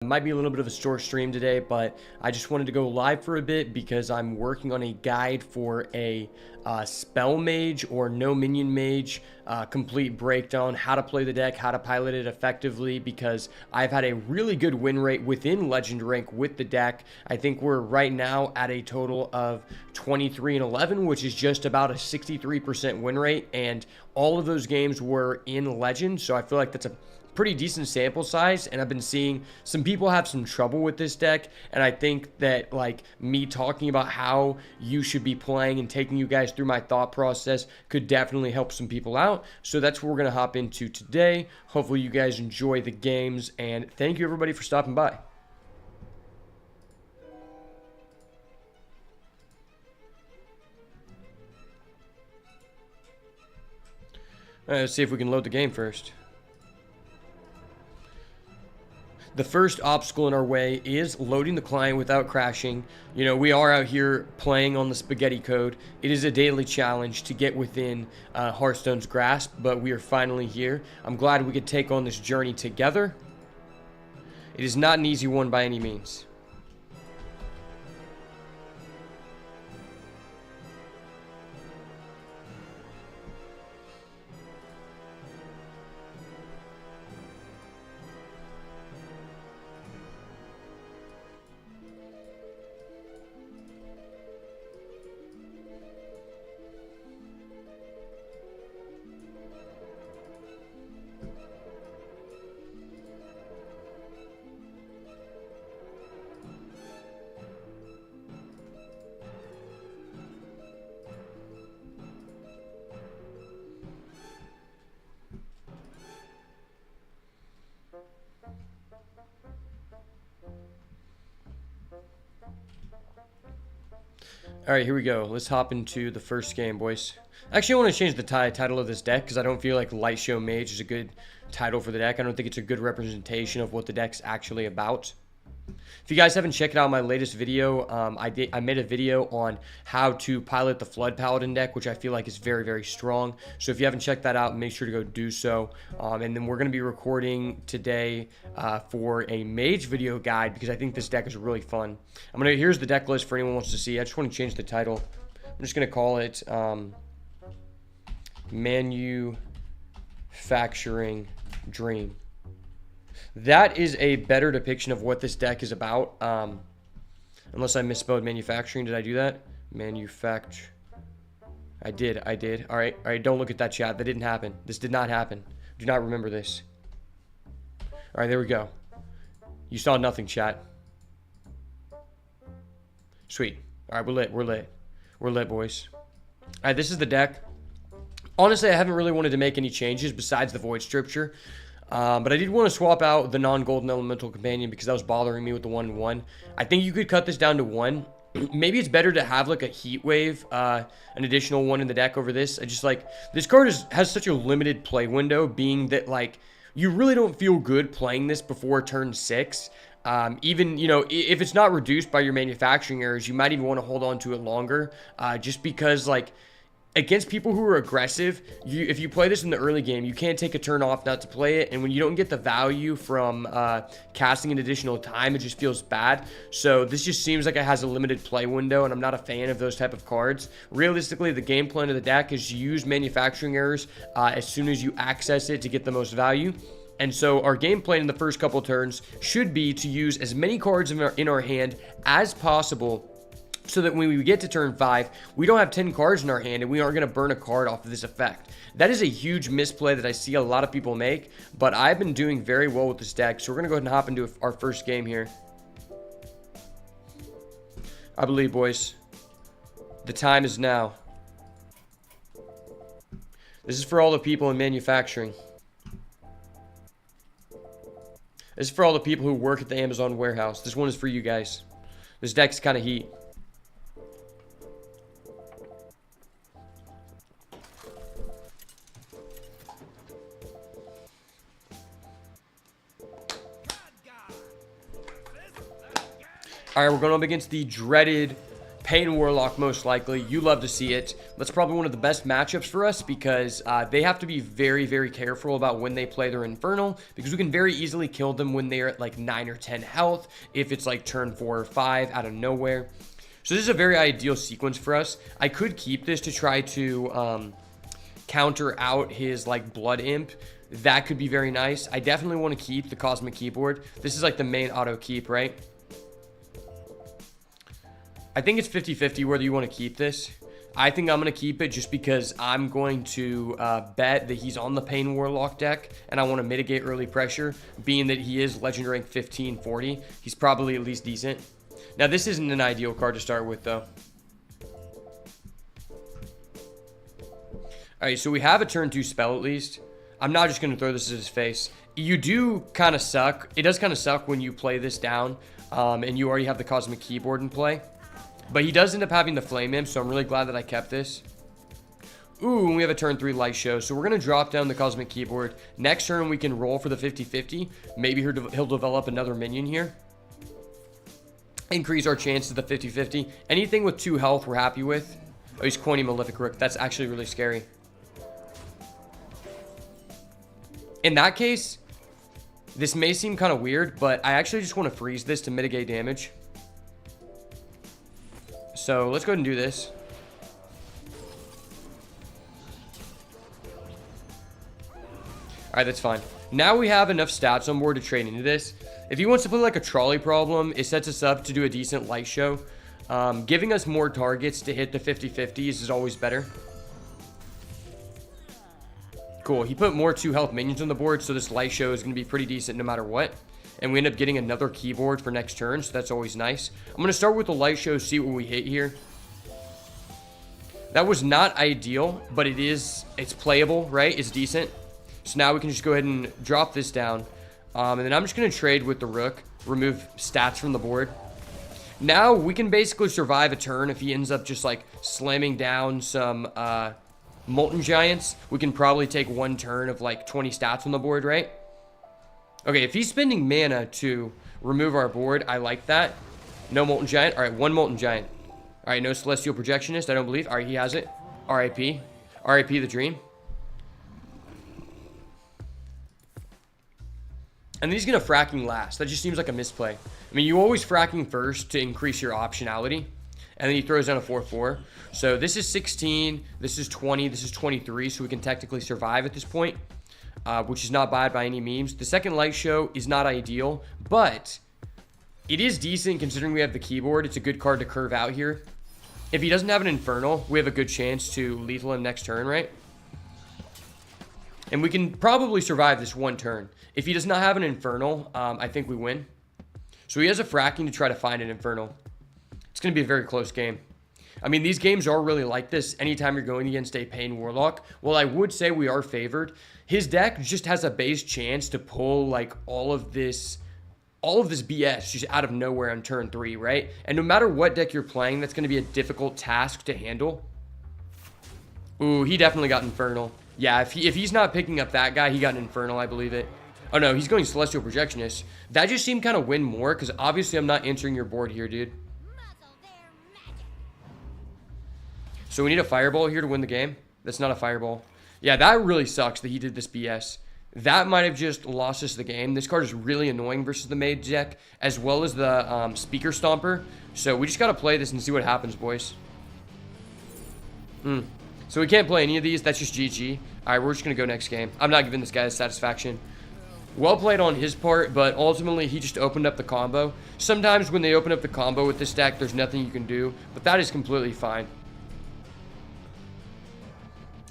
It might be a little bit of a short stream today, but I just wanted to go live for a bit because I'm working on a guide for a spell mage or no minion mage, complete breakdown, how to play the deck, how to pilot it effectively, because I've had a really good win rate within legend rank with the deck. I think we're right now at a total of 23-11, which is just about a 63% win rate, and all of those games were in legend, so I feel like that's a pretty decent sample size, and I've been seeing some people have some trouble with this deck, and I think that like me talking about how you should be playing and taking you guys through my thought process could definitely help some people out. So that's what we're gonna hop into today. Hopefully you guys enjoy the games, and thank you everybody for stopping by. All right, let's see if we can load the game first. The first obstacle in our way is loading the client without crashing. You know, we are out here playing on the spaghetti code. It is a daily challenge to get within Hearthstone's grasp, but we are finally here. I'm glad we could take on this journey together. It is not an easy one by any means. All right, here we go. Let's hop into the first game, boys. Actually, I want to change the title of this deck because I don't feel like Light Show Mage is a good title for the deck. I don't think it's a good representation of what the deck's actually about. If you guys haven't checked out my latest video, I made a video on how to pilot the Flood Paladin deck, which I feel like is very, very strong. So if you haven't checked that out, make sure to go do so. And then we're going to be recording today for a Mage video guide because I think this deck is really fun. Here's the deck list for anyone who wants to see. I just want to change the title. I'm just going to call it Manufacturing Dream. That is a better depiction of what this deck is about. Unless I misspelled manufacturing. Did I do that? I did. All right, don't look at that, chat. That didn't happen. This did not happen. Do not remember this. All right, there we go. You saw nothing, chat. Sweet. All right, we're lit, boys. All right, this is the deck. Honestly, I haven't really wanted to make any changes besides the Void Scripture. But I did want to swap out the non-golden elemental companion because that was bothering me with the 1-1. I think you could cut this down to 1. Maybe it's better to have like a heat wave, an additional 1 in the deck over this. I just like this card has such a limited play window, being that like you really don't feel good playing this before turn 6. Even, you know, if it's not reduced by your manufacturing errors, you might even want to hold on to it longer, just because like against people who are aggressive, if you play this in the early game, you can't take a turn off not to play it, and when you don't get the value from casting an additional time, it just feels bad. So this just seems like it has a limited play window, and I'm not a fan of those type of cards. Realistically, the game plan of the deck is to use manufacturing errors as soon as you access it to get the most value. And so our game plan in the first couple turns should be to use as many cards in our hand as possible, so that when we get to turn 5, we don't have 10 cards in our hand and we aren't going to burn a card off of this effect. That is a huge misplay that I see a lot of people make, but I've been doing very well with this deck. So we're going to go ahead and hop into our first game here. I believe, boys, the time is now. This is for all the people in manufacturing. This is for all the people who work at the Amazon warehouse. This one is for you guys. This deck's kind of heat. All right, we're going up against the dreaded Pain Warlock most likely. You love to see it. That's probably one of the best matchups for us because they have to be very, very careful about when they play their Infernal because we can very easily kill them when they're at like 9 or 10 health if it's like turn 4 or 5 out of nowhere. So this is a very ideal sequence for us. I could keep this to try to counter out his like Blood Imp. That could be very nice. I definitely want to keep the Cosmic Keyboard. This is like the main auto keep, right? I think it's 50-50 whether you want to keep this. I think I'm going to keep it just because I'm going to bet that he's on the Pain Warlock deck, and I want to mitigate early pressure, being that he is Legend rank 1540. He's probably at least decent. Now, this isn't an ideal card to start with, though. All right, so we have a turn 2 spell at least. I'm not just going to throw this at his face. You do kind of suck. It does kind of suck when you play this down and you already have the Cosmic Keyboard in play. But he does end up having the Flame Imp, so I'm really glad that I kept this. Ooh, and we have a turn 3 Light Show. So we're going to drop down the Cosmic Keyboard. Next turn, we can roll for the 50-50. Maybe he'll develop another minion here. Increase our chances of the 50-50. Anything with 2 health, we're happy with. Oh, he's coining Malefic Rook. That's actually really scary. In that case, this may seem kind of weird, but I actually just want to freeze this to mitigate damage. So let's go ahead and do this. Alright, that's fine. Now we have enough stats on board to trade into this. If he wants to play like a trolley problem, it sets us up to do a decent Light Show. Giving us more targets to hit the 50-50s is always better. Cool. He put more 2 health minions on the board, so this Light Show is going to be pretty decent no matter what. And we end up getting another keyboard for next turn, so that's always nice. I'm going to start with the Light Show, see what we hit here. That was not ideal, but it's playable, right? It's decent. So now we can just go ahead and drop this down. And then I'm just going to trade with the Rook, remove stats from the board. Now we can basically survive a turn if he ends up just like slamming down some Molten Giants. We can probably take one turn of like 20 stats on the board, right? Okay, if he's spending mana to remove our board, I like that. No Molten Giant. All right, 1 Molten Giant. All right, no Celestial Projectionist, I don't believe. All right, he has it. RIP. RIP the dream. And then he's going to fracking last. That just seems like a misplay. I mean, you always fracking first to increase your optionality. And then he throws down a 4-4. So this is 16. This is 20. This is 23. So we can technically survive at this point. Which is not bad by any means. The second Light Show is not ideal, but it is decent considering we have the keyboard. It's a good card to curve out here. If he doesn't have an Infernal, we have a good chance to lethal him next turn, right? And we can probably survive this one turn. If he does not have an Infernal, I think we win. So he has a fracking to try to find an Infernal. It's going to be a very close game. I mean, these games are really like this anytime you're going against a Pain Warlock. Well, I would say we are favored. His deck just has a base chance to pull like all of this BS just out of nowhere on turn 3, right? And no matter what deck you're playing, that's going to be a difficult task to handle. Ooh, he definitely got Infernal. Yeah, if he's not picking up that guy, he got an Infernal, I believe it. Oh no, he's going Celestial Projectionist. That just seemed kind of win more because obviously I'm not entering your board here, dude. So we need a Fireball here to win the game. That's not a Fireball. Yeah, that really sucks that he did this BS. That might have just lost us the game. This card is really annoying versus the Mage deck, as well as the Speaker Stomper. So we just got to play this and see what happens, boys. So we can't play any of these. That's just GG. All right, we're just going to go next game. I'm not giving this guy a satisfaction. Well played on his part, but ultimately he just opened up the combo. Sometimes when they open up the combo with this deck, there's nothing you can do, but that is completely fine.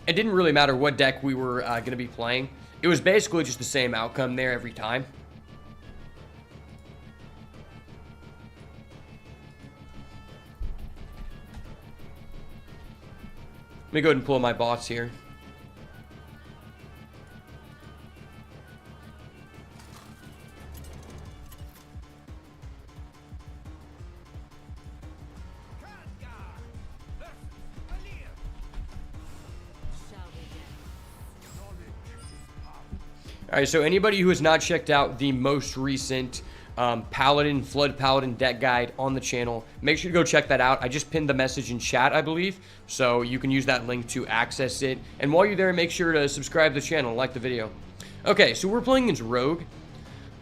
It didn't really matter what deck we were going to be playing. It was basically just the same outcome there every time. Let me go ahead and pull my bots here. All right, so anybody who has not checked out the most recent Paladin, Flood Paladin deck guide on the channel. Make sure to go check that out. I just pinned the message in chat, I believe, so you can use that link to access it. And while you're there, make sure to subscribe to the channel and like the video. Okay, so we're playing against Rogue.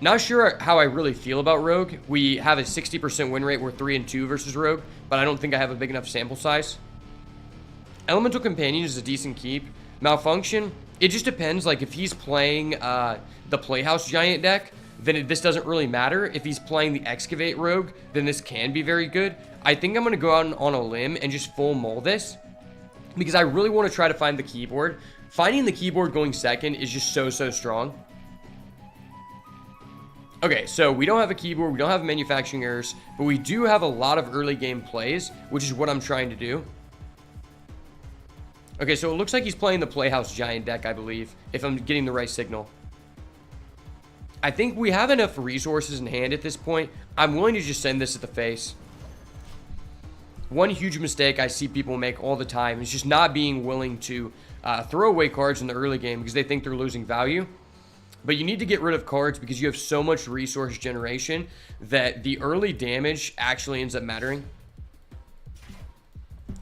Not sure how I really feel about Rogue. We have a 60% win rate. We're 3-2 versus Rogue, but I don't think I have a big enough sample size. Elemental Companion is a decent keep. Malfunction, it just depends. Like, if he's playing the Playhouse Giant deck, then this doesn't really matter. If he's playing the Excavate Rogue, then this can be very good. I think I'm going to go out on a limb and just full mull this, because I really want to try to find the keyboard. Finding the keyboard going second is just so strong. Okay, so we don't have a keyboard, we don't have manufacturing errors, but we do have a lot of early game plays, which is what I'm trying to do. Okay, so it looks like he's playing the Playhouse Giant deck, I believe, if I'm getting the right signal. I think we have enough resources in hand at this point. I'm willing to just send this at the face. One huge mistake I see people make all the time is just not being willing to throw away cards in the early game because they think they're losing value. But you need to get rid of cards because you have so much resource generation that the early damage actually ends up mattering.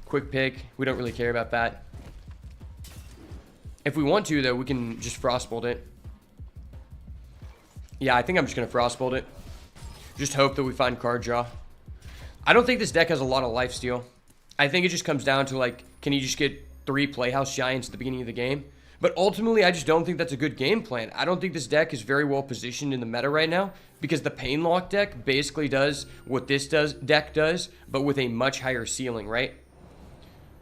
Quick pick. We don't really care about that. If we want to, though, we can just Frostbolt it. Yeah, I think I'm just going to Frostbolt it. Just hope that we find card draw. I don't think this deck has a lot of lifesteal. I think it just comes down to, like, can you just get 3 Playhouse Giants at the beginning of the game? But ultimately, I just don't think that's a good game plan. I don't think this deck is very well positioned in the meta right now because the Painlock deck basically does what this deck does, but with a much higher ceiling, right?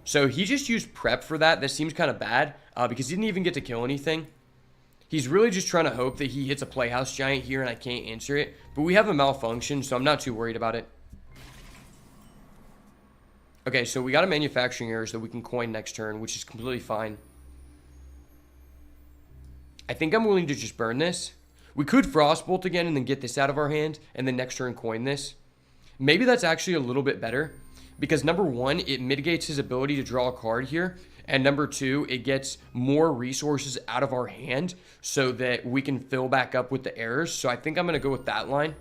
So he just used prep for that. That seems kind of bad because he didn't even get to kill anything. He's really just trying to hope that he hits a Playhouse Giant here and I can't answer it. But we have a malfunction, so I'm not too worried about it. Okay, so we got a manufacturing error that we can coin next turn, which is completely fine. I think I'm willing to just burn this. We could Frostbolt again and then get this out of our hand and then next turn coin this. Maybe that's actually a little bit better because number one, it mitigates his ability to draw a card here. And number two, it gets more resources out of our hand so that we can fill back up with the errors. So I think I'm going to go with that line.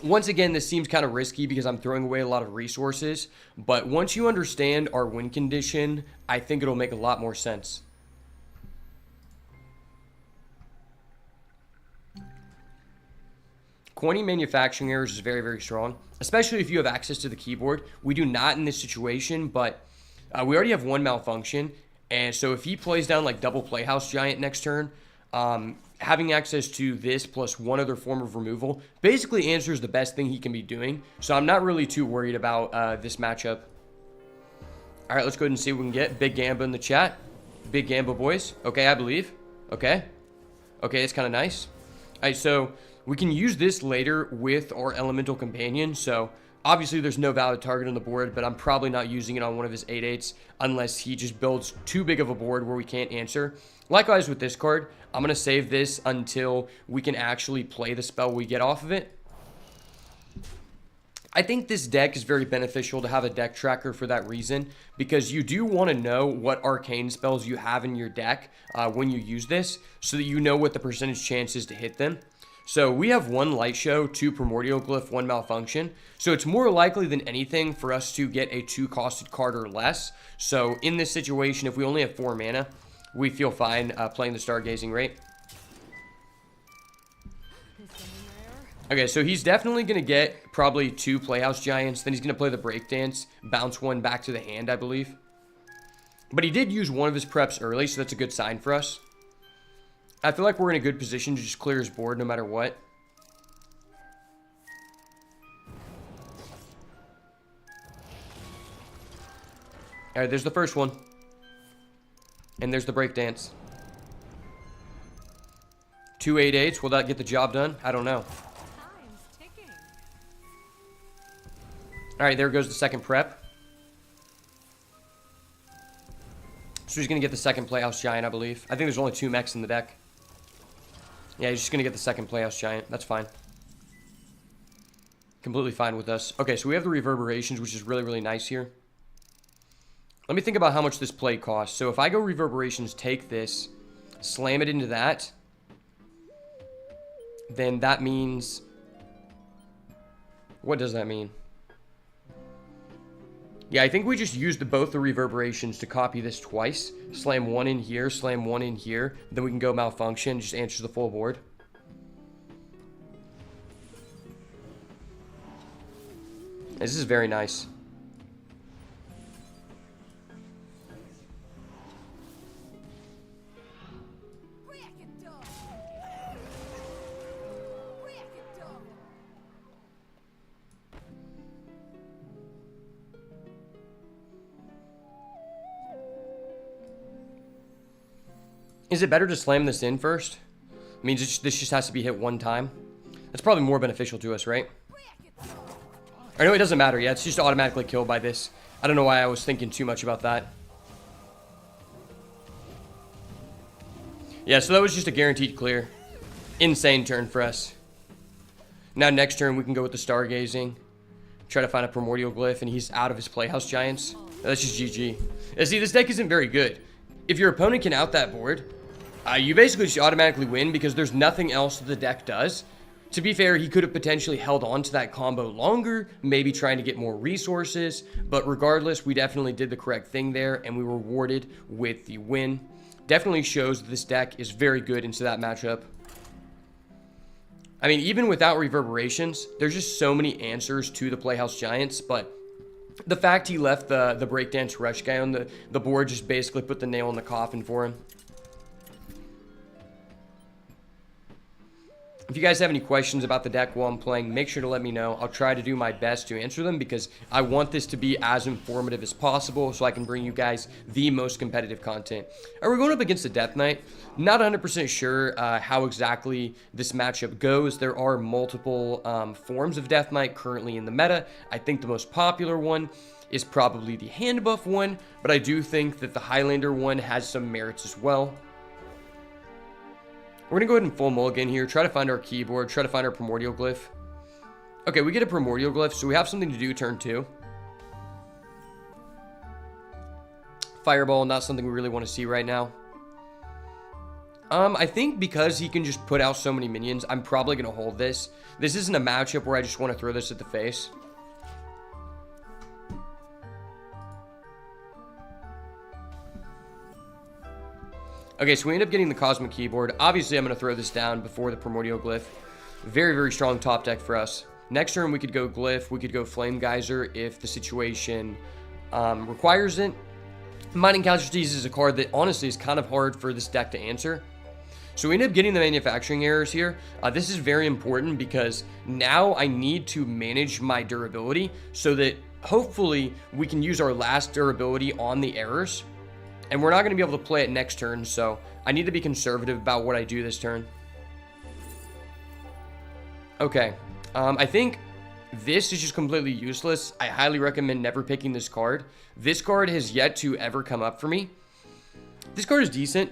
Once again, this seems kind of risky because I'm throwing away a lot of resources. But once you understand our win condition, I think it'll make a lot more sense. Coining manufacturing errors is very strong, especially if you have access to the keyboard. We do not in this situation, but we already have one malfunction. And so if he plays down like double Playhouse Giant next turn, having access to this plus one other form of removal basically answers the best thing he can be doing. So I'm not really too worried about this matchup. All right, let's go ahead and see what we can get. Big Gamba in the chat. Big Gamba boys. Okay, I believe. Okay. Okay, it's kind of nice. All right, so we can use this later with our Elemental Companion. So obviously there's no valid target on the board, but I'm probably not using it on one of his 8/8s unless he just builds too big of a board where we can't answer. Likewise with this card, I'm going to save this until we can actually play the spell we get off of it. I think this deck is very beneficial to have a deck tracker for that reason, because you do want to know what arcane spells you have in your deck when you use this, so that you know what the percentage chance is to hit them. So we have 1 Light Show, 2 Primordial Glyph, 1 Malfunction. So it's more likely than anything for us to get a 2-costed card or less. So in this situation, if we only have 4 mana, we feel fine playing the Stargazing, right? Okay, so he's definitely going to get probably 2 Playhouse Giants. Then he's going to play the Breakdance, bounce 1 back to the hand, I believe. But he did use one of his preps early, so that's a good sign for us. I feel like we're in a good position to just clear his board no matter what. All right, there's the first one. And there's the Breakdance. 2 8/8, will that get the job done? I don't know. Alright, there goes the second prep. So he's going to get the second Playhouse Giant, I believe. I think there's only 2 mechs in the deck. Yeah, he's just going to get the second Playhouse Giant. That's fine. Completely fine with us. Okay, so we have the Reverberations, which is really nice here. Let me think about how much this play costs. So if I go Reverberations, take this, slam it into that, then that means... What does that mean? Yeah, I think we just used both the reverberations to copy this twice. Slam one in here, slam one in here. Then we can go malfunction, just answer the full board. This is very nice. Is it better to slam this in first? It means this just has to be hit one time. That's probably more beneficial to us, right? I know it doesn't matter. Yeah, it's just automatically killed by this. I don't know why I was thinking too much about that. Yeah, so that was just a guaranteed clear. Insane turn for us. Now next turn we can go with the stargazing. Try to find a primordial glyph, and he's out of his playhouse giants. That's just GG. And see, this deck isn't very good. If your opponent can out that board, you basically just automatically win because there's nothing else that the deck does. To be fair, he could have potentially held on to that combo longer, maybe trying to get more resources, but regardless, we definitely did the correct thing there, and we were rewarded with the win. Definitely shows that this deck is very good into that matchup. I mean, even without reverberations, there's just so many answers to the Playhouse Giants, but the fact he left the breakdance rush guy on the board just basically put the nail in the coffin for him. If you guys have any questions about the deck while I'm playing, make sure to let me know. I'll try to do my best to answer them because I want this to be as informative as possible so I can bring you guys the most competitive content. We're going up against the Death Knight. Not 100% sure how exactly this matchup goes. There are multiple forms of Death Knight currently in the meta. I think the most popular one is probably the hand buff one, but I do think that the Highlander one has some merits as well. We're going to go ahead and full mulligan here, try to find our keyboard, try to find our primordial glyph. Okay, we get a primordial glyph, so we have something to do turn 2. Fireball, not something we really want to see right now. I think because he can just put out so many minions, I'm probably going to hold this. This isn't a matchup where I just want to throw this at the face. Okay, so we end up getting the Cosmic Keyboard. Obviously, I'm going to throw this down before the Primordial Glyph. Very, very strong top deck for us. Next turn, we could go Glyph. We could go Flame Geyser if the situation requires it. Mining Casualties is a card that, honestly, is kind of hard for this deck to answer. So we end up getting the Manufacturing Errors here. This is very important because now I need to manage my durability so that, hopefully, we can use our last durability on the errors. And we're not going to be able to play it next turn, so I need to be conservative about what I do this turn. Okay, I think this is just completely useless. I highly recommend never picking this card. This card has yet to ever come up for me. This card is decent.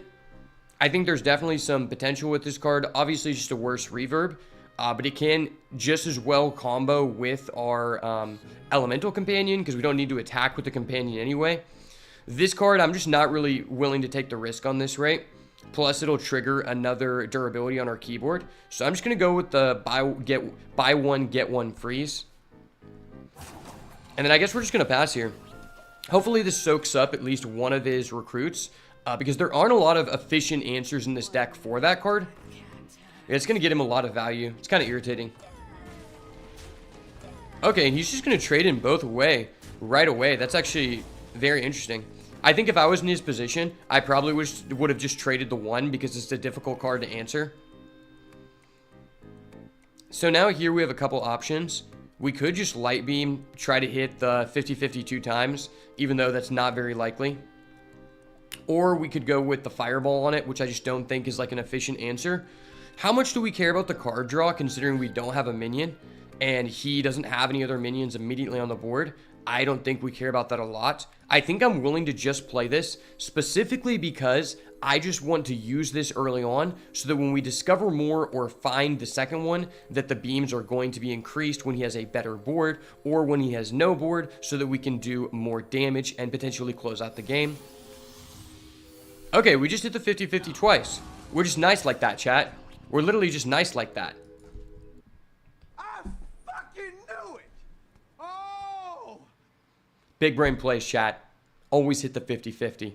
I think there's definitely some potential with this card. Obviously, just a worse reverb, but it can just as well combo with our Elemental Companion because we don't need to attack with the Companion anyway. This card, I'm just not really willing to take the risk on this, right? Plus, it'll trigger another durability on our keyboard. So I'm just going to go with the buy one, get one freeze. And then I guess we're just going to pass here. Hopefully, this soaks up at least one of his recruits. Because there aren't a lot of efficient answers in this deck for that card. It's going to get him a lot of value. It's kind of irritating. Okay, and he's just going to trade in both away right away. That's actually very interesting. I think if I was in his position, I probably would have just traded the one because it's a difficult card to answer. So now here we have a couple options. We could just Light Beam, try to hit the 50-50 2 times, even though that's not very likely. Or we could go with the Fireball on it, which I just don't think is like an efficient answer. How much do we care about the card draw considering we don't have a minion and he doesn't have any other minions immediately on the board? I don't think we care about that a lot. I think I'm willing to just play this specifically because I just want to use this early on so that when we discover more or find the second one, that the beams are going to be increased when he has a better board or when he has no board so that we can do more damage and potentially close out the game. Okay, we just hit the 50-50 twice. We're just nice like that, chat. We're literally just nice like that. I fucking knew it! Oh! Big brain plays, chat. Always hit the 50-50.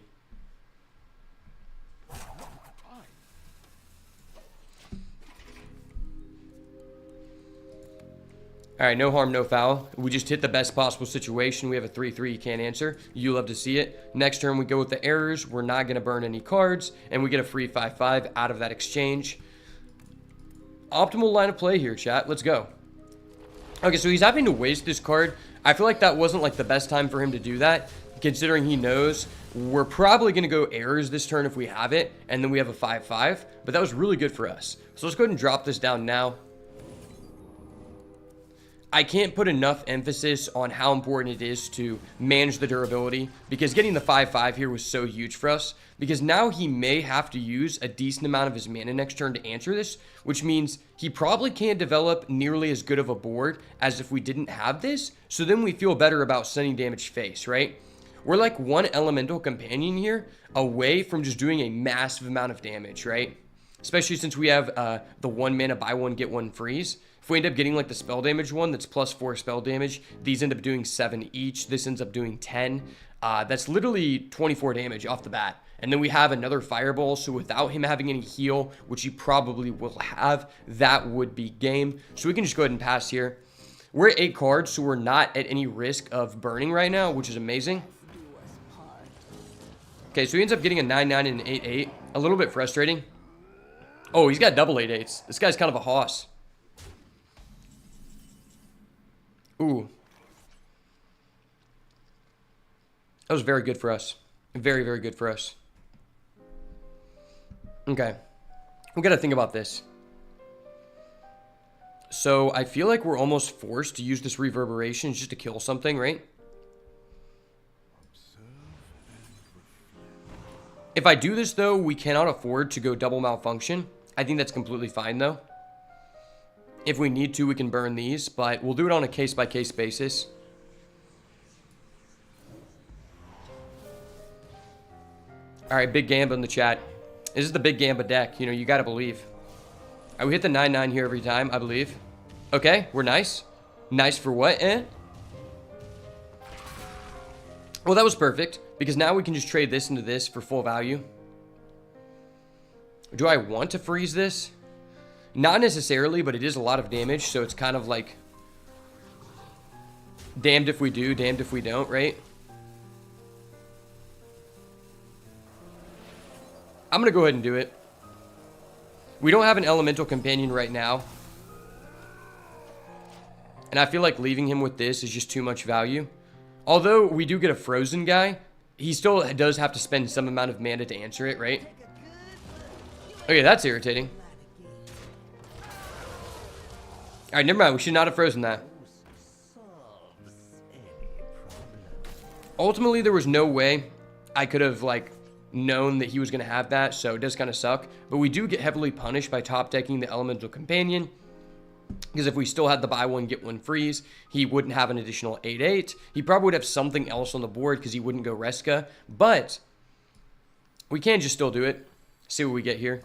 All right, no harm, no foul. We just hit the best possible situation. We have a 3-3 you can't answer. You love to see it. Next turn, we go with the errors. We're not going to burn any cards, and we get a free 5-5 out of that exchange. Optimal line of play here, chat. Let's go. Okay, so he's having to waste this card. I feel like that wasn't like the best time for him to do that, considering he knows we're probably going to go errors this turn if we have it, and then we have a 5-5. But that was really good for us. So let's go ahead and drop this down now. I can't put enough emphasis on how important it is to manage the durability, because getting the 5-5 here was so huge for us, because now he may have to use a decent amount of his mana next turn to answer this, which means he probably can't develop nearly as good of a board as if we didn't have this, so then we feel better about sending damage face, right? We're like one elemental companion here away from just doing a massive amount of damage, right? Especially since we have the 1 mana buy one get one freeze. If we end up getting like the spell damage one that's +4 spell damage, these end up doing 7 each. This ends up doing 10. That's literally 24 damage off the bat. And then we have another fireball, so without him having any heal, which he probably will have, that would be game. So we can just go ahead and pass here. We're at 8 cards, so we're not at any risk of burning right now, which is amazing. Okay, so he ends up getting a 9-9 and an 8-8. A little bit frustrating. Oh, he's got double 8-8s. This guy's kind of a hoss. Ooh. That was very good for us. Very, very good for us. Okay. We got to think about this. So I feel like we're almost forced to use this reverberation just to kill something, right? If I do this, though, we cannot afford to go double malfunction. I think that's completely fine, though. If we need to, we can burn these, but we'll do it on a case-by-case basis. All right, big Gamba in the chat. This is the big Gamba deck. You know, you got to believe. All right, we hit the 9-9 here every time, I believe. Okay, we're nice. Nice for what, eh? Well, that was perfect, because now we can just trade this into this for full value. Do I want to freeze this? Not necessarily, but it is a lot of damage, so it's kind of like damned if we do, damned if we don't, right? I'm going to go ahead and do it. We don't have an elemental companion right now. And I feel like leaving him with this is just too much value. Although we do get a frozen guy, he still does have to spend some amount of mana to answer it, right? Okay, that's irritating. Alright, never mind. We should not have frozen that. Ultimately, there was no way I could have, like, known that he was going to have that, so it does kind of suck. But we do get heavily punished by top decking the Elemental Companion, because if we still had the buy one, get one freeze, he wouldn't have an additional 8-8. He probably would have something else on the board because he wouldn't go Reska. But we can just still do it. See what we get here.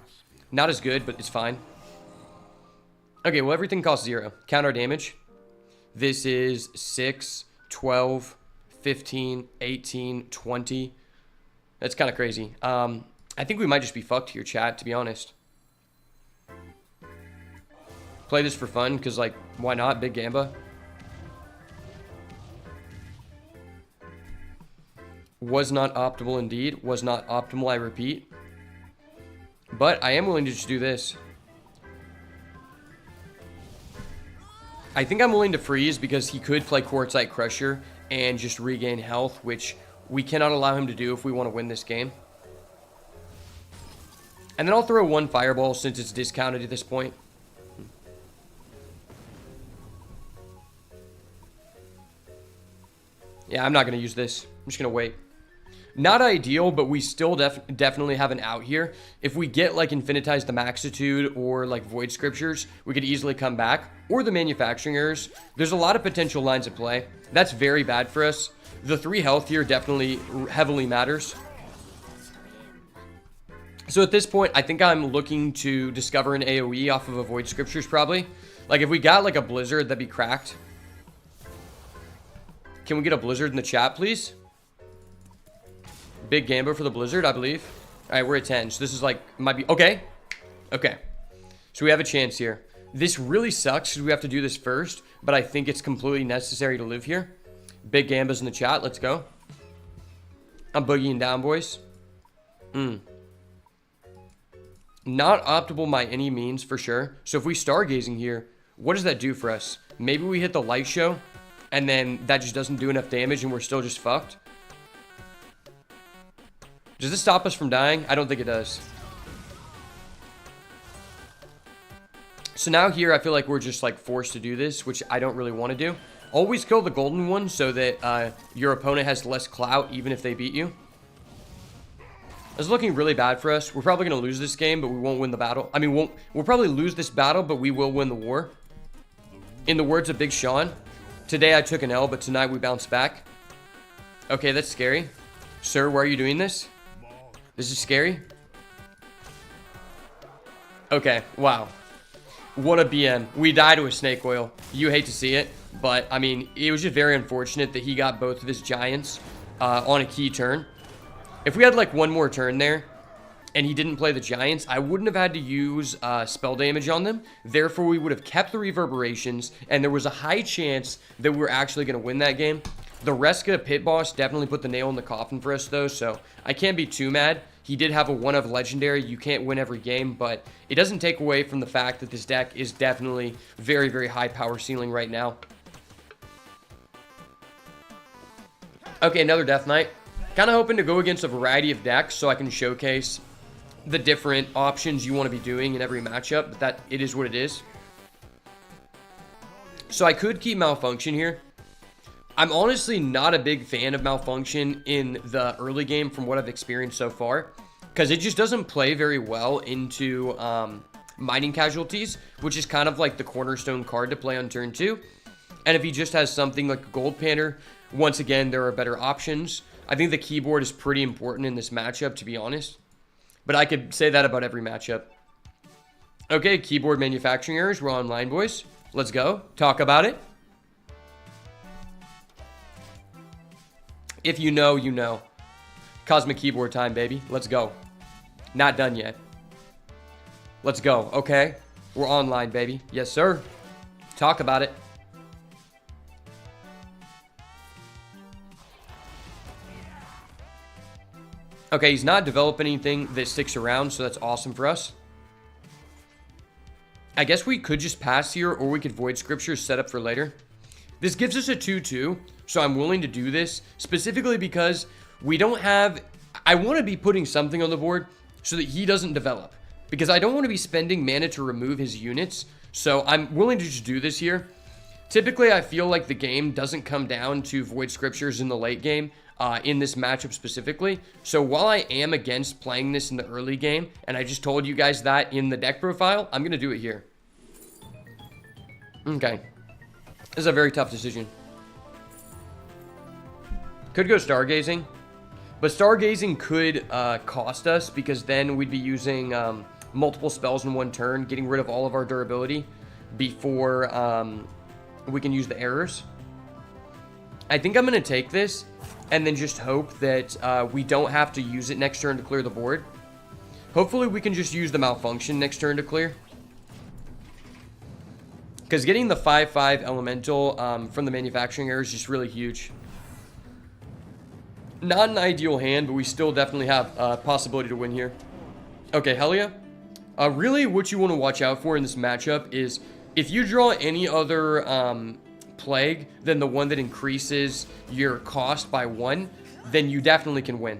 Not as good, but it's fine. Okay, well, everything costs 0. Count our damage. This is 6, 12, 15, 18, 20. That's kind of crazy. I think we might just be fucked here, chat, to be honest. Play this for fun, because, like, why not? Big Gamba. Was not optimal indeed. Was not optimal, I repeat. But I am willing to just do this. I think I'm willing to freeze because he could play Quartzite Crusher and just regain health, which we cannot allow him to do if we want to win this game. And then I'll throw one Fireball since it's discounted at this point. Yeah, I'm not going to use this. I'm just going to wait. Not ideal, but we still definitely have an out here. If we get, like, Infinitize the Maxitude or, like, Void Scriptures, we could easily come back. Or the Manufacturing Errors. There's a lot of potential lines of play. That's very bad for us. The 3 health here definitely heavily matters. So at this point, I think I'm looking to discover an AoE off of Avoid Scriptures probably. Like if we got like a Blizzard, that'd be cracked. Can we get a Blizzard in the chat, please? Big Gambo for the Blizzard, I believe. All right, we're at 10. So this is like, might be, okay. Okay. So we have a chance here. This really sucks because we have to do this first, but I think it's completely necessary to live here. Big Gambo's in the chat. Let's go. I'm boogieing down, boys. Not optimal by any means, for sure. So if we stargazing here, what does that do for us? Maybe we hit the light show, and then that just doesn't do enough damage, and we're still just fucked. Does this stop us from dying? I don't think it does. So now here, I feel like we're just like forced to do this, which I don't really want to do. Always kill the golden one so that your opponent has less clout, even if they beat you. It's looking really bad for us. We're probably going to lose this game, but we won't win the battle. I mean, we'll probably lose this battle, but we will win the war. In the words of Big Sean, today I took an L, but tonight we bounce back. Okay, that's scary. Sir, why are you doing this? This is scary. Okay, wow. What a BM. We die to a snake oil. You hate to see it, but, I mean, it was just very unfortunate that he got both of his giants on a key turn. If we had like one more turn there and he didn't play the giants, I wouldn't have had to use spell damage on them. Therefore, we would have kept the reverberations, and there was a high chance that we were actually going to win that game. The Reska pit boss definitely put the nail in the coffin for us, though, so I can't be too mad. He did have a 1 of legendary. You can't win every game, but it doesn't take away from the fact that this deck is definitely very, very high power ceiling right now. Okay, another Death Knight. Kind of hoping to go against a variety of decks so I can showcase the different options you want to be doing in every matchup, but that it is what it is. So I could keep Malfunction here. I'm honestly not a big fan of Malfunction in the early game from what I've experienced so far, because it just doesn't play very well into Mining Casualties, which is kind of like the cornerstone card to play on turn 2. And if he just has something like a Gold Panther, once again, there are better options. I think the keyboard is pretty important in this matchup, to be honest. But I could say that about every matchup. Okay, keyboard manufacturing errors. We're online, boys. Let's go. Talk about it. If you know, you know. Cosmic keyboard time, baby. Let's go. Not done yet. Let's go. Okay. We're online, baby. Yes, sir. Talk about it. Okay, he's not developing anything that sticks around, so that's awesome for us. I guess we could just pass here, or we could Void Scriptures set up for later. This gives us a 2-2, so I'm willing to do this, specifically because we don't have... I want to be putting something on the board so that he doesn't develop, because I don't want to be spending mana to remove his units, so I'm willing to just do this here. Typically, I feel like the game doesn't come down to Void Scriptures in the late game, in this matchup specifically. So while I am against playing this in the early game, and I just told you guys that in the deck profile, I'm going to do it here. Okay. This is a very tough decision. Could go Stargazing. But Stargazing could cost us, because then we'd be using multiple spells in one turn, getting rid of all of our durability before we can use the errors. I think I'm going to take this and then just hope that we don't have to use it next turn to clear the board. Hopefully we can just use the Malfunction next turn to clear. Because getting the 5/5 Elemental from the manufacturing error is just really huge. Not an ideal hand, but we still definitely have a possibility to win here. Okay, hell yeah. Really what you want to watch out for in this matchup is if you draw any other plague than the one that increases your cost by 1, then you definitely can win.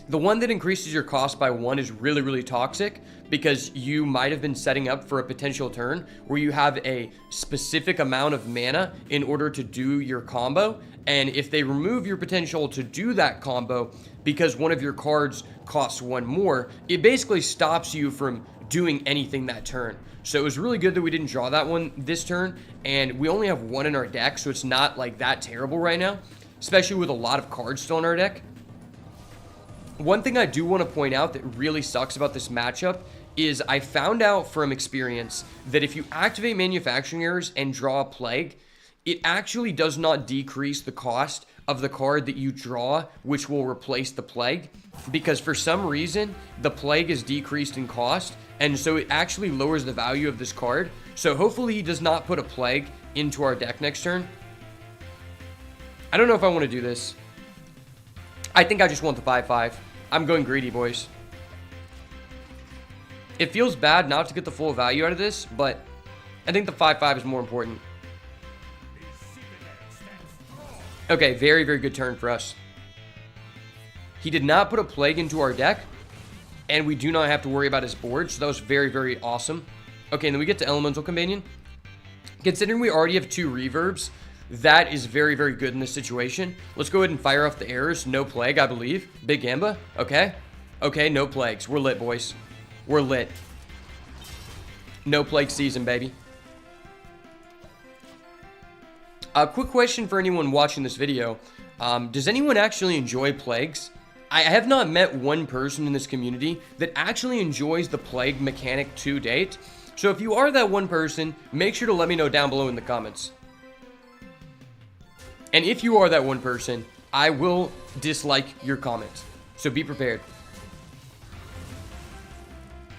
The one that increases your cost by 1 is really, really toxic, because you might have been setting up for a potential turn where you have a specific amount of mana in order to do your combo, and if they remove your potential to do that combo because one of your cards costs 1 more, it basically stops you from doing anything that turn. So it was really good that we didn't draw that one this turn, and we only have 1 in our deck, so it's not like that terrible right now, especially with a lot of cards still in our deck. One thing I do want to point out that really sucks about this matchup is I found out from experience that if you activate manufacturing errors and draw a plague, it actually does not decrease the cost of the card that you draw, which will replace the plague, because for some reason the plague is decreased in cost, and so it actually lowers the value of this card. So hopefully he does not put a plague into our deck next turn. I don't know if I want to do this. I think I just want the 5/5. I'm going greedy, boys. It feels bad not to get the full value out of this, but I think the 5/5 is more important. Okay, very, very good turn for us. He did not put a plague into our deck, and we do not have to worry about his board, so that was very, very awesome. Okay, and then we get to Elemental Companion. Considering we already have 2 reverbs, that is very, very good in this situation. Let's go ahead and fire off the errors. No plague, I believe. Big Gamba. Okay. Okay, no plagues. We're lit, boys. We're lit. No plague season, baby. A quick question for anyone watching this video. Does anyone actually enjoy plagues? I have not met one person in this community that actually enjoys the plague mechanic to date. So if you are that one person, make sure to let me know down below in the comments. And if you are that one person, I will dislike your comment. So be prepared.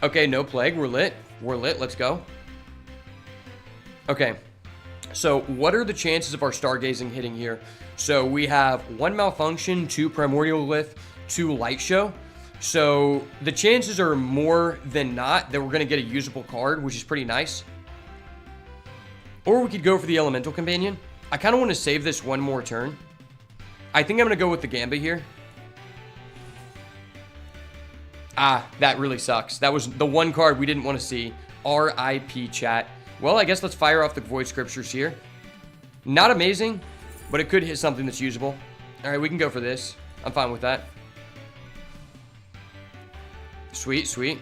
Okay, no plague. We're lit. We're lit. Let's go. Okay. So what are the chances of our stargazing hitting here? So we have 1 malfunction, 2 primordial glyph, 2 light show. So the chances are more than not that we're going to get a usable card, which is pretty nice. Or we could go for the elemental companion. I kind of want to save this one more turn. I think I'm going to go with the Gamba here. Ah, that really sucks. That was the one card we didn't want to see. RIP, chat. Well, I guess let's fire off the Void Scriptures here. Not amazing, but it could hit something that's usable. All right, we can go for this. I'm fine with that. Sweet, sweet.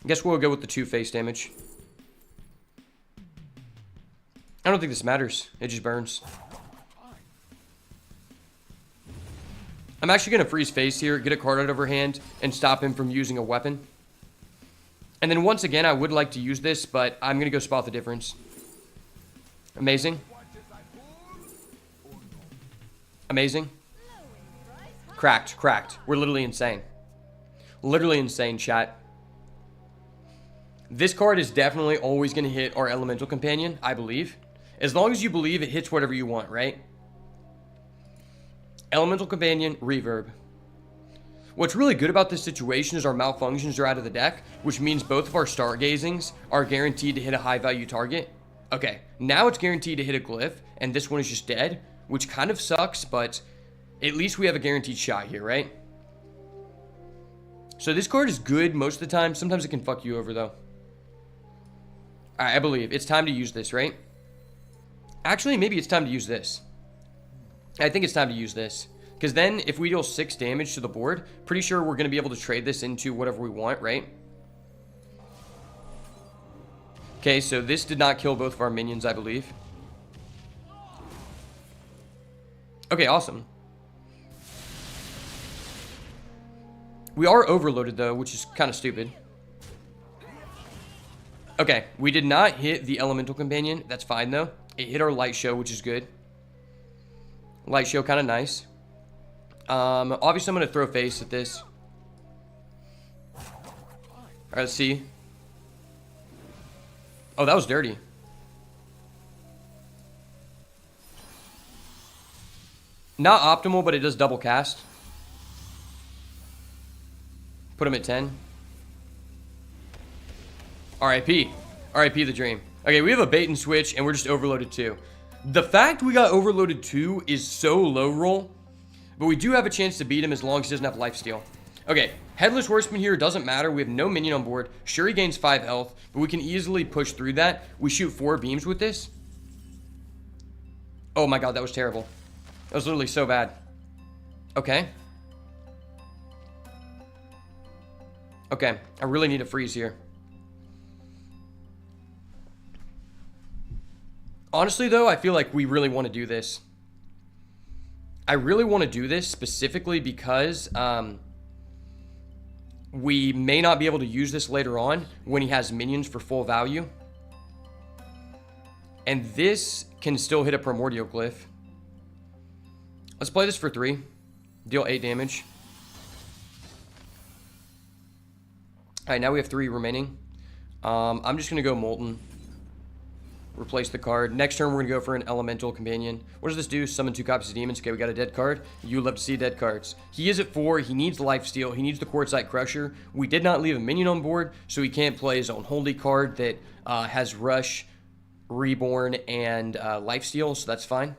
I guess we'll go with the 2 face damage. I don't think this matters. It just burns. I'm actually going to freeze face here, get a card out of her hand, and stop him from using a weapon. And then once again, I would like to use this, but I'm going to go spot the difference. Amazing. Amazing. Cracked, cracked. We're literally insane. Literally insane, chat. This card is definitely always going to hit our Elemental Companion, I believe. As long as you believe it hits whatever you want, right? Elemental Companion, Reverb. What's really good about this situation is our malfunctions are out of the deck, which means both of our stargazings are guaranteed to hit a high value target. Okay, now it's guaranteed to hit a glyph, and this one is just dead, which kind of sucks, but at least we have a guaranteed shot here, right? So this card is good most of the time. Sometimes it can fuck you over, though. Alright, I believe. It's time to use this, right? Actually, maybe it's time to use this. I think it's time to use this. Because then, if we deal 6 damage to the board, pretty sure we're going to be able to trade this into whatever we want, right? Okay, so this did not kill both of our minions, I believe. Okay, awesome. We are overloaded, though, which is kind of stupid. Okay, we did not hit the Elemental Companion. That's fine, though. It hit our Light Show, which is good. Light Show, kind of nice. Obviously, I'm going to throw face at this. Alright, let's see. Oh, that was dirty. Not optimal, but it does double cast. Put him at 10. RIP. RIP the dream. Okay, we have a bait and switch, and we're just overloaded too. The fact we got overloaded too is so low roll, but we do have a chance to beat him as long as he doesn't have lifesteal. Okay, Headless Horseman here doesn't matter. We have no minion on board. Sure, he gains 5 health, but we can easily push through that. We shoot 4 beams with this. Oh my god, that was terrible. That was literally so bad. Okay. Okay, I really need a freeze here. Honestly, though, I feel like we really want to do this. I really want to do this specifically because we may not be able to use this later on when he has minions for full value. And this can still hit a Primordial Glyph. Let's play this for 3. Deal 8 damage. Alright, now we have 3 remaining. I'm just going to go Molten. Replace the card. Next turn, we're going to go for an Elemental Companion. What does this do? Summon 2 copies of Demons. Okay, we got a dead card. You love to see dead cards. He is at 4. He needs Lifesteal. He needs the Quartzite Crusher. We did not leave a minion on board, so he can't play his own Holy card that has Rush, Reborn, and Lifesteal, so that's fine.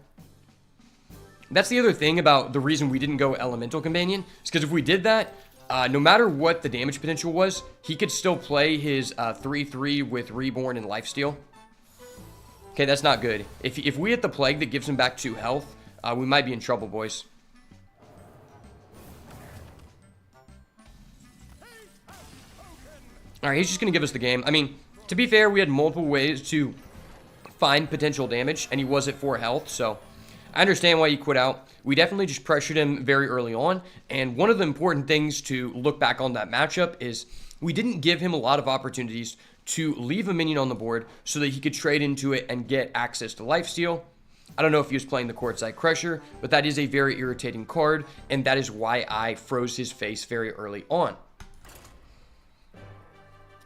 That's the other thing about the reason we didn't go Elemental Companion, is because if we did that, no matter what the damage potential was, he could still play his 3/3 with Reborn and Lifesteal. Okay, that's not good. If we hit the Plague that gives him back 2 health, we might be in trouble, boys. Alright, he's just going to give us the game. I mean, to be fair, we had multiple ways to find potential damage, and he was at 4 health, so I understand why he quit out. We definitely just pressured him very early on, and one of the important things to look back on that matchup is we didn't give him a lot of opportunities to leave a minion on the board so that he could trade into it and get access to Lifesteal. I don't know if he was playing the Quartzite Crusher, but that is a very irritating card, and that is why I froze his face very early on.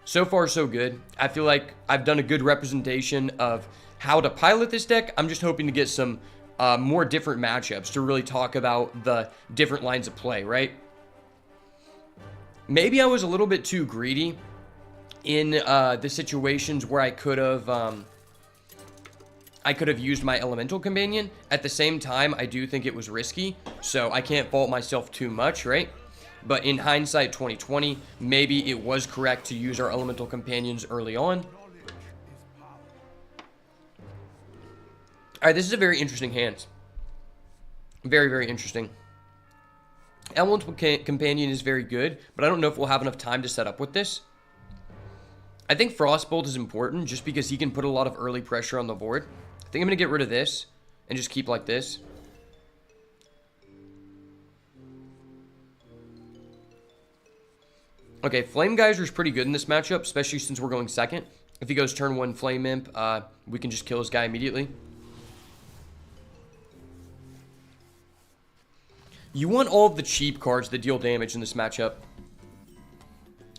So far, so good. I feel like I've done a good representation of how to pilot this deck. I'm just hoping to get some more different matchups to really talk about the different lines of play, right? Maybe I was a little bit too greedy in the situations where I could have used my Elemental Companion. At the same time, I do think it was risky, so I can't fault myself too much, right? But in hindsight 2020, maybe it was correct to use our Elemental Companions early on. Alright, this is a very interesting hand. Very, very interesting. Elemental Companion is very good, but I don't know if we'll have enough time to set up with this. I think Frostbolt is important just because he can put a lot of early pressure on the board. I think I'm going to get rid of this and just keep like this. Okay, Flame Geyser is pretty good in this matchup, especially since we're going second. If he goes turn 1 Flame Imp, we can just kill this guy immediately. You want all of the cheap cards that deal damage in this matchup.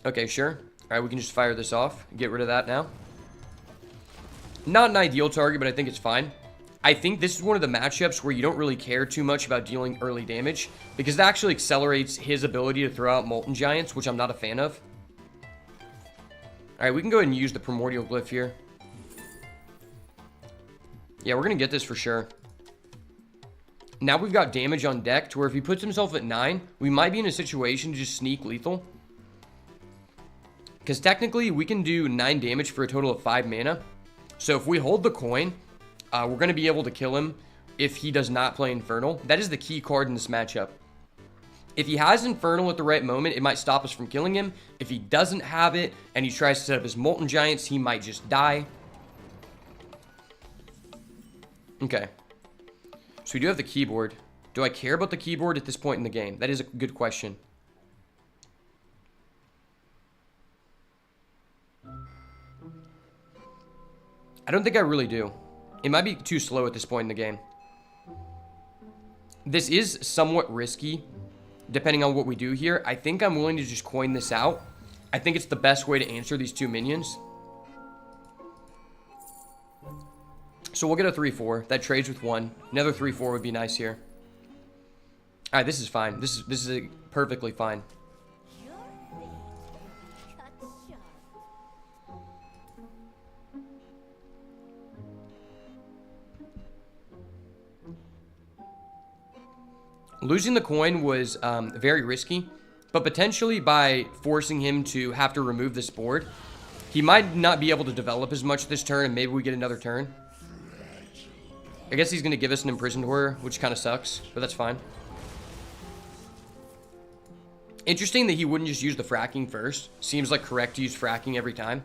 Okay, sure. Alright, we can just fire this off. Get rid of that now. Not an ideal target, but I think it's fine. I think this is one of the matchups where you don't really care too much about dealing early damage, because it actually accelerates his ability to throw out Molten Giants, which I'm not a fan of. Alright, we can go ahead and use the Primordial Glyph here. Yeah, we're going to get this for sure. Now we've got damage on deck to where if he puts himself at 9, we might be in a situation to just sneak lethal. Because technically, we can do 9 damage for a total of 5 mana. So if we hold the coin, we're going to be able to kill him if he does not play Infernal. That is the key card in this matchup. If he has Infernal at the right moment, it might stop us from killing him. If he doesn't have it, and he tries to set up his Molten Giants, he might just die. Okay. So we do have the keyboard. Do I care about the keyboard at this point in the game? That is a good question. I don't think I really do. It might be too slow at this point in the game. This is somewhat risky, depending on what we do here. I think I'm willing to just coin this out. I think it's the best way to answer these 2 minions. So we'll get a 3/4. That trades with 1. Another 3/4 would be nice here. Alright, this is fine. This is perfectly fine. Losing the coin was very risky, but potentially by forcing him to have to remove this board, he might not be able to develop as much this turn, and maybe we get another turn. I guess he's going to give us an Imprisoned Horror, which kind of sucks, but that's fine. Interesting that he wouldn't just use the fracking first. Seems like correct to use fracking every time.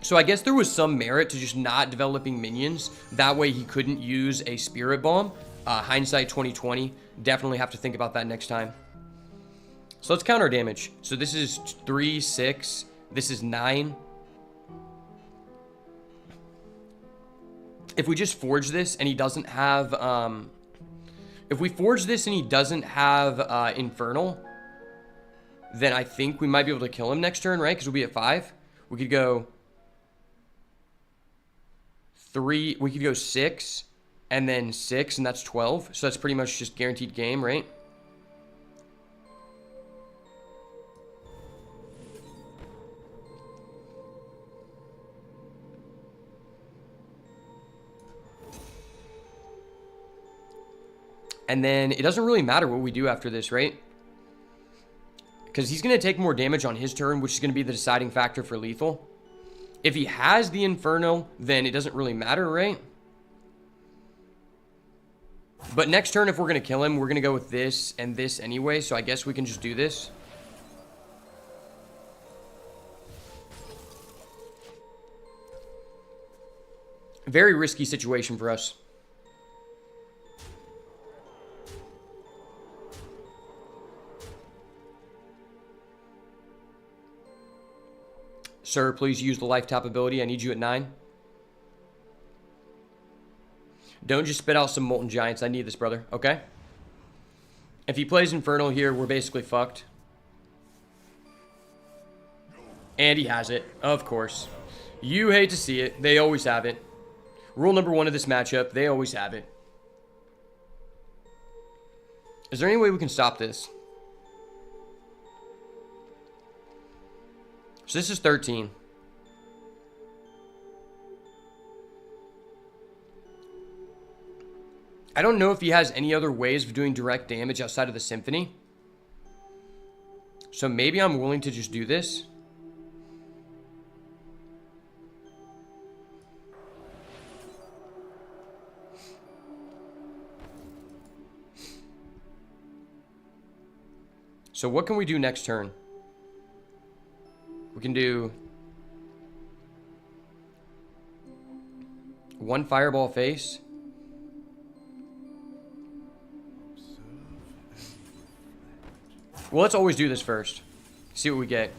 So I guess there was some merit to just not developing minions. That way he couldn't use a Spirit Bomb. Hindsight 2020. Definitely have to think about that next time. So let's count our damage. So this is 3, 6. This is 9. If we just forge this and he doesn't have... if we forge this and he doesn't have Infernal, then I think we might be able to kill him next turn, right? Because we'll be at 5. We could go 3. We could go 6 and then 6, and that's 12. So that's pretty much just guaranteed game, right? And then it doesn't really matter what we do after this, right? Because he's going to take more damage on his turn, which is going to be the deciding factor for lethal. If he has the Inferno, then it doesn't really matter, right? But next turn, if we're going to kill him, we're going to go with this and this anyway. So I guess we can just do this. Very risky situation for us. Sir, please use the life tap ability. I need you at 9. Don't just spit out some Molten Giants. I need this, brother. Okay? If he plays Infernal here, we're basically fucked. And he has it. Of course. You hate to see it. They always have it. Rule number 1 of this matchup. They always have it. Is there any way we can stop this? So this is 13. I don't know if he has any other ways of doing direct damage outside of the Symphony. So maybe I'm willing to just do this. So what can we do next turn? We can do 1 Fireball face. Well, let's always do this first. See what we get.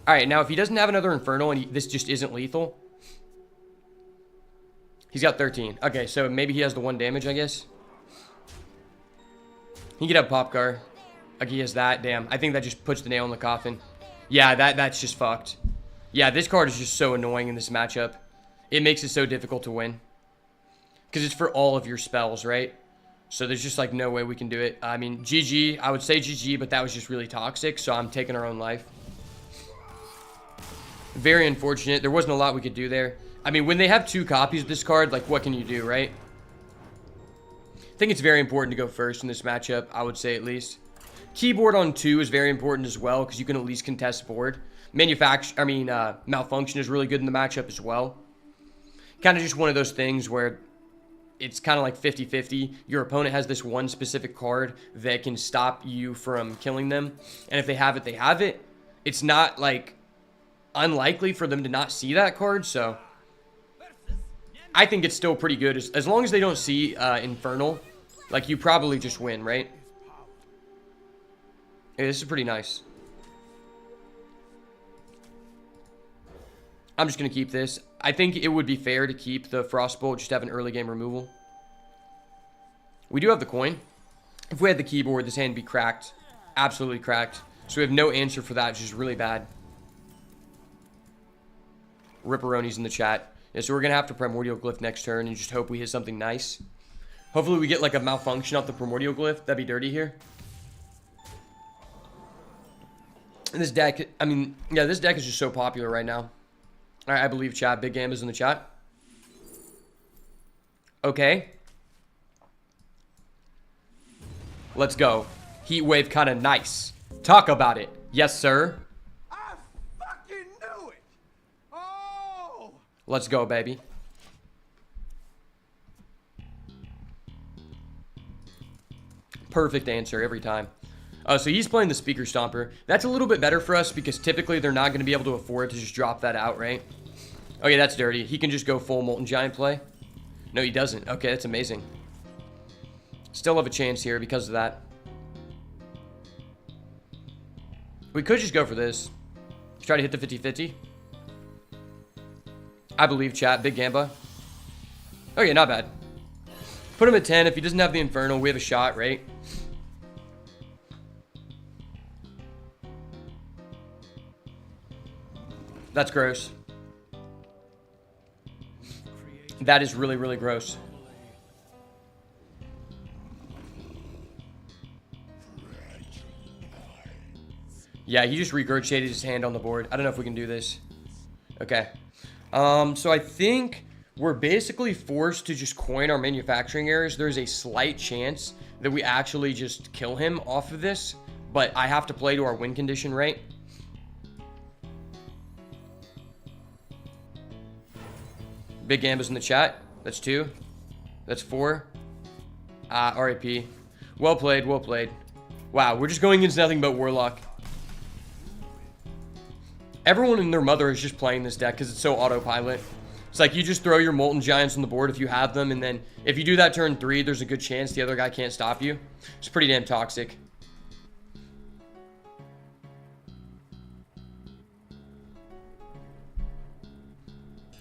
Alright, now if he doesn't have another Infernal and this just isn't lethal... He's got 13. Okay, so maybe he has the 1 damage, I guess. He could have Pop Car. Like he has that. Damn. I think that just puts the nail in the coffin. Yeah, that's just fucked. Yeah, this card is just so annoying in this matchup. It makes it so difficult to win. Because it's for all of your spells, right? So there's just like no way we can do it. I mean, GG. I would say GG, but that was just really toxic. So I'm taking our own life. Very unfortunate. There wasn't a lot we could do there. I mean, when they have 2 copies of this card, like, what can you do, right? I think it's very important to go first in this matchup, I would say at least. Keyboard on 2 is very important as well, because you can at least contest board. Malfunction is really good in the matchup as well. Kind of just one of those things where it's kind of like 50-50. Your opponent has this one specific card that can stop you from killing them. And if they have it, they have it. It's not, like, unlikely for them to not see that card, so... I think it's still pretty good. As long as they don't see Infernal, like, you probably just win, right? Yeah, this is pretty nice. I'm just going to keep this. I think it would be fair to keep the Frostbolt, just have an early game removal. We do have the coin. If we had the keyboard, this hand would be cracked. Absolutely cracked. So we have no answer for that, which is really bad. Ripperonis in the chat. Yeah, so we're going to have to Primordial Glyph next turn and just hope we hit something nice. Hopefully we get like a Malfunction off the Primordial Glyph. That'd be dirty here. And this deck, I mean, yeah, this deck is just so popular right now. All right, I believe chat. Big Gam is in the chat. Okay. Let's go. Heat Wave kind of nice. Talk about it. Yes, sir. I fucking knew it. Oh. Let's go, baby. perfect answer every time. So he's playing the Speaker Stomper. That's a little bit better for us because typically they're not going to be able to afford to just drop that out, right? Okay, that's dirty. He can just go full Molten Giant play. No, he doesn't. Okay, that's amazing. Still have a chance here because of that. We could just go for this. Try to hit the 50-50. I believe, chat. Big Gamba. Okay, not bad. Put him at 10. If he doesn't have the Infernal, we have a shot, right? That's gross. That is really, really gross. Yeah, he just regurgitated his hand on the board. I don't know if we can do this. Okay. So I think we're basically forced to just coin our manufacturing errors. There's a slight chance that we actually just kill him off of this, but I have to play to our win condition, right? Big Gamba's in the chat. That's 2. That's 4. RIP. Well played, well played. Wow, we're just going against nothing but Warlock. Everyone and their mother is just playing this deck because it's so autopilot. It's like you just throw your Molten Giants on the board if you have them, and then if you do that turn 3, there's a good chance the other guy can't stop you. It's pretty damn toxic.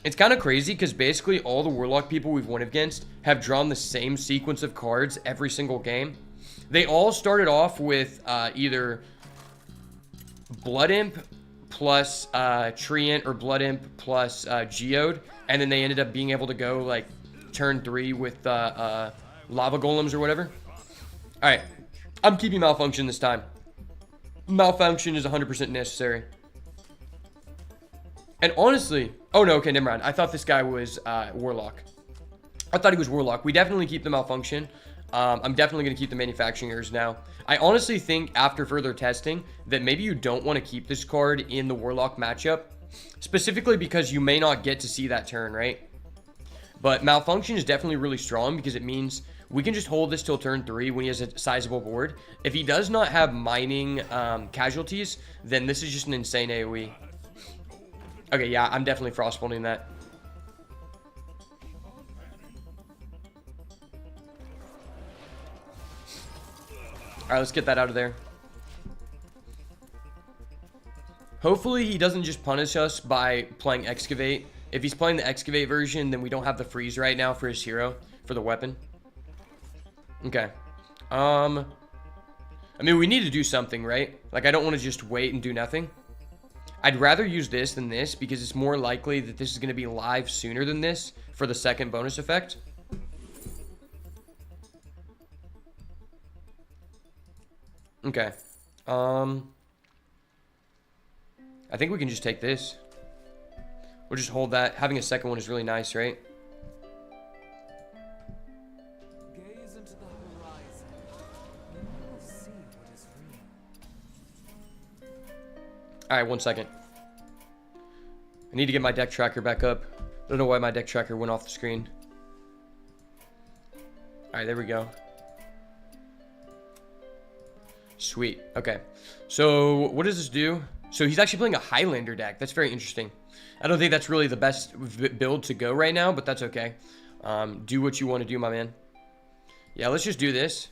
It's kind of crazy because basically all the Warlock people we've won against have drawn the same sequence of cards every single game. They all started off with either Blood Imp plus Treant or Blood Imp plus Geode, and then they ended up being able to go like turn 3 with Lava Golems or whatever. Alright, I'm keeping Malfunction this time. Malfunction is 100% necessary. And honestly, oh no, okay, never mind. I thought this guy was Warlock. I thought he was Warlock. We definitely keep the Malfunction. I'm definitely going to keep the manufacturing errors now. I honestly think after further testing that maybe you don't want to keep this card in the Warlock matchup, specifically because you may not get to see that turn, right? But Malfunction is definitely really strong because it means we can just hold this till turn 3 when he has a sizable board. If he does not have mining casualties, then this is just an insane AoE. Okay, yeah, I'm definitely frostbolting that. Alright, let's get that out of there. Hopefully he doesn't just punish us by playing Excavate. If he's playing the Excavate version, then we don't have the freeze right now for his hero, for the weapon. Okay. I mean, we need to do something, right? Like, I don't want to just wait and do nothing. I'd rather use this than this because it's more likely that this is going to be live sooner than this for the second bonus effect. Okay. I think we can just take this. We'll just hold that. Having a second one is really nice, right? Gaze into the horizon. You will see what is real. Alright, 1 second. I need to get my deck tracker back up. I don't know why my deck tracker went off the screen. Alright, there we go. Sweet. Okay. So, what does this do? So, he's actually playing a Highlander deck. That's very interesting. I don't think that's really the best build to go right now, but that's okay. Do what you want to do, my man. Yeah, let's just do this.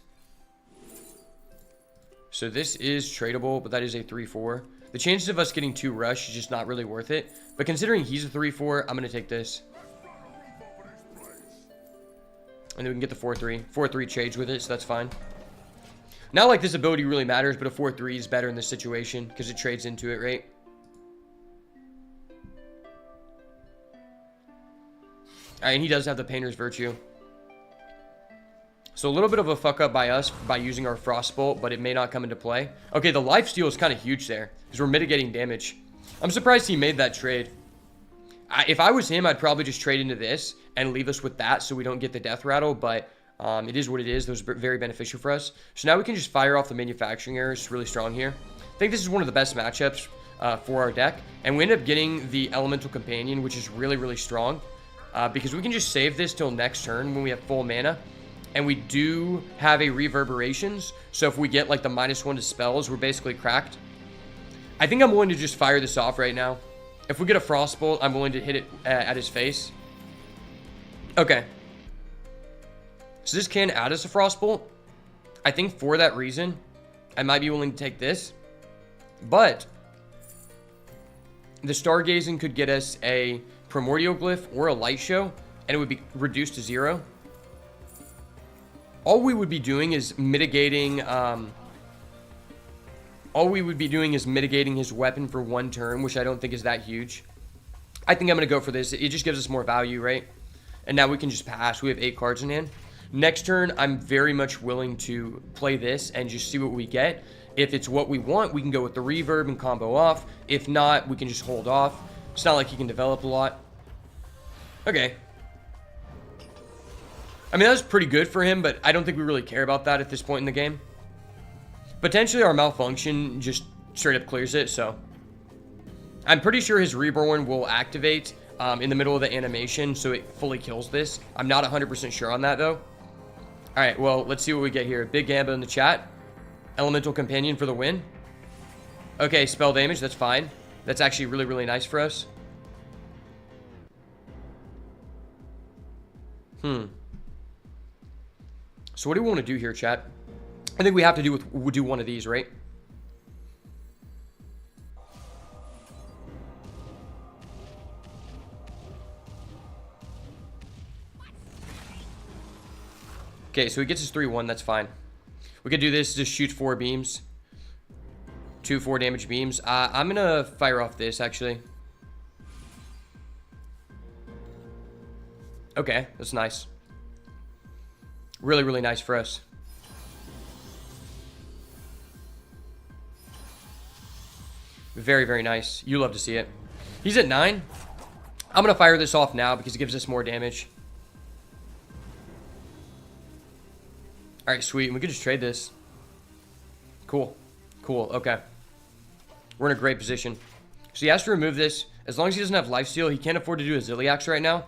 So, this is tradable, but that is a 3-4. The chances of us getting 2 rush is just not really worth it. But considering he's a 3-4, I'm going to take this. And then we can get the 4-3. 4-3 trades with it, so that's fine. Not like this ability really matters, but a 4-3 is better in this situation because it trades into it, right? Alright, and he does have the Painter's Virtue. So a little bit of a fuck up by us by using our Frostbolt, but it may not come into play. Okay, the lifesteal is kind of huge there because we're mitigating damage. I'm surprised he made that trade. If I was him, I'd probably just trade into this and leave us with that so we don't get the death rattle, but it is what it is. Those are very beneficial for us. So now we can just fire off the manufacturing errors. It's really strong here. I think this is one of the best matchups for our deck. And we end up getting the Elemental Companion, which is really, really strong. Because we can just save this till next turn when we have full mana. And we do have a reverberations. So if we get like the -1 to spells, we're basically cracked. I think I'm willing to just fire this off right now. If we get a Frostbolt, I'm willing to hit it at his face. Okay. So this can add us a Frostbolt. I think for that reason, I might be willing to take this. But the Stargazing could get us a Primordial Glyph or a Light Show, and it would be reduced to 0. All we would be doing is mitigating... all we would be doing is mitigating his weapon for 1 turn, which I don't think is that huge. I think I'm going to go for this. It just gives us more value, right? And now we can just pass. We have 8 cards in hand. Next turn, I'm very much willing to play this and just see what we get. If it's what we want, we can go with the reverb and combo off. If not, we can just hold off. It's not like he can develop a lot. Okay. I mean, that was pretty good for him, but I don't think we really care about that at this point in the game. Potentially our malfunction just straight up clears it, so. I'm pretty sure his reborn will activate in the middle of the animation, so it fully kills this. I'm not 100% sure on that, though. Alright, well, let's see what we get here. Big Gamba in the chat. Elemental Companion for the win. Okay, spell damage, that's fine. That's actually really, really nice for us. So what do we want to do here, chat? I think we have to do one of these, right? Okay, so he gets his 3-1, that's fine. We could do this, just shoot 4 beams. 2 4 damage beams. I'm gonna fire off this, actually. Okay, that's nice. Really, really nice for us. Very, very nice. You love to see it. He's at 9. I'm gonna fire this off now because it gives us more damage. Alright, sweet. We could just trade this. Cool. Cool. Okay. We're in a great position. So he has to remove this. As long as he doesn't have lifesteal, he can't afford to do a Zilliax right now.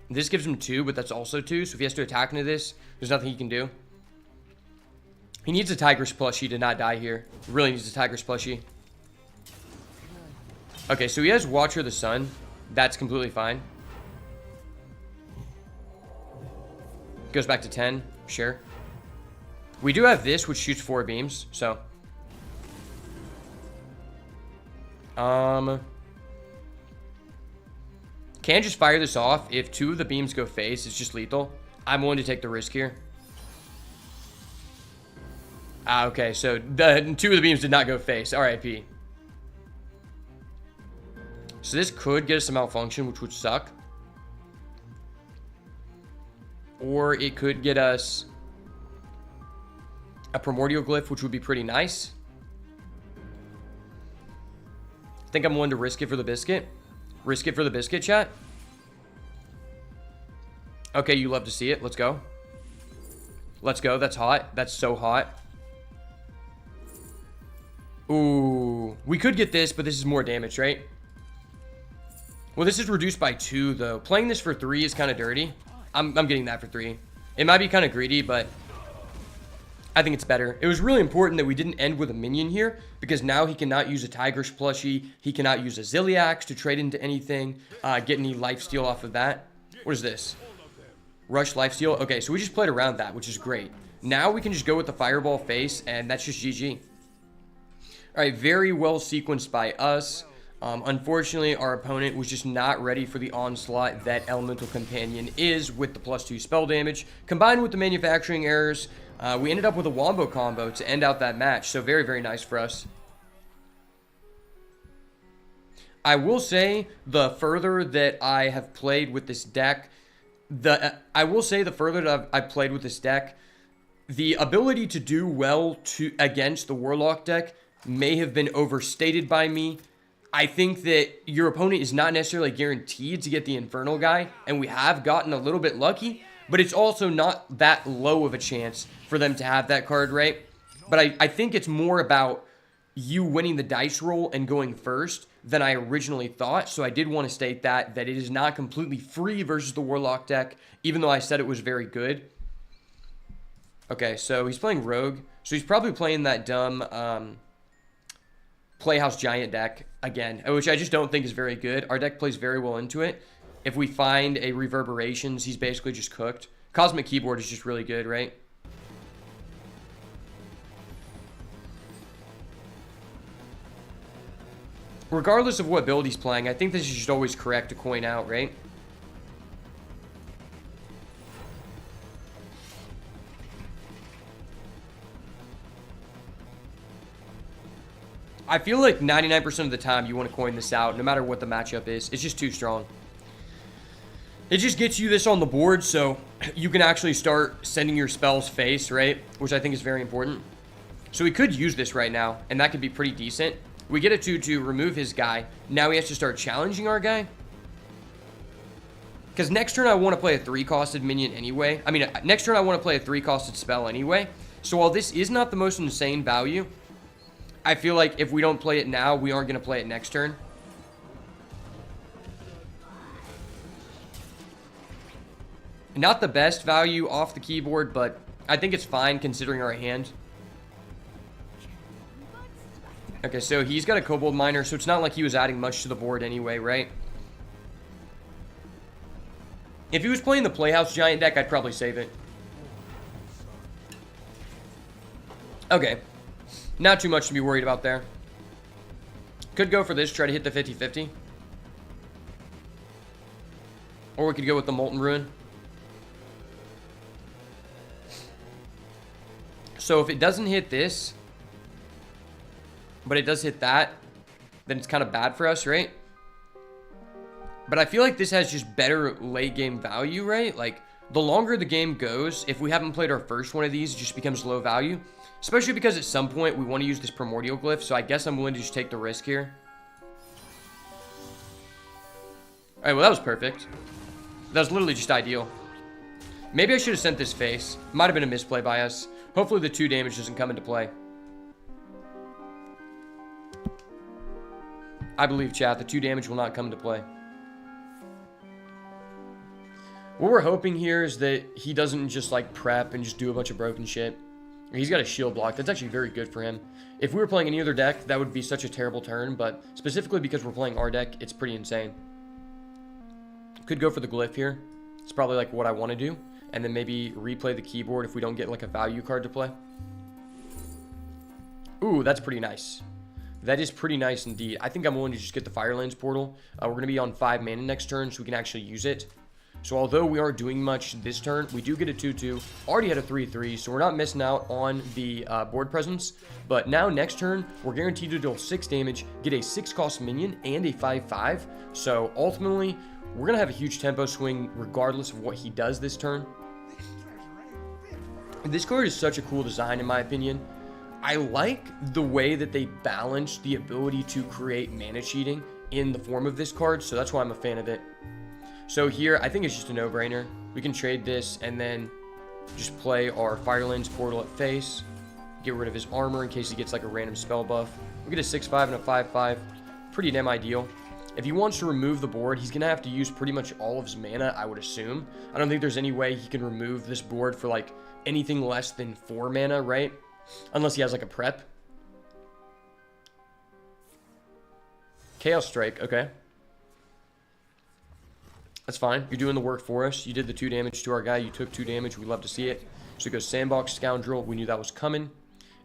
This gives him 2, but that's also 2. So if he has to attack into this, there's nothing he can do. He needs a Tigress plushie to not die here. Really needs a Tigress plushie. Okay, so he has Watcher of the Sun. That's completely fine. Goes back to 10. Sure. We do have this, which shoots 4 beams, so. Can just fire this off. If 2 of the beams go face, it's just lethal. I'm willing to take the risk here. Okay, so the 2 of the beams did not go face. RIP. So this could get us a malfunction, which would suck. Or it could get us a Primordial Glyph, which would be pretty nice. I think I'm willing to risk it for the biscuit. Risk it for the biscuit, chat. Okay, you love to see it. Let's go. Let's go. That's hot. That's so hot. Ooh. We could get this, but this is more damage, right? Well, this is reduced by 2, though. Playing this for 3 is kind of dirty. I'm getting that for 3. It might be kind of greedy, but I think it's better. It was really important that we didn't end with a minion here, because now he cannot use a Tigress plushie. He cannot use a Zilliax to trade into anything, get any lifesteal off of that. What is this? Rush lifesteal. Okay, so we just played around that, which is great. Now we can just go with the Fireball face, and that's just GG. All right, very well sequenced by us. Unfortunately, our opponent was just not ready for the onslaught that Elemental Companion is with the +2 spell damage. Combined with the manufacturing errors, we ended up with a Wombo combo to end out that match. So very, very nice for us. I will say the further that I have played with this deck, the ability to do well against the Warlock deck may have been overstated by me. I think that your opponent is not necessarily guaranteed to get the Infernal guy, and we have gotten a little bit lucky, but it's also not that low of a chance for them to have that card, right? But I think it's more about you winning the dice roll and going first than I originally thought, so I did want to state that it is not completely free versus the Warlock deck, even though I said it was very good. Okay, so he's playing Rogue. So he's probably playing that dumb Playhouse Giant deck again, which I just don't think is very good. Our deck plays very well into it. If we find a Reverberations, he's basically just cooked. Cosmic Keyboard is just really good, right? Regardless of what build he's playing, I think this is just always correct to coin out, right? I feel like 99% of the time you want to coin this out, no matter what the matchup is. It's just too strong. It just gets you this on the board, so you can actually start sending your spells face, right? Which I think is very important. So we could use this right now, and that could be pretty decent. We get a 2-2, remove his guy. Now he has to start challenging our guy. Because next turn I want to play a 3-costed minion anyway. I mean, next turn I want to play a 3-costed spell anyway. So while this is not the most insane value, I feel like if we don't play it now, we aren't going to play it next turn. Not the best value off the keyboard, but I think it's fine considering our hand. Okay, so he's got a Kobold Miner, so it's not like he was adding much to the board anyway, right? If he was playing the Playhouse Giant deck, I'd probably save it. Okay. Not too much to be worried about there. Could go for this, try to hit the 50-50. Or we could go with the Molten Ruin. So if it doesn't hit this, but it does hit that, then it's kind of bad for us, right? But I feel like this has just better late game value, right? Like, the longer the game goes, if we haven't played our first one of these, it just becomes low value. Especially because at some point we want to use this Primordial Glyph, so I guess I'm willing to just take the risk here. Alright, well that was perfect. That was literally just ideal. Maybe I should have sent this face. Might have been a misplay by us. Hopefully the 2 damage doesn't come into play. I believe, chat, the 2 damage will not come into play. What we're hoping here is that he doesn't just like prep and just do a bunch of broken shit. He's got a shield block. That's actually very good for him. If we were playing any other deck, that would be such a terrible turn, but specifically because we're playing our deck, it's pretty insane. Could go for the Glyph here. It's probably like what I want to do. And then maybe replay the keyboard if we don't get like a value card to play. Ooh, that's pretty nice. That is pretty nice indeed. I think I'm willing to just get the Firelands portal. We're going to be on 5 mana next turn, so we can actually use it. So although we aren't doing much this turn, we do get a 2-2. Already had a 3-3, so we're not missing out on the board presence. But now next turn, we're guaranteed to deal 6 damage, get a 6-cost minion, and a 5-5. So ultimately, we're going to have a huge tempo swing regardless of what he does this turn. This card is such a cool design in my opinion. I like the way that they balance the ability to create mana cheating in the form of this card, so that's why I'm a fan of it. So here, I think it's just a no-brainer. We can trade this and then just play our Firelands portal at face. Get rid of his armor in case he gets like a random spell buff. We get a 6-5 and a 5-5. Pretty damn ideal. If he wants to remove the board, he's going to have to use pretty much all of his mana, I would assume. I don't think there's any way he can remove this board for like anything less than 4 mana, right? Unless he has like a prep. Chaos Strike, okay. That's fine. You're doing the work for us. You did the 2 damage to our guy. You took 2 damage. We love to see it. So it goes Sandbox Scoundrel. We knew that was coming.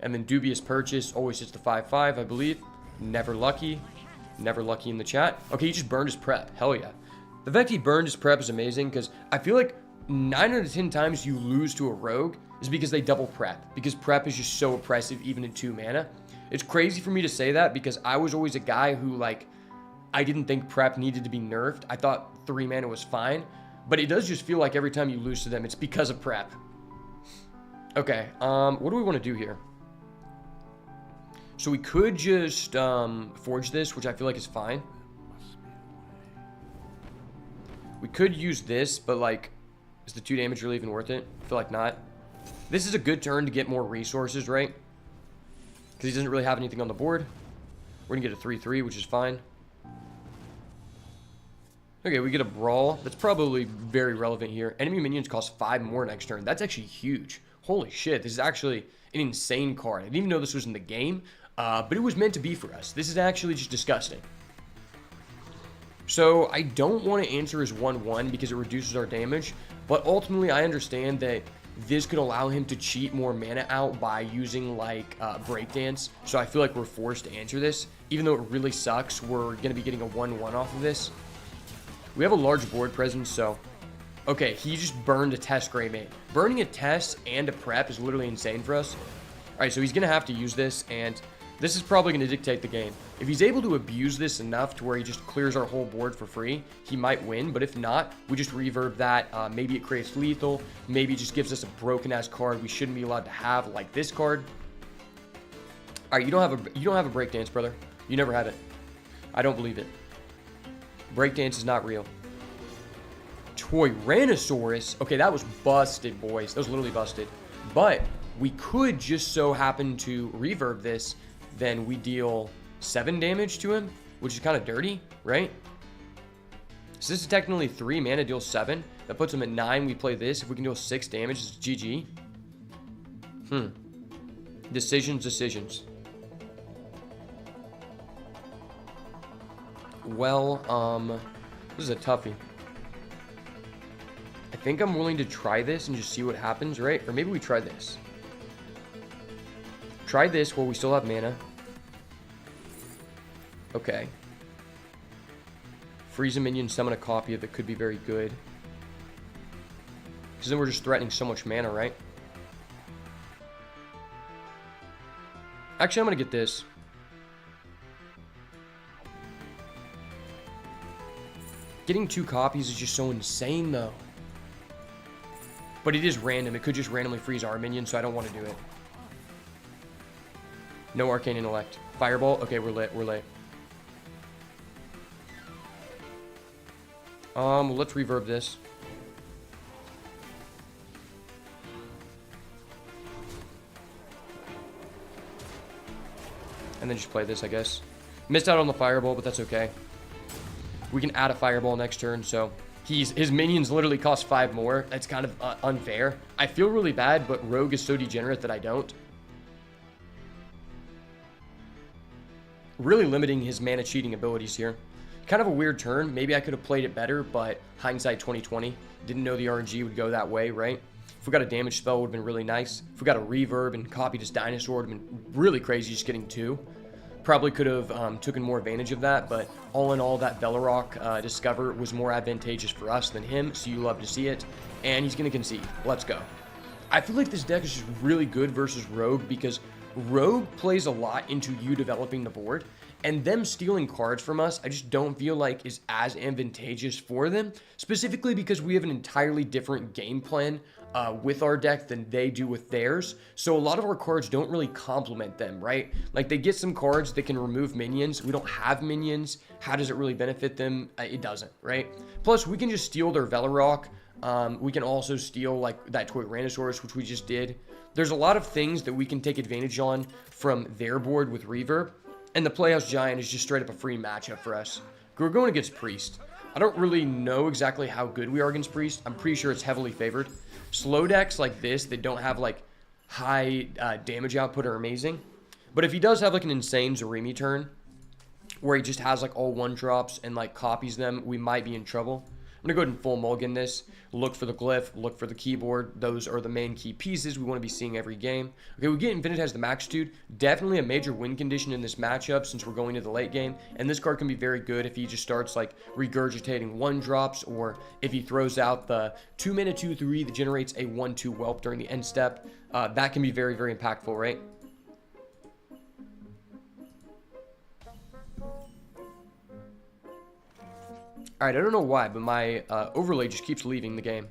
And then Dubious Purchase. Always hits the 5-5, I believe. Never lucky. Never lucky in the chat. Okay, he just burned his prep. Hell yeah. The fact he burned his prep is amazing because I feel like 9 out of 10 times you lose to a rogue is because they double prep. Because prep is just so oppressive even in 2 mana. It's crazy for me to say that because I was always a guy who like, I didn't think prep needed to be nerfed. I thought 3 mana was fine. But it does just feel like every time you lose to them, it's because of prep. Okay, what do we want to do here? So we could just forge this, which I feel like is fine. We could use this, but like, is the 2 damage really even worth it? I feel like not. This is a good turn to get more resources, right? Because he doesn't really have anything on the board. We're going to get a 3-3, which is fine. Okay, we get a Brawl. That's probably very relevant here. Enemy minions cost 5 more next turn. That's actually huge. Holy shit, this is actually an insane card. I didn't even know this was in the game, but it was meant to be for us. This is actually just disgusting. So I don't want to answer as 1-1 because it reduces our damage, but ultimately I understand that this could allow him to cheat more mana out by using like Breakdance. So I feel like we're forced to answer this. Even though it really sucks, we're going to be getting a 1-1 off of this. We have a large board presence, so... Okay, he just burned a Test Greymane. Burning a Test and a Prep is literally insane for us. Alright, so he's going to have to use this, and this is probably going to dictate the game. If he's able to abuse this enough to where he just clears our whole board for free, he might win. But if not, we just reverb that. Maybe it creates lethal. Maybe it just gives us a broken-ass card we shouldn't be allowed to have, like this card. Alright, you don't have a Breakdance, brother. You never had it. I don't believe it. Breakdance is not real. Tyrannosaurus. Okay, that was busted, boys. That was literally busted. But we could just so happen to reverb this. Then we deal 7 damage to him, which is kind of dirty, right? So this is technically 3 mana, deals 7. That puts him at 9. We play this. If we can deal 6 damage, it's GG. Decisions. Well, this is a toughie. I think I'm willing to try this and just see what happens, right? Or maybe we try this. Try this while we still have mana. Okay. Freeze a minion, summon a copy of it could be very good. Because then we're just threatening so much mana, right? Actually, I'm going to get this. Getting 2 copies is just so insane, though. But it is random. It could just randomly freeze our minion, so I don't want to do it. No Arcane Intellect. Fireball? Okay, we're lit. Let's reverb this. And then just play this, I guess. Missed out on the Fireball, but that's okay. We can add a Fireball next turn, so... His minions literally cost 5 more. That's kind of unfair. I feel really bad, but Rogue is so degenerate that I don't. Really limiting his mana cheating abilities here. Kind of a weird turn. Maybe I could have played it better, but hindsight 2020. Didn't know the RNG would go that way, right? If we got a damage spell, it would have been really nice. If we got a reverb and copied his dinosaur, it would have been really crazy just getting 2. Probably could have taken more advantage of that, but all in all, that Bellarok Discover was more advantageous for us than him, so you love to see it. And he's going to concede. Let's go. I feel like this deck is just really good versus Rogue because Rogue plays a lot into you developing the board, and them stealing cards from us, I just don't feel like is as advantageous for them, specifically because we have an entirely different game plan with our deck than they do with theirs. So a lot of our cards don't really complement them, right? Like they get some cards that can remove minions. We don't have minions. How does it really benefit them? It doesn't, right? Plus, we can just steal their Velorok. We can also steal like that Tyrannosaurus, which we just did. There's a lot of things that we can take advantage on from their board with Reverb. And the Playhouse Giant is just straight up a free matchup for us. We're going against Priest. I don't really know exactly how good we are against Priest. I'm pretty sure it's heavily favored. Slow decks like this that don't have like high damage output are amazing. But if he does have like an insane Zarimi turn where he just has like all 1-drops and like copies them, we might be in trouble. I'm going to go ahead and full mulligan this. Look for the glyph. Look for the keyboard. Those are the main key pieces we want to be seeing every game. Okay, we get Infinitize the Maxitude. Definitely a major win condition in this matchup since we're going to the late game. And this card can be very good if he just starts like regurgitating 1-drops, or if he throws out the 2-mana 2/3 that generates a 1/2 whelp during the end step. That can be very, very impactful, right? Alright, I don't know why, but my overlay just keeps leaving the game.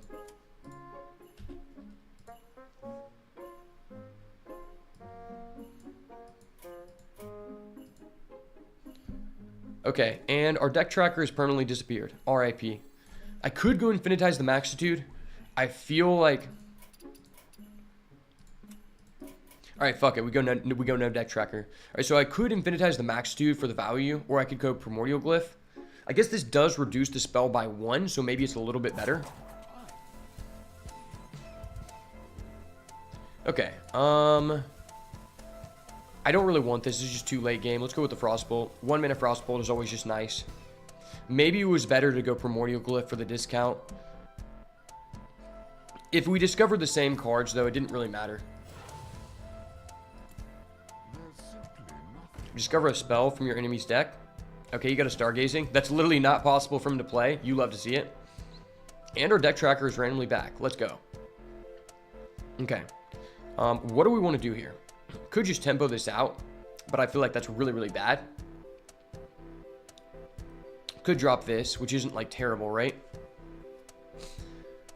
Okay, and our deck tracker has permanently disappeared. RIP. I could go Infinitize the Maxitude. I feel like... Alright, fuck it. We go no deck tracker. Alright, so I could Infinitize the Maxitude for the value, or I could go Primordial Glyph. I guess this does reduce the spell by 1, so maybe it's a little bit better. Okay. I don't really want this. This is just too late game. Let's go with the Frostbolt. 1 minute Frostbolt is always just nice. Maybe it was better to go Primordial Glyph for the discount. If we discovered the same cards, though, it didn't really matter. Discover a spell from your enemy's deck. Okay, you got a Stargazing. That's literally not possible for him to play. You love to see it. And our deck tracker is randomly back. Let's go. Okay. What do we want to do here? Could just tempo this out, but I feel like that's really, really bad. Could drop this, which isn't like terrible, right?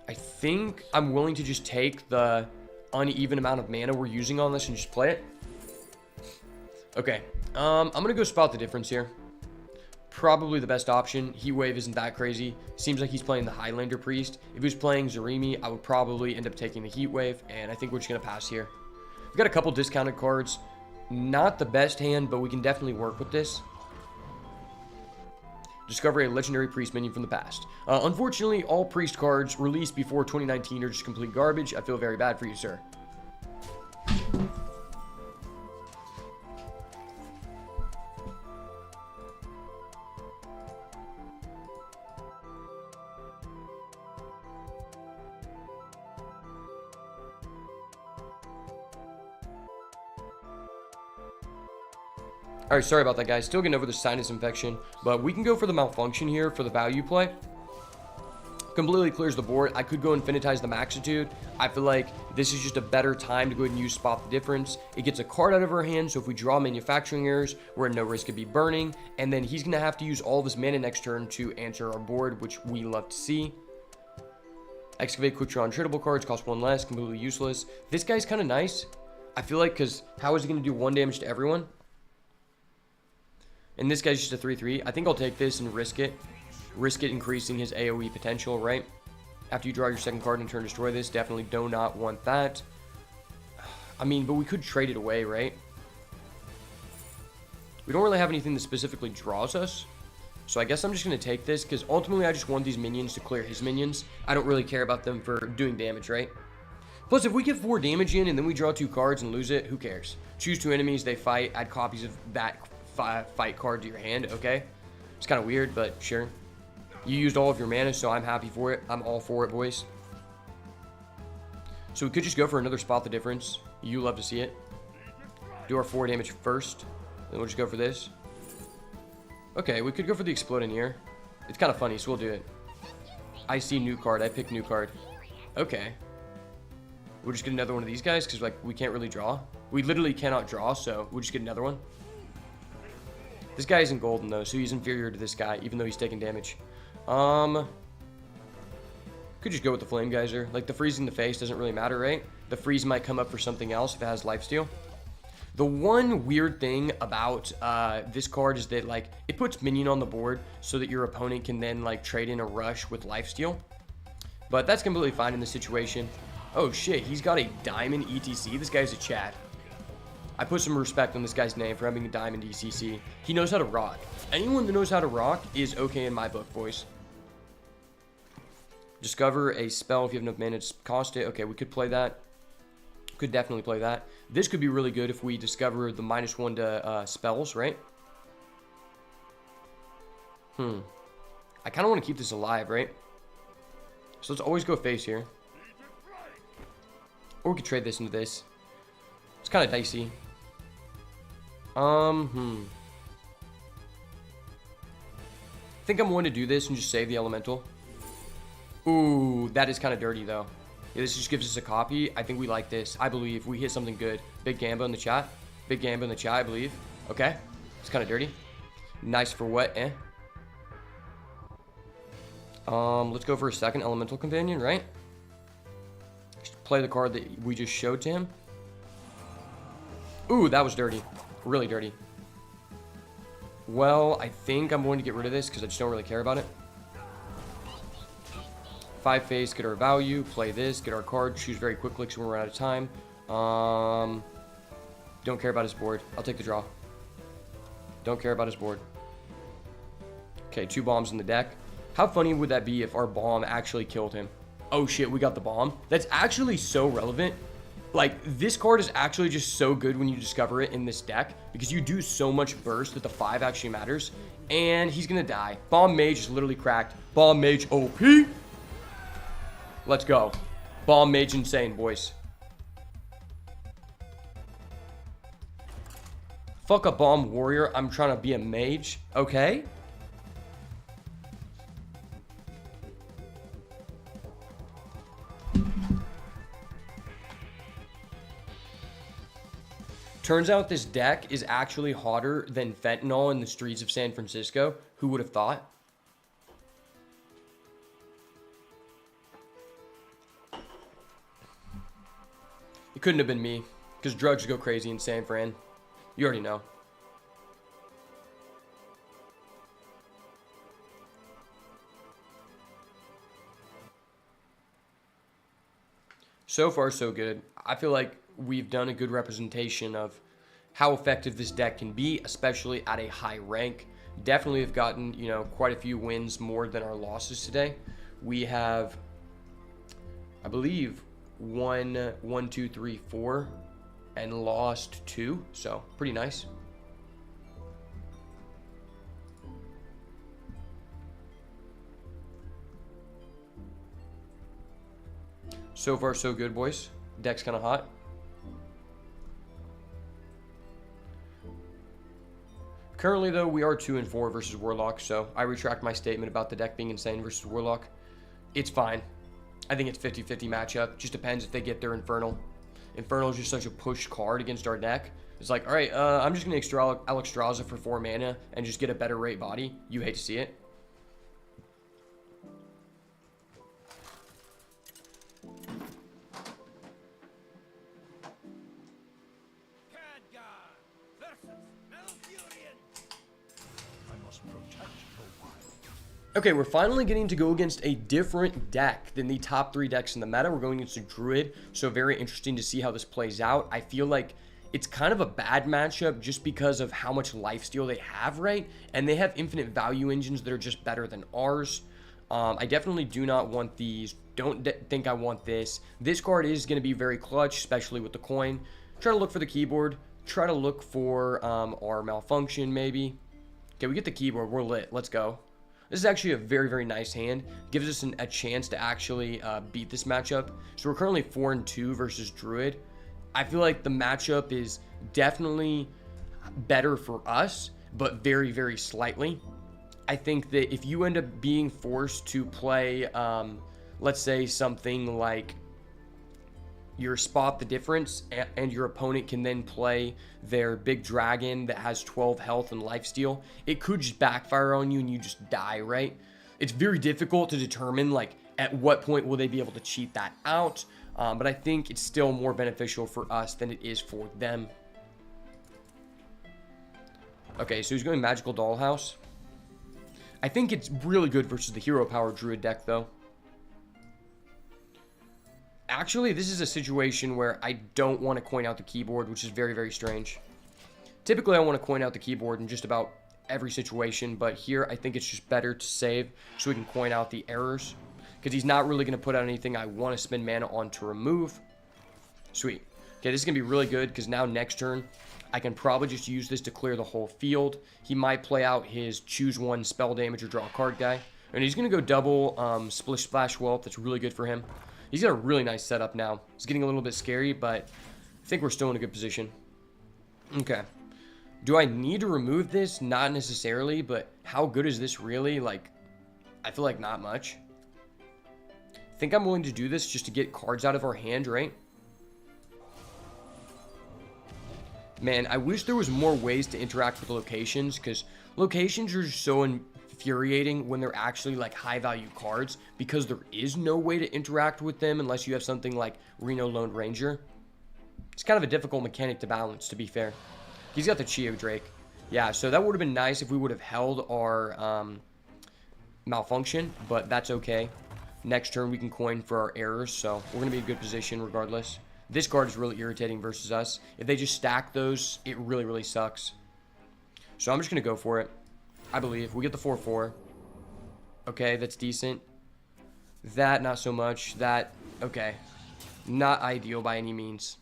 I think I'm willing to just take the uneven amount of mana we're using on this and just play it. Okay. I'm going to go spot the difference here. Probably the best option. Heat Wave isn't that crazy. Seems like he's playing the Highlander Priest. If he was playing Zarimi, I would probably end up taking the Heat Wave, and I think we're just going to pass here. We've got a couple discounted cards. Not the best hand, but we can definitely work with this. Discover a legendary priest minion from the past. Unfortunately, all priest cards released before 2019 are just complete garbage. I feel very bad for you, sir. Alright, sorry about that, guys. Still getting over the sinus infection, but we can go for the malfunction here for the value play. Completely clears the board. I could go infinitize the Maxitude. I feel like this is just a better time to go ahead and use Spot the Difference. It gets a card out of our hand, so if we draw manufacturing errors, we're at no risk of be burning, and then he's going to have to use all of his mana next turn to answer our board, which we love to see. Excavate, quick draw, and tradable cards, cost 1 less, completely useless. This guy's kind of nice. I feel like, because how is he going to do 1 damage to everyone? And this guy's just a 3-3. I think I'll take this and risk it. Risk it increasing his AoE potential, right? After you draw your second card and turn destroy this, definitely do not want that. I mean, but we could trade it away, right? We don't really have anything that specifically draws us. So I guess I'm just going to take this, because ultimately I just want these minions to clear his minions. I don't really care about them for doing damage, right? Plus, if we get 4 damage in and then we draw 2 cards and lose it, who cares? Choose 2 enemies, they fight, add copies of that fight card to your hand. Okay, it's kind of weird, but sure. You used all of your mana, so I'm happy for it. I'm all for it, boys. So we could just go for another Spot the Difference. You love to see it. Do our 4 damage first, then we'll just go for this. Okay, we could go for the Exploding Ear. It's kind of funny, so we'll do it. I see new card. I pick new card. Okay, we'll just get another one of these guys, because like we can't really draw. We literally cannot draw, so we'll just get another one. This guy isn't golden, though, so he's inferior to this guy, even though he's taking damage. Could just go with the Flame Geyser. Like, the freeze in the face doesn't really matter, right? The freeze might come up for something else if it has lifesteal. The one weird thing about this card is that, like, it puts minion on the board so that your opponent can then, like, trade in a rush with lifesteal. But that's completely fine in this situation. Oh, shit, he's got a diamond ETC. This guy's a Chad. I put some respect on this guy's name for having a diamond ECC. He knows how to rock. Anyone that knows how to rock is okay in my book, boys. Discover a spell if you have enough mana to cost it. Okay, we could play that. Could definitely play that. This could be really good if we discover the -1 to spells, right? I kind of want to keep this alive, right? So let's always go face here. Or we could trade this into this. It's kind of dicey. I think I'm going to do this and just save the elemental. Ooh, that is kind of dirty, though. Yeah, this just gives us a copy. I think we like this. I believe we hit something good. Big Gamba in the chat. Big Gamba in the chat, I believe. Okay. It's kind of dirty. Nice for what? Eh. Let's go for a second elemental companion, right? Just play the card that we just showed to him. Ooh, that was dirty. Really dirty. Well, I think I'm going to get rid of this because I just don't really care about it. 5 face, get our value, play this, get our card, choose very quickly because we're out of time. Don't care about his board. I'll take the draw. Don't care about his board. Okay, 2 bombs in the deck. How funny would that be if our bomb actually killed him? Oh shit, we got the bomb. That's actually so relevant. Like, this card is actually just so good when you discover it in this deck because you do so much burst that the 5 actually matters. And he's going to die. Bomb Mage is literally cracked. Bomb Mage OP. Let's go. Bomb Mage insane, boys. Fuck a Bomb Warrior. I'm trying to be a mage. Okay. Turns out this deck is actually hotter than fentanyl in the streets of San Francisco. Who would have thought? It couldn't have been me, because drugs go crazy in San Fran. You already know. So far, so good. I feel like we've done a good representation of how effective this deck can be, especially at a high rank. Definitely have gotten, you know, quite a few wins more than our losses today. We have, I believe, won 1, 2, 3, 4, and lost 2. So pretty nice. So far, so good, boys. Deck's kind of hot. Currently, though, we are 2-4 versus Warlock, so I retract my statement about the deck being insane versus Warlock. It's fine. I think it's 50-50 matchup. Just depends if they get their Infernal. Infernal is just such a push card against our deck. It's like, all right, I'm just going to extra Alexstrasza for 4 mana and just get a better rate body. You hate to see it. Okay, we're finally getting to go against a different deck than the top 3 decks in the meta. We're going against a Druid, so very interesting to see how this plays out. I feel like it's kind of a bad matchup just because of how much lifesteal they have, right? And they have infinite value engines that are just better than ours. I definitely do not want these. Don't think I want this. This card is going to be very clutch, especially with the coin. Try to look for the keyboard. Try to look for our malfunction, maybe. Okay, we get the keyboard. We're lit. Let's go. This is actually a very, very nice hand. Gives us a chance to actually beat this matchup. So we're currently 4-2 versus Druid. I feel like the matchup is definitely better for us, but very, very slightly. I think that if you end up being forced to play, let's say something like your Spot the Difference, and your opponent can then play their big dragon that has 12 health and lifesteal, it could just backfire on you and you just die, right? It's very difficult to determine, like, at what point will they be able to cheat that out, but I think it's still more beneficial for us than it is for them. Okay, so he's going Magical Dollhouse. I think it's really good versus the Hero Power Druid deck, though. Actually, this is a situation where I don't want to coin out the keyboard, which is very, very strange. Typically, I want to coin out the keyboard in just about every situation, but here I think it's just better to save so we can coin out the errors, because he's not really going to put out anything I want to spend mana on to remove. Sweet. Okay, this is going to be really good, because now next turn, I can probably just use this to clear the whole field. He might play out his choose one spell damage or draw a card guy, and he's going to go double Splish Splash Whelp. That's really good for him. He's got a really nice setup now. It's getting a little bit scary, but I think we're still in a good position. Okay. Do I need to remove this? Not necessarily, but how good is this really? Like, I feel like not much. I think I'm willing to do this just to get cards out of our hand, right? Man, I wish there was more ways to interact with locations, because locations are so infuriating when they're actually like high value cards, because there is no way to interact with them unless you have something like Reno Lone Ranger. It's kind of a difficult mechanic to balance, to be fair. He's got the Chio Drake. Yeah, so that would have been nice if we would have held our malfunction, but that's okay. Next turn we can coin for our errors, so we're going to be in a good position regardless. This card is really irritating versus us. If they just stack those, it really, really sucks. So I'm just going to go for it. I believe. We get the 4-4. Okay, that's decent. That, not so much. That, okay. Not ideal by any means.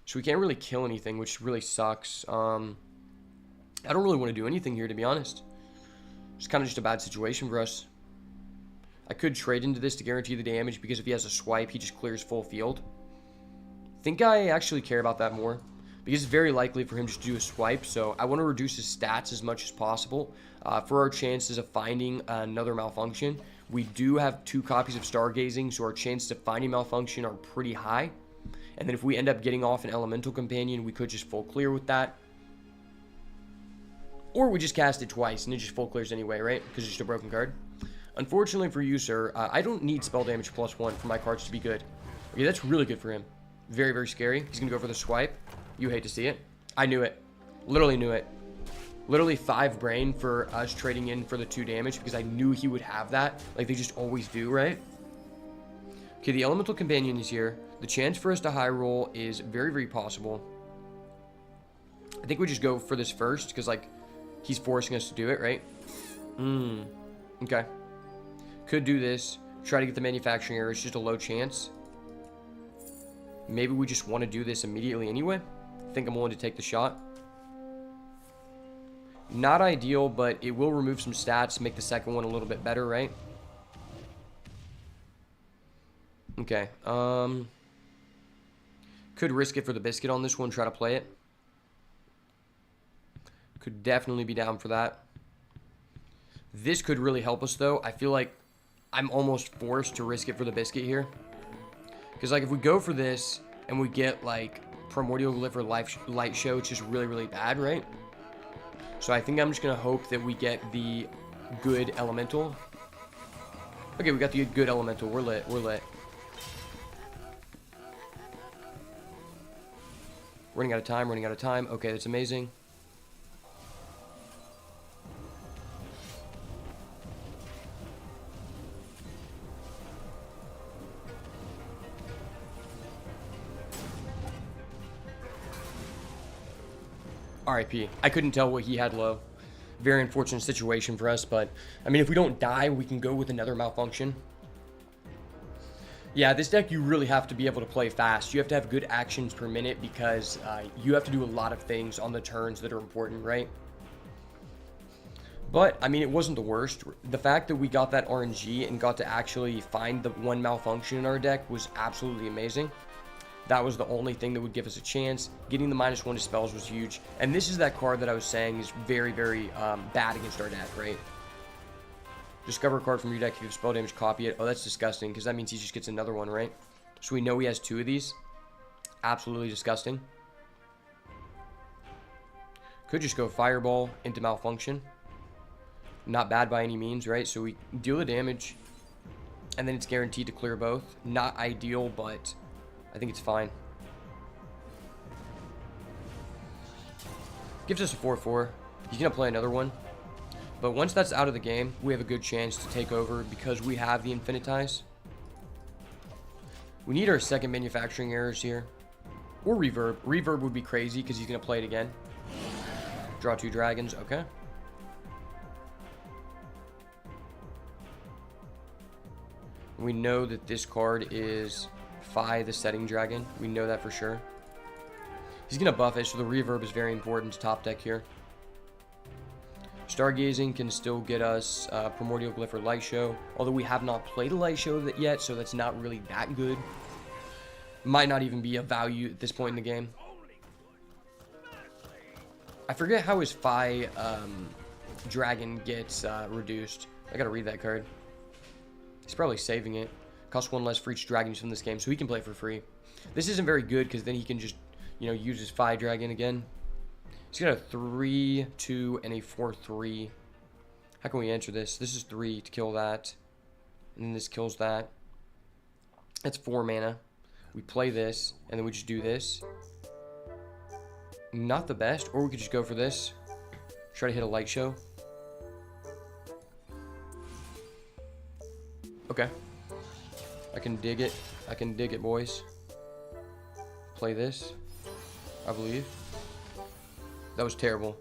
So we can't really kill anything, which really sucks. I don't really want to do anything here, to be honest. It's kind of just a bad situation for us. I could trade into this to guarantee the damage, because if he has a swipe, he just clears full field. I think I actually care about that more, because it's very likely for him just to do a swipe, so I want to reduce his stats as much as possible for our chances of finding another malfunction. We do have 2 copies of Stargazing, so our chances of finding malfunction are pretty high. And then if we end up getting off an Elemental Companion, we could just full clear with that. Or we just cast it twice and it just full clears anyway, right? Because it's just a broken card. Unfortunately for you, sir, I don't need spell damage +1 for my cards to be good. Okay, that's really good for him. Very, very scary. He's going to go for the swipe. You hate to see it. I knew it. Literally knew it. Literally 5 brain for us trading in for the 2 damage because I knew he would have that. Like they just always do, right? Okay, the Elemental Companion is here. The chance for us to high roll is very, very possible. I think we just go for this first because, like, he's forcing us to do it, right? Okay. Could do this. Try to get the manufacturing error. It's just a low chance. Maybe we just want to do this immediately anyway. I think I'm willing to take the shot. Not ideal, but it will remove some stats, make the second one a little bit better, right? Okay. Could risk it for the biscuit on this one, try to play it. Could definitely be down for that. This could really help us, though. I feel like I'm almost forced to risk it for the biscuit here. Because, like, if we go for this and we get, like, Primordial Glyph or Light Show, it's just really, really bad, right? So I think I'm just going to hope that we get the good Elemental. Okay, we got the good Elemental. We're lit. We're lit. Running out of time. Running out of time. Okay, that's amazing. RIP. I couldn't tell what he had low. Very unfortunate situation for us, but I mean, if we don't die, we can go with another malfunction. Yeah, this deck you really have to be able to play fast. You have to have good actions per minute because you have to do a lot of things on the turns that are important, right? But, I mean, it wasn't the worst. The fact that we got that RNG and got to actually find the one malfunction in our deck was absolutely amazing. That was the only thing that would give us a chance. Getting the -1 to spells was huge. And this is that card that I was saying is very, very bad against our deck, right? Discover a card from your deck. If you have spell damage, copy it. Oh, that's disgusting, because that means he just gets another one, right? So we know he has 2 of these. Absolutely disgusting. Could just go Fireball into Malfunction. Not bad by any means, right? So we deal the damage, and then it's guaranteed to clear both. Not ideal, but I think it's fine. Gives us a 4/4. He's going to play another one. But once that's out of the game, we have a good chance to take over because we have the Infinitize. We need our second manufacturing errors here. Or Reverb. Reverb would be crazy because he's going to play it again. Draw 2 dragons. Okay. We know that this card is Phi, the Setting Dragon. We know that for sure. He's going to buff it, so the Reverb is very important to top deck here. Stargazing can still get us Primordial Glyph or Light Show, although we have not played a Light Show yet, so that's not really that good. Might not even be of value at this point in the game. I forget how his Phi Dragon gets reduced. I gotta read that card. He's probably saving it. Costs 1 less for each dragon from this game, so he can play for free. This isn't very good because then he can just, you know, use his Phi Dragon again. He's got a 3/2 and a 4/3. How can we answer this? This is 3 to kill that. And then this kills that. That's 4 mana. We play this, and then we just do this. Not the best, or we could just go for this. Try to hit a Light Show. Okay. I can dig it. I can dig it, boys. Play this, I believe. That was terrible.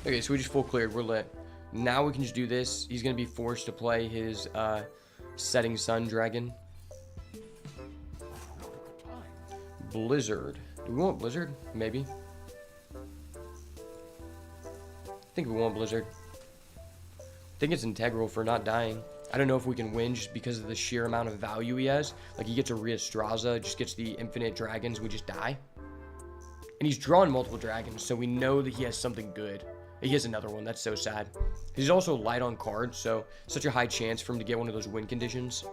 Okay, so we just full cleared. We're lit. Now we can just do this. He's going to be forced to play his Setting Sun Dragon. Blizzard. Do we want Blizzard? Maybe. I think we want Blizzard. I think it's integral for not dying. I don't know if we can win just because of the sheer amount of value he has. Like, he gets a Riastraza, just gets the infinite dragons, we just die. And he's drawn multiple dragons, so we know that he has something good. He has another one, that's so sad. He's also light on cards, so such a high chance for him to get one of those win conditions.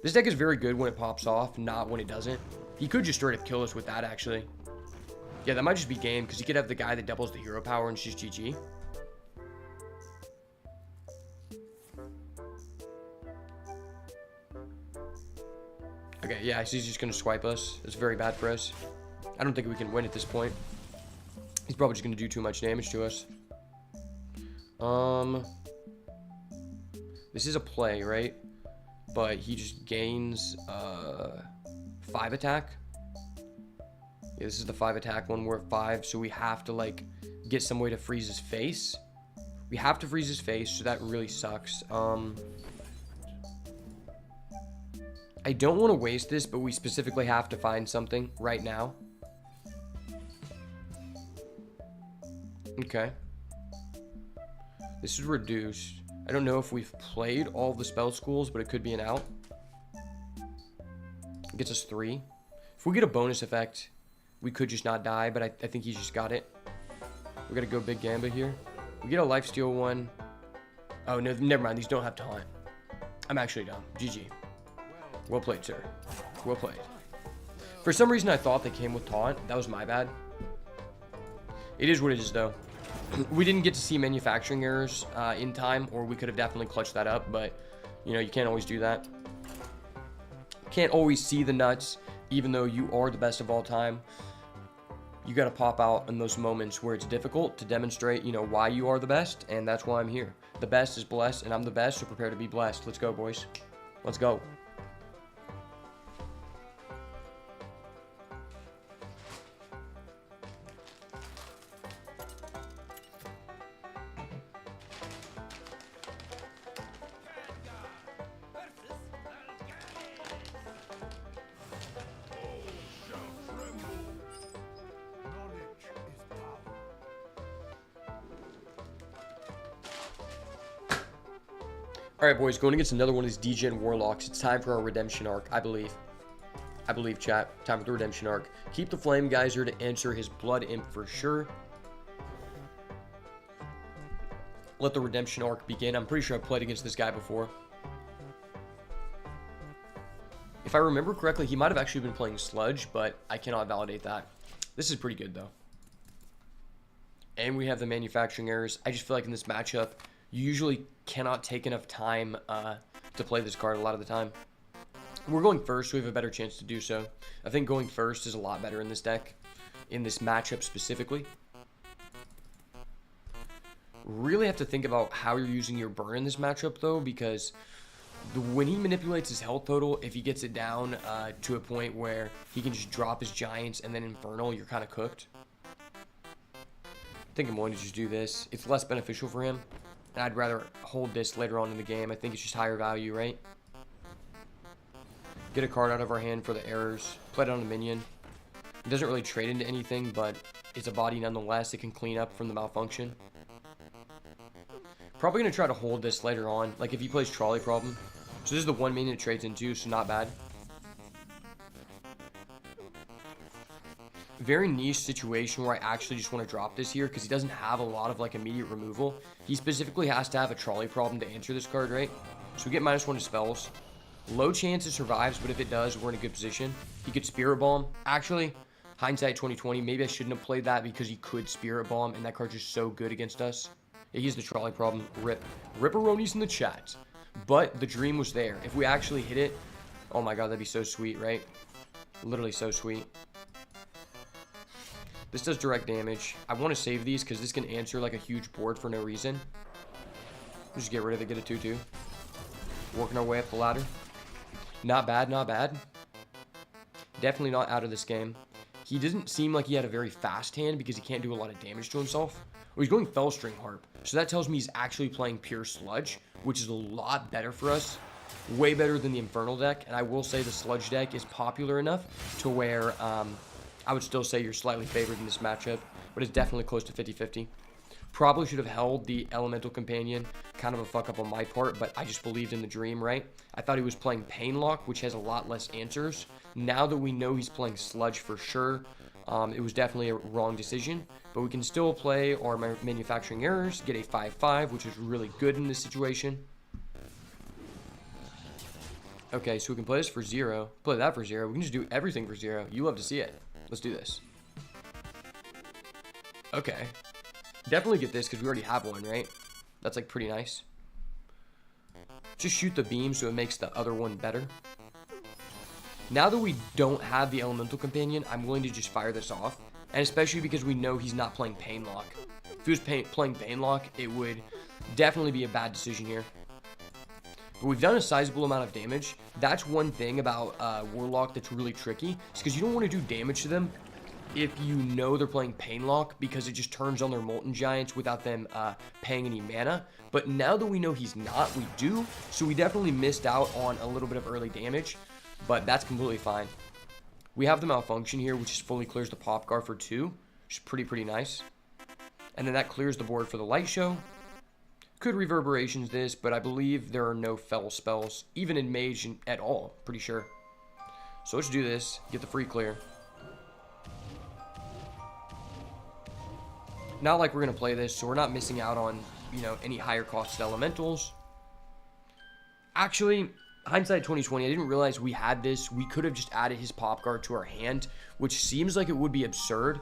This deck is very good when it pops off, not when it doesn't. He could just straight up kill us with that, actually. Yeah, that might just be game, because he could have the guy that doubles the hero power and it's just GG. Okay, yeah, so he's just going to swipe us. It's very bad for us. I don't think we can win at this point. He's probably just going to do too much damage to us. This is a play, right? But he just gains 5 attack. Yeah, this is the 5 attack one. We're at 5, so we have to, like, get some way to freeze his face. We have to freeze his face, so that really sucks. I don't want to waste this, but we specifically have to find something right now. Okay. This is reduced. I don't know if we've played all of the spell schools, but it could be an out. It gets us 3. If we get a bonus effect, we could just not die, but I think he's just got it. We're going to go Big Gamba here. We get a lifesteal one. Oh, no, never mind. These don't have taunt. I'm actually dumb. GG. Well played, sir. Well played. For some reason, I thought they came with taunt. That was my bad. It is what it is, though. We didn't get to see manufacturing errors in time, or we could have definitely clutched that up, but, you know, you can't always do that. Can't always see the nuts, even though you are the best of all time. You got to pop out in those moments where it's difficult to demonstrate, you know, why you are the best, and that's why I'm here. The best is blessed, and I'm the best, so prepare to be blessed. Let's go, boys. Let's go. Alright, boys, going against another one of these degen warlocks. It's time for our redemption arc, I believe. Chat. Time for the redemption arc. Keep the flame geyser to answer his blood imp for sure. Let the redemption arc begin. I'm pretty sure I've played against this guy before. If I remember correctly, he might have actually been playing Sludge, but I cannot validate that. This is pretty good, though. And we have the manufacturing errors. I just feel like in this matchup, you usually cannot take enough time to play this card a lot of the time. We're going first, so we have a better chance to do so. I think going first is a lot better in this deck, in this matchup specifically. Really have to think about how you're using your burn in this matchup, though, because when he manipulates his health total, if he gets it down to a point where he can just drop his giants and then Infernal, you're kind of cooked. I think I'm going to just do this. It's less beneficial for him. And I'd rather hold this later on in the game. I think it's just higher value, right? Get a card out of our hand for the errors. Play it on a minion. It doesn't really trade into anything, but it's a body nonetheless. It can clean up from the malfunction. Probably going to try to hold this later on. Like if he plays Trolley Problem. So this is the 1 minion it trades into, so not bad. Very niche situation where I actually just want to drop this here because he doesn't have a lot of like immediate removal. He specifically has to have a Trolley Problem to answer this card, right? So we get -1 to spells. Low chance it survives, but if it does, we're in a good position. He could Spirit Bomb. Actually, hindsight 2020, maybe I shouldn't have played that because he could Spirit Bomb, and that card's just so good against us. Yeah, he's the Trolley Problem. Rip. Ripperonis in the chat. But the dream was there. If we actually hit it, oh my god, that'd be so sweet, right? Literally so sweet. This does direct damage. I want to save these because this can answer like a huge board for no reason. Just get rid of it, get a 2-2. Working our way up the ladder. Not bad, not bad. Definitely not out of this game. He doesn't seem like he had a very fast hand because he can't do a lot of damage to himself. Well, he's going Fellstring Harp. So that tells me he's actually playing pure Sludge, which is a lot better for us way better than the Infernal deck, and I will say the Sludge deck is popular enough to where I would still say you're slightly favored in this matchup, but it's definitely close to 50-50. Probably should have held the Elemental Companion. Kind of a fuck up on my part, but I just believed in the dream, right? I thought he was playing Painlock, which has a lot less answers. Now that we know he's playing Sludge for sure, it was definitely a wrong decision, but we can still play our manufacturing errors, get a 5-5, which is really good in this situation. Okay, so we can play this for 0, play that for 0. We can just do everything for 0. You love to see it. Let's do this. Okay. Definitely get this because we already have one, right? That's like pretty nice. Just shoot the beam so it makes the other one better. Now that we don't have the Elemental Companion, I'm willing to just fire this off. And especially because we know he's not playing Painlock. If he was playing Painlock, it would definitely be a bad decision here. But we've done a sizable amount of damage. That's one thing about Warlock that's really tricky. It's because you don't want to do damage to them if you know they're playing Painlock, because it just turns on their Molten Giants without them paying any mana. But now that we know he's not, we do. So we definitely missed out on a little bit of early damage, but that's completely fine. We have the Malfunction here, which just fully clears the Pop Guard for 2, which is pretty nice. And then that clears the board for the Light Show. Could Reverberations this, but I believe there are no Fell spells, even in Mage at all, pretty sure. So let's do this, get the free clear. Not like we're going to play this, so we're not missing out on, you know, any higher cost elementals. Actually, hindsight 2020, I didn't realize we had this. We could have just added his Pop Guard to our hand, which seems like it would be absurd.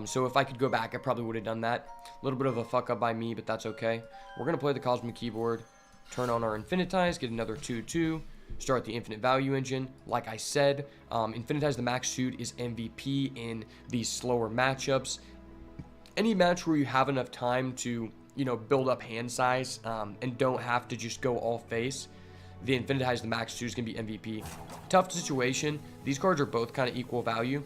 So if I could go back, I probably would have done that. A little bit of a fuck up by me, but that's okay. We're going to play the Cosmic Keyboard, turn on our Infinitize, get another 2-2, start the Infinite Value Engine. Like I said, Infinitize the Max Suit is MVP in these slower matchups. Any match where you have enough time to, you know, build up hand size and don't have to just go all face, the Infinitize the Max Suit is going to be MVP. Tough situation. These cards are both kind of equal value.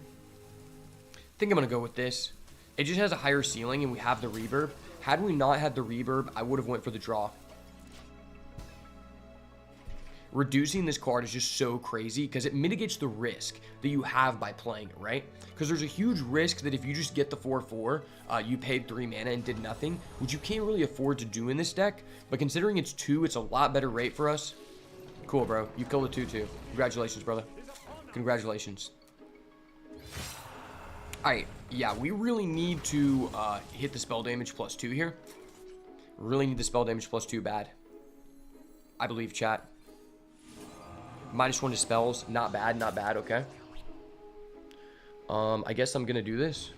I think I'm going to go with this. It just has a higher ceiling and we have the reverb. Had we not had the reverb, I would have went for the draw. Reducing this card is just so crazy because it mitigates the risk that you have by playing it, right? Because there's a huge risk that if you just get the 4-4, you paid 3 mana and did nothing, which you can't really afford to do in this deck. But considering it's 2, it's a lot better rate for us. Cool, bro. You killed a 2-2. Congratulations, brother. Congratulations. Alright, yeah, we really need to hit the spell damage +2 here. Really need the spell damage +2 bad. I believe, chat. -1 to spells. Not bad, not bad, okay. I guess I'm gonna do this.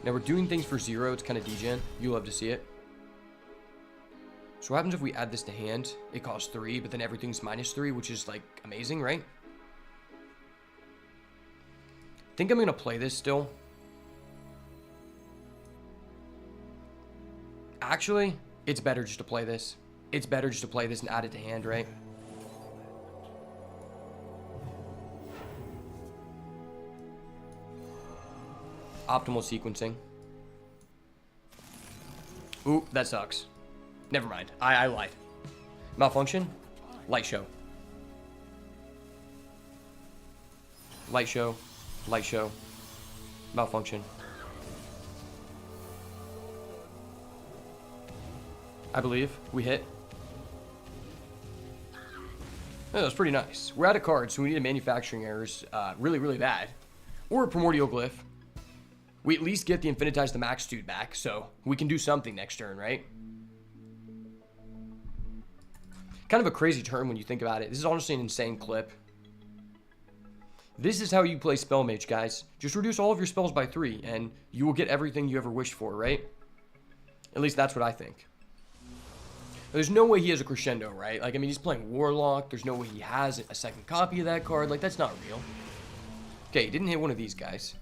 Now we're doing things for 0. It's kind of degen. You love to see it. So what happens if we add this to hand? It costs 3, but then everything's -3, which is like amazing, right? I think I'm gonna play this still. Actually, it's better just to play this. It's better just to play this and add it to hand, right? Optimal sequencing. Ooh, that sucks. Never mind. I lied. Malfunction. Light Show. Light Show. Light Show. Malfunction. I believe we hit. Oh, that was pretty nice. We're out of cards, so we need a manufacturing errors really bad. Or a Primordial Glyph. We at least get the Infinitize the Max Dude back, so we can do something next turn, right? Kind of a crazy turn when you think about it. This is honestly an insane clip. This is how you play Spell Mage, guys. Just reduce all of your spells by 3, and you will get everything you ever wished for, right? At least that's what I think. There's no way he has a Crescendo, right? Like, I mean, he's playing Warlock. There's no way he has a second copy of that card. Like, that's not real. Okay, he didn't hit one of these guys.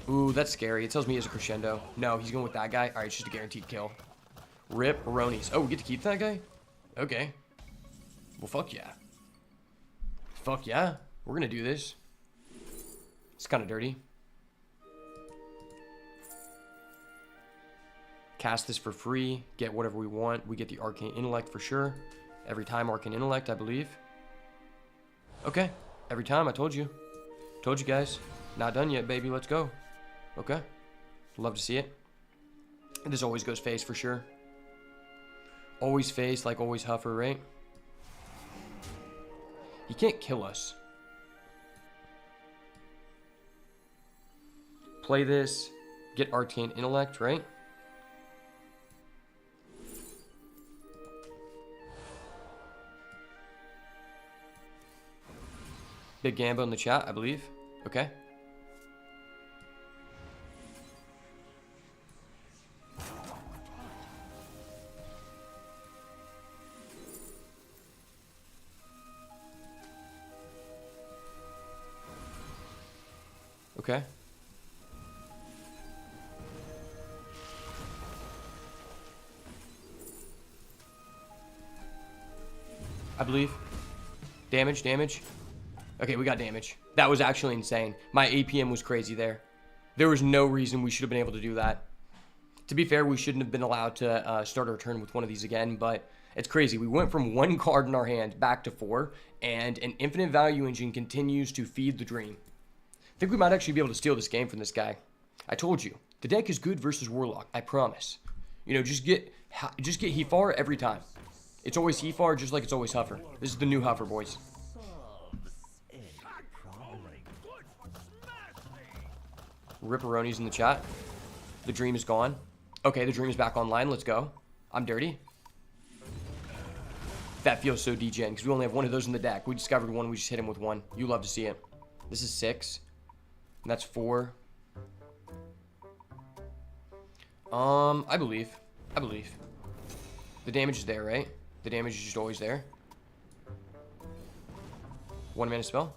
Ooh, that's scary. It tells me he has a Crescendo. No, he's going with that guy. All right, it's just a guaranteed kill. Rip Aronies. Oh, we get to keep that guy? Okay. Well, fuck yeah. Fuck yeah. We're going to do this. It's kind of dirty. Cast this for free. Get whatever we want. We get the Arcane Intellect for sure. Every time Arcane Intellect, I believe. Okay. Every time, I told you. Told you guys. Not done yet, baby. Let's go. Okay. Love to see it. This always goes face for sure. Always face, like always Huffer, right? He can't kill us. Play this. Get Arcane Intellect, right? Big Gamba in the chat, I believe. Okay. Okay. I believe. Damage, damage. Okay, we got damage. That was actually insane. My APM was crazy there. There was no reason we should have been able to do that. To be fair, we shouldn't have been allowed to start our turn with one of these again, but it's crazy. We went from 1 card in our hand back to 4, and an infinite value engine continues to feed the dream. I think we might actually be able to steal this game from this guy. I told you, the deck is good versus Warlock. I promise. You know, just get Hefar every time. It's always Hefar, just like it's always Huffer. This is the new Huffer, boys. Ripperonis in the chat. The dream is gone. Okay, the dream is back online. Let's go. I'm dirty. That feels so degen because we only have one of those in the deck. We discovered one. We just hit him with one. You love to see it. This is 6. And that's 4. I believe. The damage is there, right? The damage is just always there. 1 mana spell.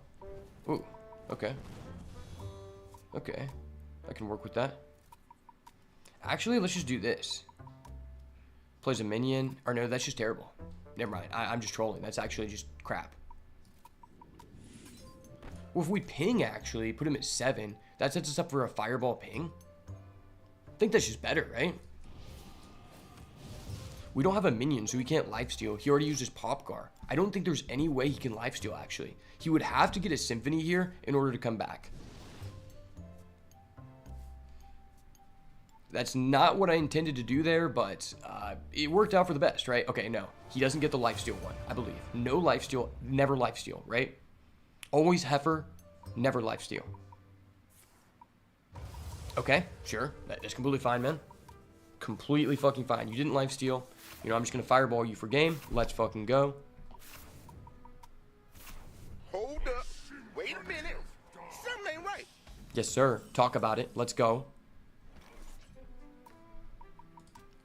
Ooh. Okay. Okay. I can work with that. Actually, let's just do this. Plays a minion. Or no, that's just terrible. Never mind. I'm just trolling. That's actually just crap. Well, if we ping, actually, put him at 7, that sets us up for a fireball ping. I think that's just better, right? We don't have a minion, so he can't lifesteal. He already uses Popgar. I don't think there's any way he can lifesteal, actually. He would have to get a Symphony here in order to come back. That's not what I intended to do there, but it worked out for the best, right? Okay, no. He doesn't get the lifesteal one, I believe. No lifesteal, never lifesteal, right? Always Heifer, never lifesteal. Okay, sure. That's completely fine, man. Completely fucking fine. You didn't lifesteal. You know, I'm just going to fireball you for game. Let's fucking go. Hold up. Wait a minute. Something ain't right. Yes, sir. Talk about it. Let's go.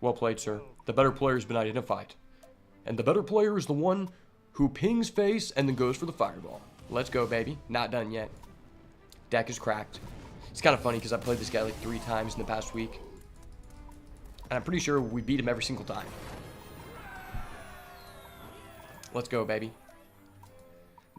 Well played, sir. The better player has been identified. And the better player is the one who pings face and then goes for the fireball. Let's go, baby. Not done yet. Deck is cracked. It's kind of funny because I played this guy like 3 times in the past week. And I'm pretty sure we beat him every single time. Let's go, baby.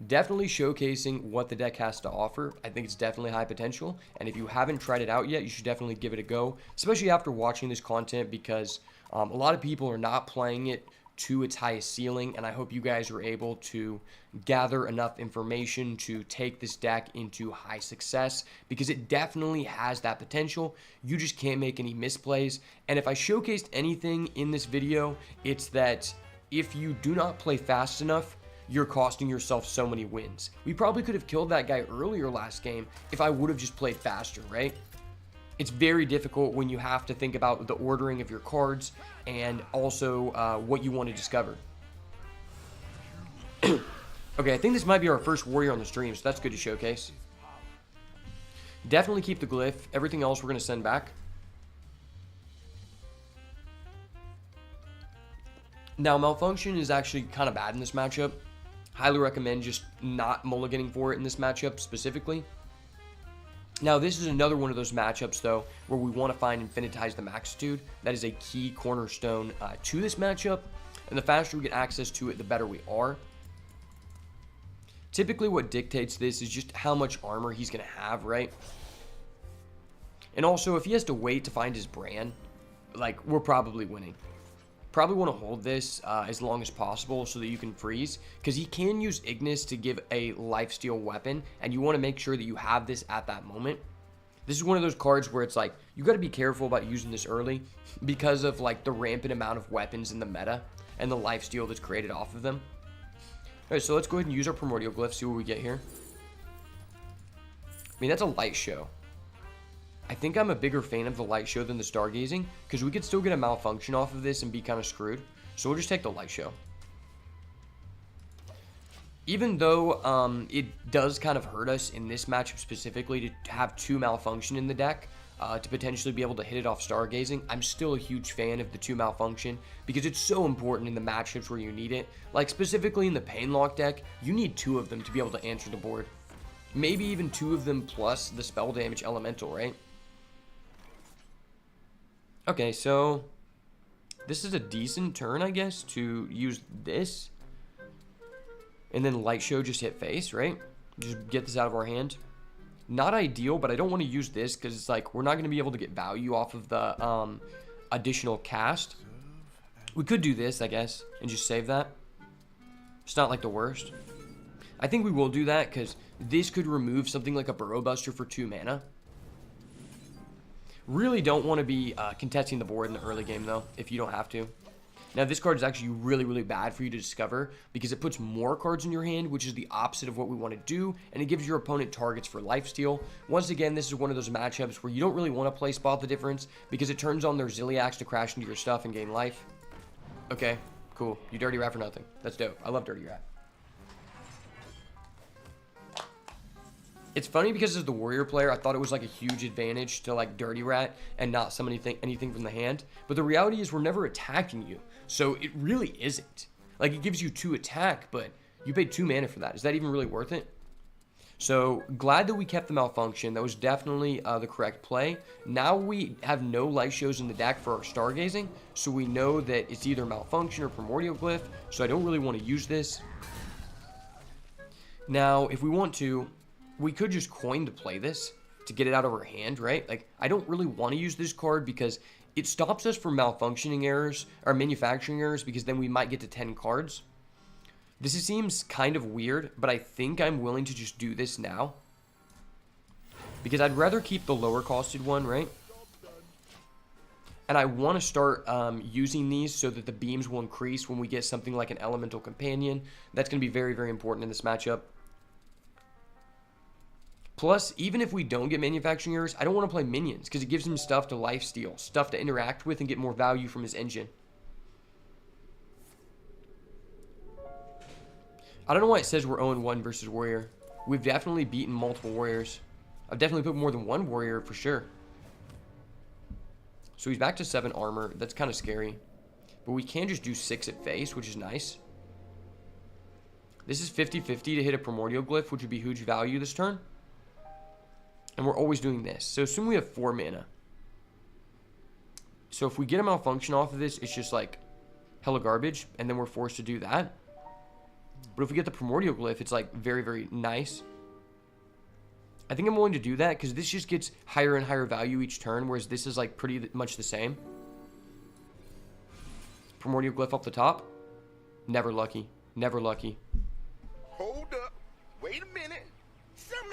Definitely showcasing what the deck has to offer. I think it's definitely high potential. And if you haven't tried it out yet, you should definitely give it a go. Especially after watching this content because a lot of people are not playing it to its highest ceiling. And I hope you guys are able to gather enough information to take this deck into high success. Because it definitely has that potential. You just can't make any misplays. And if I showcased anything in this video, it's that if you do not play fast enough, you're costing yourself so many wins. We probably could have killed that guy earlier last game if I would have just played faster, right? It's very difficult when you have to think about the ordering of your cards and also what you want to discover. Okay, I think this might be our first warrior on the stream, so that's good to showcase. Definitely keep the glyph. Everything else we're going to send back. Now, Malfunction is actually kind of bad in this matchup. Highly recommend just not mulliganing for it in this matchup specifically. Now, this is another one of those matchups, though, where we want to find Infinitize the Maxitude. That is a key cornerstone to this matchup, and the faster we get access to it, the better we are. Typically what dictates this is just how much armor he's going to have, right? And also, if he has to wait to find his brand, like, we're probably winning. Probably want to hold this as long as possible so that you can freeze, because he can use Ignis to give a lifesteal weapon, and you want to make sure that you have this at that moment. This is one of those cards where it's like, you got to be careful about using this early because of, like, the rampant amount of weapons in the meta and the lifesteal that's created off of them. All right, so let's go ahead and use our Primordial Glyph, see what we get here. I mean, that's a light show. I think I'm a bigger fan of the light show than the stargazing, because we could still get a malfunction off of this and be kind of screwed. So we'll just take the light show. Even though it does kind of hurt us in this matchup specifically to have 2 malfunction in the deck, to potentially be able to hit it off stargazing, I'm still a huge fan of the 2 malfunction because it's so important in the matchups where you need it. Like specifically in the Painlock deck, you need 2 of them to be able to answer the board. Maybe even 2 of them plus the spell damage elemental, right? Okay, so this is a decent turn, I guess, to use this. And then light show just hit face, right? Just get this out of our hand. Not ideal, but I don't want to use this because it's like we're not going to be able to get value off of the additional cast. We could do this, I guess, and just save that. It's not like the worst. I think we will do that because this could remove something like a Burrow Buster for 2 mana. Really don't want to be contesting the board in the early game, though, if you don't have to. Now, this card is actually really, really bad for you to discover because it puts more cards in your hand, which is the opposite of what we want to do, and it gives your opponent targets for lifesteal. Once again, this is one of those matchups where you don't really want to play Spot the Difference because it turns on their Zilliax to crash into your stuff and gain life. Okay, cool. You Dirty Rat for nothing. That's dope. I love Dirty Rat. It's funny because as the Warrior player, I thought it was like a huge advantage to like Dirty Rat and not summon anything from the hand. But the reality is we're never attacking you. So it really isn't. Like it gives you 2 attack, but you paid 2 mana for that. Is that even really worth it? So glad that we kept the malfunction. That was definitely the correct play. Now we have no light shows in the deck for our stargazing. So we know that it's either malfunction or Primordial Glyph. So I don't really want to use this. Now, if we want to, we could just coin to play this to get it out of our hand, right? Like, I don't really want to use this card because it stops us from malfunctioning errors or manufacturing errors because then we might get to 10 cards. This seems kind of weird, but I think I'm willing to just do this now because I'd rather keep the lower costed one, right? And I want to start using these so that the beams will increase when we get something like an Elemental Companion. That's going to be very, very important in this matchup. Plus, even if we don't get manufacturing errors, I don't want to play minions because it gives him stuff to lifesteal, stuff to interact with and get more value from his engine. I don't know why it says we're 0-1 versus Warrior. We've definitely beaten multiple Warriors. I've definitely put more than 1 Warrior for sure. So he's back to 7 armor. That's kind of scary. But we can just do 6 at face, which is nice. This is 50-50 to hit a Primordial Glyph, which would be huge value this turn. And we're always doing this. So assume we have 4 mana. So if we get a malfunction off of this, it's just like hella garbage. And then we're forced to do that. But if we get the Primordial Glyph, it's like very, very nice. I think I'm willing to do that because this just gets higher and higher value each turn. Whereas this is like pretty much the same. Primordial Glyph up the top. Never lucky. Never lucky. Hold up. Wait a minute.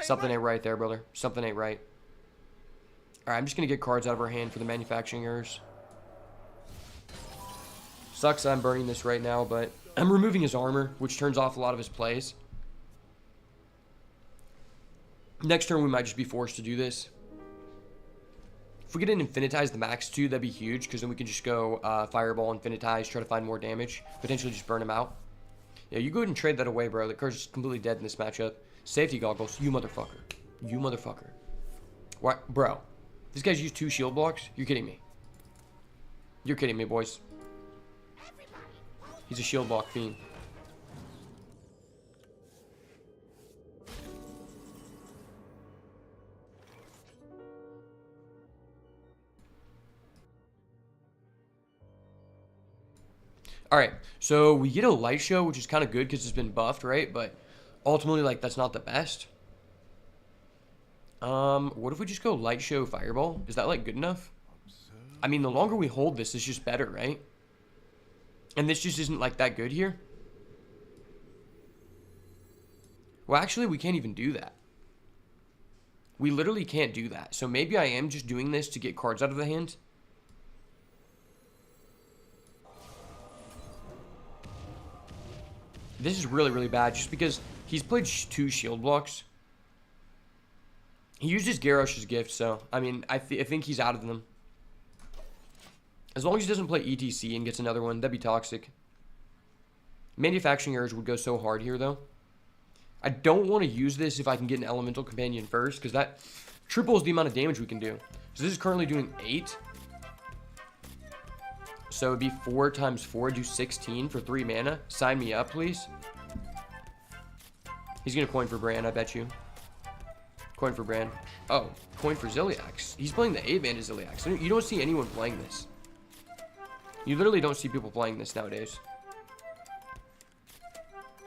Something ain't right there, brother. Something ain't right. Alright, I'm just going to get cards out of our hand for the manufacturing errors. Sucks I'm burning this right now, but I'm removing his armor, which turns off a lot of his plays. Next turn, we might just be forced to do this. If we get an Infinitize the max too, that'd be huge, because then we can just go Fireball, Infinitize, try to find more damage, potentially just burn him out. Yeah, you go ahead and trade that away, bro. The card's just completely dead in this matchup. Safety goggles, you motherfucker. You motherfucker. What? Bro, this guy's used 2 shield blocks? You're kidding me. You're kidding me, boys. He's a shield block fiend. Alright, so we get a light show, which is kind of good because it's been buffed, right? But ultimately, like, that's not the best. What if we just go Light Show Fireball? Is that, like, good enough? I mean, the longer we hold this, it's just better, right? And this just isn't, like, that good here. Well, actually, we can't even do that. We literally can't do that. So maybe I am just doing this to get cards out of the hand. This is really, really bad just because he's played 2 shield blocks. He used his Garrosh's gift, so, I mean, I think he's out of them. As long as he doesn't play ETC and gets another one, that'd be toxic. Manufacturing errors would go so hard here, though. I don't want to use this if I can get an Elemental Companion first, because that triples the amount of damage we can do. So this is currently doing 8. So it'd be 4 times 4, do 16 for 3 mana. Sign me up, please. He's going to coin for Bran, I bet you. Coin for Bran. Oh, coin for Ziliax. He's playing the 8-mana Ziliax. You don't see anyone playing this. You literally don't see people playing this nowadays.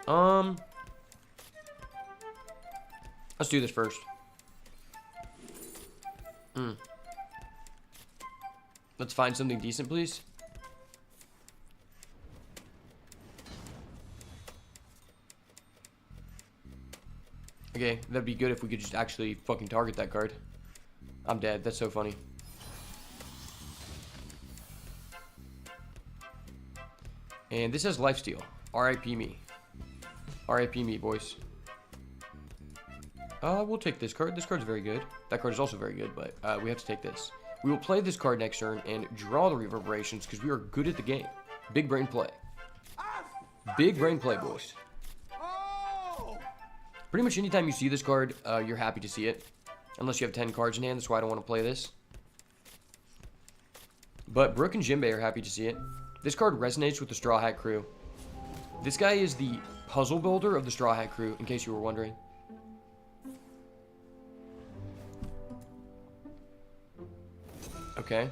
Let's do this first. Let's find something decent, please. Okay, that'd be good if we could just actually fucking target that card. I'm dead. That's so funny. And this has lifesteal. RIP me. RIP me, boys. We'll take this card. This card's very good. That card is also very good, but we have to take this. We will play this card next turn and draw the reverberations because we are good at the game. Big brain play. Big brain play, boys. Pretty much anytime you see this card, you're happy to see it. Unless you have 10 cards in hand, that's why I don't want to play this. But Brook and Jinbei are happy to see it. This card resonates with the Straw Hat Crew. This guy is the puzzle builder of the Straw Hat Crew, in case you were wondering. Okay.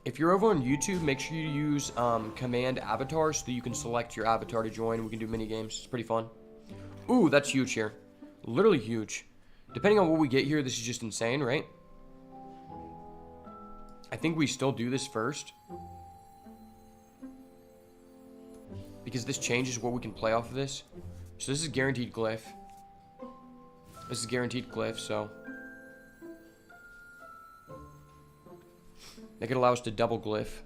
If you're over on YouTube, make sure you use Command Avatar so that you can select your avatar to join. We can do mini games. It's pretty fun. Ooh, that's huge here. Literally huge. Depending on what we get here, this is just insane, right? I think we still do this first. Because this changes what we can play off of this. So this is guaranteed glyph. This is guaranteed glyph, so that could allow us to double glyph.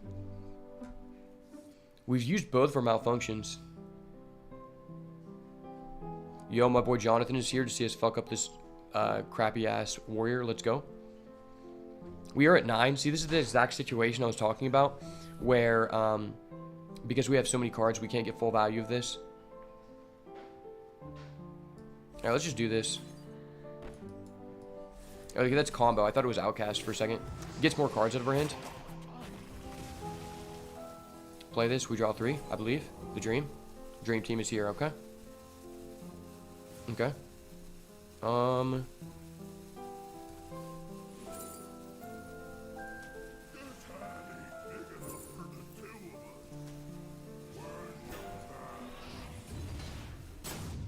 We've used both for malfunctions. Yo, my boy Jonathan is here to see us fuck up this crappy ass warrior. Let's go. We are at 9. See, this is the exact situation I was talking about, where because we have so many cards, we can't get full value of this. Alright, let's just do this. Okay, that's combo. I thought it was Outcast for a second. Gets more cards out of our hand. Play this. We draw 3, I believe. The Dream. Dream Team is here, okay? Okay.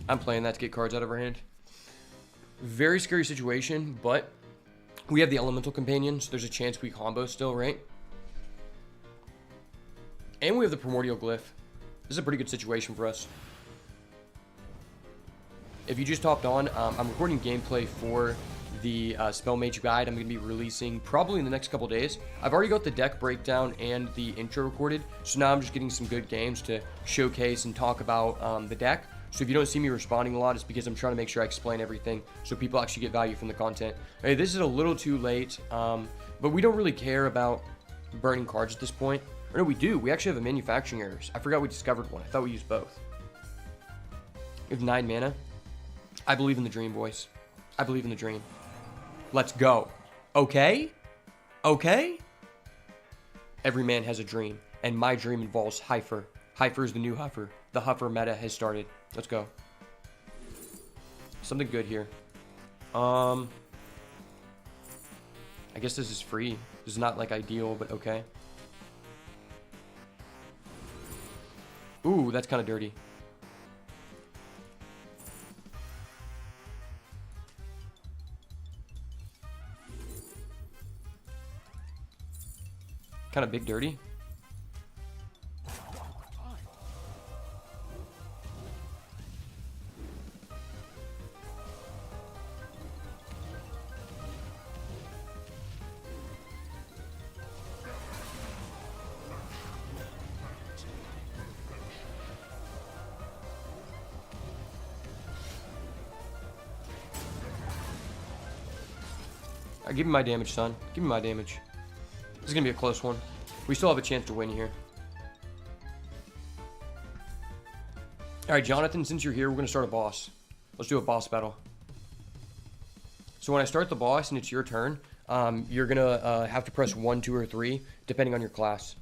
I'm playing that to get cards out of our hand. Very scary situation, but we have the Elemental Companion, so there's a chance we combo still, right? And we have the Primordial Glyph. This is a pretty good situation for us. If you just hopped on, I'm recording gameplay for the Spell Mage guide. I'm going to be releasing probably in the next couple days. I've already got the deck breakdown and the intro recorded, so now I'm just getting some good games to showcase and talk about the deck. So if you don't see me responding a lot, it's because I'm trying to make sure I explain everything so people actually get value from the content. Hey, this is a little too late, but we don't really care about burning cards at this point. Or no, we do. We actually have a manufacturing errors. I forgot we discovered one. I thought we used both. We have 9 mana. I believe in the dream, boys. I believe in the dream. Let's go. Okay? Okay? Every man has a dream, and my dream involves Heifer. Heifer is the new Huffer. The Huffer meta has started. Let's go. Something good here. I guess this is free. This is not like ideal, but okay. Ooh, that's kind of dirty. Kind of big dirty. Alright, give me my damage, son. Give me my damage. This is going to be a close one. We still have a chance to win here. Alright, Jonathan, since you're here, we're going to start a boss. Let's do a boss battle. So when I start the boss and it's your turn, you're going to have to press 1, 2, or 3, depending on your class.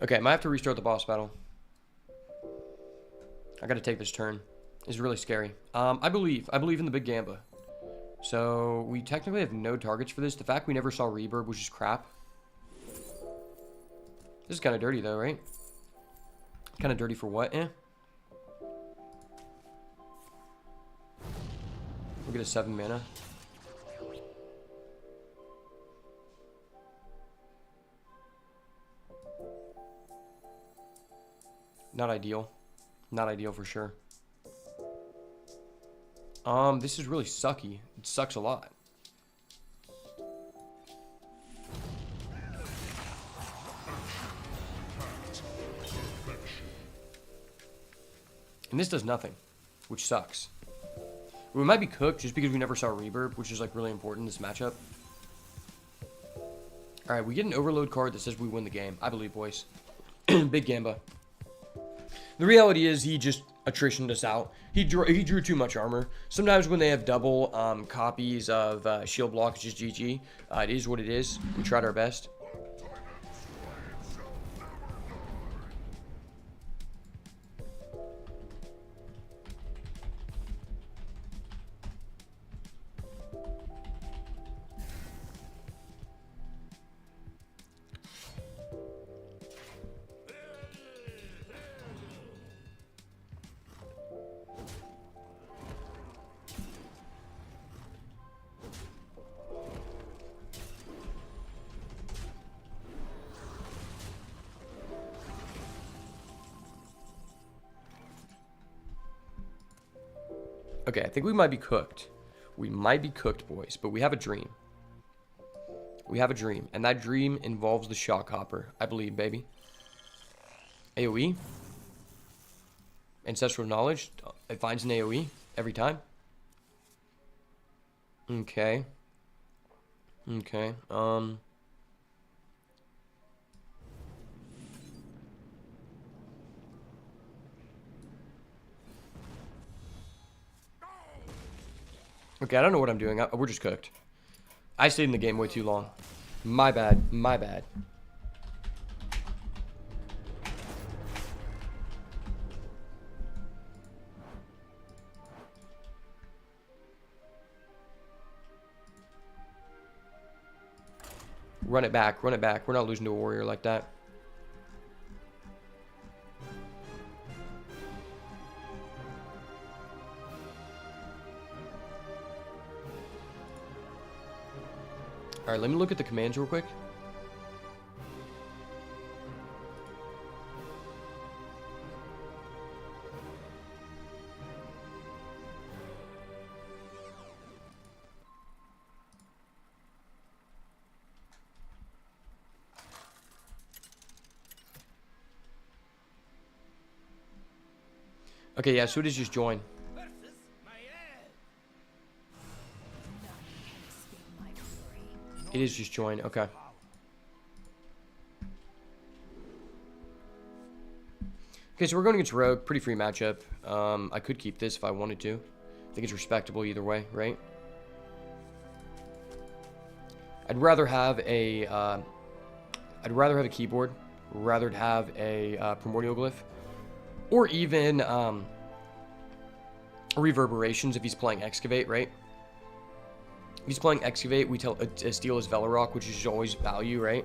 Okay, I might have to restart the boss battle. I gotta take this turn. It's really scary. I believe in the big Gamba. So, we technically have no targets for this. The fact we never saw Reverb, which is crap. This is kind of dirty though, right? Kind of dirty for what? Eh. We'll get a 7 mana. Not ideal. Not ideal for sure. This is really sucky. It sucks a lot. And this does nothing, which sucks. We might be cooked just because we never saw Reverb, which is like really important in this matchup. Alright, we get an overload card that says we win the game. I believe, boys. Big Gamba. The reality is he just attritioned us out. He drew too much armor. Sometimes when they have double copies of shield block, it's just GG. It is what it is. We tried our best. Okay, I think we might be cooked. We might be cooked, boys, but we have a dream. We have a dream, and that dream involves the Shock Hopper. I believe, baby. AoE. Ancestral Knowledge. It finds an AoE every time. Okay. Okay. Okay, I don't know what I'm doing. We're just cooked. I stayed in the game way too long. My bad. My bad. Run it back. Run it back. We're not losing to a warrior like that. Alright, let me look at the commands real quick. Okay, yeah, so it is just join. It is just join, okay. Okay, so we're going against Rogue, pretty free matchup. I could keep this if I wanted to. I think it's respectable either way, right? I'd rather have a keyboard, rather have a primordial glyph, or even reverberations if he's playing excavate, right? If he's playing excavate, we steal his Velorock, which is always value, right?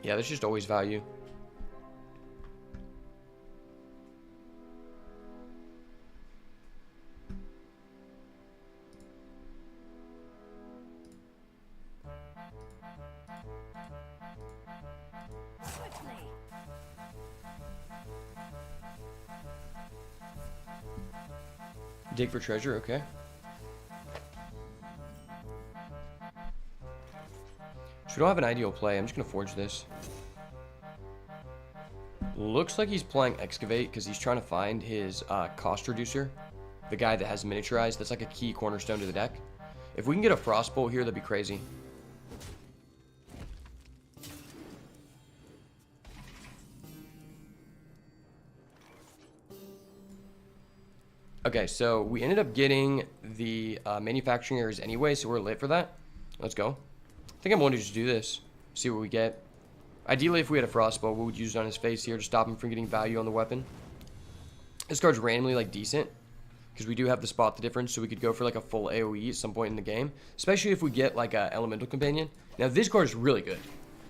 Yeah, that's just always value. Dig for treasure, okay. So we don't have an ideal play. I'm just gonna forge this. Looks like he's playing excavate because he's trying to find his cost reducer, the guy that has miniaturized. That's like a key cornerstone to the deck. If we can get a frostbolt here, that'd be crazy. Okay, so we ended up getting the manufacturing errors anyway, so we're lit for that. Let's go. I think I'm going to just do this, see what we get. Ideally, if we had a frostbolt, we would use it on his face here to stop him from getting value on the weapon. This card's randomly like decent because we do have the spot the difference, so we could go for like a full AoE at some point in the game, especially if we get like a elemental companion. Now this card is really good.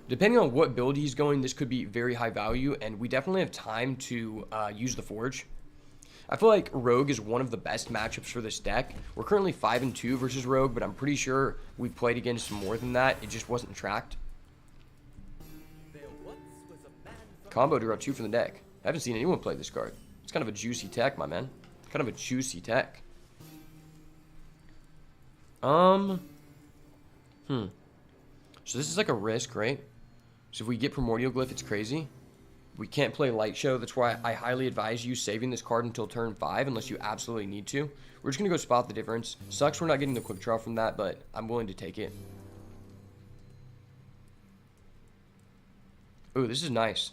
Depending on what build he's going, this could be very high value, and we definitely have time to use the forge. I feel like Rogue is one of the best matchups for this deck. We're currently 5-2 versus Rogue, but I'm pretty sure we've played against more than that. It just wasn't tracked. Combo draw 2 from the deck. I haven't seen anyone play this card. It's kind of a juicy tech, my man. Kind of a juicy tech. So this is like a risk, right? So if we get Primordial Glyph, it's crazy. We can't play Light Show. That's why I highly advise you saving this card until turn 5 unless you absolutely need to. We're just going to go spot the difference. Sucks we're not getting the quick draw from that, but I'm willing to take it. Ooh, this is nice.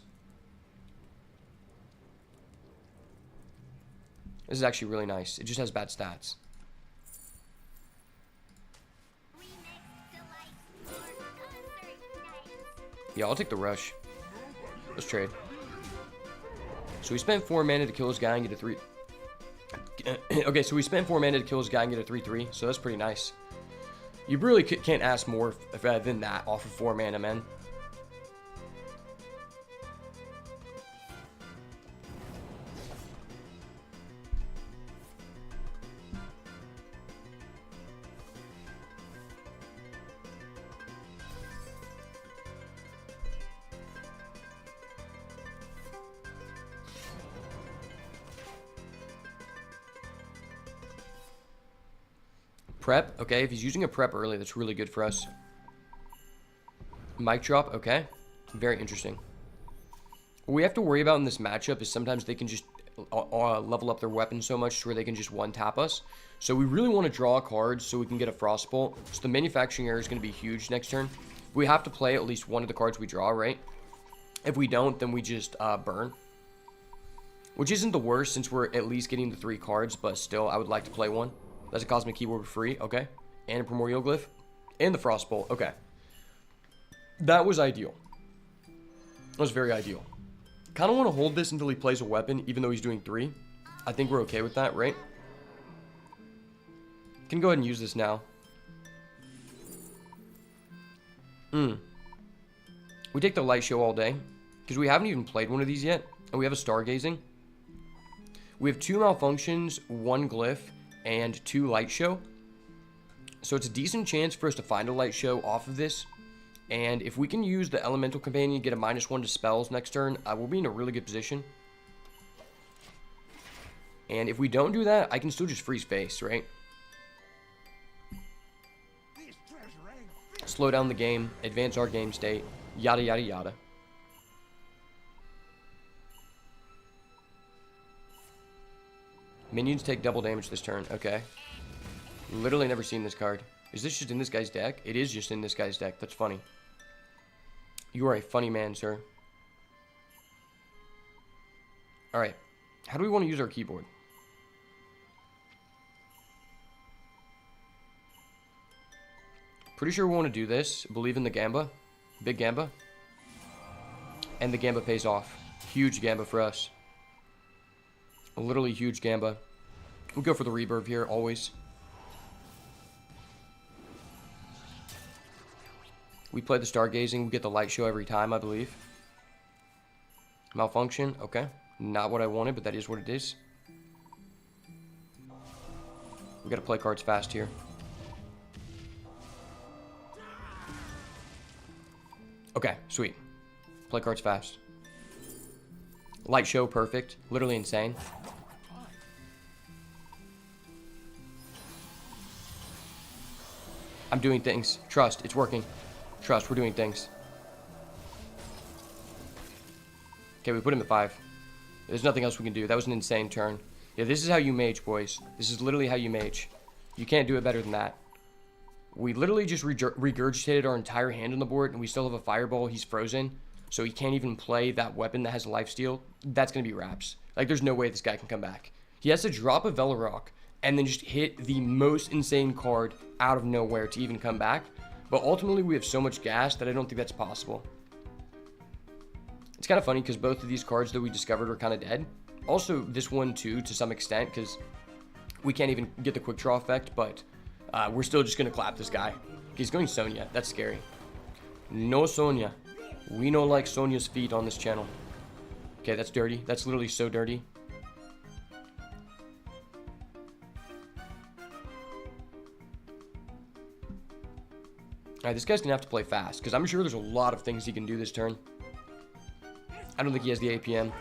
This is actually really nice. It just has bad stats. Yeah, I'll take the rush. Let's trade. So we spent 4 mana to kill his guy and get a 3. Okay, so we spent 4 mana to kill his guy and get a 3/3. So that's pretty nice. You really can't ask more than that off of 4 mana, man. Prep, okay, if he's using a prep early, that's really good for us. Mic drop, okay. Very interesting. What we have to worry about in this matchup is sometimes they can just level up their weapon so much to where they can just one-tap us. So we really want to draw cards so we can get a Frostbolt. So the manufacturing error is going to be huge next turn. We have to play at least one of the cards we draw, right? If we don't, then we just burn. Which isn't the worst since we're at least getting the 3 cards, but still, I would like to play one. That's a Cosmic Keyboard for free, okay. And a Primordial Glyph. And the Frostbolt, okay. That was ideal. That was very ideal. Kind of want to hold this until he plays a weapon, even though he's doing 3. I think we're okay with that, right? Can go ahead and use this now. We take the Light Show all day, because we haven't even played one of these yet, and we have a Stargazing. We have 2 Malfunctions, 1 Glyph, and 2 Light Show. So it's a decent chance for us to find a Light Show off of this. And if we can use the Elemental Companion, get a -1 to spells next turn, we'll be in a really good position. And if we don't do that, I can still just freeze face, right? Slow down the game, advance our game state, yada yada yada. Minions take double damage this turn. Okay. Literally never seen this card. Is this just in this guy's deck? It is just in this guy's deck. That's funny. You are a funny man, sir. Alright. How do we want to use our keyboard? Pretty sure we want to do this. Believe in the Gamba. Big Gamba. And the Gamba pays off. Huge Gamba for us. A literally huge Gamba. We go for the Rebirth here, always. We play the Stargazing. We get the Light Show every time, I believe. Malfunction. Okay. Not what I wanted, but that is what it is. We gotta play cards fast here. Okay, sweet. Play cards fast. Light Show, perfect. Literally insane. I'm doing things. Trust, it's working. Trust, we're doing things. Okay, we put him at 5. There's nothing else we can do. That was an insane turn. Yeah, this is how you mage, boys. This is literally how you mage. You can't do it better than that. We literally just regurgitated our entire hand on the board, and we still have a fireball. He's frozen, so he can't even play that weapon that has a lifesteal. That's going to be wraps. Like, there's no way this guy can come back. He has to drop a Velorock and then just hit the most insane card out of nowhere to even come back. But ultimately, we have so much gas that I don't think that's possible. It's kind of funny because both of these cards that we discovered are kind of dead. Also, this one too, to some extent, because we can't even get the quick draw effect, but we're still just going to clap this guy. He's going Sonya. That's scary. No Sonya. We don't like Sonya's feet on this channel. Okay, that's dirty. That's literally so dirty. Alright, this guy's going to have to play fast, because I'm sure there's a lot of things he can do this turn. I don't think he has the APM.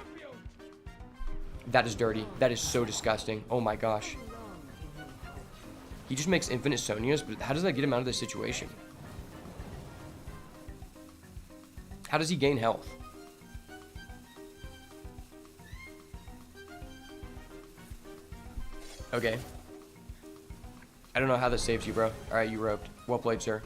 That is dirty. That is so disgusting. Oh my gosh. He just makes infinite Sonyas, but how does that get him out of this situation? How does he gain health? Okay. I don't know how that saves you, bro. Alright, you roped. Well played, sir.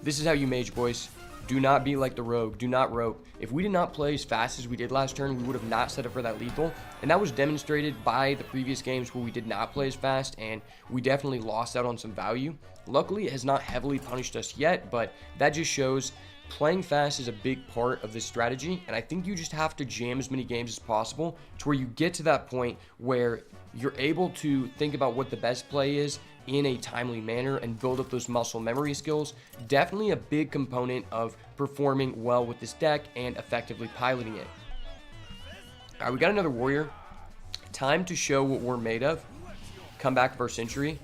This is how you mage, boys. Do not be like the rogue. Do not rope. If we did not play as fast as we did last turn, we would have not set up for that lethal. And that was demonstrated by the previous games where we did not play as fast, and we definitely lost out on some value. Luckily, it has not heavily punished us yet, but that just shows playing fast is a big part of this strategy. And I think you just have to jam as many games as possible to where you get to that point where you're able to think about what the best play is in a timely manner and build up those muscle memory skills. Definitely a big component of performing well with this deck and effectively piloting it. All right, we got another warrior. Time to show what we're made of. Come back for Century.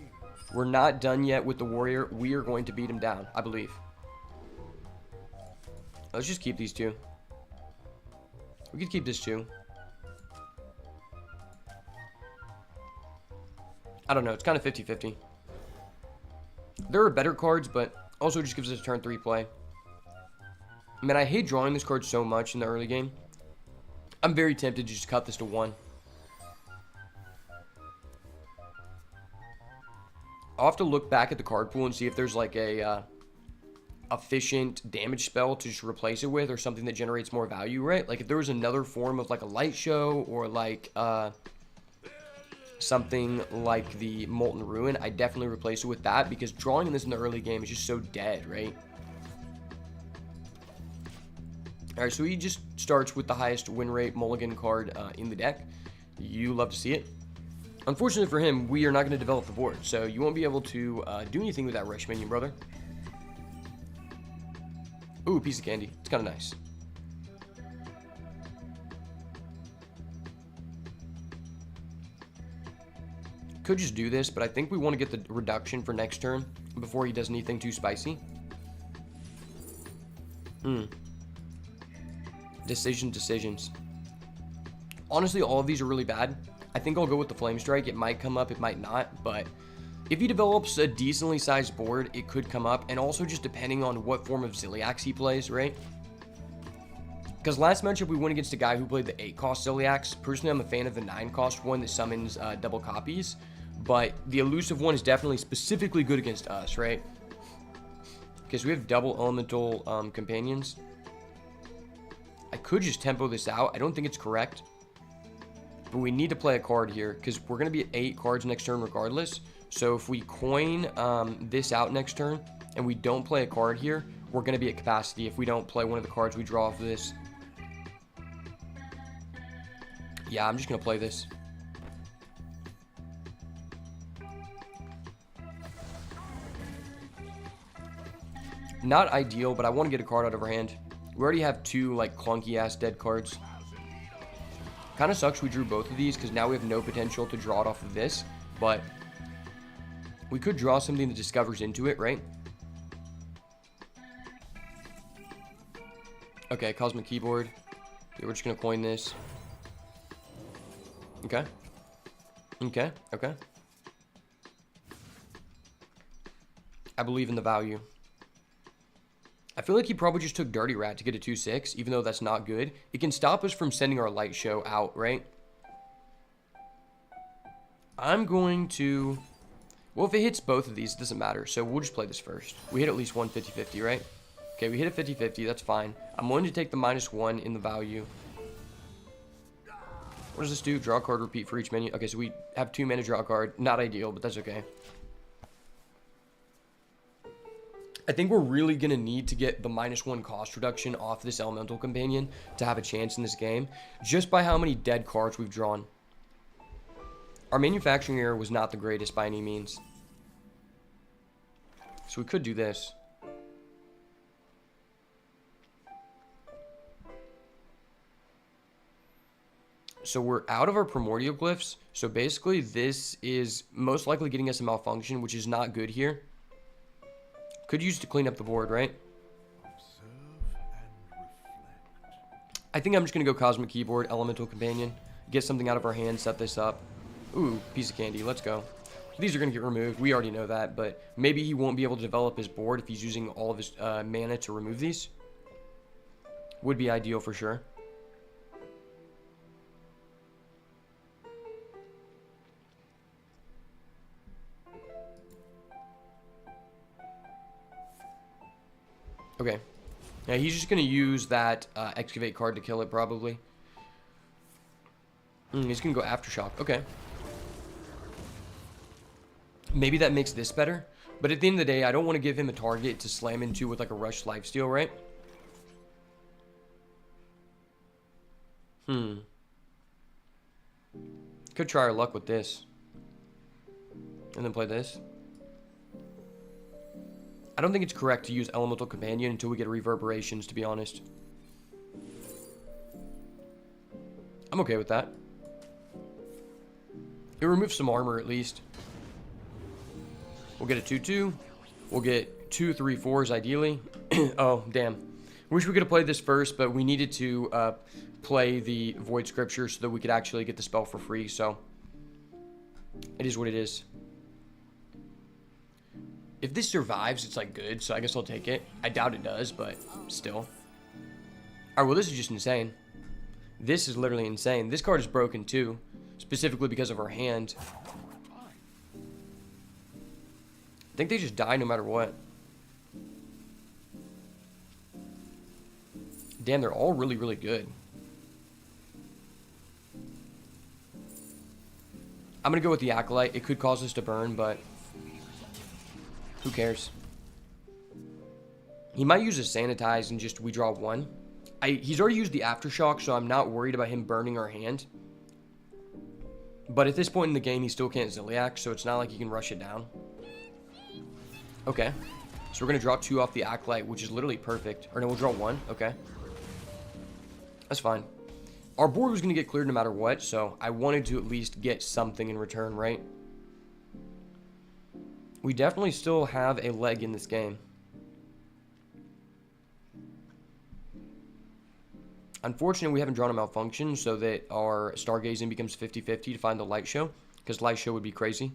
We're not done yet with the warrior. We are going to beat him down, I believe. Let's just keep these two. We could keep this too. I don't know. It's kind of 50-50. There are better cards, but also just gives us a turn 3 play. Man, I hate drawing this card so much in the early game. I'm very tempted to just cut this to 1. I'll have to look back at the card pool and see if there's like a efficient damage spell to just replace it with, or something that generates more value, right? Like if there was another form of like a light show, or like something like the Molten Ruin, I definitely replace it with that, because drawing this in the early game is just so dead, right? Alright, so he just starts with the highest win rate mulligan card in the deck. You love to see it. Unfortunately for him, we are not going to develop the board, so you won't be able to do anything with that rush minion, brother. Ooh, piece of candy. It's kind of nice. Could just do this, but I think we want to get the reduction for next turn before he does anything too spicy. Decisions. Honestly, all of these are really bad. I think I'll go with the Flame Strike. It might come up, it might not, but if he develops a decently sized board, it could come up, and also just depending on what form of Ziliax he plays, right? Because last matchup we went against a guy who played the 8 cost Ziliax. Personally, I'm a fan of the 9 cost one that summons double copies. But the elusive one is definitely specifically good against us, right? Because we have double elemental companions. I could just tempo this out. I don't think it's correct. But we need to play a card here because we're going to be at 8 cards next turn regardless. So if we coin this out next turn and we don't play a card here, we're going to be at capacity if we don't play one of the cards we draw off of this. Yeah, I'm just going to play this. Not ideal, but I want to get a card out of our hand. We already have 2 like clunky ass dead cards. Kind of sucks we drew both of these because now we have no potential to draw it off of this, but we could draw something that discovers into it, right? Okay, Cosmic Keyboard. Yeah, we're just going to coin this. Okay. Okay, okay. I believe in the value. I feel like he probably just took Dirty Rat to get a 2-6, even though that's not good. It can stop us from sending our light show out, right? I'm going to... Well, if it hits both of these, it doesn't matter. So we'll just play this first. We hit at least one 50-50, right? Okay, we hit a 50-50. That's fine. I'm going to take the -1 in the value. What does this do? Draw a card, repeat for each menu. Okay, so we have 2 mana draw a card. Not ideal, but that's okay. I think we're really going to need to get the -1 cost reduction off this Elemental Companion to have a chance in this game, just by how many dead cards we've drawn. Our manufacturing error was not the greatest by any means. So we could do this. So we're out of our Primordial Glyphs, so basically this is most likely getting us a Malfunction, which is not good here. Could use to clean up the board, right? I think I'm just going to go Cosmic Keyboard, Elemental Companion. Get something out of our hand, set this up. Ooh, piece of candy. Let's go. These are going to get removed. We already know that, but maybe he won't be able to develop his board if he's using all of his mana to remove these. Would be ideal for sure. Okay. Yeah, he's just going to use that Excavate card to kill it, probably. He's going to go Aftershock. Okay. Maybe that makes this better. But at the end of the day, I don't want to give him a target to slam into with like a Rush Lifesteal, right? Could try our luck with this. And then play this. I don't think it's correct to use Elemental Companion until we get Reverberations, to be honest. I'm okay with that. It removes some armor, at least. We'll get a 2-2. We'll get 2 3-4s, ideally. Oh, damn. Wish we could have played this first, but we needed to play the Void Scripture so that we could actually get the spell for free, so... It is what it is. If this survives, it's like good, so I guess I'll take it. I doubt it does, but still. Alright, well this is just insane. This is literally insane. This card is broken too, specifically because of our hand. I think they just die no matter what. Damn, they're all really, really good. I'm going to go with the Acolyte. It could cause us to burn, but... who cares? He might use a Sanitize and just we draw 1. He's already used the Aftershock, so I'm not worried about him burning our hand. But at this point in the game, he still can't Ziliax, so it's not like he can rush it down. Okay. So we're going to draw 2 off the Acolyte, which is literally perfect. Or no, we'll draw 1. Okay. That's fine. Our board was going to get cleared no matter what, so I wanted to at least get something in return, right? We definitely still have a leg in this game. Unfortunately, we haven't drawn a Malfunction so that our Stargazing becomes 50-50 to find the Light Show, because Light Show would be crazy.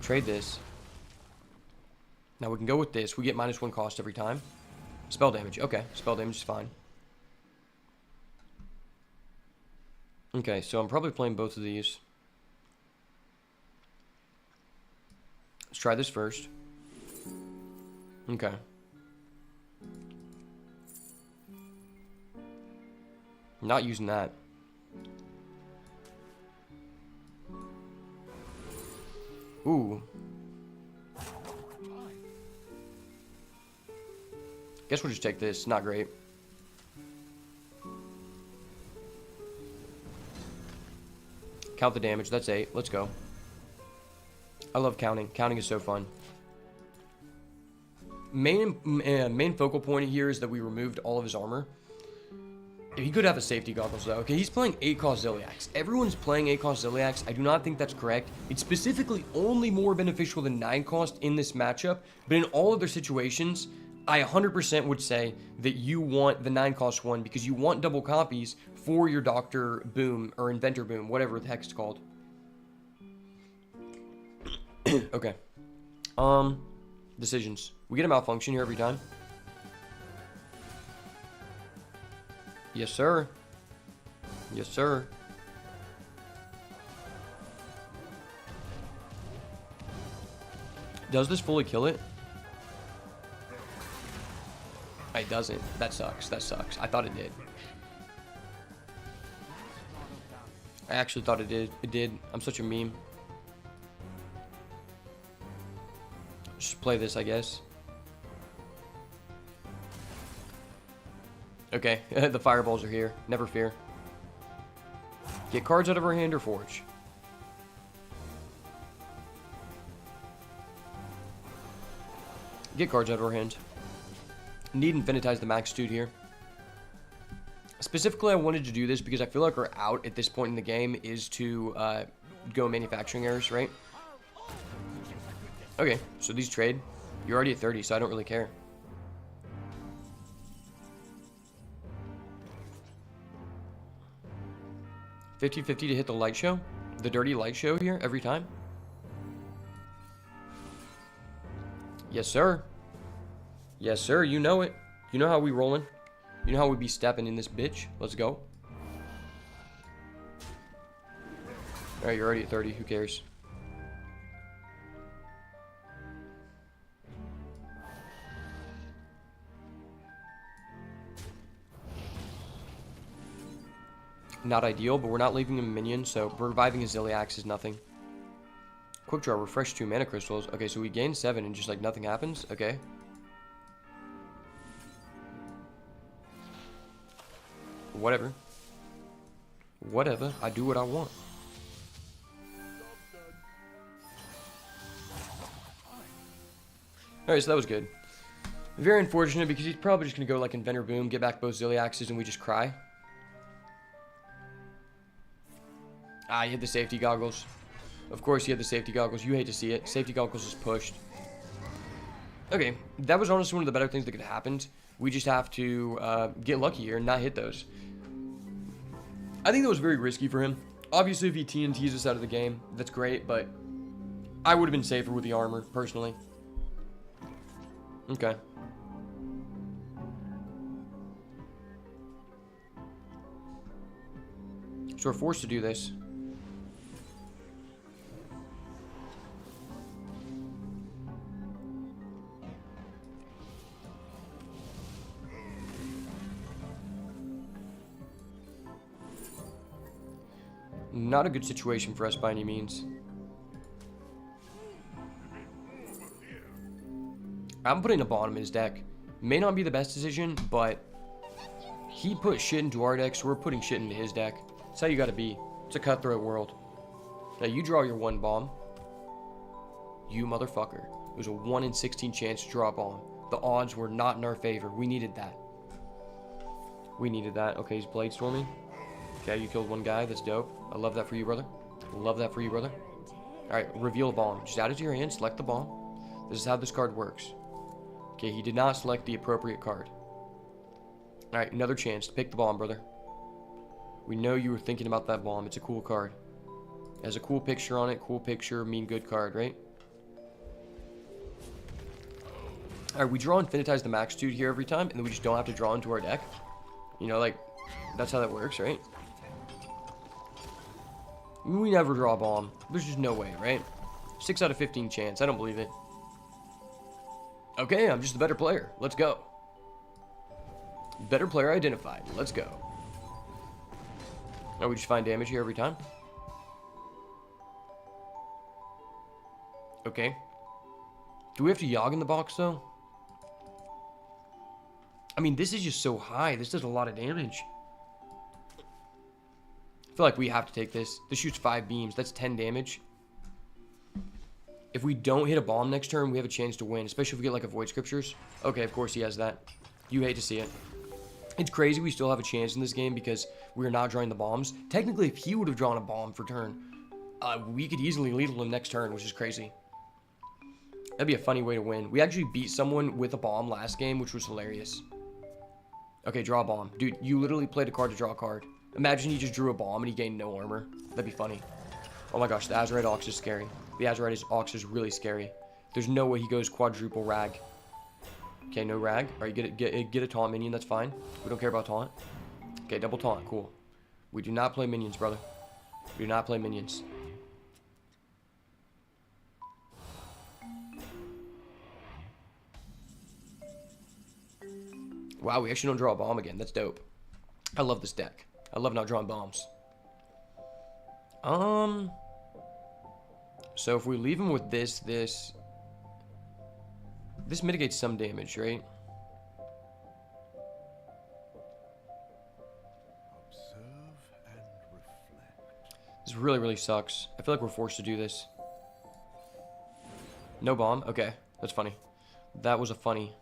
Trade this. Now we can go with this. We get -1 cost every time. Spell damage. Okay, spell damage is fine. Okay, so I'm probably playing both of these. Let's try this first. Okay. Not using that. Ooh. Guess we'll just take this. Not great. Count the damage. That's 8. Let's go. I love counting. Counting is so fun. Main focal point here is that we removed all of his armor. He could have a safety goggles though. Okay, he's playing 8-cost Ziliax. Everyone's playing 8-cost Ziliax. I do not think that's correct. It's specifically only more beneficial than 9-cost in this matchup. But in all other situations, I 100% would say that you want the 9-cost one because you want double copies for your Doctor Boom or Inventor Boom, whatever the heck it's called. Okay. Decisions. We get a malfunction here every time. Yes, sir. Yes, sir. Does this fully kill it? It doesn't. That sucks. That sucks. I thought it did. I actually thought it did. It did. I'm such a meme. Just play this, I guess. Okay, the fireballs are here. Never fear. Get cards out of our hand or forge. Get cards out of our hand. Need infinitize the max dude here. Specifically, I wanted to do this because I feel like our out at this point in the game is to go manufacturing errors, right? Okay, so these trade. You're already at 30, so I don't really care. $50-50 to hit the light show. The dirty light show here every time. Yes, sir. Yes, sir. You know it. You know how we rolling. You know how we be stepping in this bitch. Let's go. Alright, you're already at 30. Who cares? Not ideal, but we're not leaving him a minion, so reviving his Ziliax is nothing. Quick draw, refresh 2 mana crystals. Okay, so we gain 7 and just like nothing happens. Okay. Whatever. Whatever. I do what I want. Alright, so that was good. Very unfortunate because he's probably just going to go like Inventor Boom, get back both Ziliaxes, and we just cry. Ah, he had the safety goggles. Of course he had the safety goggles. You hate to see it. Safety goggles is pushed. Okay, that was honestly one of the better things that could have happened. We just have to get lucky here and not hit those. I think that was very risky for him. Obviously, if he TNTs us out of the game, that's great, but I would have been safer with the armor, personally. Okay. So we're forced to do this. Not a good situation for us by any means. I'm putting a bomb in his deck. May not be the best decision, but he put shit into our deck, so we're putting shit into his deck. That's how you gotta be. It's a cutthroat world. Now you draw your 1 bomb. You motherfucker. It was a 1 in 16 chance to draw a bomb. The odds were not in our favor. We needed that. We needed that. Okay, he's blade storming. Okay, you killed 1 guy. That's dope. I love that for you, brother. Love that for you, brother. Alright, reveal a bomb. Just add it to your hand, select the bomb. This is how this card works. Okay, he did not select the appropriate card. Alright, another chance to pick the bomb, brother. We know you were thinking about that bomb. It's a cool card. It has a cool picture on it. Cool picture, mean good card, right? Alright, we draw Infinitize the Maxitude here every time, and then we just don't have to draw into our deck. You know, like, that's how that works, right? We never draw a bomb. There's just no way, right? 6 out of 15 chance. I don't believe it. Okay, I'm just a better player. Let's go. Better player identified. Let's go. Oh, we just find damage here every time? Okay. Do we have to Yogg in the box, though? I mean, this is just so high. This does a lot of damage. I feel like we have to take this. This shoots 5 beams. That's 10 damage. If we don't hit a bomb next turn, we have a chance to win. Especially if we get, like, a Void Scriptures. Okay, of course he has that. You hate to see it. It's crazy we still have a chance in this game because we're not drawing the bombs. Technically, if he would have drawn a bomb for turn, we could easily lethal him next turn, which is crazy. That'd be a funny way to win. We actually beat someone with a bomb last game, which was hilarious. Okay, draw a bomb. Dude, you literally played a card to draw a card. Imagine he just drew a bomb and he gained no armor. That'd be funny. Oh my gosh, the Azurite Ox is scary. The Azurite Ox is really scary. There's no way he goes quadruple rag. Okay, no rag. Alright, get a taunt minion, that's fine. We don't care about taunt. Okay, double taunt, cool. We do not play minions, brother. We do not play minions. Wow, we actually don't draw a bomb again. That's dope. I love this deck. I love not drawing bombs. So if we leave him with this mitigates some damage, right? Observe and reflect. This really, really sucks. I feel like we're forced to do this. No bomb? Okay, that's funny. That was a funny.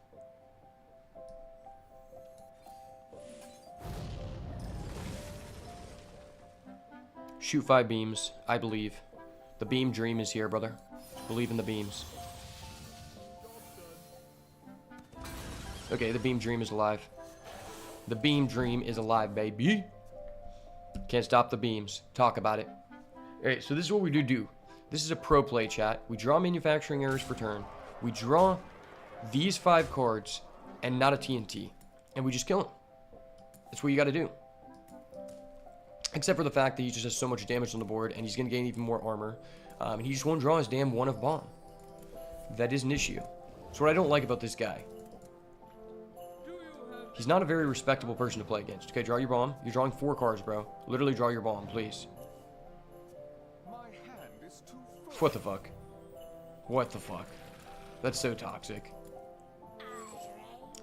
Shoot 5 beams, I believe. The beam dream is here, brother. Believe in the beams. Okay, the beam dream is alive. The beam dream is alive, baby. Can't stop the beams. Talk about it. Alright, so this is what we do. This is a pro play, chat. We draw manufacturing errors for turn. We draw these 5 cards and not a TNT. And we just kill him. That's what you gotta do. Except for the fact that he just has so much damage on the board and he's going to gain even more armor. And he just won't draw his damn 1 of bomb. That is an issue. That's what I don't like about this guy. He's not a very respectable person to play against. Okay, draw your bomb. You're drawing 4 cards, bro. Literally draw your bomb, please. My hand is too full. What the fuck? What the fuck? That's so toxic.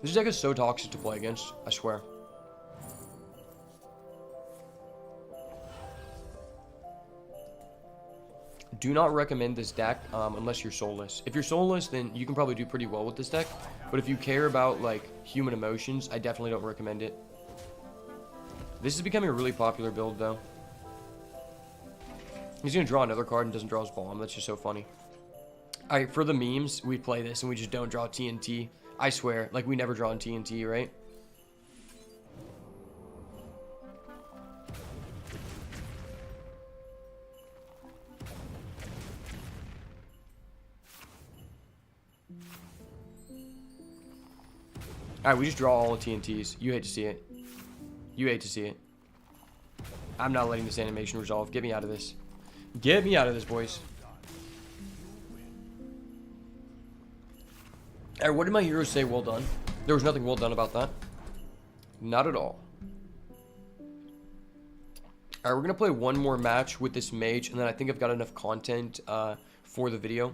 This deck is so toxic to play against, I swear. Do not recommend this deck unless you're soulless. If you're soulless, then you can probably do pretty well with this deck. But if you care about like human emotions, I definitely don't recommend it. This is becoming a really popular build though. He's gonna draw another card and doesn't draw his bomb. That's just so funny. Alright, for the memes, we play this and we just don't draw TNT. I swear, like we never draw in TNT, right? Alright, we just draw all the TNTs. You hate to see it. You hate to see it. I'm not letting this animation resolve. Get me out of this. Get me out of this, boys. Alright, what did my heroes say? Well done. There was nothing well done about that. Not at all. Alright, we're going to play one more match with this mage, and then I think I've got enough content for the video.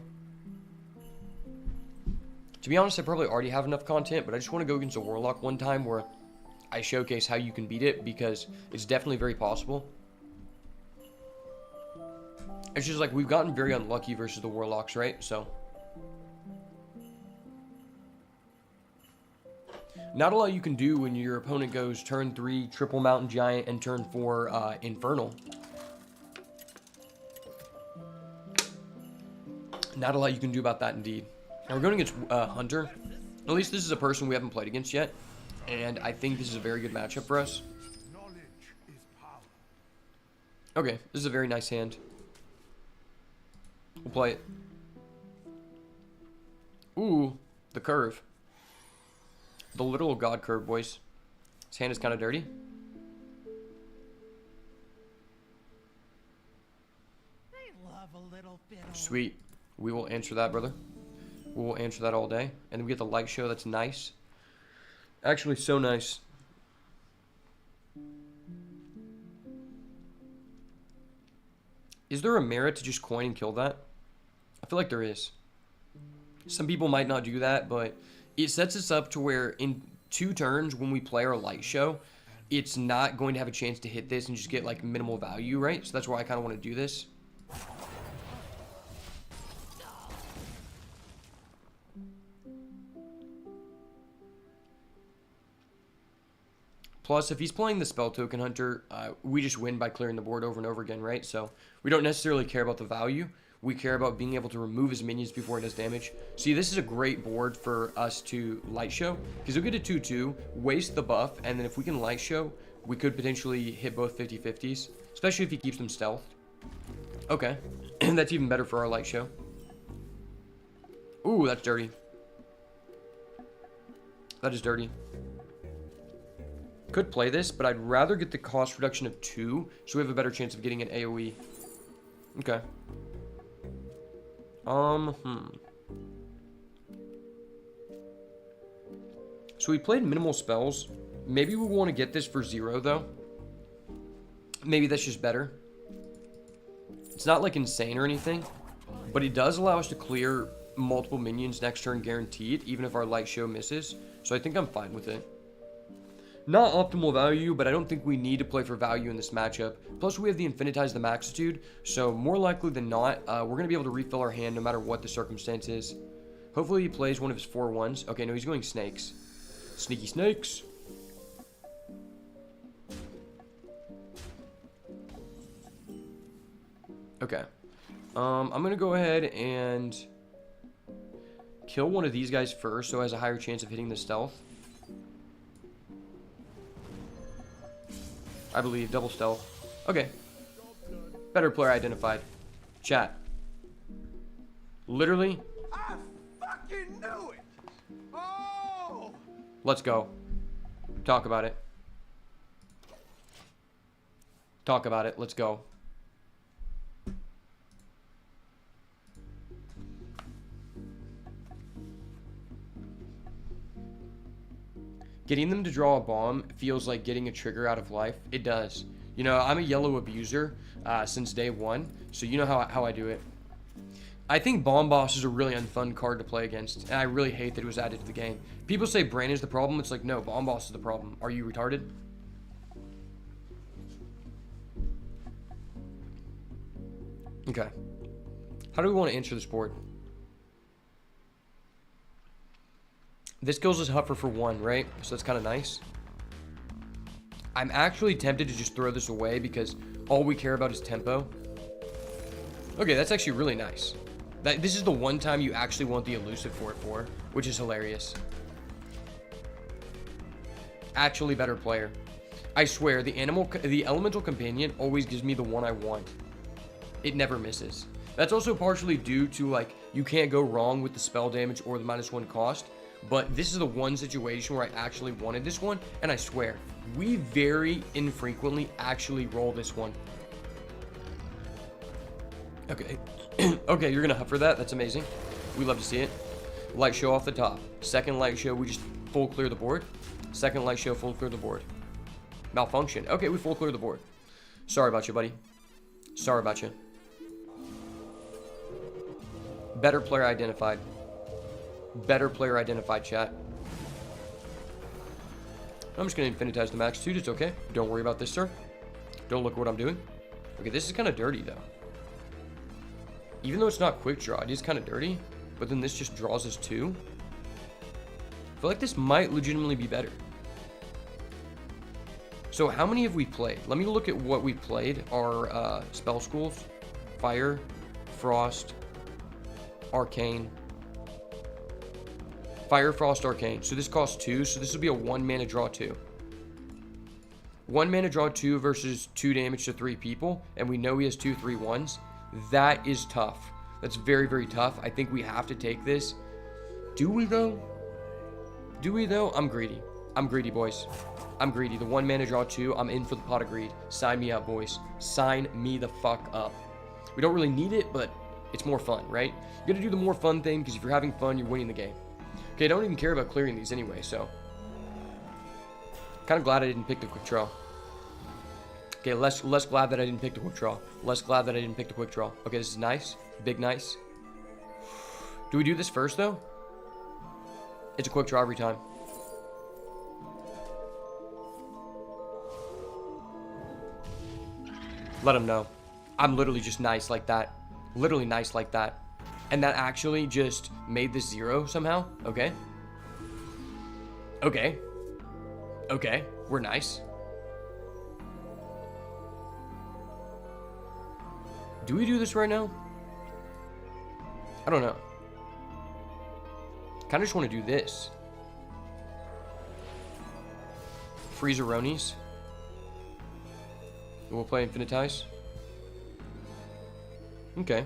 To be honest, I probably already have enough content, but I just want to go against a Warlock one time where I showcase how you can beat it, because it's definitely very possible. It's just like we've gotten very unlucky versus the Warlocks, right? So not a lot you can do when your opponent goes turn 3 Triple Mountain Giant and turn 4 Infernal. Not a lot you can do about that, indeed. And we're going against Hunter. At least this is a person we haven't played against yet. And I think this is a very good matchup for us. Knowledge is power. Okay, this is a very nice hand. We'll play it. Ooh, the curve. The literal God curve, boys. His hand is kind of dirty. They love a little fiddle. Sweet. We will answer that, brother. We will answer that all day. And then we get the light show. That's nice. Actually, so nice. Is there a merit to just coin and kill that? I feel like there is. Some people might not do that, but it sets us up to where in 2 turns when we play our light show, it's not going to have a chance to hit this and just get like minimal value, right? So that's why I kind of want to do this. Plus, if he's playing the Spell Token Hunter, we just win by clearing the board over and over again, right? So we don't necessarily care about the value. We care about being able to remove his minions before it does damage. See, this is a great board for us to Light Show, because we'll get a 2-2, waste the buff, and then if we can Light Show, we could potentially hit both 50-50s, especially if he keeps them stealth. Okay, that's even better for our Light Show. Ooh, that's dirty. That is dirty. Could play this, but I'd rather get the cost reduction of 2, so we have a better chance of getting an AoE. Okay. So we played minimal spells. Maybe we want to get this for 0, though. Maybe that's just better. It's not, like, insane or anything, but it does allow us to clear multiple minions next turn guaranteed, even if our light show misses. So I think I'm fine with it. Not optimal value, but I don't think we need to play for value in this matchup. Plus, we have the Infinitize the Maxitude, so more likely than not, we're going to be able to refill our hand no matter what the circumstance is. Hopefully, he plays one of his 4-1s. Okay, no, he's going snakes. Sneaky snakes. Okay. I'm going to go ahead and kill one of these guys first, so it has a higher chance of hitting the stealth. I believe. Double stealth. Okay. Better player identified. Chat. Literally. I fucking knew it! Oh! Let's go. Talk about it. Talk about it. Let's go. Getting them to draw a bomb feels like getting a trigger out of life. It does. You know, I'm a yellow abuser since day 1, so you know how I do it. I think Bomb Boss is a really unfun card to play against, and I really hate that it was added to the game. People say Brain is the problem. It's like, no, Bomb Boss is the problem. Are you retarded? Okay. How do we want to answer this board? This kills his Huffer for 1, right? So that's kind of nice. I'm actually tempted to just throw this away because all we care about is tempo. Okay, that's actually really nice. This is the one time you actually want the elusive for it for, which is hilarious. Actually better player. I swear, the elemental companion always gives me the one I want. It never misses. That's also partially due to, like, you can't go wrong with the spell damage or the -1 cost. But this is the one situation where I actually wanted this one, and I swear, we very infrequently actually roll this one. Okay. Okay, you're gonna Huffer that. That's amazing. We love to see it. Light show off the top. Second light show, we just full clear the board. Second light show, full clear the board. Malfunction. Okay, we full clear the board. Sorry about you, buddy. Sorry about you. Better player identified. Better player identified, chat. I'm just going to Infinitize the Maxitude. It's okay. Don't worry about this, sir. Don't look at what I'm doing. Okay, this is kind of dirty, though. Even though it's not quick draw, it is kind of dirty. But then this just draws us 2. I feel like this might legitimately be better. So how many have we played? Let me look at what we played. Our spell schools. Fire, Frost, Arcane. Fire, Frost, Arcane. So this costs 2. So this will be a 1 mana draw 2. 1 mana draw 2 versus 2 damage to 3 people. And we know he has 2 3/1s. That is tough. That's very, very tough. I think we have to take this. Do we, though? Do we, though? I'm greedy. I'm greedy, boys. I'm greedy. The 1 mana draw 2. I'm in for the pot of greed. Sign me up, boys. Sign me the fuck up. We don't really need it, but it's more fun, right? You gotta do the more fun thing, because if you're having fun, you're winning the game. Okay, I don't even care about clearing these anyway, so. Kind of glad I didn't pick the quick draw. Okay, less glad that I didn't pick the quick draw. Less glad that I didn't pick the quick draw. Okay, this is nice. Big nice. Do we do this first, though? It's a quick draw every time. Let him know. I'm literally just nice like that. Literally nice like that. And that actually just made this 0 somehow. Okay. Okay. Okay. We're nice. Do we do this right now? I don't know. Kind of just want to do this. Freezeronies. We'll play Infinitize. Okay.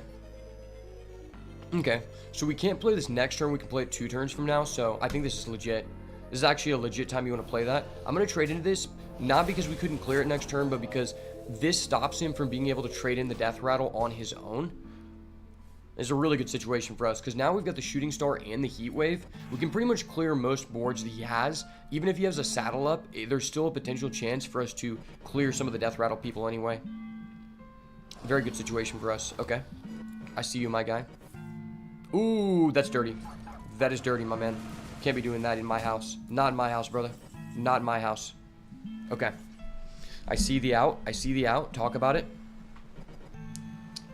Okay. So we can't play this next turn. We can play it 2 turns from now. So I think this is legit. This is actually a legit time you want to play that. I'm going to trade into this. Not because we couldn't clear it next turn, but because this stops him from being able to trade in the Death Rattle on his own. It's a really good situation for us, because now we've got the Shooting Star and the Heat Wave. We can pretty much clear most boards that he has. Even if he has a saddle up, there's still a potential chance for us to clear some of the Death Rattle people anyway. Very good situation for us. Okay. I see you, my guy. Ooh, that's dirty. That is dirty, my man. Can't be doing that in my house. Not in my house, brother. Not in my house. Okay. I see the out. I see the out. Talk about it.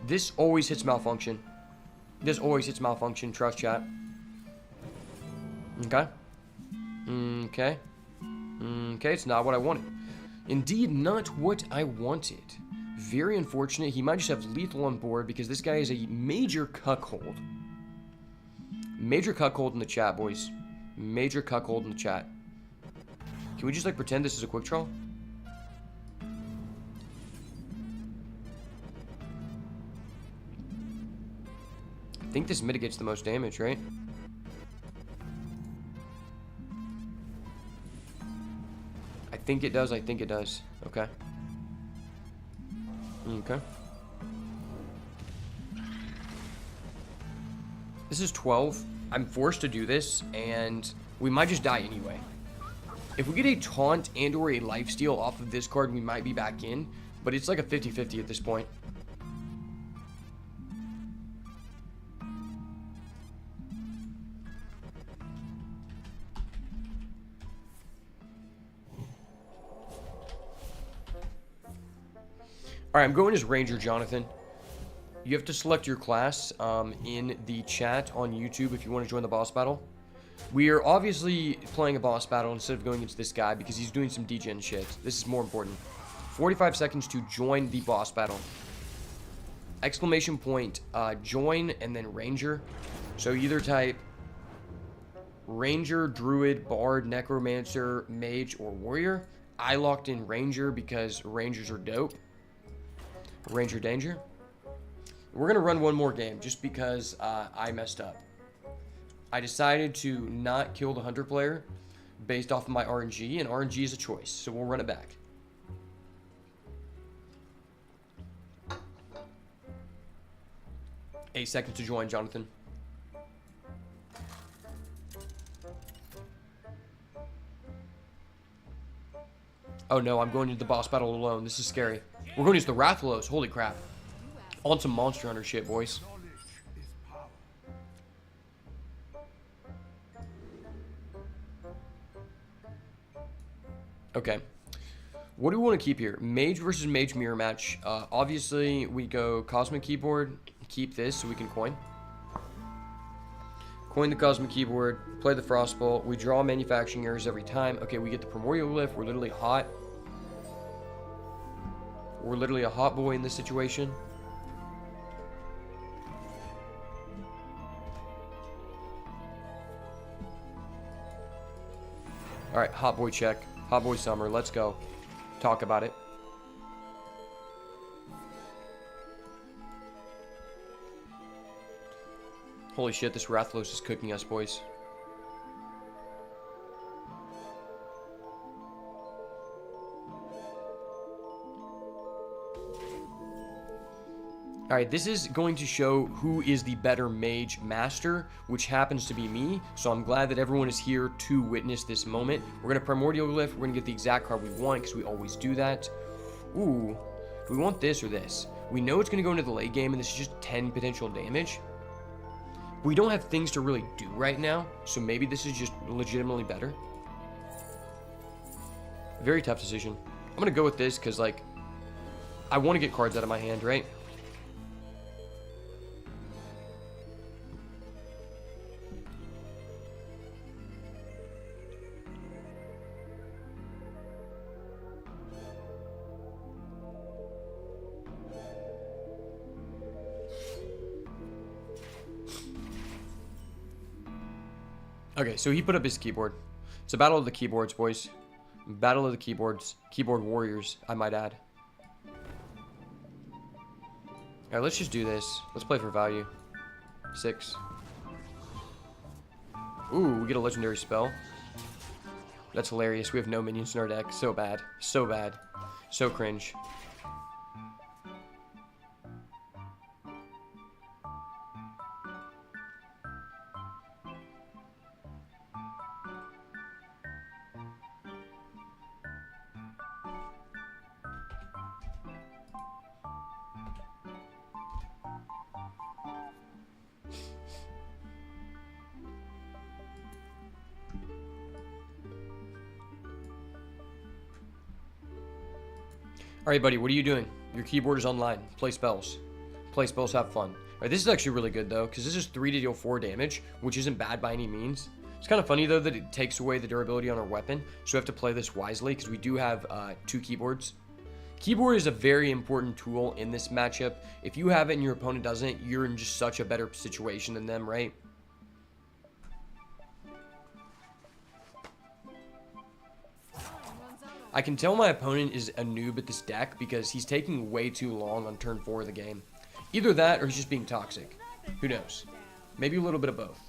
This always hits malfunction. This always hits malfunction. Trust chat. Okay. Okay. Okay, it's not what I wanted. Indeed, not what I wanted. Very unfortunate. He might just have lethal on board because this guy is a major cuckold. Major cuckold in the chat, boys. Major cuckold in the chat. Can we just, like, pretend this is a quick draw? I think this mitigates the most damage, right? I think it does. I think it does. Okay. Okay. This is 12. I'm forced to do this, and we might just die anyway. If we get a taunt and or a lifesteal off of this card, we might be back in, but it's like a 50-50 at this point. Alright, I'm going as Ranger Jonathan. You have to select your class in the chat on YouTube if you want to join the boss battle. We are obviously playing a boss battle instead of going against this guy because he's doing some degen shit. This is more important. 45 seconds to join the boss battle. Exclamation point, join, and then Ranger. So either type Ranger, Druid, Bard, Necromancer, Mage, or Warrior. I locked in Ranger because Rangers are dope. Ranger Danger. We're going to run one more game just because I messed up. I decided to not kill the Hunter player based off of my RNG, and RNG is a choice, so we'll run it back. Eight seconds to join, Jonathan. Oh no, I'm going into the boss battle alone. This is scary. We're going to use the Rathlos. Holy crap. On some Monster Hunter shit, boys. Okay. What do we want to keep here? Mage versus Mage mirror match. Obviously, we go Cosmic Keyboard. Keep this so we can coin. Coin the Cosmic Keyboard. Play the Frostbolt. We draw manufacturing errors every time. Okay, we get the Primordial Lift. We're literally hot. We're literally a hot boy in this situation. Alright, hot boy check. Hot boy summer. Let's go. Talk about it. Holy shit, this Rathlos is cooking us, boys. All right, this is going to show who is the better mage master, which happens to be me. So I'm glad that everyone is here to witness this moment. We're going to primordial glyph. We're going to get the exact card we want because we always do that. Ooh, do we want this or this? We know it's going to go into the late game, and this is just 10 potential damage. We don't have things to really do right now, so maybe this is just legitimately better. Very tough decision. I'm going to go with this because, like, I want to get cards out of my hand, right? Okay, so he put up his keyboard. It's a battle of the keyboards, boys. Battle of the keyboards. Keyboard warriors, I might add. Alright, let's just do this. Let's play for value. 6. Ooh, we get a legendary spell. That's hilarious. We have no minions in our deck. So bad. So bad. So cringe. Alright, buddy, what are you doing? Your keyboard is online. Play spells. Play spells, have fun. Alright, this is actually really good, though, because this is 3 to deal 4 damage, which isn't bad by any means. It's kind of funny, though, that it takes away the durability on our weapon, so we have to play this wisely, because we do have 2 keyboards. Keyboard is a very important tool in this matchup. If you have it and your opponent doesn't, you're in just such a better situation than them, right? I can tell my opponent is a noob at this deck because he's taking way too long on turn 4 of the game. Either that or he's just being toxic. Who knows? Maybe a little bit of both.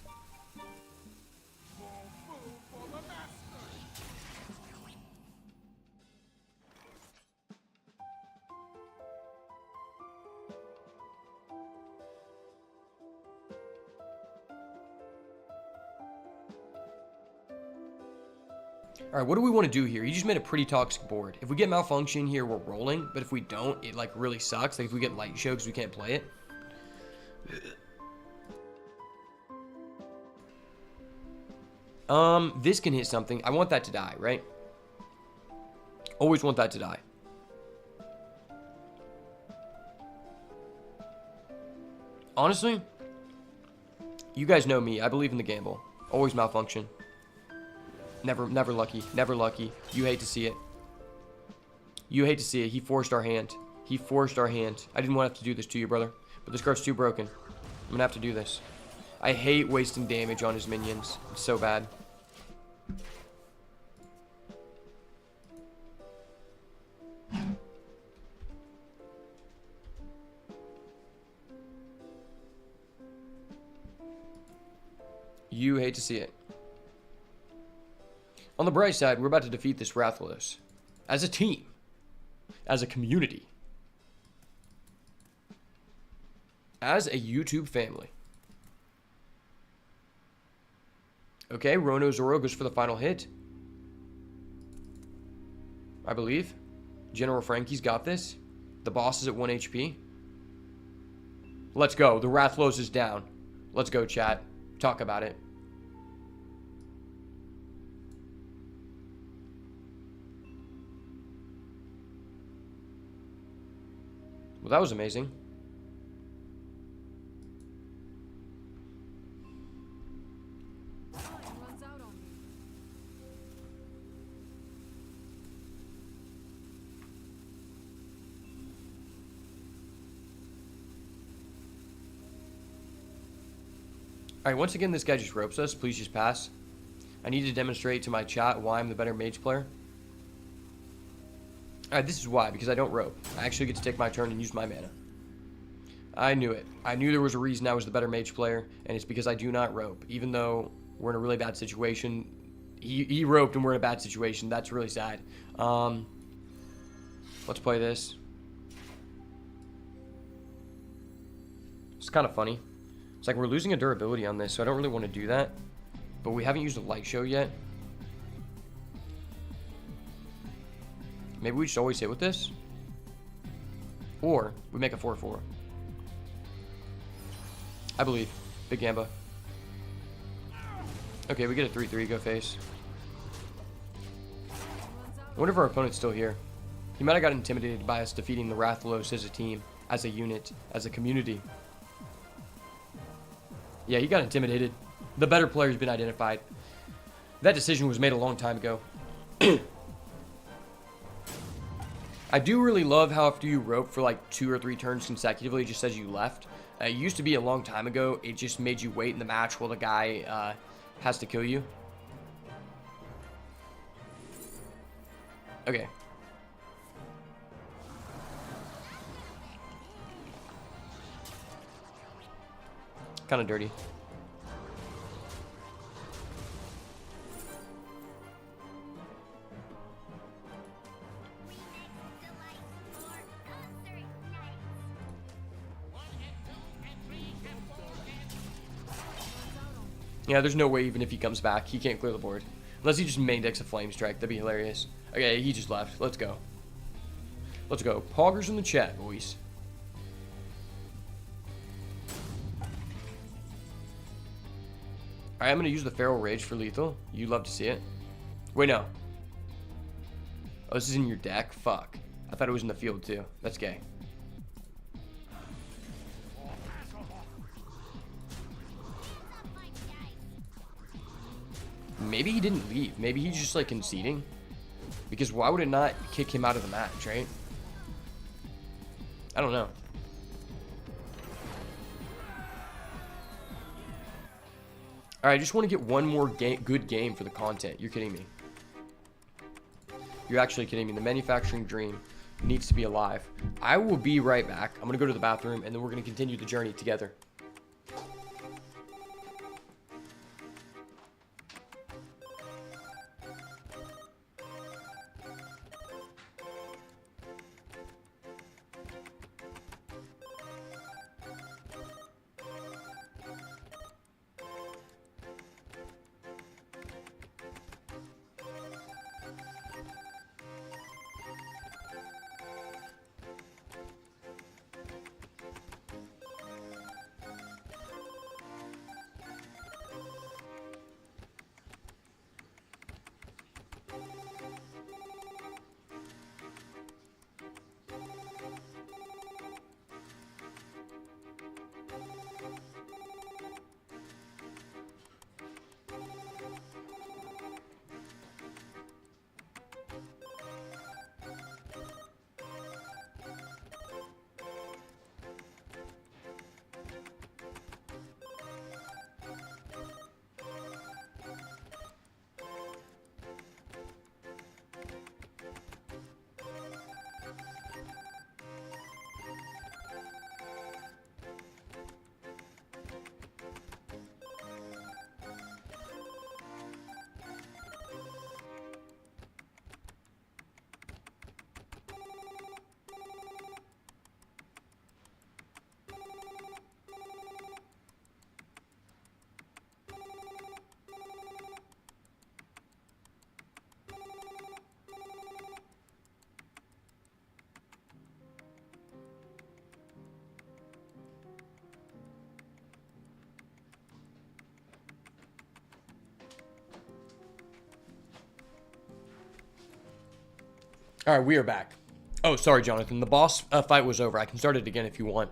Alright, what do we want to do here? He just made a pretty toxic board. If we get malfunction here, we're rolling. But if we don't, it like really sucks. Like if we get light show because we can't play it. This can hit something. I want that to die, right? Always want that to die. Honestly, you guys know me. I believe in the gamble. Always malfunction. Never lucky. Never lucky. You hate to see it. You hate to see it. He forced our hand. He forced our hand. I didn't want to have to do this to you, brother. But this card's too broken. I'm going to have to do this. I hate wasting damage on his minions. It's so bad. You hate to see it. On the bright side, we're about to defeat this Rathalos. As a team. As a community. As a YouTube family. Okay, Rono Zoro goes for the final hit. I believe. General Frankie's got this. The boss is at 1 HP. Let's go. The Rathalos is down. Let's go, chat. Talk about it. Well, that was amazing. Alright, once again, this guy just ropes us. Please just pass. I need to demonstrate to my chat why I'm the better mage player. Alright, this is why. Because I don't rope. I actually get to take my turn and use my mana. I knew it. I knew there was a reason I was the better mage player. And it's because I do not rope. Even though we're in a really bad situation. He roped and we're in a bad situation. That's really sad. Let's play this. It's kind of funny. It's like we're losing a durability on this, so I don't really want to do that. But we haven't used a light show yet. Maybe we just always hit with this. Or we make a 4-4. I believe. Big Gamba. Okay, we get a 3-3 go face. I wonder if our opponent's still here. He might have got intimidated by us defeating the Rathalos as a team, as a unit, as a community. Yeah, he got intimidated. The better player's been identified. That decision was made a long time ago. I do really love how after you rope for like 2 or 3 turns consecutively, it just says you left. It used to be a long time ago. It just made you wait in the match while the guy has to kill you. Okay. Kind of dirty. Yeah, there's no way even if he comes back, he can't clear the board. Unless he just main decks a Flame Strike. That'd be hilarious. Okay, he just left. Let's go. Let's go. Poggers in the chat, boys. Alright, I'm going to use the Feral Rage for lethal. You love to see it. Wait, no. Oh, this is in your deck? Fuck. I thought it was in the field, too. That's gay. Maybe he didn't leave. Maybe he's just, like, conceding. Because why would it not kick him out of the match, right? I don't know. Alright, I just want to get one more good game for the content. You're kidding me. You're actually kidding me. The manufacturing dream needs to be alive. I will be right back. I'm going to go to the bathroom, and then we're going to continue the journey together. All right, we are back. Oh, sorry, Jonathan. The boss fight was over. I can start it again if you want.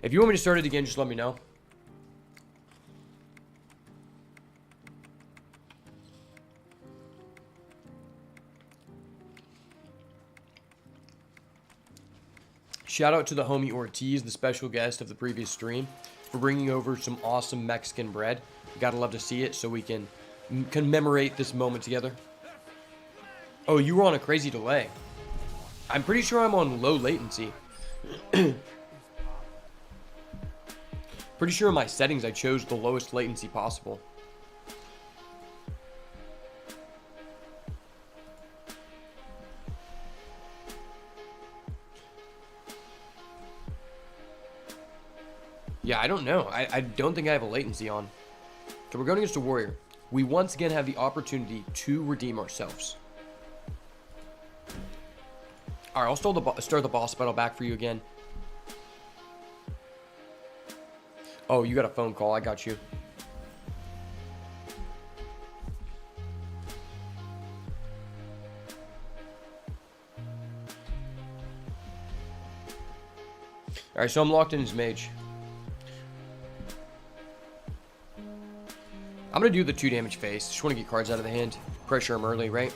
If you want me to start it again, just let me know. Shout out to the homie Ortiz, the special guest of the previous stream, for bringing over some awesome Mexican bread. Gotta love to see it so we can commemorate this moment together. Oh, you were on a crazy delay. I'm pretty sure I'm on low latency. Pretty sure in my settings I chose the lowest latency possible. Yeah, I don't know. I don't think I have a latency on. So we're going against a warrior. We once again have the opportunity to redeem ourselves. All right, I'll start the boss battle back for you again. Oh, you got a phone call. I got you. All right, so I'm locked in as Mage. I'm going to do the 2 damage phase. Just want to get cards out of the hand. Pressure him early, right?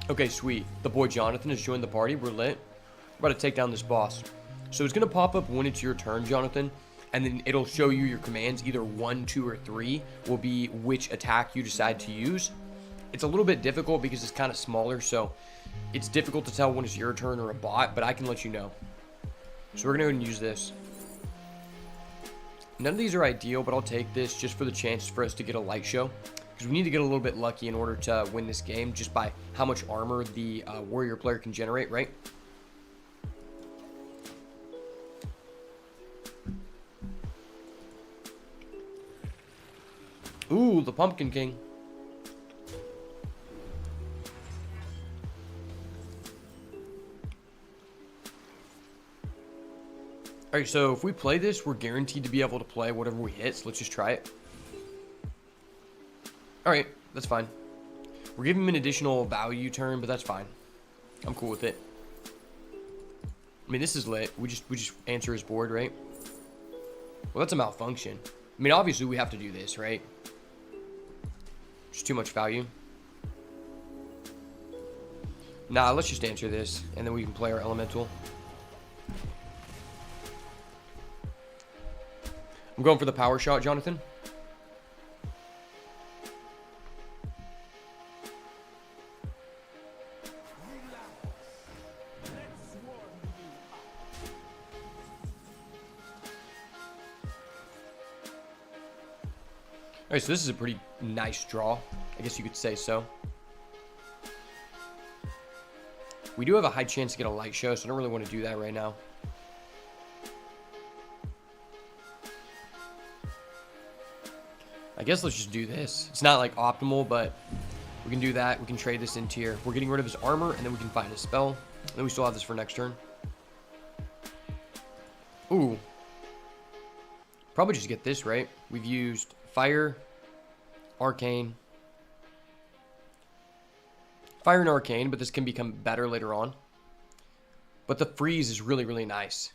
Okay, sweet. The boy Jonathan has joined the party. We're lit. We're about to take down this boss. So it's going to pop up when it's your turn, Jonathan. And then it'll show you your commands. Either 1, 2, or 3 will be which attack you decide to use. It's a little bit difficult because it's kind of smaller. So it's difficult to tell when it's your turn or a bot. But I can let you know. So we're going to go ahead and use this. None of these are ideal, but I'll take this just for the chance for us to get a light show. Because we need to get a little bit lucky in order to win this game just by how much armor the warrior player can generate, right? Ooh, the Pumpkin King. Alright, so if we play this, we're guaranteed to be able to play whatever we hit, so let's just try it. Alright, that's fine. We're giving him an additional value turn, but that's fine. I'm cool with it. I mean, this is lit. We just answer his board, right? Well, that's a malfunction. I mean, obviously we have to do this, right? Just too much value. Nah, let's just answer this, and then we can play our elemental. I'm going for the power shot, Jonathan. Alright, so this is a pretty nice draw. I guess you could say so. We do have a high chance to get a light show, so I don't really want to do that right now. I guess let's just do this. It's not like optimal, but we can do that. We can trade this into here. We're getting rid of his armor, and then we can find his spell. And then we still have this for next turn. Ooh. Probably just get this, right? We've used Fire, Arcane. Fire and Arcane, but this can become better later on. But the freeze is really, really nice.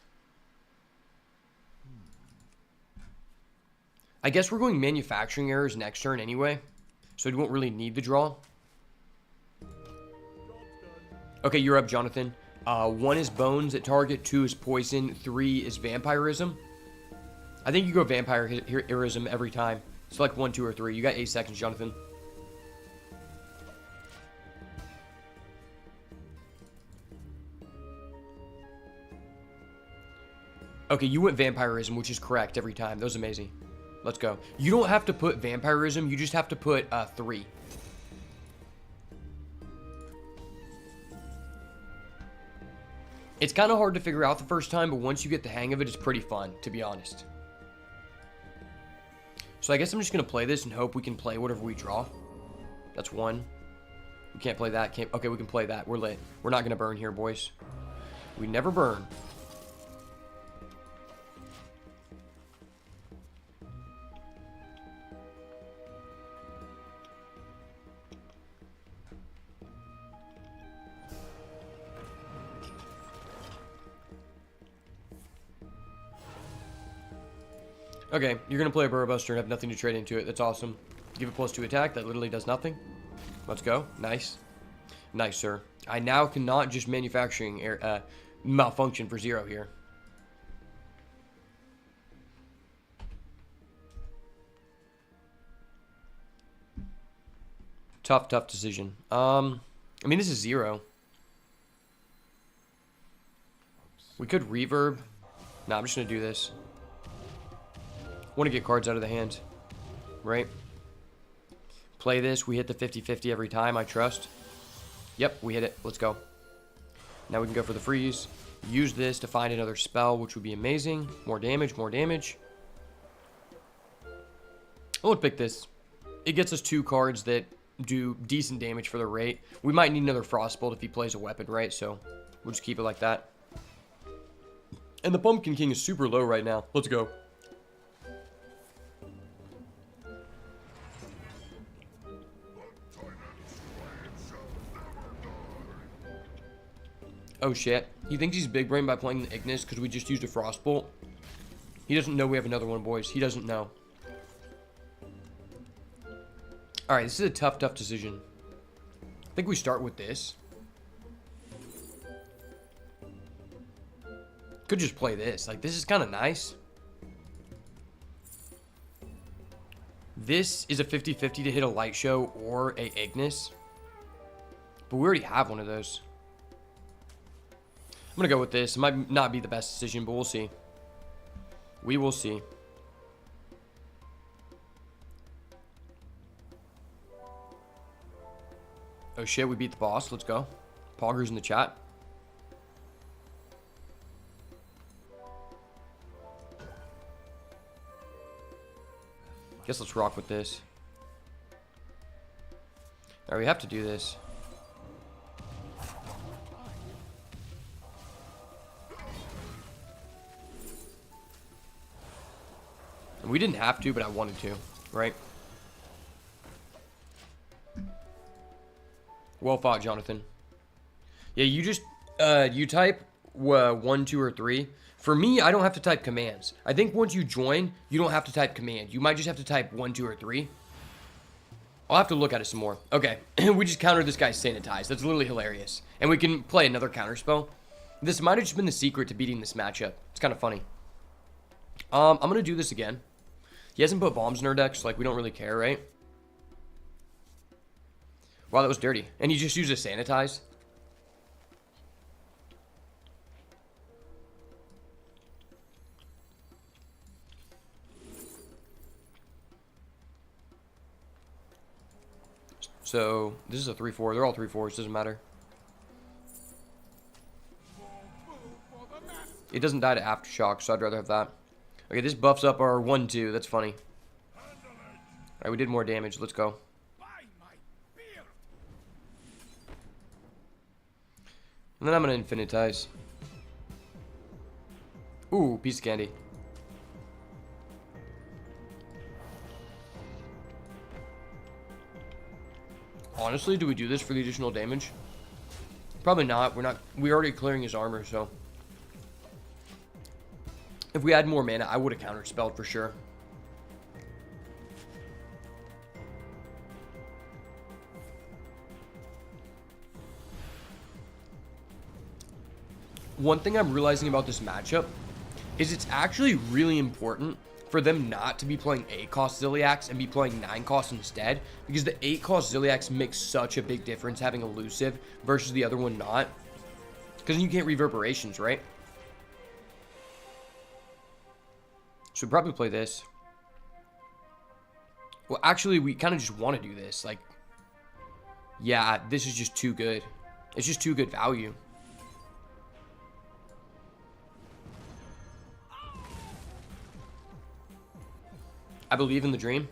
I guess we're going manufacturing errors next turn anyway, so we won't really need the draw. Okay, you're up, Jonathan. 1 is bones at target, 2 is poison, 3 is vampirism. I think you go vampirism every time. Select 1, 2, or 3. You got 8 seconds, Jonathan. Okay, you went vampirism, which is correct every time. That was amazing. Let's go. You don't have to put vampirism. You just have to put 3. It's kind of hard to figure out the first time, but once you get the hang of it, it's pretty fun, to be honest. So I guess I'm just going to play this and hope we can play whatever we draw. That's 1. We can't play that. Okay, we can play that. We're lit. We're not going to burn here, boys. We never burn. Okay, you're going to play a Burrow Buster and have nothing to trade into it. That's awesome. Give it +2 attack. That literally does nothing. Let's go. Nice. Nice, sir. I now cannot just manufacturing malfunction for 0 here. Tough decision. I mean, this is 0. We could reverb. Nah, I'm just going to do this. Want to get cards out of the hand, right? Play this. We hit the 50-50 every time, I trust. Yep, we hit it. Let's go. Now we can go for the freeze. Use this to find another spell, which would be amazing. More damage, more damage. I would pick this. It gets us 2 cards that do decent damage for the rate. We might need another Frostbolt if he plays a weapon, right? So we'll just keep it like that. And the Pumpkin King is super low right now. Let's go. Oh shit. He thinks he's big brain by playing the Ignis because we just used a Frostbolt. He doesn't know we have another one, boys. He doesn't know. Alright, this is a tough decision. I think we start with this. Could just play this. Like, this is kind of nice. This is a 50-50 to hit a Light Show or a Ignis. But we already have one of those. I'm going to go with this. It might not be the best decision, but we'll see. We will see. Oh shit, we beat the boss. Let's go. Poggers in the chat. Guess let's rock with this. Alright, we have to do this. We didn't have to, but I wanted to, right? Well fought, Jonathan. Yeah, you just, you type 1, 2, or 3. For me, I don't have to type commands. I think once you join, you don't have to type command. You might just have to type 1, 2, or 3. I'll have to look at it some more. Okay, we just countered this guy's Sanitize. That's literally hilarious. And we can play another counter spell. This might have just been the secret to beating this matchup. It's kind of funny. I'm going to do this again. He hasn't put bombs in our decks, so like we don't really care, right? Wow, that was dirty. And he just used a Sanitize. So, this is a 3-4. They're all 3-4s. Doesn't matter. It doesn't die to Aftershock, so I'd rather have that. Okay, this buffs up our 1-2. That's funny. Alright, we did more damage. Let's go. And then I'm going to Infinitize. Ooh, piece of candy. Honestly, do we do this for the additional damage? Probably not. We're already clearing his armor, so. If we had more mana, I would have counterspelled for sure. One thing I'm realizing about this matchup is it's actually really important for them not to be playing 8-cost Ziliax and be playing 9-cost instead, because the 8-cost Ziliax makes such a big difference having elusive versus the other one not. Because then you can't reverberations, right? So we'd probably play this. Well, actually, we kind of just want to do this. Like, yeah, this is just too good. It's just too good value. I believe in the dream.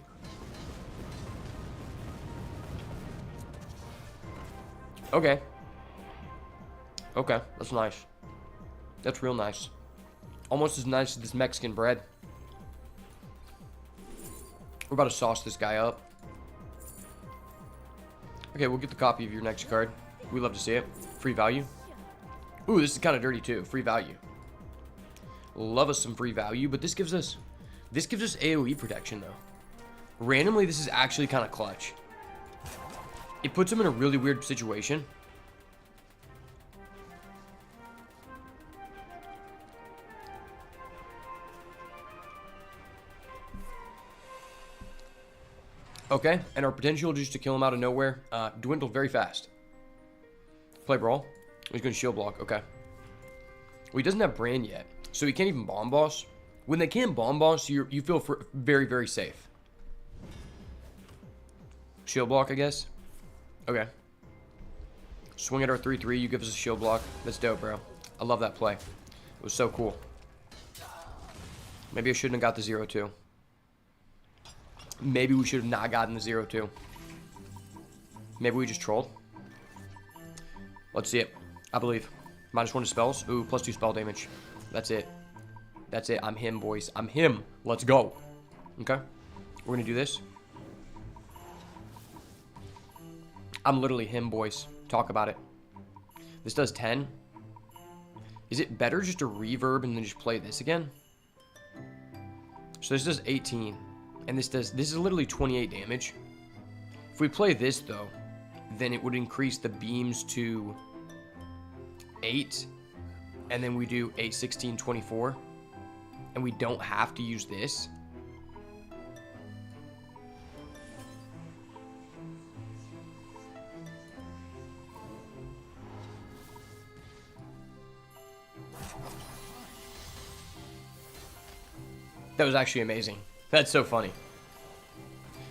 Okay. Okay, that's nice. That's real nice. Almost as nice as this Mexican bread. We're about to sauce this guy up. Okay, we'll get the copy of your next card. We love to see it. Free value. Ooh, this is kind of dirty too. Free value. Love us some free value, but this gives us AoE protection though. Randomly, this is actually kind of clutch. It puts him in a really weird situation. Okay, and our potential just to kill him out of nowhere dwindled very fast. Play Brawl. He's going to shield block. Okay. Well, he doesn't have Brand yet, so he can't even Bomb Boss. When they can't bomb boss, you feel very, very safe. Shield block, I guess. Okay. Swing at our 3-3. You give us a shield block. That's dope, bro. I love that play. It was so cool. Maybe I shouldn't have got the 0-2. Maybe we should have not gotten the 0-2. Maybe we just trolled. Let's see it. I believe. -1 to spells. Ooh, +2 spell damage. That's it. That's it. I'm him, boys. I'm him. Let's go. Okay. We're going to do this. I'm literally him, boys. Talk about it. This does 10. Is it better just to reverb and then just play this again? So this does 18. And this is literally 28 damage. If we play this, though, then it would increase the beams to 8. And then we do 8, 16, 24. And we don't have to use this. That was actually amazing. That's so funny.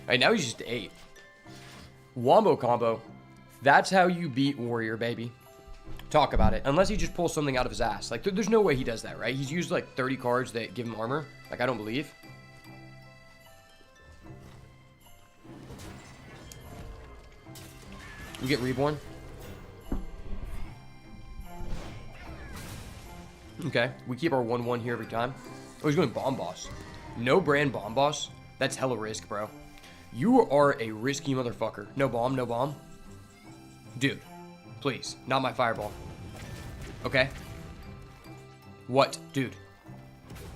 Alright, now he's just 8. Wombo combo. That's how you beat Warrior, baby. Talk about it. Unless he just pulls something out of his ass. Like, there's no way he does that, right? He's used, like, 30 cards that give him armor. Like, I don't believe. We get Reborn. Okay. We keep our 1-1 here every time. Oh, he's going Bomb Boss. No brand Bomb Boss. That's hella risk, bro. You are a risky motherfucker. No bomb, no bomb. Dude, please. Not my fireball. Okay. What? Dude.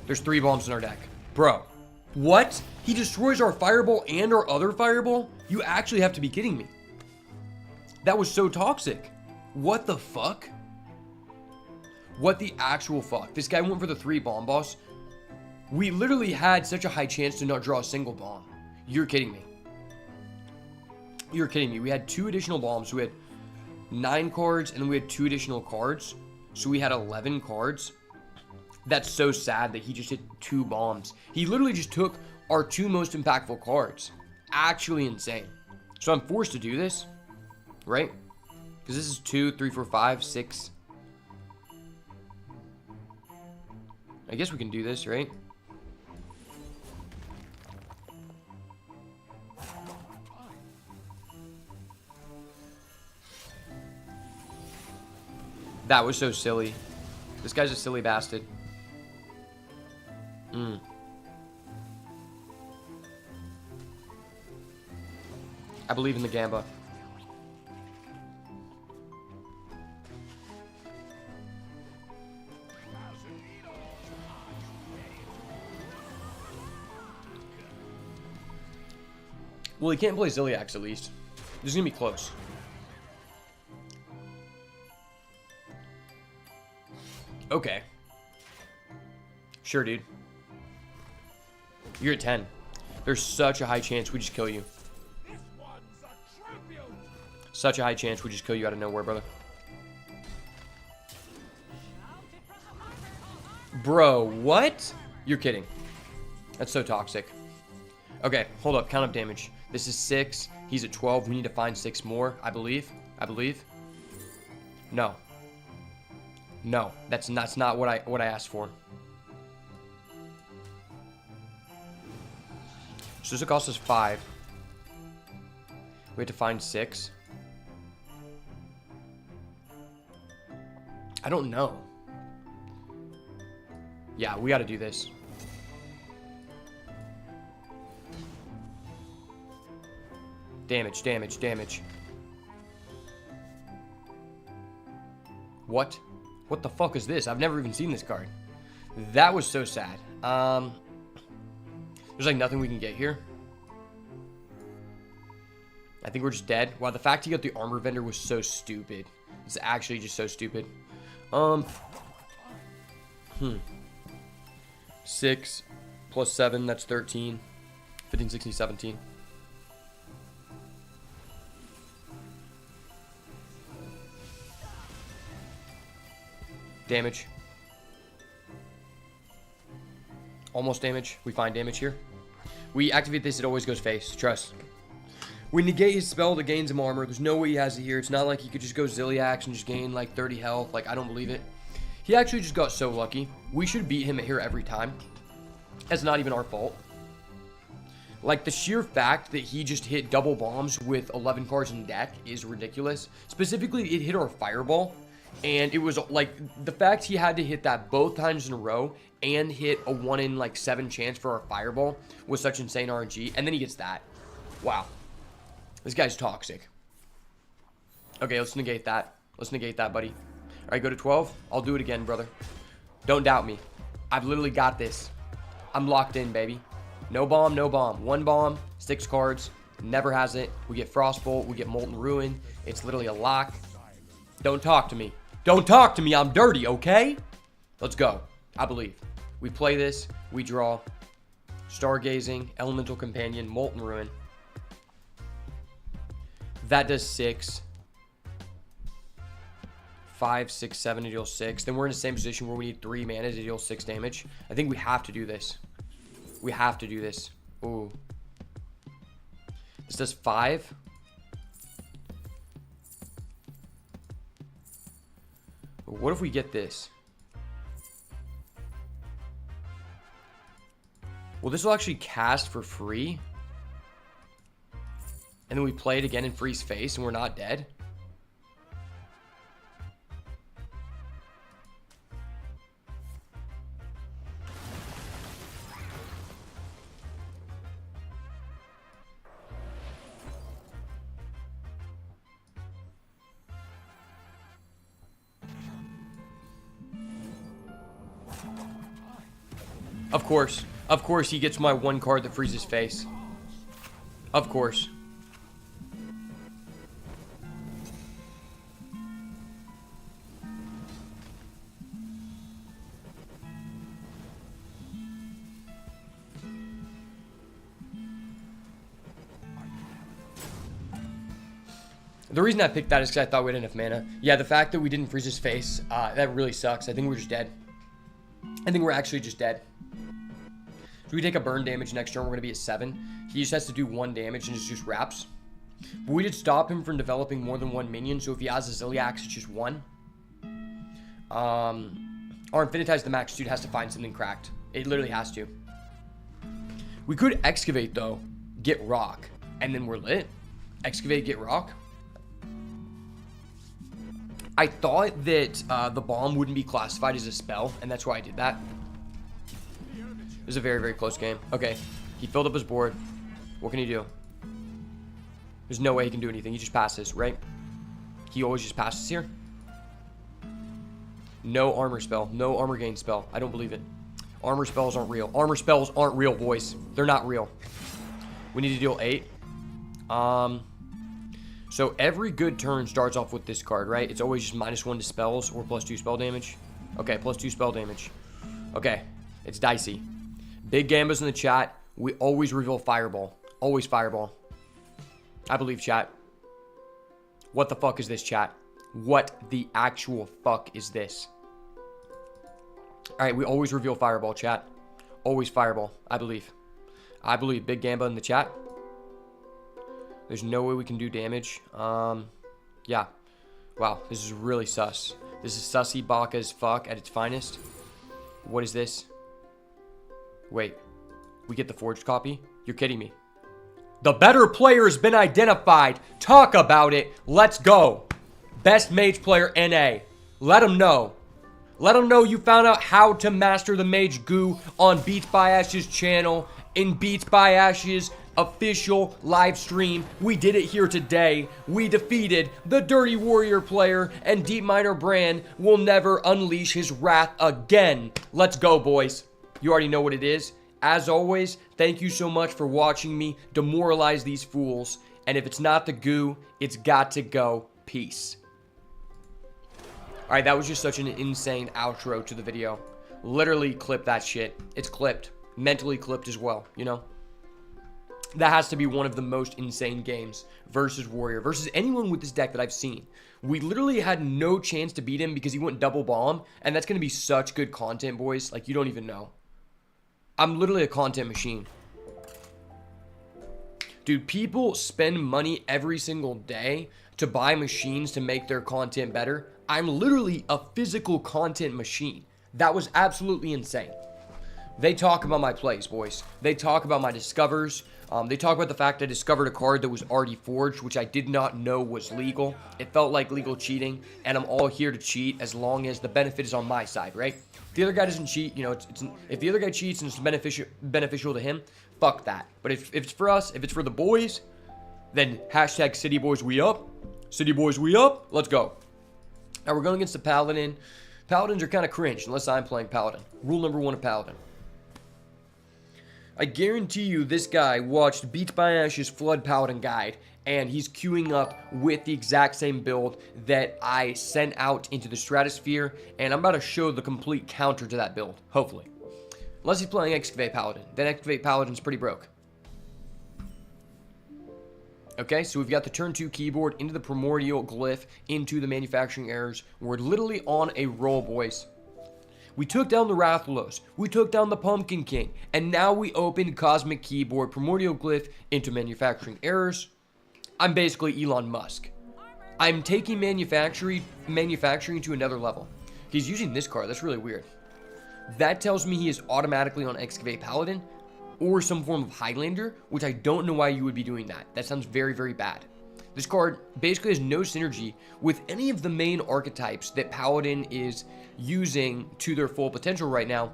There's 3 bombs in our deck. Bro. What? He destroys our fireball and our other fireball? You actually have to be kidding me. That was so toxic. What the fuck? What the actual fuck? This guy went for the 3 bomb boss. We literally had such a high chance to not draw a single bomb. You're kidding me. You're kidding me. We had 2 additional bombs. So we had 9 cards, and then we had 2 additional cards. So we had 11 cards. That's so sad that he just hit 2 bombs. He literally just took our 2 most impactful cards. Actually insane. So I'm forced to do this, right? Because this is 2, 3, 4, 5, 6. I guess we can do this, right? That was so silly. This guy's a silly bastard. I believe in the Gamba. Well, he can't play Ziliax at least. This is gonna be close. Okay. Sure, dude. You're at 10. There's such a high chance we just kill you. Such a high chance we just kill you out of nowhere, brother. Bro, what? You're kidding. That's so toxic. Okay, hold up. Count up damage. This is 6. He's at 12. We need to find 6 more, I believe. No. No, that's not what I asked for. So this will cost us 5. We have to find 6. I don't know. Yeah, we got to do this. Damage, damage, damage. What? What the fuck is this? I've never even seen this card. That was so sad. There's like nothing we can get here. I think we're just dead. Wow, the fact he got the armor vendor was so stupid. It's actually just so stupid. 6 plus 7, that's 13. 15, 16, 17. Damage. Almost damage. We find damage here. We activate this, it always goes face. Trust. We negate his spell that gains him armor. There's no way he has it here. It's not like he could just go Zilliax and just gain like 30 health. Like, I don't believe it. He actually just got so lucky. We should beat him here every time. That's not even our fault. Like, the sheer fact that he just hit double bombs with 11 cards in deck is ridiculous. Specifically, it hit our fireball. And it was like, the fact he had to hit that both times in a row and hit a 1 in like 7 chance for our fireball was such insane RNG. And then he gets that. Wow. This guy's toxic. Okay, let's negate that. Let's negate that, buddy. All right, go to 12. I'll do it again, brother. Don't doubt me. I've literally got this. I'm locked in, baby. No bomb, no bomb. 1 bomb, 6 cards. Never has it. We get Frostbolt. We get Molten Ruin. It's literally a lock. Don't talk to me. Don't talk to me. I'm dirty, okay? Let's go. I believe. We play this. We draw. Stargazing. Elemental Companion. Molten Ruin. That does 6. 5, 6, 7 to deal 6. Then we're in the same position where we need 3 mana to deal 6 damage. I think we have to do this. We have to do this. Ooh. This does 5. What if we get this? Well, this will actually cast for free. And then we play it again and freeze face and we're not dead. Of course. Of course he gets my 1 card that freezes face. Of course. The reason I picked that is because I thought we had enough mana. Yeah, the fact that we didn't freeze his face, that really sucks. I think we're just dead. I think we're actually just dead. So we take a burn damage next turn. We're going to be at 7. He just has to do 1 damage and it's just wraps. But we did stop him from developing more than 1 minion. So if he has a Zilliax, it's just 1. Our Infinitize the Max dude has to find something cracked. It literally has to. We could Excavate, though. Get Rock. And then we're lit. Excavate, get Rock. I thought that the bomb wouldn't be classified as a spell, and that's why I did that. It was a very, very close game. Okay, he filled up his board. What can he do? There's no way he can do anything. He just passes, right? He always just passes here. No armor spell. No armor gain spell. I don't believe it. Armor spells aren't real. Armor spells aren't real, boys. They're not real. We need to deal 8. So every good turn starts off with this card, right? It's always just -1 to spells or +2 spell damage. Okay, +2 spell damage. Okay, it's dicey. Big Gambas in the chat. We always reveal Fireball. Always Fireball. I believe, chat. What the fuck is this, chat? What the actual fuck is this? Alright, we always reveal Fireball, chat. Always Fireball. I believe. I believe. Big Gamba in the chat. There's no way we can do damage. Yeah. Wow, this is really sus. This is sussy baka as fuck at its finest. What is this? Wait. We get the forged copy? You're kidding me. The better player has been identified. Talk about it. Let's go. Best Mage player NA. Let him know. Let him know you found out how to master the Mage Goo on Beats by Ash's channel. In Beats by Ash's official live stream. We did it here today. We defeated the Dirty Warrior player, and Deep Miner Brand will never unleash his wrath again. Let's go, boys. You already know what it is. As always, thank you so much for watching me demoralize these fools. And if it's not the goo, it's got to go. Peace. Alright, that was just such an insane outro to the video. Literally clip that shit. It's clipped. Mentally clipped as well, you know? That has to be one of the most insane games versus Warrior, versus anyone with this deck that I've seen. We literally had no chance to beat him because he went double bomb, and that's going to be such good content, boys. Like, you don't even know. I'm literally a content machine. Dude, people spend money every single day to buy machines to make their content better. I'm literally a physical content machine. That was absolutely insane. They talk about my plays, boys. They talk about my discovers. They talk about the fact I discovered a card that was already forged, which I did not know was legal. It felt like legal cheating, and I'm all here to cheat as long as the benefit is on my side, right? If the other guy doesn't cheat, you know, if the other guy cheats and it's beneficial to him, fuck that. But if it's for us, if it's for the boys, then hashtag City Boys we up. City Boys we up. Let's go. Now we're going against the Paladin. Paladins are kind of cringe unless I'm playing Paladin. Rule number 1 of Paladin. I guarantee you this guy watched Beats by Ash's Flood Paladin guide, and he's queuing up with the exact same build that I sent out into the stratosphere, and I'm about to show the complete counter to that build, hopefully. Unless he's playing Excavate Paladin. Then Excavate Paladin's pretty broke. Okay, so we've got the turn 2 keyboard into the Primordial Glyph, into the Manufacturing Errors. We're literally on a roll, boys. We took down the Rathalos, we took down the Pumpkin King, and now we open Cosmic Keyboard, Primordial Glyph into Manufacturing Errors. I'm basically Elon Musk. I'm taking manufacturing to another level. He's using this card, that's really weird. That tells me he is automatically on Excavate Paladin, or some form of Highlander, which I don't know why you would be doing that. That sounds very, very bad. This card basically has no synergy with any of the main archetypes that Paladin is using to their full potential right now,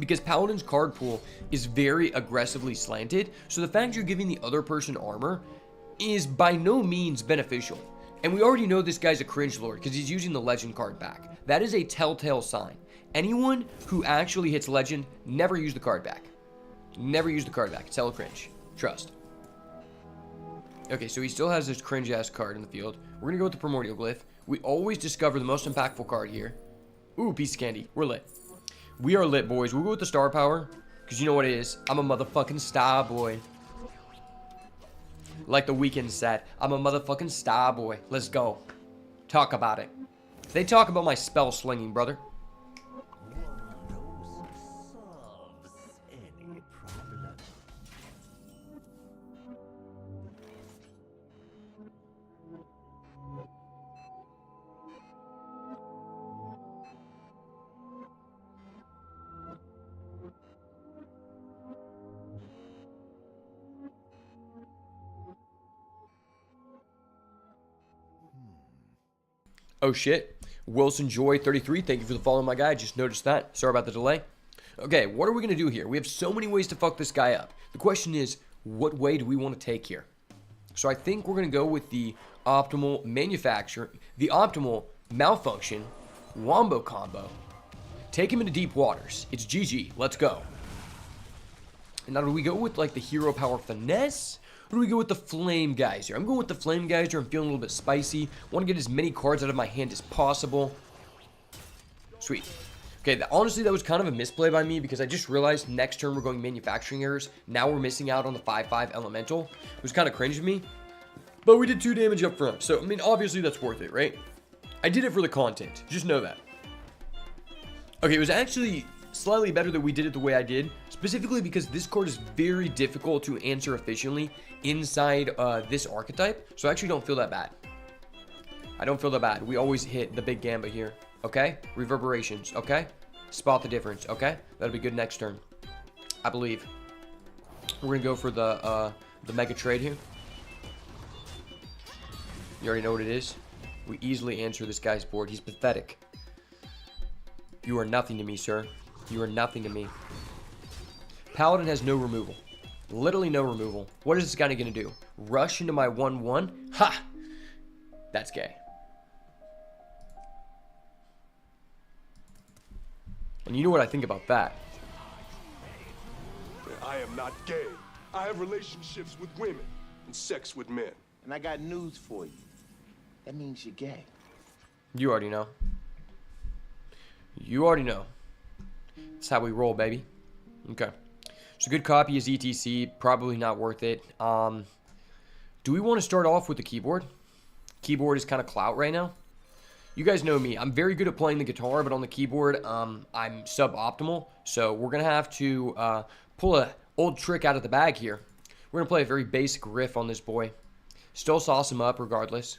because Paladin's card pool is very aggressively slanted, so the fact you're giving the other person armor is by no means beneficial. And we already know this guy's a cringe lord because he's using the legend card back. That is a telltale sign. Anyone who actually hits legend, never use the card back. Never use the card back. It's hella cringe. Trust. Okay, so he still has this cringe-ass card in the field. We're going to go with the Primordial Glyph. We always discover the most impactful card here. Ooh, piece of candy. We're lit. We are lit, boys. We'll go with the star power, because you know what it is. I'm a motherfucking star boy. Like the Weeknd said, I'm a motherfucking star boy. Let's go. Talk about it. They talk about my spell slinging, brother. Oh shit. Wilson Joy 33, thank you for the follow, my guy. I just noticed that. Sorry about the delay. Okay, what are we going to do here? We have so many ways to fuck this guy up. The question is, what way do we want to take here? So I think we're going to go with the optimal manufacture, the optimal malfunction, wombo combo. Take him into deep waters. It's GG. Let's go. And now do we go with like the hero power finesse? Or do we go with the Flame Geyser? I'm going with the Flame Geyser. I'm feeling a little bit spicy. Want to get as many cards out of my hand as possible. Sweet. Okay, honestly, that was kind of a misplay by me because I just realized next turn we're going Manufacturing Errors. Now we're missing out on the 5/5 Elemental. It was kind of cringe of me. But we did 2 damage up front. So, I mean, obviously that's worth it, right? I did it for the content. Just know that. Okay, it was actually slightly better that we did it the way I did, specifically because this card is very difficult to answer efficiently inside this archetype, so I actually don't feel that bad. I don't feel that bad. We always hit the big gamba here, okay? Reverberations, okay? Spot the difference, okay? That'll be good next turn, I believe. We're gonna go for the mega trade here. You already know what it is. We easily answer this guy's board. He's pathetic. You are nothing to me, sir. You are nothing to me. Paladin has no removal. Literally no removal. What is this guy gonna do? Rush into my 1/1? Ha! That's gay. And you know what I think about that. I am not gay. I have relationships with women and sex with men. And I got news for you. That means you're gay. You already know. You already know. That's how we roll, baby. Okay. So good copy is ETC. Probably not worth it. Do we want to start off with the keyboard? Keyboard is kind of clout right now. You guys know me. I'm very good at playing the guitar, but on the keyboard, I'm suboptimal. So we're going to have to pull a old trick out of the bag here. We're going to play a very basic riff on this boy. Still sauce him up regardless.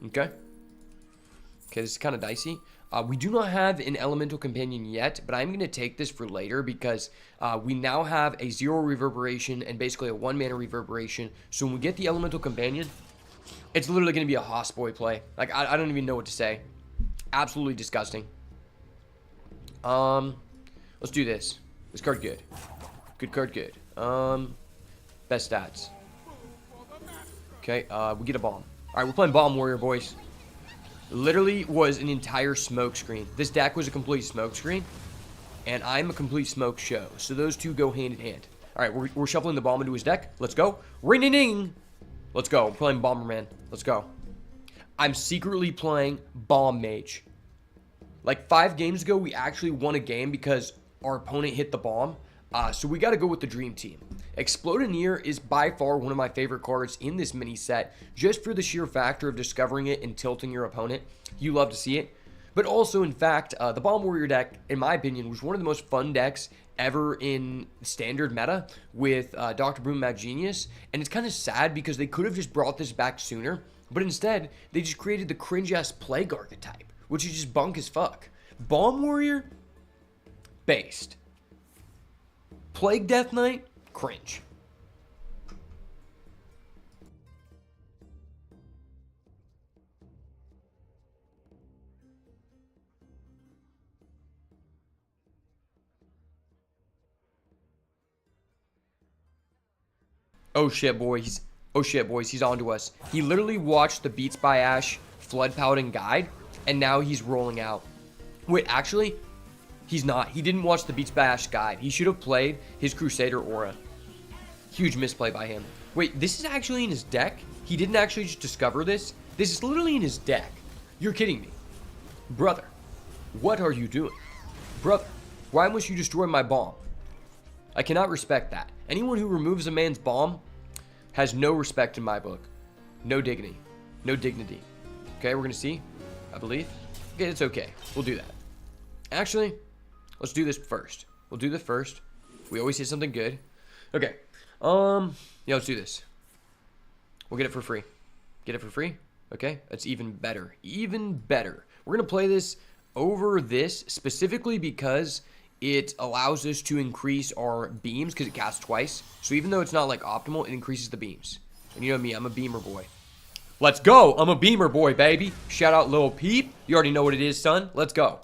Okay. Okay, this is kind of dicey. We do not have an elemental companion yet, but I'm going to take this for later because we now have a 0 reverberation and basically a 1 mana reverberation. So when we get the elemental companion, it's literally going to be a Hoss boy play. Like, I don't even know what to say. Absolutely disgusting. Let's do this. This card good. Good card good. Best stats. Okay, we get a bomb. Alright, we're playing Bomb Warrior, boys. Literally was an entire smoke screen. This deck was a complete smoke screen, and I'm a complete smoke show. So those two go hand in hand. Alright, we're shuffling the bomb into his deck. Let's go. Ring-ding-ding! Let's go. We're playing Bomberman. Let's go. I'm secretly playing Bomb Mage. Like 5 games ago, we actually won a game because our opponent hit the bomb. So we got to go with the Dream Team. Explodoneer is by far one of my favorite cards in this mini set, just for the sheer factor of discovering it and tilting your opponent. You love to see it. But also, in fact, the Bomb Warrior deck, in my opinion, was one of the most fun decks ever in standard meta with Dr. Boom Mad Genius. And it's kind of sad because they could have just brought this back sooner, but instead, they just created the cringe-ass Plague archetype, which is just bunk as fuck. Bomb Warrior? Based. Plague Death Knight? Cringe. Oh shit, boys. Oh shit, boys. He's on to us. He literally watched the Beats by Ash Flood Paladin guide, and now he's rolling out. Wait, actually, he's not. He didn't watch the Beats by Ash guide. He should have played his Crusader Aura. Huge misplay by him. Wait, this is actually in his deck? He didn't actually just discover this? This is literally in his deck. You're kidding me. Brother, what are you doing? Brother, why must you destroy my bomb? I cannot respect that. Anyone who removes a man's bomb has no respect in my book. No dignity. No dignity. Okay, we're going to see, I believe. Okay, it's okay. We'll do that. Actually, let's do this first. We'll do this first. We always hit something good. Okay. Yeah, let's do this. We'll get it for free. Get it for free? Okay, that's even better. Even better. We're going to play this over this specifically because it allows us to increase our beams because it casts twice. So even though it's not like optimal, it increases the beams. And you know me, I'm a beamer boy. Let's go. I'm a beamer boy, baby. Shout out Lil Peep. You already know what it is, son. Let's go.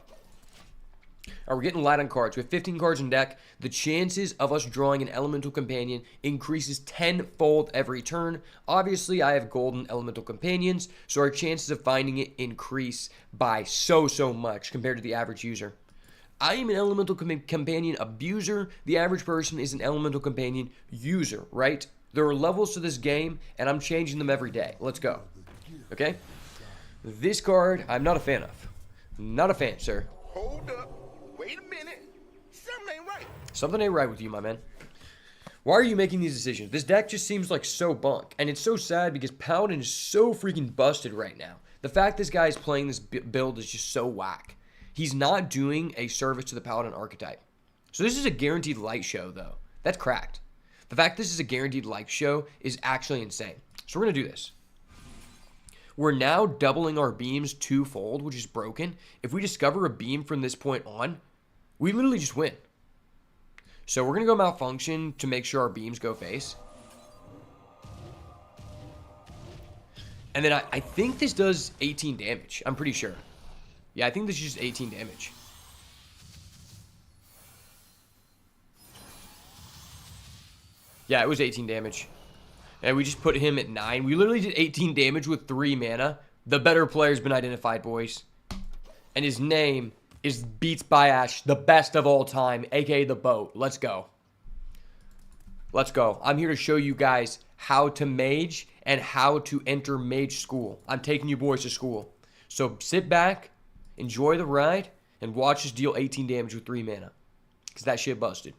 Alright, we're getting light on cards. We have 15 cards in deck. The chances of us drawing an elemental companion increases tenfold every turn. Obviously, I have golden elemental companions, so our chances of finding it increase by so much compared to the average user. I am an elemental companion abuser. The average person is an elemental companion user, right? There are levels to this game, and I'm changing them every day. Let's go. Okay? This card, I'm not a fan of. Not a fan, sir. Hold up. Wait a minute. Something ain't right. Something ain't right with you, my man. Why are you making these decisions? This deck just seems like so bunk. And it's so sad because Paladin is so freaking busted right now. The fact this guy is playing this build is just so whack. He's not doing a service to the Paladin archetype. So this is a guaranteed light show, though. That's cracked. The fact this is a guaranteed light show is actually insane. So we're going to do this. We're now doubling our beams twofold, which is broken. If we discover a beam from this point on, we literally just win. So we're going to go malfunction to make sure our beams go face. And then I think this does 18 damage. I'm pretty sure. Yeah, I think this is just 18 damage. Yeah, it was 18 damage. And we just put him at 9. We literally did 18 damage with 3 mana. The better player's been identified, boys. And his name is Beats by Ash, the best of all time, aka the boat. Let's go. Let's go. I'm here to show you guys how to mage and how to enter mage school. I'm taking you boys to school. So sit back, enjoy the ride, and watch us deal 18 damage with 3 mana. Because that shit busted.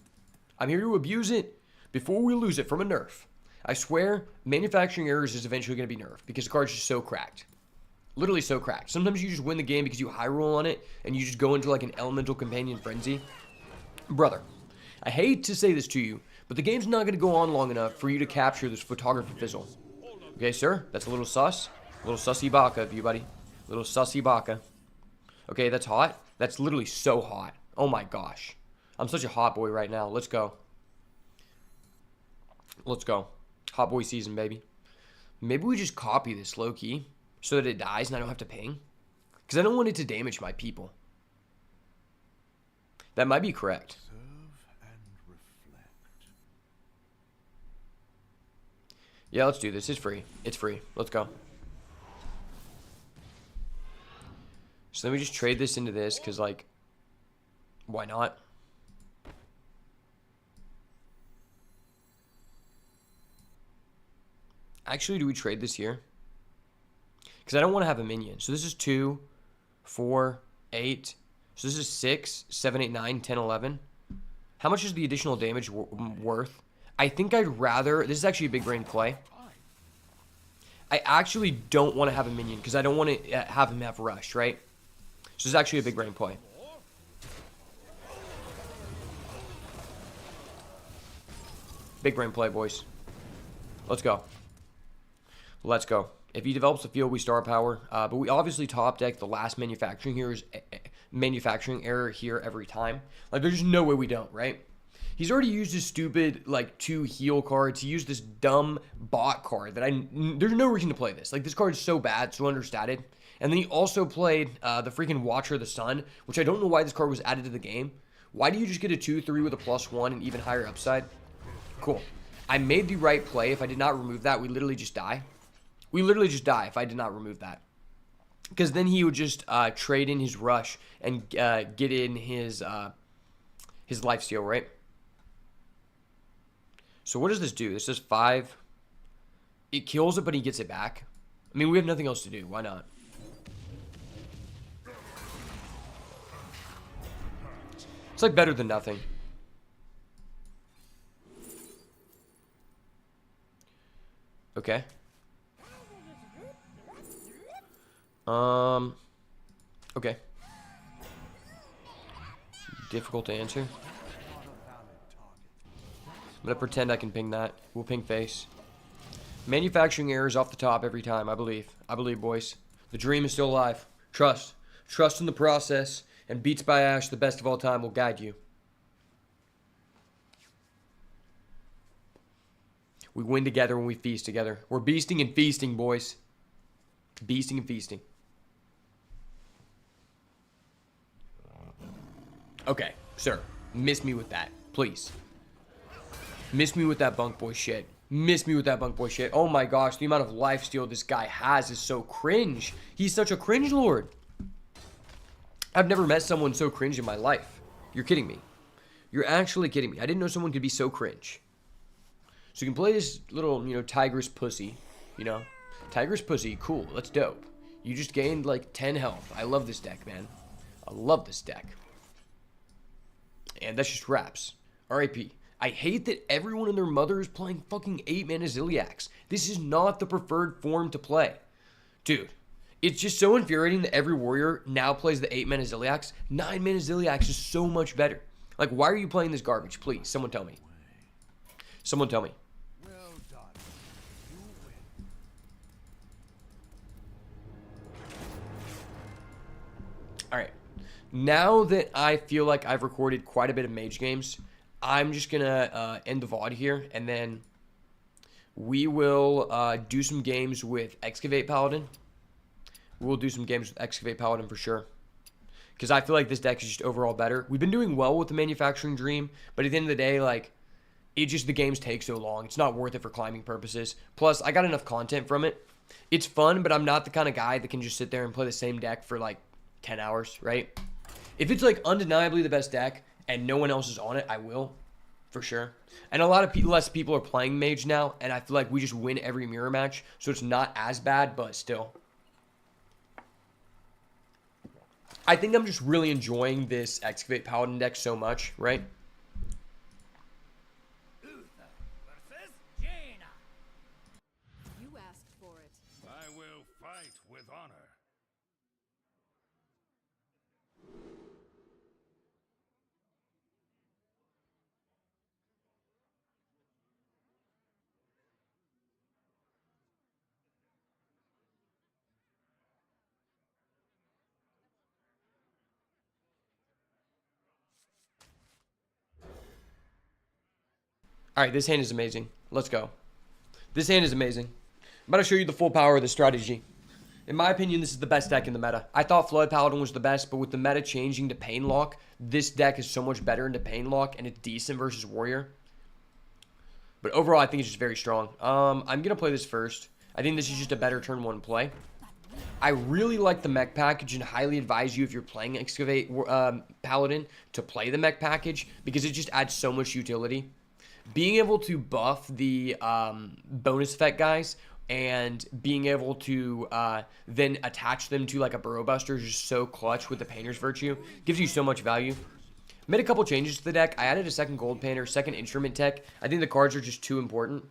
I'm here to abuse it before we lose it from a nerf. I swear, manufacturing errors is eventually going to be nerfed because the card's just so cracked. Literally so cracked. Sometimes you just win the game because you high roll on it and you just go into like an elemental companion frenzy. Brother, I hate to say this to you, but the game's not going to go on long enough for you to capture this photography fizzle. Okay, sir? That's a little sus. A little sussy baka of you, buddy. Little sussy baka. Okay, that's hot. That's literally so hot. Oh my gosh. I'm such a hot boy right now. Let's go. Let's go. Hot boy season, baby. Maybe we just copy this low-key so that it dies and I don't have to ping. Because I don't want it to damage my people. That might be correct. Yeah, let's do this. It's free. It's free. Let's go. So let me just trade this into this because, like, why not? Actually, do we trade this here? Because I don't want to have a minion. So this is 2, 4, 8. So this is 6, 7, 8, 9, 10, 11. How much is the additional damage worth? I think I'd rather... This is actually a big brain play. I actually don't want to have a minion because I don't want to have him have rush, right? So this is actually a big brain play. Big brain play, boys. Let's go. Let's go. If he develops the field, we star power. But we obviously top deck the last manufacturing error here every time. Like, there's just no way we don't, right? He's already used his stupid, like, 2 heal cards. He used this dumb bot card that there's no reason to play this. Like, this card is so bad, so understated. And then he also played the freaking Watcher of the Sun, which I don't know why this card was added to the game. Why do you just get a 2/3 with a +1 and even higher upside? Cool. I made the right play. If I did not remove that, we literally just die. We literally just die if I did not remove that. Because then he would just trade in his rush and get in his lifesteal, right? So what does this do? This does 5. It kills it, but he gets it back. I mean, we have nothing else to do. Why not? It's like better than nothing. Okay. Okay. Difficult to answer. I'm gonna pretend I can ping that. We'll ping face. Manufacturing errors off the top every time, I believe. I believe, boys. The dream is still alive. Trust. Trust in the process, and Beats by Ash, the best of all time, will guide you. We win together when we feast together. We're beasting and feasting, boys. Beasting and feasting. Okay, sir. Miss me with that, please. Miss me with that bunk boy shit. Miss me with that bunk boy shit. Oh my gosh, the amount of lifesteal this guy has is so cringe. He's such a cringe lord. I've never met someone so cringe in my life. You're kidding me. You're actually kidding me. I didn't know someone could be so cringe. So you can play this little, Tigress pussy, Tigress pussy, cool, that's dope. You just gained like 10 health. I love this deck, man. I love this deck. And that's just raps. RIP. I hate that everyone and their mother is playing fucking 8-mana Ziliax. This is not the preferred form to play. Dude, it's just so infuriating that every warrior now plays the 8-mana Ziliax. 9-mana Ziliax is so much better. Like, why are you playing this garbage? Please, someone tell me. Someone tell me. Alright, now that I feel like I've recorded quite a bit of Mage games, I'm just going to end the VOD here, and then we will do some games with Excavate Paladin. We'll do some games with Excavate Paladin for sure, because I feel like this deck is just overall better. We've been doing well with the Manufacturing Dream, but at the end of the day, like, the games take so long. It's not worth it for climbing purposes. Plus, I got enough content from it. It's fun, but I'm not the kind of guy that can just sit there and play the same deck for, like, 10 hours, right? If it's like undeniably the best deck and no one else is on it, I will, for sure. And a lot of less people are playing Mage now, and I feel like we just win every mirror match, so it's not as bad, but still. I think I'm just really enjoying this Excavate Paladin deck so much, right? You asked for it. I will fight with honor. All right, this hand is amazing. Let's go. This hand is amazing. I'm about to show you the full power of the strategy. In my opinion, this is the best deck in the meta. I thought Flood Paladin was the best, but with the meta changing to Pain Lock, this deck is so much better into Pain Lock, and it's decent versus Warrior. But overall, I think it's just very strong. I'm going to play this first. I think this is just a better turn 1 play. I really like the mech package and highly advise you if you're playing Excavate Paladin to play the mech package because it just adds so much utility. Being able to buff the bonus effect guys and being able to then attach them to like a Burrow Buster is just so clutch with the Painter's Virtue. Gives you so much value. Made a couple changes to the deck. I added a second Gold Painter, second Instrument Tech. I think the cards are just too important.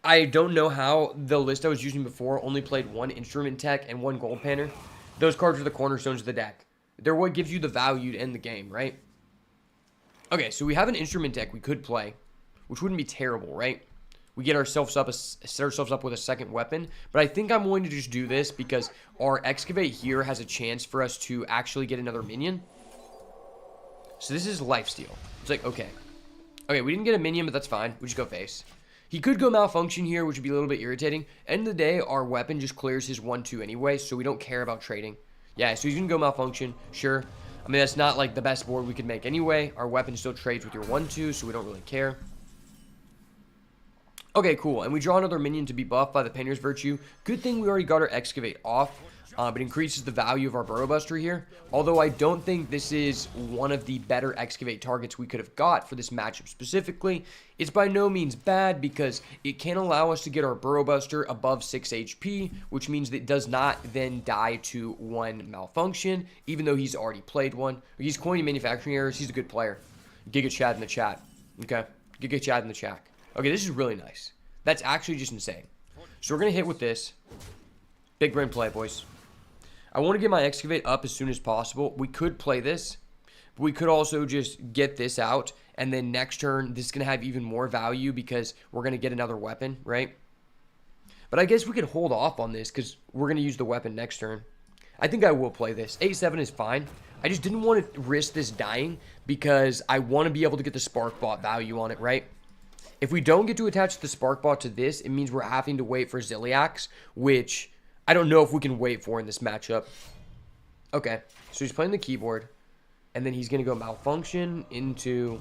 I don't know how the list I was using before only played one Instrument Tech and one Gold Painter. Those cards are the cornerstones of the deck. They're what gives you the value to end the game, right? Okay, so we have an Instrument Deck we could play, which wouldn't be terrible, right? We get ourselves up with a second weapon, but I think I'm going to just do this because our Excavate here has a chance for us to actually get another minion. So this is Lifesteal. It's like, okay. Okay, we didn't get a minion, but that's fine. We just go face. He could go Malfunction here, which would be a little bit irritating. End of the day, our weapon just clears his 1-2 anyway, so we don't care about trading. Yeah, so he's going to go Malfunction, sure. I mean, that's not like the best board we could make anyway. Our weapon still trades with your 1-2, so we don't really care. Okay, cool. And we draw another minion to be buffed by the Painter's Virtue. Good thing we already got our Excavate off. It increases the value of our Burrow Buster here. Although I don't think this is one of the better Excavate targets we could have got for this matchup specifically. It's by no means bad because it can allow us to get our Burrow Buster above 6 HP, which means that it does not then die to 1 Malfunction, even though he's already played one. He's coining manufacturing errors. He's a good player. Giga Chad in the chat. Okay? Giga Chad in the chat. Okay, this is really nice. That's actually just insane. So we're going to hit with this. Big brain play, boys. I want to get my Excavate up as soon as possible. We could play this, but we could also just get this out, and then next turn, this is going to have even more value because we're going to get another weapon, right? But I guess we could hold off on this because we're going to use the weapon next turn. I think I will play this. 8-7 is fine. I just didn't want to risk this dying because I want to be able to get the Spark Bot value on it, right? If we don't get to attach the Spark Bot to this, it means we're having to wait for Zilliax, which I don't know if we can wait for in this matchup. Okay, so he's playing the keyboard, and then he's going to go Malfunction into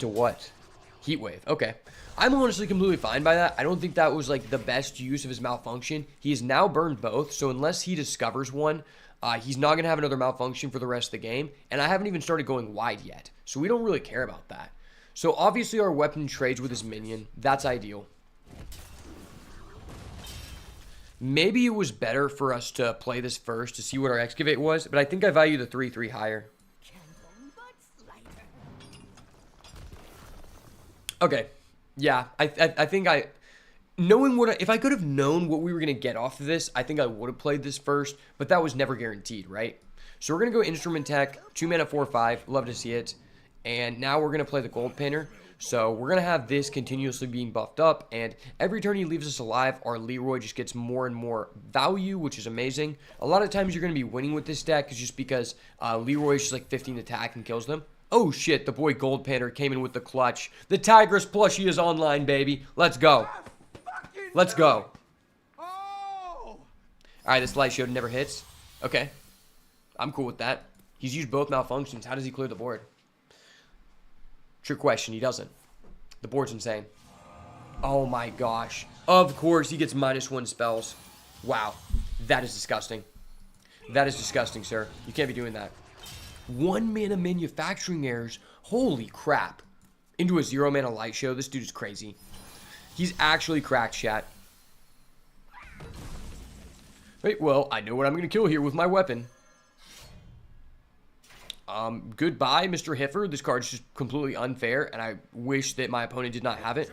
what? Heatwave. Okay. I'm honestly completely fine by that. I don't think that was like the best use of his Malfunction. He has now burned both, so unless he discovers one, he's not going to have another Malfunction for the rest of the game, and I haven't even started going wide yet, so we don't really care about that. So obviously our weapon trades with his minion. That's ideal. Maybe it was better for us to play this first to see what our Excavate was, but I think I value the 3-3 higher. Okay. Yeah, I think knowing what if I could have known what we were going to get off of this, I think I would have played this first, but that was never guaranteed, right? So we're going to go Instrument Tech, 2 mana 4/5, love to see it. And now we're going to play the Gold Painter. So we're going to have this continuously being buffed up. And every turn he leaves us alive, our Leroy just gets more and more value, which is amazing. A lot of times you're going to be winning with this deck is just because Leroy is just like 15 attack and kills them. Oh shit, the boy Gold Painter came in with the clutch. The Tigress plushie is online, baby. Let's go. Let's go. Alright, this Light Shield never hits. Okay. I'm cool with that. He's used both Malfunctions. How does he clear the board? Trick question, he doesn't. The board's insane. Oh my gosh. Of course, he gets -1 spells. Wow. That is disgusting. That is disgusting, sir. You can't be doing that. 1 mana manufacturing errors. Holy crap. Into a 0 mana light show. This dude is crazy. He's actually cracked, chat. Wait, well, I know what I'm going to kill here with my weapon. Goodbye, Mr. Hiffer. This card's just completely unfair, and I wish that my opponent did not have it.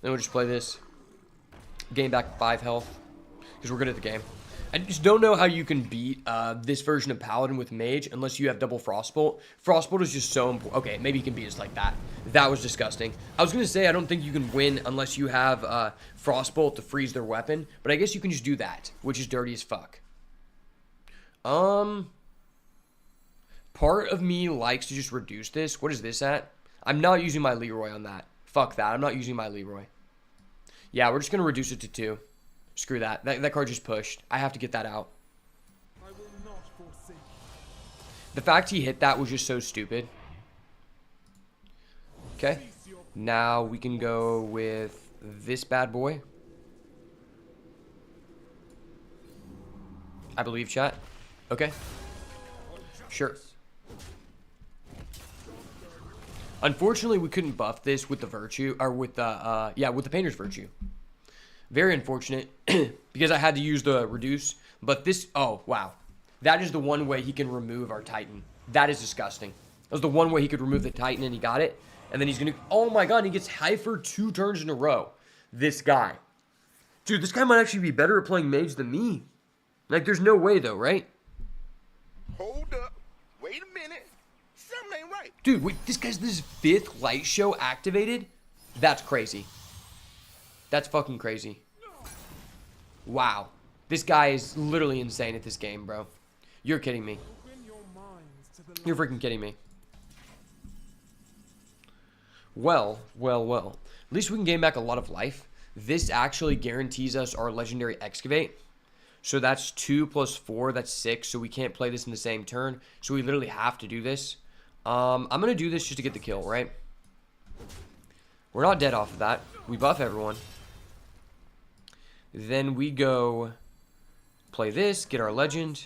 Then we'll just play this. Gain back 5 health. Because we're good at the game. I just don't know how you can beat this version of Paladin with Mage unless you have double Frostbolt. Frostbolt is just so important. Okay, maybe you can beat us like that. That was disgusting. I was going to say I don't think you can win unless you have Frostbolt to freeze their weapon. But I guess you can just do that, which is dirty as fuck. Part of me likes to just reduce this. What is this at? I'm not using my Leroy on that. Fuck that. I'm not using my Leroy. Yeah, we're just going to reduce it to 2. Screw that. That card just pushed. I have to get that out. I will not forsake. The fact he hit that was just so stupid. Okay. Now we can go with this bad boy. I believe, chat. Okay. Sure. Unfortunately, we couldn't buff this with the Virtue, or with the, with the Painter's Virtue. Very unfortunate, because I had to use the Reduce, but this, oh, wow. That is the one way he can remove our Titan. That is disgusting. That was the one way he could remove the Titan, and he got it. And then he's going to, oh my god, he gets Heifer 2 turns in a row. This guy. Dude, this guy might actually be better at playing Mage than me. Like, there's no way, though, right? Hold up. Wait a minute. Something ain't right. Dude, wait, this 5th light show activated? That's crazy. That's fucking crazy. Wow. This guy is literally insane at this game, bro. You're kidding me. You're freaking kidding me. Well. At least we can gain back a lot of life. This actually guarantees us our legendary excavate. So that's 2 plus 4, that's 6. So we can't play this in the same turn. So we literally have to do this. I'm going to do this just to get the kill, right? We're not dead off of that. We buff everyone. Then we go play this, get our legend.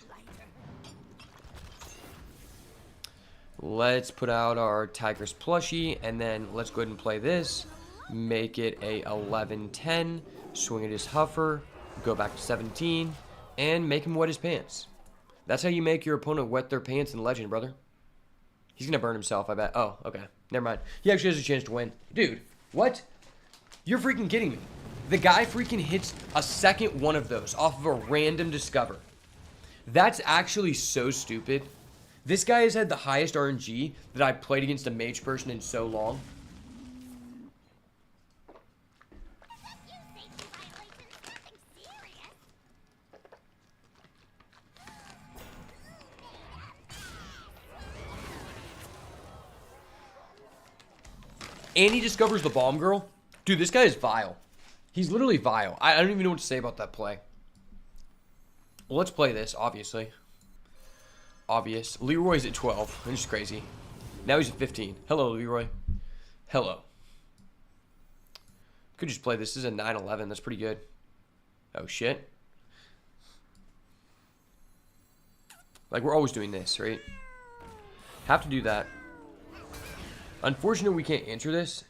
Let's put out our Tigress plushie, and then let's go ahead and play this. Make it a 11-10. Swing at his Huffer. Go back to 17. And make him wet his pants. That's how you make your opponent wet their pants in Legend, brother. He's going to burn himself, I bet. Oh, okay. Never mind. He actually has a chance to win. Dude, what? You're freaking kidding me. The guy freaking hits a second one of those off of a random discover. That's actually so stupid. This guy has had the highest RNG that I've played against a Mage person in so long. And he discovers the bomb girl. Dude, this guy is vile. He's literally vile. I don't even know what to say about that play. Well, let's play this, obviously. Obvious. Leroy's at 12. That's just crazy. Now he's at 15. Hello, Leroy. Hello. Could just play this. This is a 9-11. That's pretty good. Oh, shit. Like, we're always doing this, right? Have to do that. Unfortunately, we can't answer this.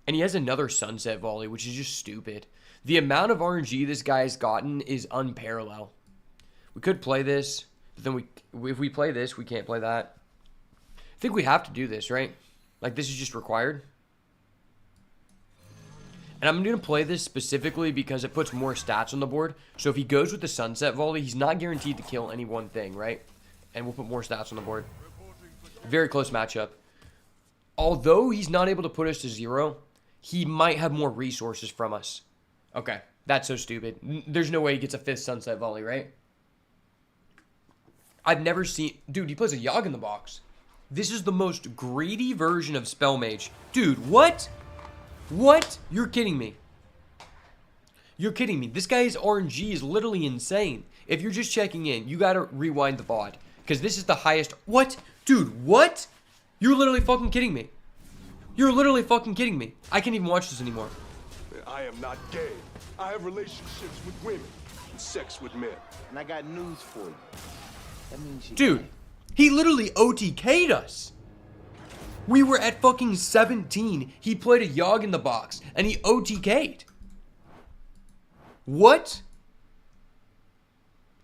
And he has another sunset volley, which is just stupid. The amount of RNG this guy has gotten is unparalleled. We could play this, but then if we play this, we can't play that. I think we have to do this, right? Like, this is just required. And I'm going to play this specifically because it puts more stats on the board. So if he goes with the sunset volley, he's not guaranteed to kill any one thing, right? And we'll put more stats on the board. Very close matchup. Although he's not able to put us to 0, he might have more resources from us. Okay, that's so stupid. There's no way he gets a 5th sunset volley, right? I've never seen... Dude, he plays a Yogg in the box. This is the most greedy version of Spell Mage. Dude, what? What? You're kidding me. You're kidding me. This guy's RNG is literally insane. If you're just checking in, you gotta rewind the VOD. Because this is the highest... What? Dude, what? You're literally fucking kidding me. You're literally fucking kidding me. I can't even watch this anymore. I am not gay. I have relationships with women and sex with men. And I got news for you. That means you Dude, he literally OTK'd us. We were at fucking 17. He played a Yogg in the box, and he OTK'd. What?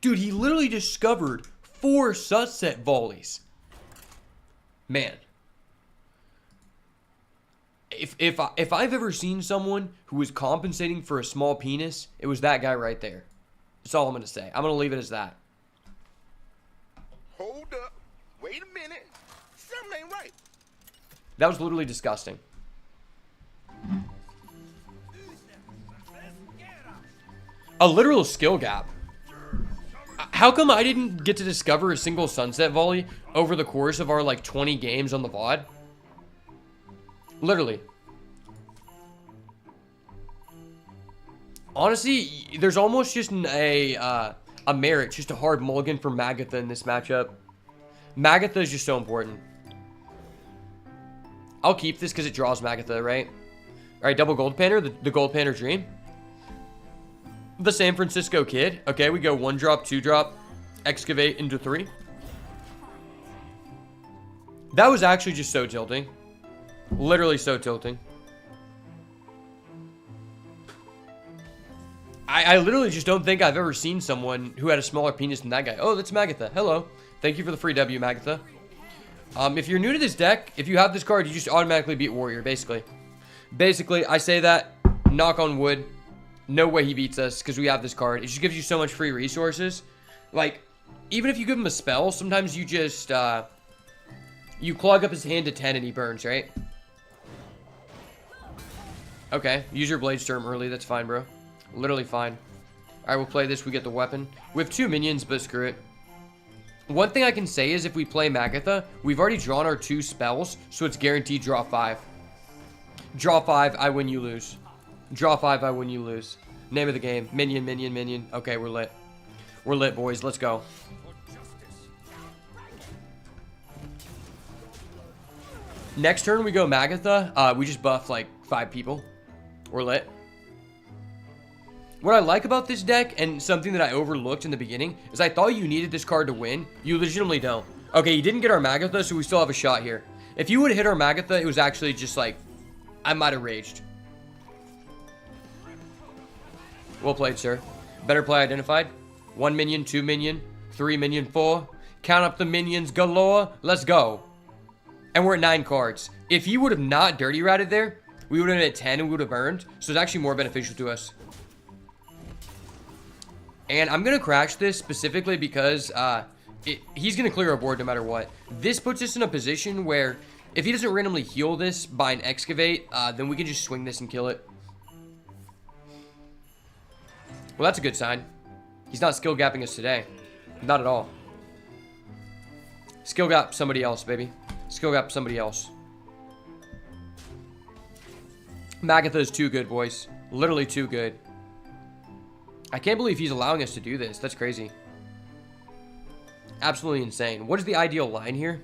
Dude, he literally discovered 4 sunset volleys. Man. If I've ever seen someone who was compensating for a small penis, it was that guy right there. That's all I'm gonna say. I'm gonna leave it as that. Hold up. Wait a minute. Something ain't right. That was literally disgusting. A literal skill gap. How come I didn't get to discover a single sunset volley over the course of our like 20 games on the VOD? Literally. Honestly, there's almost just a merit, just a hard mulligan for Magatha in this matchup. Magatha is just so important. I'll keep this because it draws Magatha, right? Alright, double gold panner, the gold panner dream. The San Francisco Kid. Okay, we go 1 drop, 2 drop, excavate into 3. That was actually just so tilting. Literally so tilting. I literally just don't think I've ever seen someone who had a smaller penis than that guy. Oh, that's Magatha. Hello. Thank you for the free W, Magatha. If you're new to this deck, if you have this card, you just automatically beat Warrior, basically. Basically, I say that, knock on wood. No way he beats us because we have this card. It just gives you so much free resources. Like, even if you give him a spell, sometimes you just, you clog up his hand to 10 and he burns, right? Okay, use your Blade Storm early. That's fine, bro. Literally fine. Alright, we'll play this. We get the weapon. We have 2 minions, but screw it. One thing I can say is if we play Magatha, we've already drawn our 2 spells, so it's guaranteed draw 5. Draw 5, I win, you lose. Draw 5, I win, you lose. Name of the game. Minion, minion, minion. Okay, we're lit. We're lit, boys. Let's go. Next turn, we go Magatha. We just buff, like, 5 people. We're lit. What I like about this deck, and something that I overlooked in the beginning, is I thought you needed this card to win. You legitimately don't. Okay, you didn't get our Magatha, so we still have a shot here. If you would have hit our Magatha, it was actually just like, I might have raged. Well played, sir. Better play identified. 1 minion, 2 minion, 3 minion, 4. Count up the minions galore. Let's go. And we're at 9 cards. If he would have not dirty ratted there, we would have been at 10 and we would have burned. So it's actually more beneficial to us. And I'm going to crash this specifically because he's going to clear our board no matter what. This puts us in a position where if he doesn't randomly heal this by an excavate, then we can just swing this and kill it. Well, that's a good sign. He's not skill gapping us today. Not at all. Skill gap somebody else, baby. Skill gap somebody else. Magatha is too good, boys. Literally too good. I can't believe he's allowing us to do this. That's crazy. Absolutely insane. What is the ideal line here?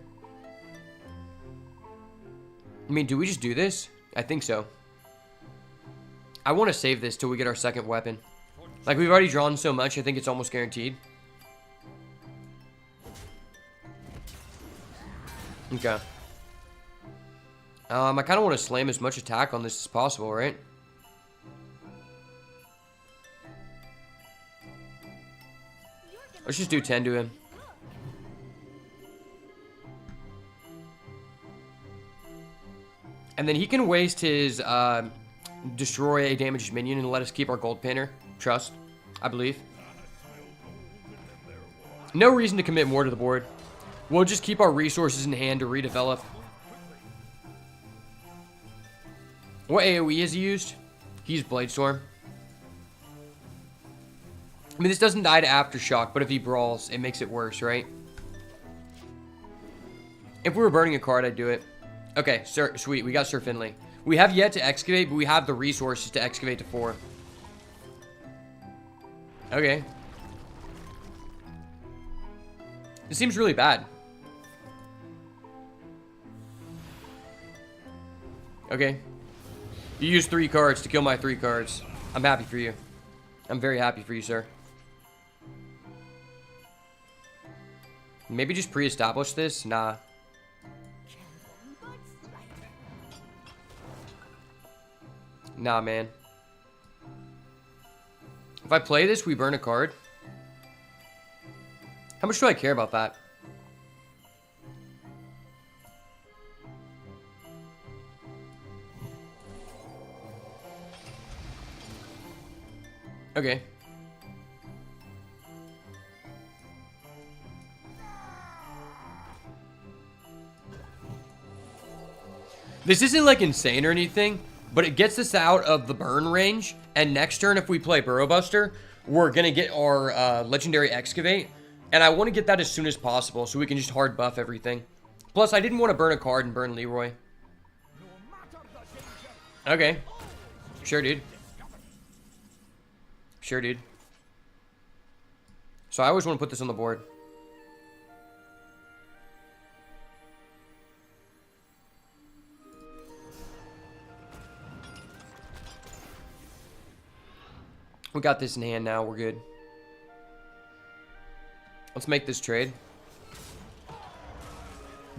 I mean, do we just do this? I think so. I want to save this till we get our second weapon. Like, we've already drawn so much, I think it's almost guaranteed. Okay. I kind of want to slam as much attack on this as possible, right? Let's just do 10 to him. And then he can waste his destroy a damaged minion and let us keep our gold painter. Trust, I believe. No reason to commit more to the board. We'll just keep our resources in hand to redevelop. What AoE has he used? He used Blade Storm. I mean, this doesn't die to Aftershock, but if he brawls, it makes it worse, right? If we were burning a card, I'd do it. Okay, sir, sweet. We got Sir Finley. We have yet to excavate, but we have the resources to excavate to 4. Okay. This seems really bad. Okay. You used 3 cards to kill my 3 cards. I'm happy for you. I'm very happy for you, sir. Maybe just pre-establish this? Nah. Nah, man. If I play this, we burn a card. How much do I care about that? Okay. This isn't like insane or anything, but it gets us out of the burn range. And next turn, if we play Burrow Buster, we're going to get our Legendary Excavate. And I want to get that as soon as possible so we can just hard buff everything. Plus, I didn't want to burn a card and burn Leroy. Okay. Sure, dude. Sure, dude. So I always want to put this on the board. We got this in hand now. We're good. Let's make this trade.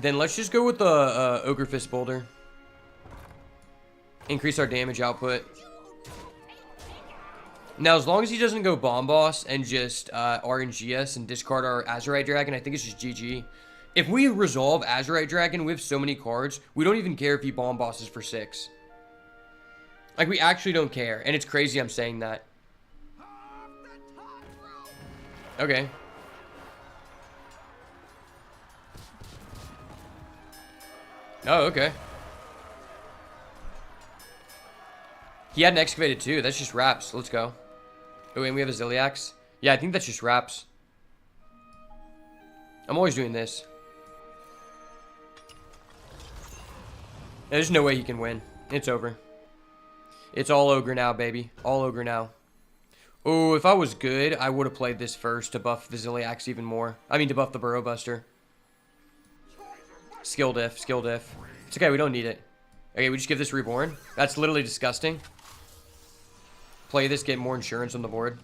Then let's just go with the Ogre Fist Boulder. Increase our damage output. Now, as long as he doesn't go Bomb Boss and just RNGS and discard our Azurite Dragon, I think it's just GG. If we resolve Azurite Dragon with so many cards, we don't even care if he Bomb Bosses for 6. Like, we actually don't care. And it's crazy I'm saying that. Okay. Oh, okay. He had an Excavated too. That's just wraps. Let's go. Oh, and we have a Ziliax. Yeah, I think that's just wraps. I'm always doing this. There's no way he can win. It's over. It's all Ogre now, baby. All Ogre now. Oh, if I was good, I would have played this first to buff the Ziliax even more. I mean, to buff the Burrow Buster. Skill diff, skill diff. It's okay, we don't need it. Okay, we just give this Reborn. That's literally disgusting. Play this, get more insurance on the board.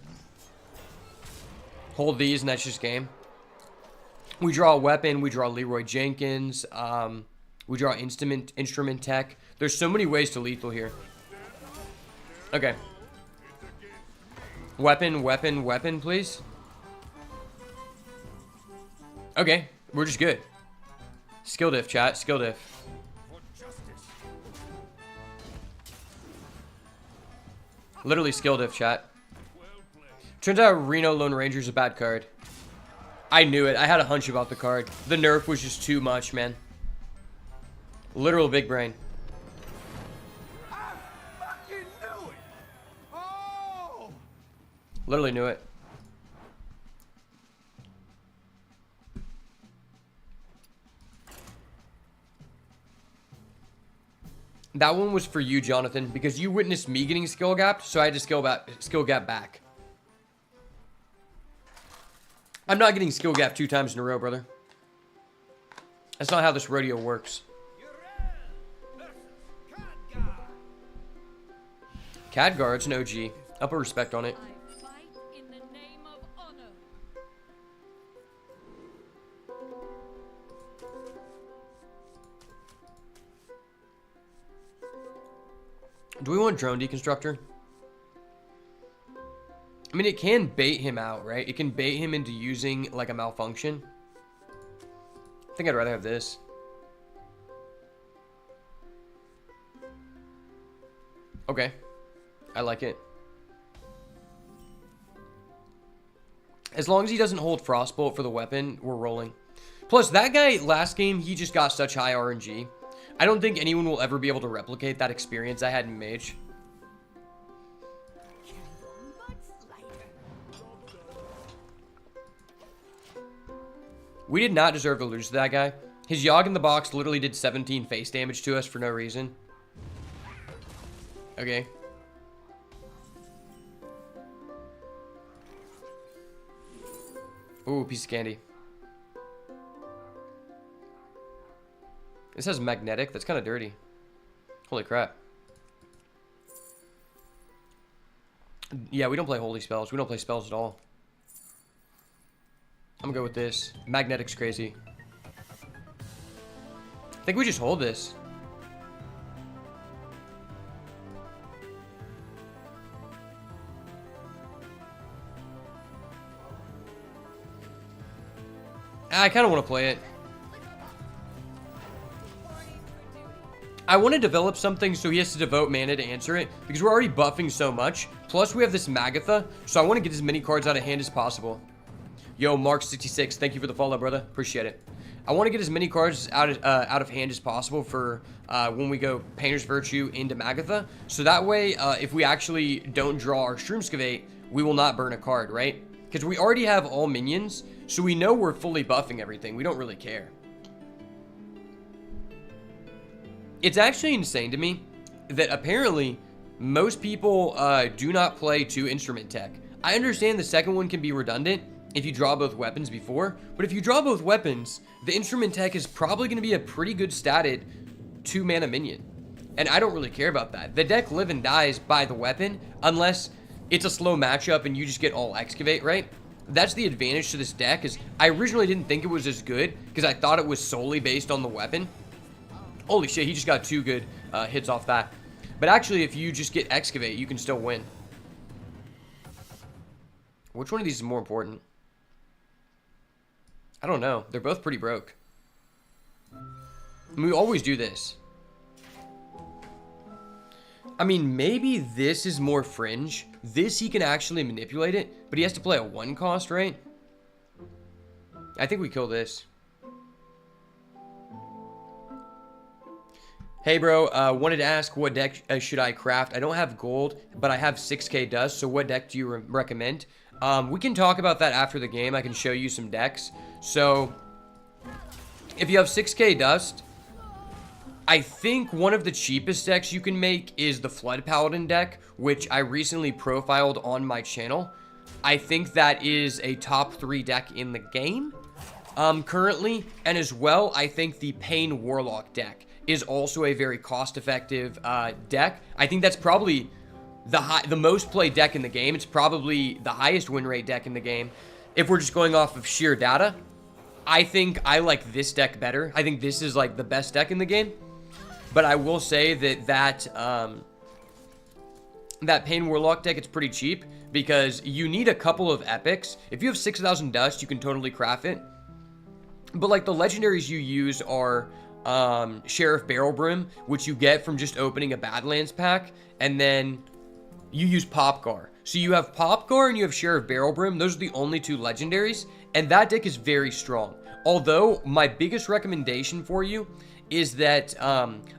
Hold these, and that's just game. We draw a weapon, we draw Leroy Jenkins, we draw instrument tech. There's so many ways to lethal here. Okay. Weapon, weapon, weapon, please. Okay, we're just good. Skill diff, chat. Skill diff. Literally skill diff, chat. Turns out Reno Lone Ranger's a bad card. I knew it. I had a hunch about the card. The nerf was just too much, man. Literal big brain. I fucking knew it. Oh! Literally knew it. That one was for you, Jonathan, because you witnessed me getting skill gapped, so I had to skill gap back. I'm not getting skill gap 2 times in a row, brother. That's not how this rodeo works. Khadgar's an OG. I'll put respect on it. I fight in the name of honor. Do we want Drone Deconstructor? I mean, it can bait him out, right? It can bait him into using, like, a malfunction. I think I'd rather have this. Okay. I like it. As long as he doesn't hold Frostbolt for the weapon, we're rolling. Plus, that guy, last game, he just got such high RNG. I don't think anyone will ever be able to replicate that experience I had in Mage. We did not deserve to lose to that guy. His Yogg in the box literally did 17 face damage to us for no reason. Okay. Ooh, piece of candy. This has magnetic. That's kind of dirty. Holy crap. Yeah, we don't play holy spells. We don't play spells at all. I'm gonna go with this. Magnetic's crazy. I think we just hold this. I kind of want to play it. I want to develop something so he has to devote mana to answer it, because we're already buffing so much. Plus Plus, we have this Magatha, so I want to get as many cards out of hand as possible. Yo, Mark66, thank you for the follow, brother. Appreciate it. I want to get as many cards out of hand as possible for when we go Painter's Virtue into Magatha. So that way, if we actually don't draw our Shroomskavate, we will not burn a card, right? Because we already have all minions, so we know we're fully buffing everything. We don't really care. It's actually insane to me that apparently most people do not play 2 instrument tech. I understand the second one can be redundant if you draw both weapons before, but if you draw both weapons, the instrument tech is probably going to be a pretty good statted 2-mana minion. And I don't really care about that. The deck live and dies by the weapon unless it's a slow matchup and you just get all excavate, right? That's the advantage to this deck, is I originally didn't think it was as good because I thought it was solely based on the weapon. Holy shit, he just got 2 good hits off that. But actually, if you just get excavate, you can still win. Which one of these is more important? I don't know. They're both pretty broke. I mean, we always do this. I mean, maybe this is more fringe. This, he can actually manipulate it, but he has to play a 1 cost, right? I think we kill this. Hey, bro, wanted to ask what deck should I craft? I don't have gold, but I have 6k dust, so what deck do you recommend? We can talk about that after the game. I can show you some decks. So, if you have 6k dust, I think one of the cheapest decks you can make is the Flood Paladin deck, which I recently profiled on my channel. I think that is a top 3 deck in the game currently. And as well, I think the Pain Warlock deck is also a very cost-effective deck. I think that's probably the most played deck in the game. It's probably the highest win rate deck in the game. If we're just going off of sheer data, I think I like this deck better. I think this is like the best deck in the game. But I will say that that Pain Warlock deck, it's pretty cheap because you need a couple of epics. If you have 6,000 dust, you can totally craft it. But like the legendaries you use are Sheriff Barrelbrim, which you get from just opening a Badlands pack, and then you use Popgar. So you have Popgar and you have Sheriff Barrelbrim. Those are the only 2 legendaries, and that deck is very strong. Although my biggest recommendation for you is that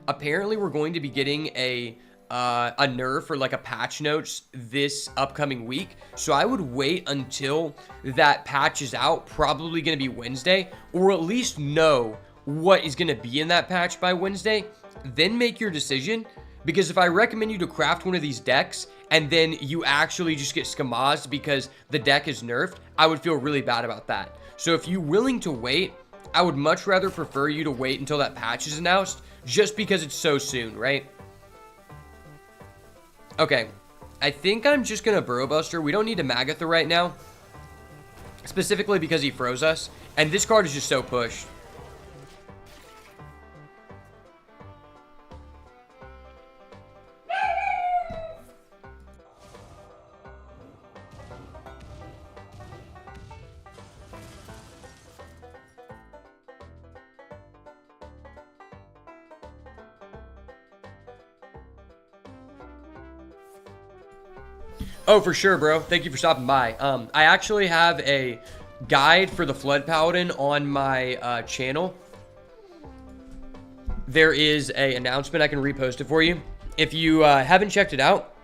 apparently we're going to be getting a nerf or like a patch notes this upcoming week. So I would wait until that patch is out, probably going to be Wednesday, or at least know what is going to be in that patch by Wednesday. Then make your decision, because if I recommend you to craft one of these decks and then you actually just get skamazed because the deck is nerfed, I would feel really bad about that. So if you're willing to wait, I would much rather prefer you to wait until that patch is announced, just because it's so soon, right? Okay, I think I'm just going to Burrow Buster. We don't need a Magatha right now, specifically because he froze us, and this card is just so pushed. Oh, for sure, bro. Thank you for stopping by. I actually have a guide for the Flood Paladin on my channel. There is an announcement. I can repost it for you. If you haven't checked it out,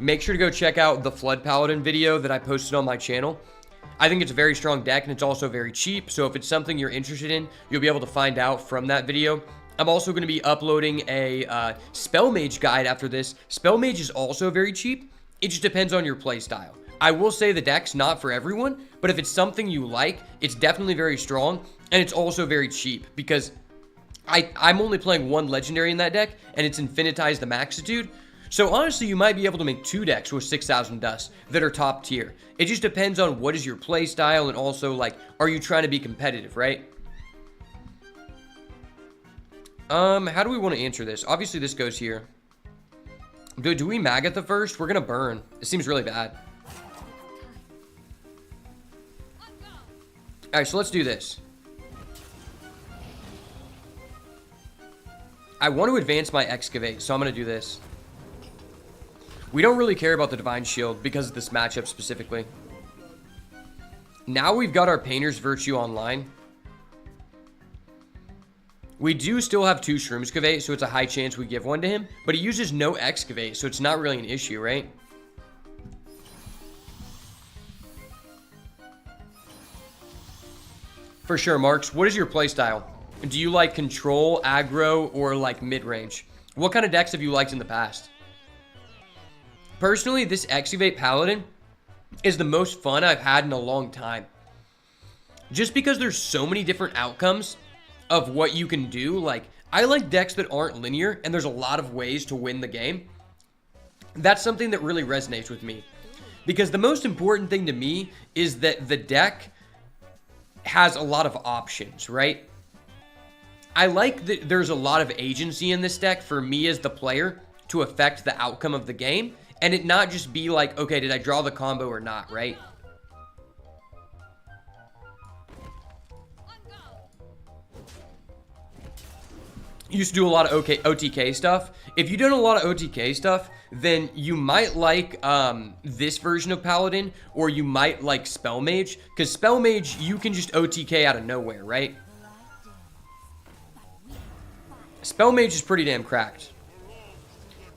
make sure to go check out the Flood Paladin video that I posted on my channel. I think it's a very strong deck, and it's also very cheap. So if it's something you're interested in, you'll be able to find out from that video. I'm also going to be uploading a Spell Mage guide after this. Spell Mage is also very cheap. It just depends on your play style. I will say the deck's not for everyone, but if it's something you like, it's definitely very strong, and it's also very cheap, because I'm only playing 1 legendary in that deck, and it's Infinitize the Maxitude. So honestly, you might be able to make 2 decks with 6,000 dust that are top tier. It just depends on what is your play style, and also, like, are you trying to be competitive, right? How do we want to answer this? Obviously, this goes here. Do we Magatha first? We're gonna burn. It seems really bad. Alright, so let's do this. I want to advance my Excavate, so I'm gonna do this. We don't really care about the Divine Shield because of this matchup specifically. Now we've got our Painter's Virtue online. We do still have 2 Shroomscavate, so it's a high chance we give one to him. But he uses no Excavate, so it's not really an issue, right? For sure, Marks. What is your playstyle? Do you like control, aggro, or like mid-range? What kind of decks have you liked in the past? Personally, this Excavate Paladin is the most fun I've had in a long time. Just because there's so many different outcomes of what you can do. Like, I like decks that aren't linear, and there's a lot of ways to win the game. That's something that really resonates with me. Because the most important thing to me is that the deck has a lot of options, right? I like that there's a lot of agency in this deck for me as the player to affect the outcome of the game, and it not just be like, okay, did I draw the combo or not, right? Used to do a lot of OTK stuff. If you've done a lot of OTK stuff, then you might like this version of Paladin, or you might like Spell Mage, because Spell Mage, you can just OTK out of nowhere, right? Spell Mage is pretty damn cracked.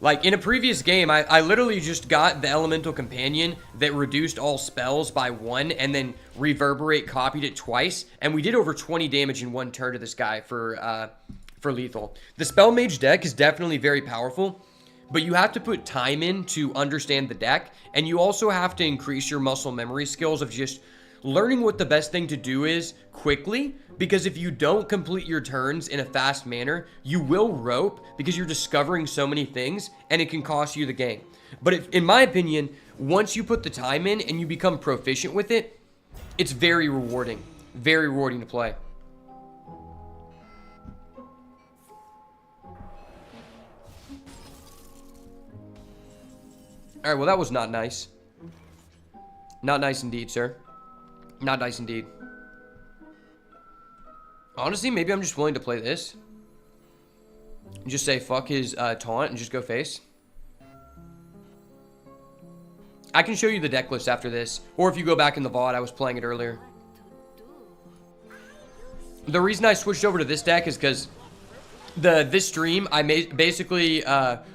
Like, in a previous game, I literally just got the Elemental Companion that reduced all spells by 1, and then Reverberate copied it twice, and we did over 20 damage in 1 turn to this guy for lethal. The Spell Mage deck is definitely very powerful, but you have to put time in to understand the deck, and you also have to increase your muscle memory skills of just learning what the best thing to do is quickly, because if you don't complete your turns in a fast manner, you will rope because you're discovering so many things, and it can cost you the game. But if, in my opinion, once you put the time in and you become proficient with it, it's very rewarding to play. Alright, well that was not nice. Not nice indeed, sir. Not nice indeed. Honestly, maybe I'm just willing to play this. And just say fuck his taunt and just go face. I can show you the deck list after this. Or if you go back in the VOD, I was playing it earlier. The reason I switched over to this deck is because this stream, I basically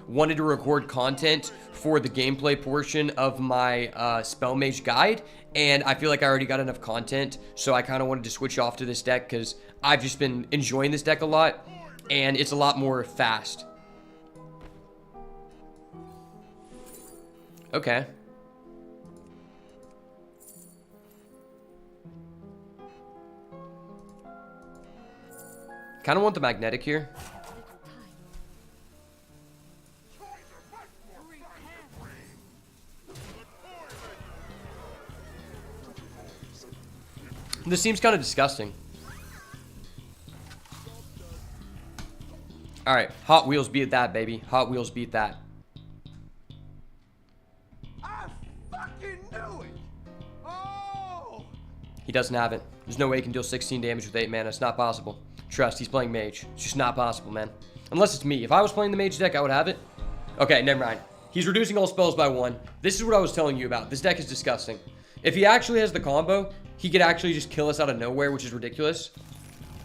wanted to record content for the gameplay portion of my Spell Mage guide, and I feel like I already got enough content, so I kind of wanted to switch off to this deck because I've just been enjoying this deck a lot, and it's a lot more fast. Okay. Kind of want the magnetic here. This seems kind of disgusting. Alright, Hot Wheels beat that, baby. Hot Wheels beat that. I fucking knew it! Oh! He doesn't have it. There's no way he can deal 16 damage with 8 mana. It's not possible. Trust, he's playing Mage. It's just not possible, man. Unless it's me. If I was playing the Mage deck, I would have it. Okay, never mind. He's reducing all spells by 1. This is what I was telling you about. This deck is disgusting. If he actually has the combo, he could actually just kill us out of nowhere, which is ridiculous.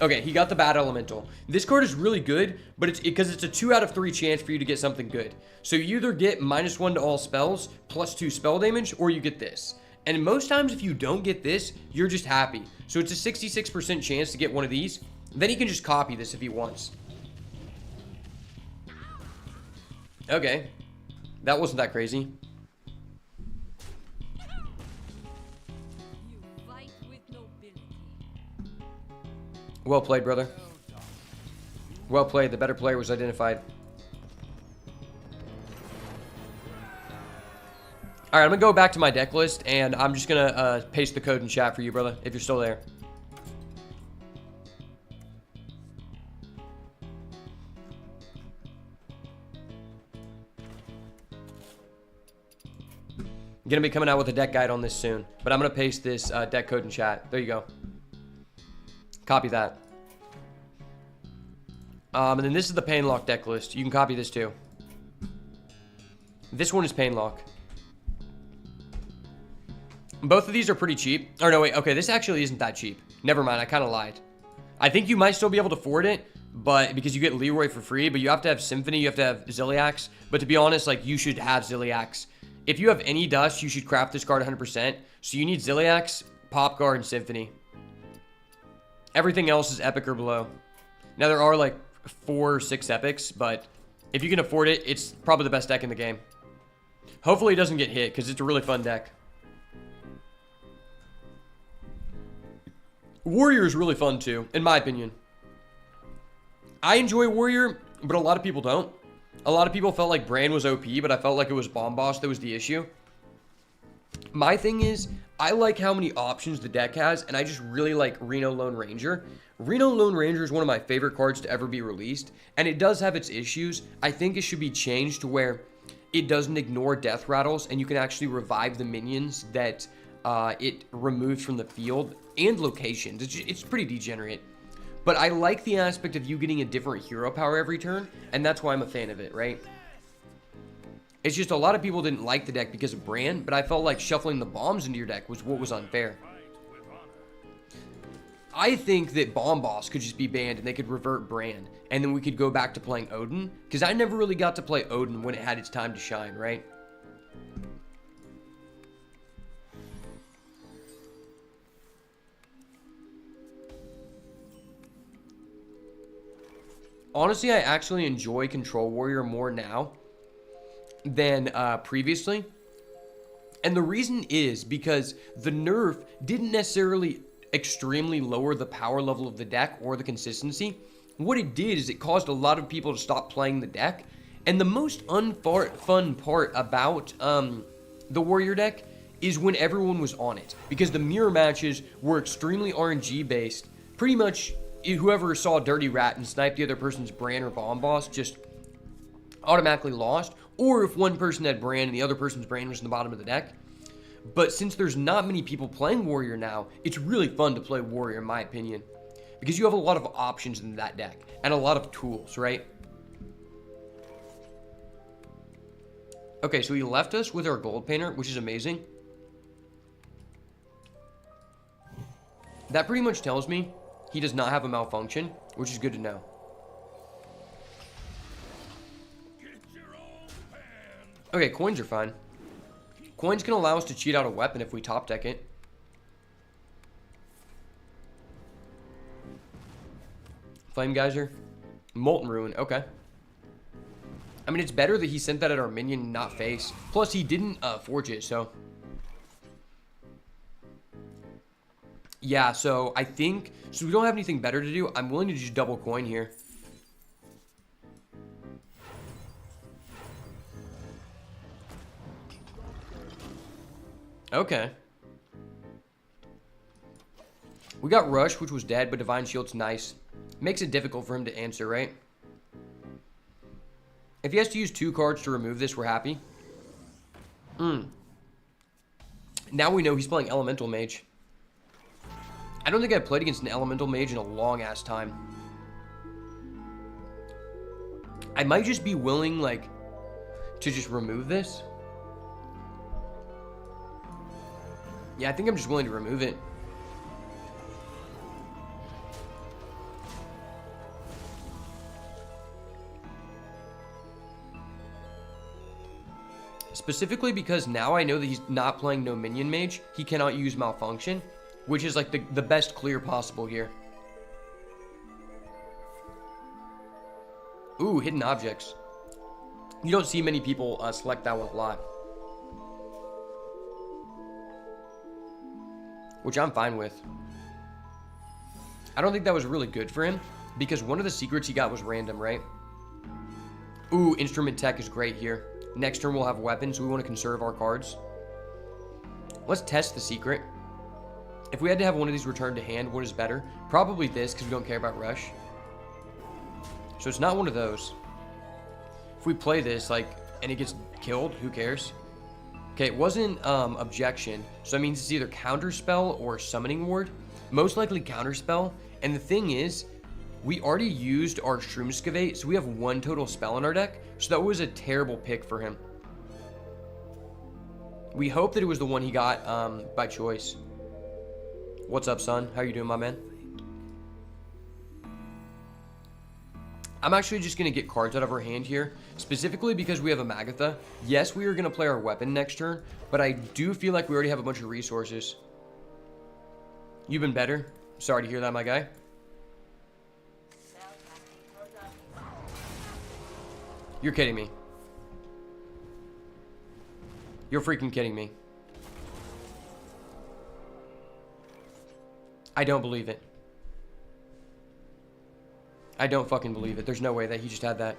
Okay, he got the Bad Elemental. This card is really good, but it's because it's a 2 out of 3 chance for you to get something good. So you either get -1 to all spells, +2 spell damage, or you get this. And most times if you don't get this, you're just happy. So it's a 66% chance to get one of these. Then he can just copy this if he wants. Okay. That wasn't that crazy. Well played, brother. Well played. The better player was identified. Alright, I'm going to go back to my deck list, and I'm just going to paste the code in chat for you, brother, if you're still there. Going to be coming out with a deck guide on this soon, but I'm going to paste this deck code in chat. There you go. Copy that. And then this is the Painlock deck list. You can copy this too. This one is Painlock. Both of these are pretty cheap. Oh, no, wait. Okay, this actually isn't that cheap. Never mind. I kind of lied. I think you might still be able to afford it, but because you get Leroy for free, but you have to have Symphony, you have to have Zilliax. But to be honest, like, you should have Zilliax. If you have any dust, you should craft this card 100%. So you need Zilliax, Pop Guard, and Symphony. Everything else is epic or below. Now, there are, like, 4 or 6 epics, but if you can afford it, it's probably the best deck in the game. Hopefully it doesn't get hit, because it's a really fun deck. Warrior is really fun too, in my opinion. I enjoy Warrior, but a lot of people don't. A lot of people felt like Bran was OP, but I felt like it was Bomb Boss that was the issue. My thing is, I like how many options the deck has, and I just really like Reno Lone Ranger. Reno Lone Ranger is one of my favorite cards to ever be released, and it does have its issues. I think it should be changed to where it doesn't ignore death rattles, and you can actually revive the minions that it removes from the field and locations. It's pretty degenerate. But I like the aspect of you getting a different hero power every turn, and that's why I'm a fan of it, right? It's just a lot of people didn't like the deck because of Bran, but I felt like shuffling the bombs into your deck was what was unfair. I think that Bomb Boss could just be banned and they could revert Bran, and then we could go back to playing Odin, because I never really got to play Odin when it had its time to shine, right? Honestly, I actually enjoy Control Warrior more now than previously. And the reason is because the nerf didn't necessarily extremely lower the power level of the deck or the consistency. What it did is it caused a lot of people to stop playing the deck. And the most fun part about the Warrior deck is when everyone was on it. Because the mirror matches were extremely RNG based. Pretty much whoever saw Dirty Rat and sniped the other person's Bran or Bomb Boss just automatically lost. Or if one person had Bran and the other person's Bran was in the bottom of the deck. But since there's not many people playing Warrior now, it's really fun to play Warrior in my opinion. Because you have a lot of options in that deck. And a lot of tools, right? Okay, so he left us with our Gold Painter, which is amazing. That pretty much tells me he does not have a malfunction, which is good to know. Okay, coins are fine. Coins can allow us to cheat out a weapon if we top deck it. Flame Geyser. Molten Ruin, okay. I mean, it's better that he sent that at our minion, not face. Plus, he didn't forge it, so. Yeah, so I think, so we don't have anything better to do. I'm willing to just double coin here. Okay. We got Rush, which was dead, but Divine Shield's nice. Makes it difficult for him to answer, right? If he has to use 2 cards to remove this, we're happy. Now we know he's playing Elemental Mage. I don't think I've played against an Elemental Mage in a long-ass time. I might just be willing, like, to just remove this. Yeah, I think I'm just willing to remove it. Specifically because now I know that he's not playing no minion mage. He cannot use malfunction, which is like the best clear possible here. Ooh, hidden objects. You don't see many people select that one a lot. Which I'm fine with. I don't think that was really good for him, because one of the secrets he got was random, right? Ooh, instrument tech is great here. Next turn we'll have weapons, so we want to conserve our cards. Let's test the secret. If we had to have one of these returned to hand, what is better? Probably this, because we don't care about rush. So it's not one of those. If we play this, like, and it gets killed, who cares? Okay, it wasn't objection, so that means it's either counterspell or summoning ward. Most likely counterspell, and the thing is, we already used our Shroomskavate, so we have 1 total spell in our deck, so that was a terrible pick for him. We hope that it was the one he got by choice. What's up, son? How you doing, my man? I'm actually just going to get cards out of our hand here, specifically because we have a Magatha. Yes, we are going to play our weapon next turn, but I do feel like we already have a bunch of resources. You've been better. Sorry to hear that, my guy. You're kidding me. You're freaking kidding me. I don't believe it. I don't fucking believe it. There's no way that he just had that.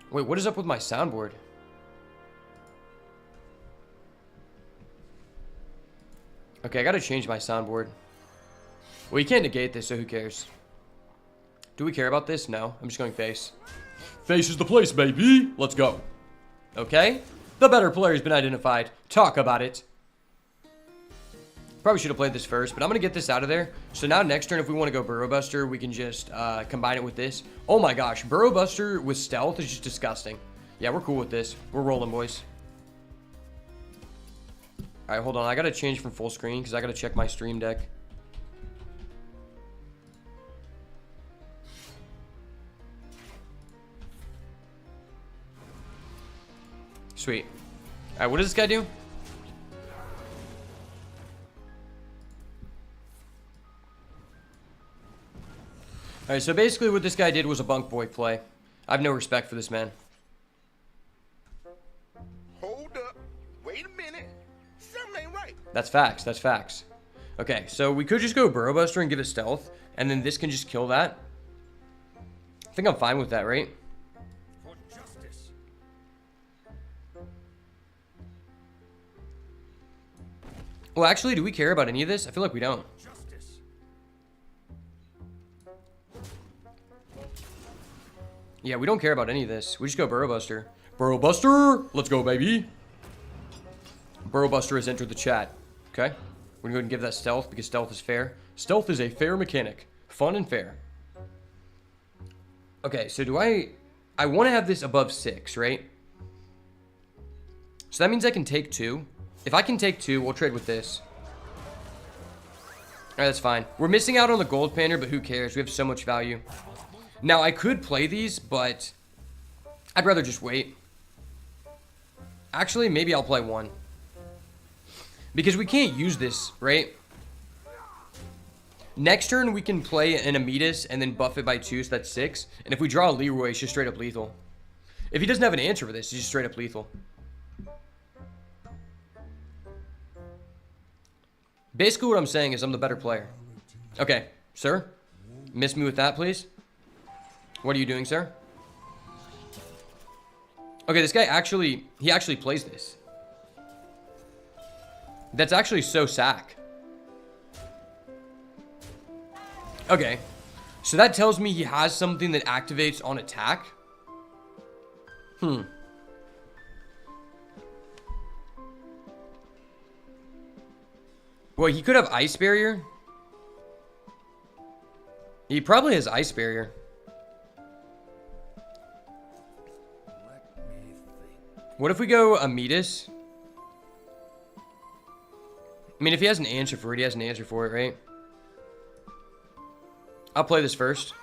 Wait, what is up with my soundboard? Okay, I gotta change my soundboard. Well, you can't negate this, so who cares? Do we care about this? No. I'm just going face. Face is the place, baby. Let's go. Okay. The better player has been identified. Talk about it. Probably should have played this first, but I'm going to get this out of there. So now next turn, if we want to go Burrow Buster, we can just combine it with this. Oh my gosh. Burrow Buster with stealth is just disgusting. Yeah, we're cool with this. We're rolling, boys. All right, hold on. I got to change from full screen because I got to check my stream deck. Sweet. All right, what does this guy do? All right, so basically what this guy did was a bunk boy play. I have no respect for this man. Hold up. Wait a minute. Something ain't right. That's facts. That's facts. Okay, so we could just go Burrow Buster and give it stealth, and then this can just kill that. I think I'm fine with that, right? For justice. Well, actually, do we care about any of this? I feel like we don't. Justice. Yeah, we don't care about any of this. We just go Burrow Buster. Burrow Buster! Let's go, baby. Burrow Buster has entered the chat. Okay? We're going to go ahead and give that stealth because stealth is fair. Stealth is a fair mechanic. Fun and fair. Okay, so do I want to have this above 6, right? So that means I can take 2. If I can take 2, we'll trade with this. Alright, that's fine. We're missing out on the gold panner, but who cares? We have so much value. Now, I could play these, but I'd rather just wait. Actually, maybe I'll play 1. Because we can't use this, right? Next turn, we can play an Amidas and then buff it by 2, so that's 6. And if we draw a Leroy, it's just straight up lethal. If he doesn't have an answer for this, he's just straight up lethal. Basically, what I'm saying is I'm the better player. Okay, sir? Miss me with that, please? What are you doing, sir? Okay, this guy actually plays this. That's actually so sack. Okay. So that tells me he has something that activates on attack. Well, he could have Ice Barrier. He probably has Ice Barrier. What if we go Amidas? I mean, if he has an answer for it, he has an answer for it, right? I'll play this first.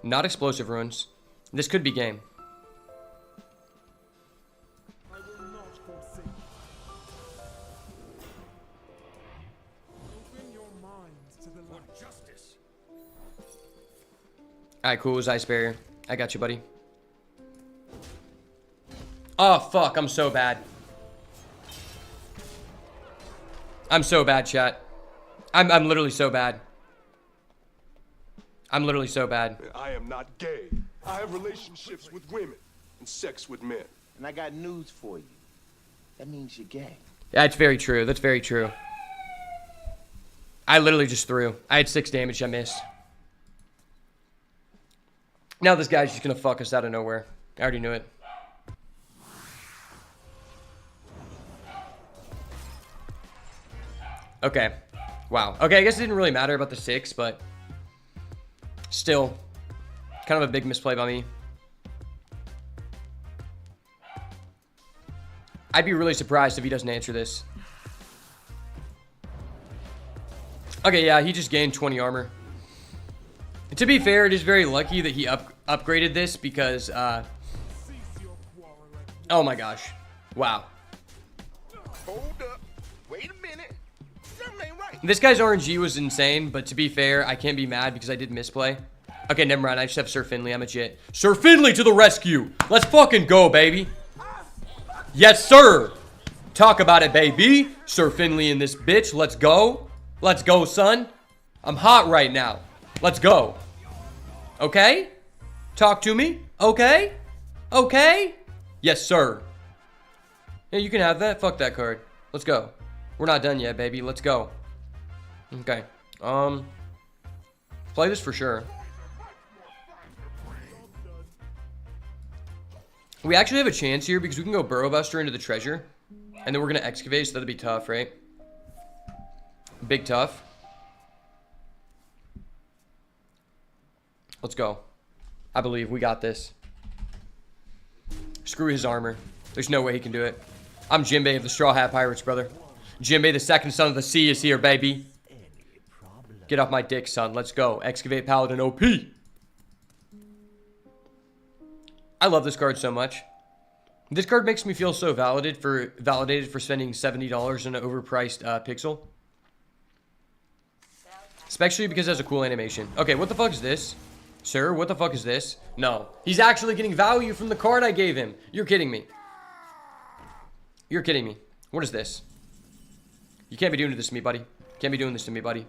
Not Explosive Ruins. This could be game. I will not forsake. Open your minds to the light. For justice. Alright, cool. It was Ice Barrier. I got you, buddy. Oh, fuck. I'm so bad. I'm so bad, chat. I'm literally so bad. I'm literally so bad. I am not gay. I have relationships with women and sex with men. And I got news for you. That means you're gay. Yeah, it's very true. That's very true. I literally just threw. I had 6 damage. I missed. Now this guy's just gonna fuck us out of nowhere. I already knew it. Okay. Wow. Okay, I guess it didn't really matter about the 6, but still, kind of a big misplay by me. I'd be really surprised if he doesn't answer this. Okay, yeah, he just gained 20 armor. To be fair, it is very lucky that he upgraded this because, oh my gosh. Wow. Hold up. Wait a minute. Something ain't right. This guy's RNG was insane, but to be fair, I can't be mad because I did misplay. Okay, never mind. I just have Sir Finley. I'm a jit. Sir Finley to the rescue. Let's fucking go, baby. Yes, sir. Talk about it, baby. Sir Finley in this bitch. Let's go. Let's go, son. I'm hot right now. Let's go. Okay? Talk to me. Okay? Okay? Yes, sir. Yeah, you can have that. Fuck that card. Let's go. We're not done yet, baby. Let's go. Okay. Play this for sure. We actually have a chance here because we can go Burrow Buster into the treasure. And then we're going to excavate, so that'll be tough, right? Big tough. Let's go. I believe we got this. Screw his armor. There's no way he can do it. I'm Jinbei of the Straw Hat Pirates, brother. Jinbei, the second son of the sea, is here, baby. Get off my dick, son. Let's go. Excavate Paladin OP. I love this card so much. This card makes me feel so validated for spending $70 on an overpriced pixel. Especially because it has a cool animation. Okay, what the fuck is this? Sir, what the fuck is this? No. He's actually getting value from the card I gave him. You're kidding me. You're kidding me. What is this? You can't be doing this to me, buddy. Can't be doing this to me, buddy.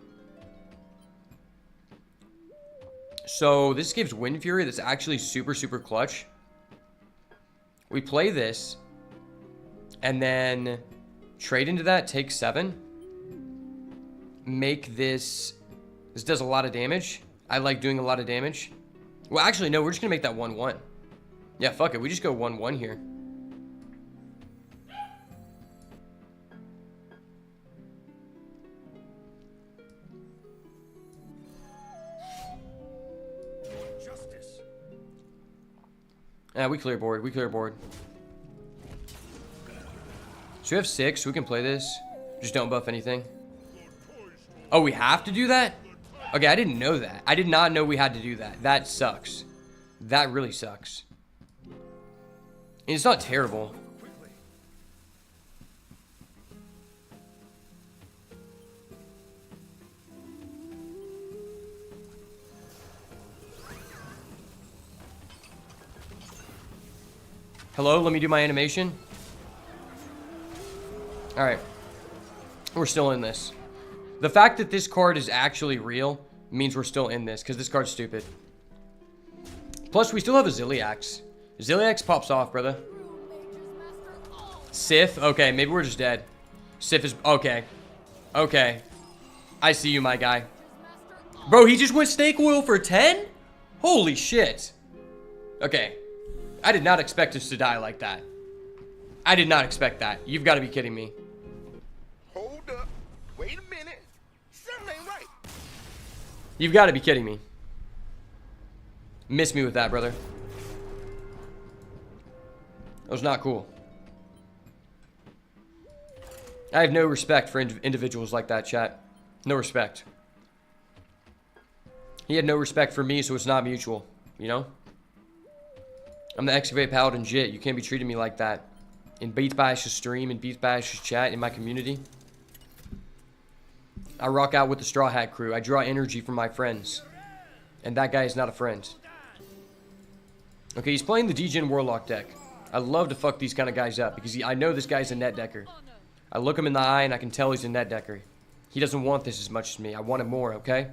So, this gives Wind Fury that's actually super, super clutch. We play this. And then trade into that, take 7. Make this... This does a lot of damage. I like doing a lot of damage. Well, actually, no. We're just going to make that 1-1. Yeah, fuck it. We just go 1-1 here. Justice. Yeah, we clear board. We clear board. So we have 6. We can play this. Just don't buff anything. Oh, we have to do that? Okay, I didn't know that. I did not know we had to do that. That sucks. That really sucks. And it's not terrible. Hello, let me do my animation. Alright. We're still in this. The fact that this card is actually real means we're still in this, because this card's stupid. Plus, we still have a Zilliax. Zilliax pops off, brother. Sith? Okay, maybe we're just dead. Sith is... Okay. Okay. I see you, my guy. Bro, he just went Snake Oil for 10? Holy shit. Okay. I did not expect us to die like that. I did not expect that. You've got to be kidding me. Hold up. Wait a minute. Something ain't right. You've got to be kidding me. Miss me with that, brother. That was not cool. I have no respect for individuals like that, chat. No respect. He had no respect for me, so it's not mutual. You know? I'm the Excavate Paladin Jit. You can't be treating me like that. In Beats Bash's stream, in Beats Bash's chat, in my community. I rock out with the Straw Hat crew. I draw energy from my friends. And that guy is not a friend. Okay, he's playing the Degen Warlock deck. I love to fuck these kind of guys up because I know this guy's a net decker. I look him in the eye and I can tell he's a net decker. He doesn't want this as much as me. I want it more, okay?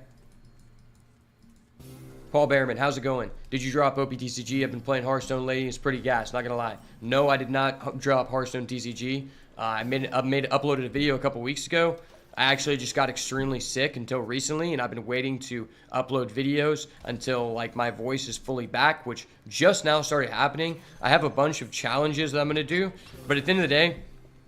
Paul Behrman, how's it going? Did you drop OPTCG? I've been playing Hearthstone lately. It's pretty gas, not gonna lie. No, I did not drop Hearthstone TCG. I uploaded a video a couple weeks ago. I actually just got extremely sick until recently, and I've been waiting to upload videos until like my voice is fully back, which just now started happening. I have a bunch of challenges that I'm gonna do, but at the end of the day,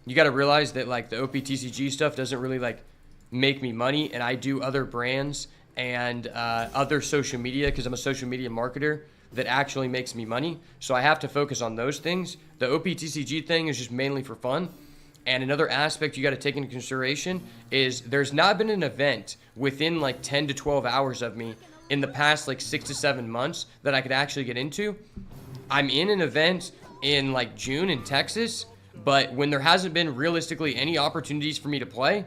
you gotta realize that like the OPTCG stuff doesn't really like make me money, and I do other brands and other social media because I'm a social media marketer. that actually makes me money. So I have to focus on those things. The OPTCG thing is just mainly for fun. And another aspect you got to take into consideration is there's not been an event within like 10 to 12 hours of me in the past like 6 to 7 months that I could actually get into. I'm in an event in like June in Texas, but when there hasn't been realistically any opportunities for me to play,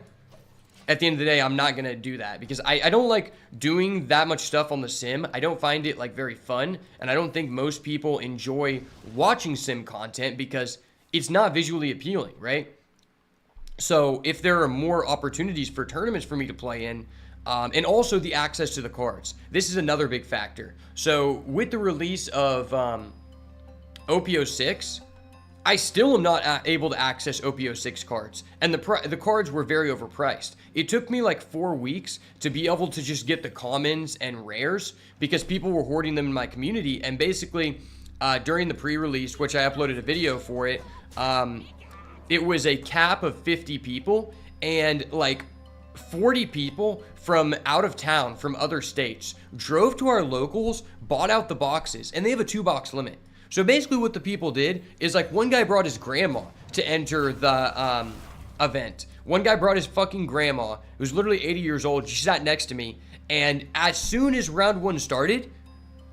at the end of the day, I'm not going to do that because I don't like doing that much stuff on the sim. I don't find it like very fun, and I don't think most people enjoy watching sim content because it's not visually appealing, right? So if there are more opportunities for tournaments for me to play in, and also the access to the cards, this is another big factor. So with the release of OP06, I still am not able to access OP06 cards, and the cards were very overpriced. It took me like 4 weeks to be able to just get the commons and rares because people were hoarding them in my community, and basically during the pre-release, which I uploaded a video for it, it was a cap of 50 people, and like 40 people from out of town, from other states, drove to our locals, bought out the boxes, and they have a 2-box limit. So basically what the people did is like one guy brought his grandma to enter the event. One guy brought his fucking grandma, who's literally 80 years old. She sat next to me, and as soon as round 1 started,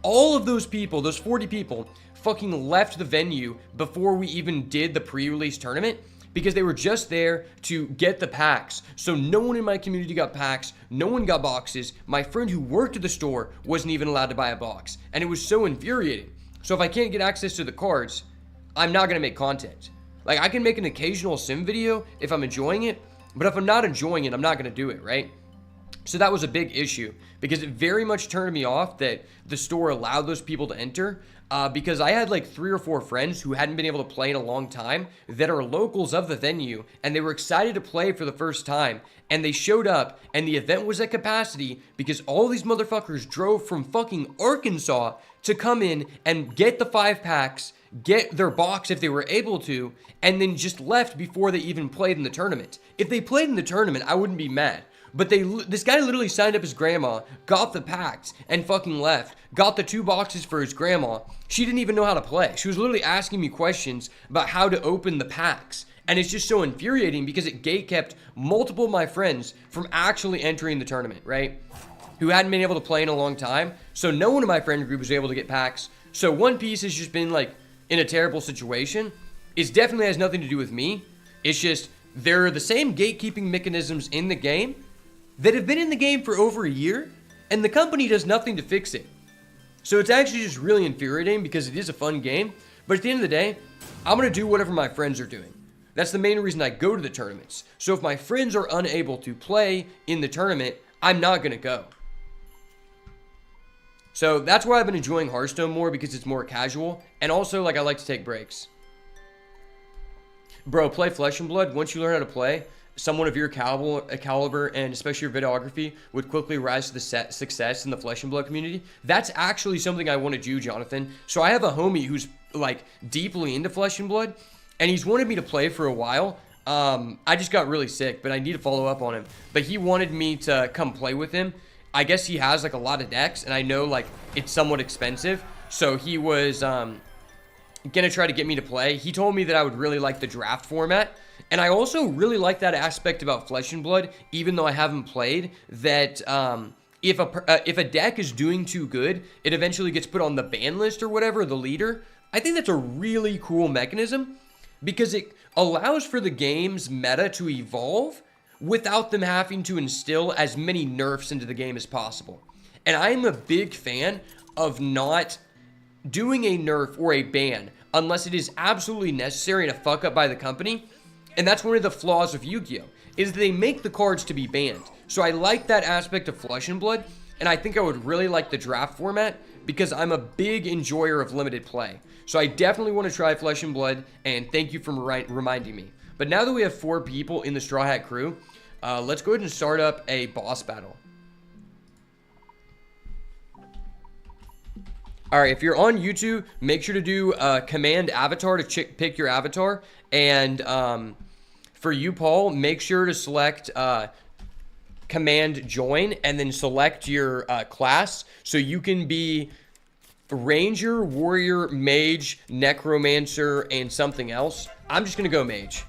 all of those people, those 40 people, fucking left the venue before we even did the pre-release tournament because they were just there to get the packs. So no one in my community got packs, no one got boxes. My friend who worked at the store wasn't even allowed to buy a box, and it was so infuriating. So if I can't get access to the cards, I'm not gonna make content. Like, I can make an occasional sim video if I'm enjoying it, but if I'm not enjoying it, I'm not gonna do it, right? So that was a big issue because it very much turned me off that the store allowed those people to enter because I had like 3 or 4 friends who hadn't been able to play in a long time that are locals of the venue, and they were excited to play for the first time, and they showed up, and the event was at capacity because all these motherfuckers drove from fucking Arkansas to come in and get the 5 packs, get their box if they were able to, and then just left before they even played in the tournament. If they played in the tournament, I wouldn't be mad. But this guy literally signed up his grandma, got the packs, and fucking left. Got the 2 boxes for his grandma. She didn't even know how to play. She was literally asking me questions about how to open the packs. And it's just so infuriating because it gatekept multiple of my friends from actually entering the tournament, right? Who hadn't been able to play in a long time. So no one in my friend group was able to get packs. So One Piece has just been like in a terrible situation. It definitely has nothing to do with me. It's just there are the same gatekeeping mechanisms in the game that have been in the game for over a year, and the company does nothing to fix it. So it's actually just really infuriating because it is a fun game, but at the end of the day, I'm going to do whatever my friends are doing. That's the main reason I go to the tournaments. So if my friends are unable to play in the tournament, I'm not going to go. So that's why I've been enjoying Hearthstone more, because it's more casual, and also like I like to take breaks. Bro, play Flesh and Blood. Once you learn how to play, someone of your caliber and especially your videography would quickly rise to the success in the Flesh and Blood community. That's actually something I want to do, Jonathan. So I have a homie who's like deeply into Flesh and Blood, and he's wanted me to play for a while. I just got really sick, but I need to follow up on him. But he wanted me to come play with him. I guess he has like a lot of decks, and I know like it's somewhat expensive. So he was gonna try to get me to play. He told me that I would really like the draft format. And I also really like that aspect about Flesh and Blood, even though I haven't played, that if a deck is doing too good, it eventually gets put on the ban list or whatever, the leader. I think that's a really cool mechanism because it allows for the game's meta to evolve without them having to instill as many nerfs into the game as possible. And I'm a big fan of not doing a nerf or a ban unless it is absolutely necessary and a fuck up by the company. And that's one of the flaws of Yu-Gi-Oh! Is they make the cards to be banned. So I like that aspect of Flesh and Blood, and I think I would really like the draft format because I'm a big enjoyer of limited play. So I definitely want to try Flesh and Blood, and thank you for reminding me. But now that we have 4 people in the Straw Hat crew, let's go ahead and start up a boss battle. Alright, if you're on YouTube, make sure to do Command Avatar to pick your avatar, and for you, Paul, make sure to select Command Join and then select your class so you can be Ranger, Warrior, Mage, Necromancer, and something else. I'm just going to go Mage.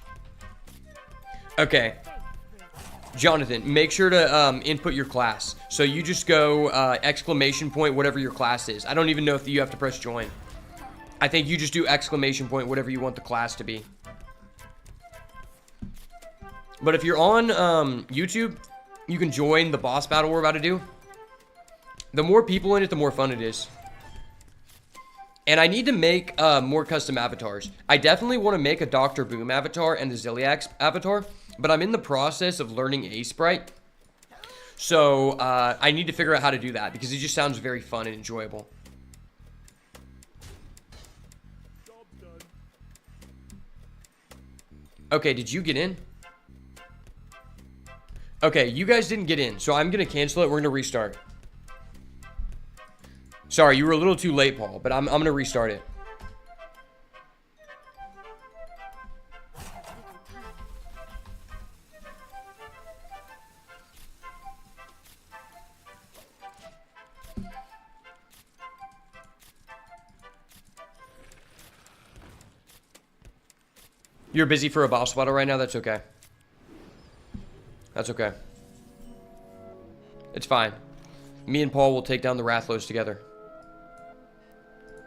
Okay. Jonathan, make sure to input your class. So you just go exclamation point, whatever your class is. I don't even know if you have to press join. I think you just do exclamation point, whatever you want the class to be. But if you're on YouTube, you can join the boss battle we're about to do. The more people in it, the more fun it is. And I need to make more custom avatars. I definitely want to make a Dr. Boom avatar and the Ziliax avatar, but I'm in the process of learning A-Sprite. So I need to figure out how to do that because it just sounds very fun and enjoyable. Okay, did you get in? Okay, you guys didn't get in, so I'm going to cancel it. We're going to restart. Sorry, you were a little too late, Paul, but I'm going to restart it. You're busy for a boss battle right now? That's okay. That's okay. It's fine. Me and Paul will take down the Rathlos together.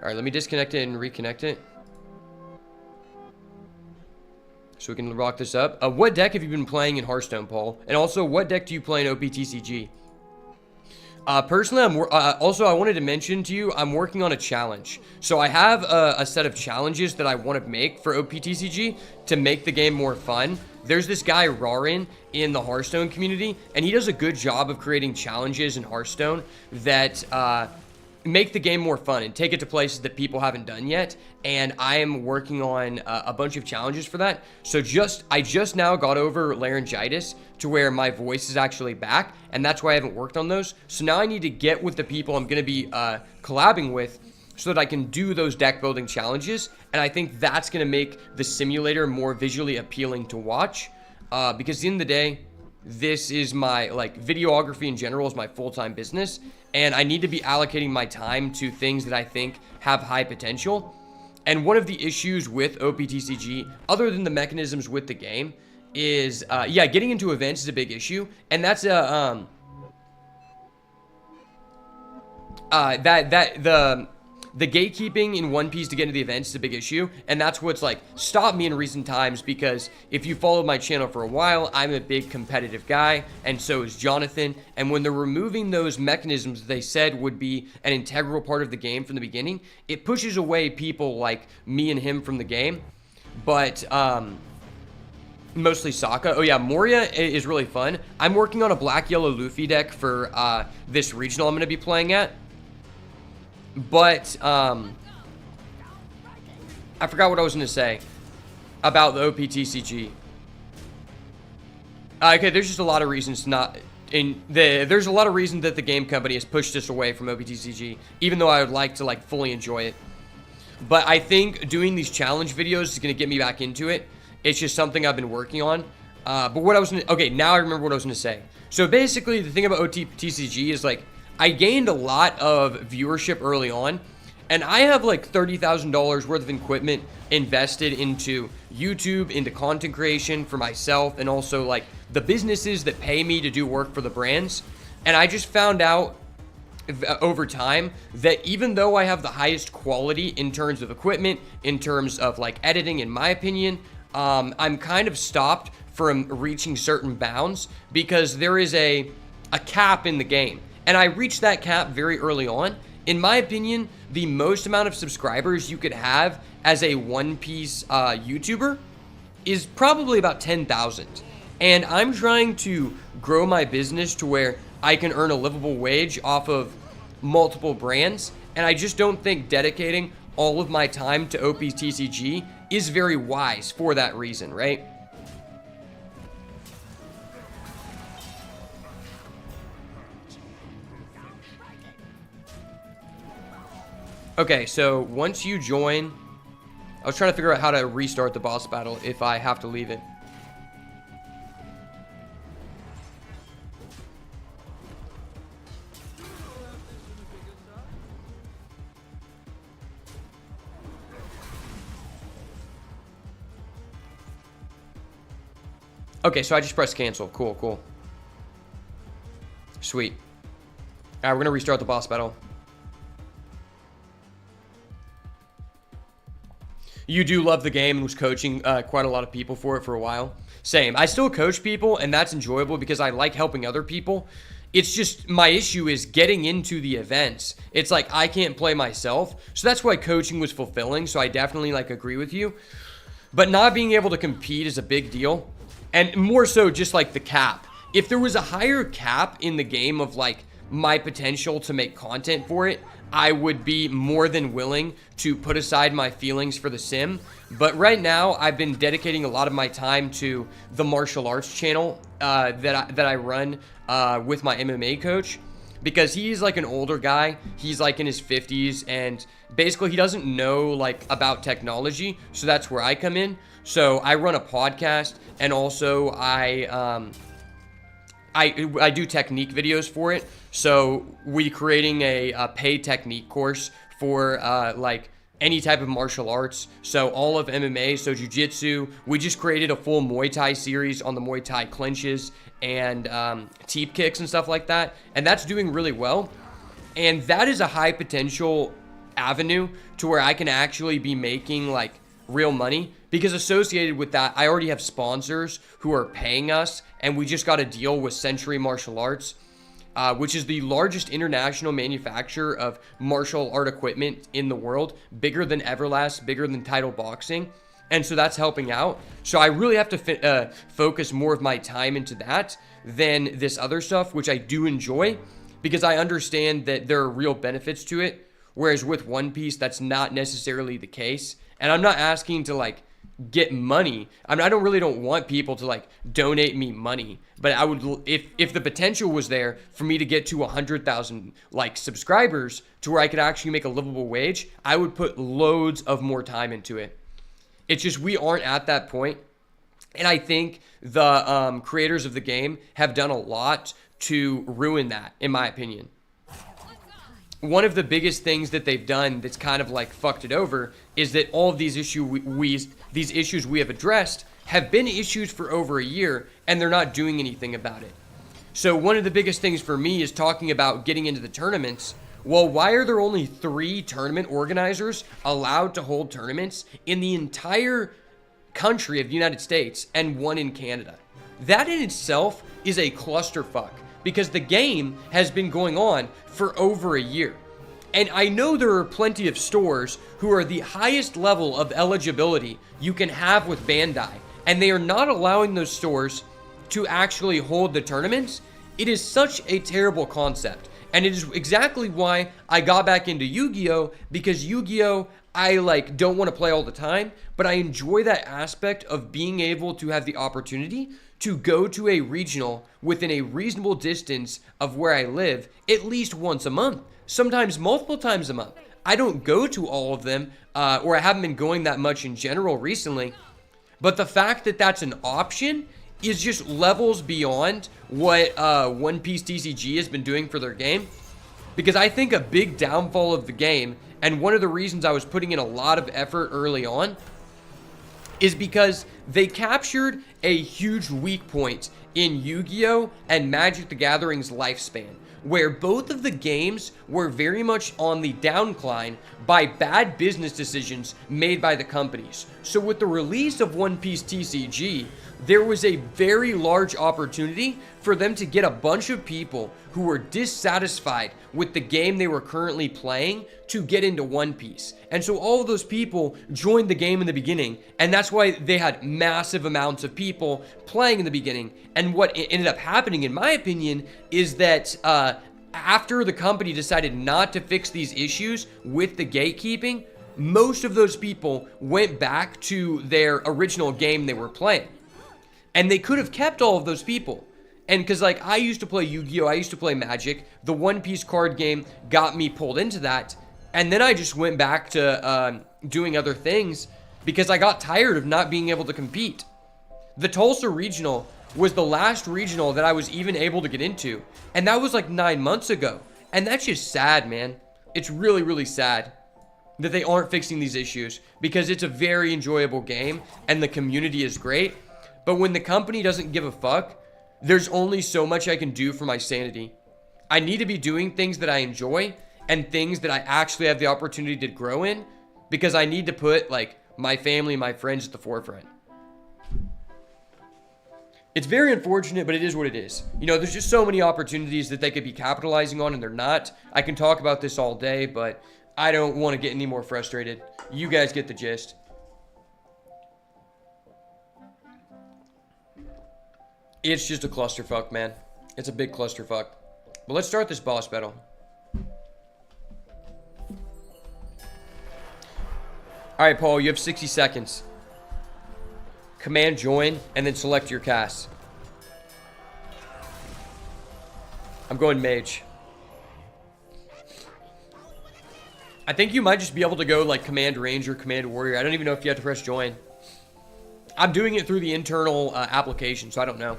Alright, let me disconnect it and reconnect it. So we can rock this up. What deck have you been playing in Hearthstone, Paul? And also, what deck do you play in OPTCG? Personally, also, I wanted to mention to you, I'm working on a challenge. So I have a set of challenges that I want to make for OPTCG to make the game more fun. There's this guy, Rarin, in the Hearthstone community, and he does a good job of creating challenges in Hearthstone that make the game more fun and take it to places that people haven't done yet. And I am working on a bunch of challenges for that. So I just now got over laryngitis to where my voice is actually back, and that's why I haven't worked on those. So now I need to get with the people I'm going to be collabing with so that I can do those deck building challenges. And I think that's going to make the simulator more visually appealing to watch. Because at the end of the day, this is my, videography in general is my full-time business. And I need to be allocating my time to things that I think have high potential. And one of the issues with OPTCG, other than the mechanisms with the game, is, getting into events is a big issue. And that's the gatekeeping in One Piece to get into the events is a big issue, and that's what's stopped me in recent times. Because if you followed my channel for a while, I'm a big competitive guy, and so is Jonathan. And when they're removing those mechanisms they said would be an integral part of the game from the beginning, it pushes away people like me and him from the game. But mostly Sokka. Oh yeah, Moria is really fun. I'm working on a black yellow Luffy deck for this regional I'm going to be playing at. But, I forgot what I was going to say about the OPTCG. Okay, there's just a lot of reasons there's a lot of reasons that the game company has pushed us away from OPTCG, even though I would like to, fully enjoy it. But I think doing these challenge videos is going to get me back into it. It's just something I've been working on. But what I was going to, okay, now I remember what I was going to say. So basically, the thing about OPTCG is, I gained a lot of viewership early on, and I have $30,000 worth of equipment invested into YouTube, into content creation for myself, and also the businesses that pay me to do work for the brands. And I just found out over time that even though I have the highest quality in terms of equipment, in terms of editing, in my opinion, I'm kind of stopped from reaching certain bounds because there is a cap in the game. And I reached that cap very early on. In my opinion, the most amount of subscribers you could have as a One Piece YouTuber is probably about 10,000. And I'm trying to grow my business to where I can earn a livable wage off of multiple brands. And I just don't think dedicating all of my time to OPTCG is very wise for that reason, right? Okay, so once you join, I was trying to figure out how to restart the boss battle if I have to leave it. Okay, so I just pressed cancel. Cool, cool. Sweet. All right, we're going to restart the boss battle. You do love the game and was coaching quite a lot of people for it for a while. Same. I still coach people, and that's enjoyable because I like helping other people. It's just my issue is getting into the events. It's like I can't play myself. So that's why coaching was fulfilling. So I definitely like agree with you. But not being able to compete is a big deal. And more so just like the cap. If there was a higher cap in the game of like my potential to make content for it, I would be more than willing to put aside my feelings for the sim. But right now, I've been dedicating a lot of my time to the martial arts channel that I run with my MMA coach, because he's like an older guy. He's like in his 50s, and basically he doesn't know like about technology. So that's where I come in. So I run a podcast, and also I do technique videos for it. So we creating a paid technique course for like any type of martial arts. So all of MMA, so jiu-jitsu. We just created a full Muay Thai series on the Muay Thai clinches and teep kicks and stuff like that. And that's doing really well. And that is a high potential avenue to where I can actually be making like real money, because associated with that, I already have sponsors who are paying us, and we just got a deal with Century Martial Arts, which is the largest international manufacturer of martial art equipment in the world, bigger than Everlast, bigger than Title Boxing. And so that's helping out. So I really have to focus more of my time into that than this other stuff, which I do enjoy, because I understand that there are real benefits to it. Whereas with One Piece, that's not necessarily the case. And I'm not asking to like get money. I mean, I don't really want people to like donate me money, but I would, if the potential was there for me to get to 100,000 like subscribers to where I could actually make a livable wage, I would put loads of more time into it. It's just we aren't at that point. And I think the creators of the game have done a lot to ruin that, in my opinion. One of the biggest things that they've done that's kind of like fucked it over is that all of these issues we have addressed have been issues for over a year, and they're not doing anything about it. So one of the biggest things for me is talking about getting into the tournaments. Well, why are there only 3 tournament organizers allowed to hold tournaments in the entire country of the United States and 1 in Canada? That in itself is a clusterfuck, because the game has been going on for over a year. And I know there are plenty of stores who are the highest level of eligibility you can have with Bandai, and they are not allowing those stores to actually hold the tournaments. It is such a terrible concept. And it is exactly why I got back into Yu-Gi-Oh! Because Yu-Gi-Oh! I like don't want to play all the time, but I enjoy that aspect of being able to have the opportunity to go to a regional within a reasonable distance of where I live at least once a month, sometimes multiple times a month. I don't go to all of them, or I haven't been going that much in general recently, but the fact that that's an option is just levels beyond what One Piece TCG has been doing for their game. Because I think a big downfall of the game, and one of the reasons I was putting in a lot of effort early on, is because they captured a huge weak point in Yu-Gi-Oh! And Magic the Gathering's lifespan, where both of the games were very much on the downcline by bad business decisions made by the companies. So with the release of One Piece TCG, there was a very large opportunity for them to get a bunch of people who were dissatisfied with the game they were currently playing to get into One Piece. And so all of those people joined the game in the beginning, and that's why they had massive amounts of people playing in the beginning. And what ended up happening, in my opinion, is that after the company decided not to fix these issues with the gatekeeping, most of those people went back to their original game they were playing. And they could have kept all of those people. And because, like, I used to play Yu-Gi-Oh! I used to play Magic. The One Piece card game got me pulled into that. And then I just went back to doing other things because I got tired of not being able to compete. The Tulsa Regional was the last regional that I was even able to get into. And that was like 9 months ago. And that's just sad, man. It's really, really sad that they aren't fixing these issues, because it's a very enjoyable game and the community is great. But when the company doesn't give a fuck, there's only so much I can do for my sanity. I need to be doing things that I enjoy and things that I actually have the opportunity to grow in, because I need to put like my family and my friends at the forefront. It's very unfortunate, but it is what it is. You know, there's just so many opportunities that they could be capitalizing on and they're not. I can talk about this all day, but I don't want to get any more frustrated. You guys get the gist. It's just a clusterfuck, man. It's a big clusterfuck. But let's start this boss battle. Alright, Paul, you have 60 seconds. Command join, and then select your cast. I'm going Mage. I think you might just be able to go like Command Ranger, Command Warrior. I don't even know if you have to press join. I'm doing it through the internal application, so I don't know.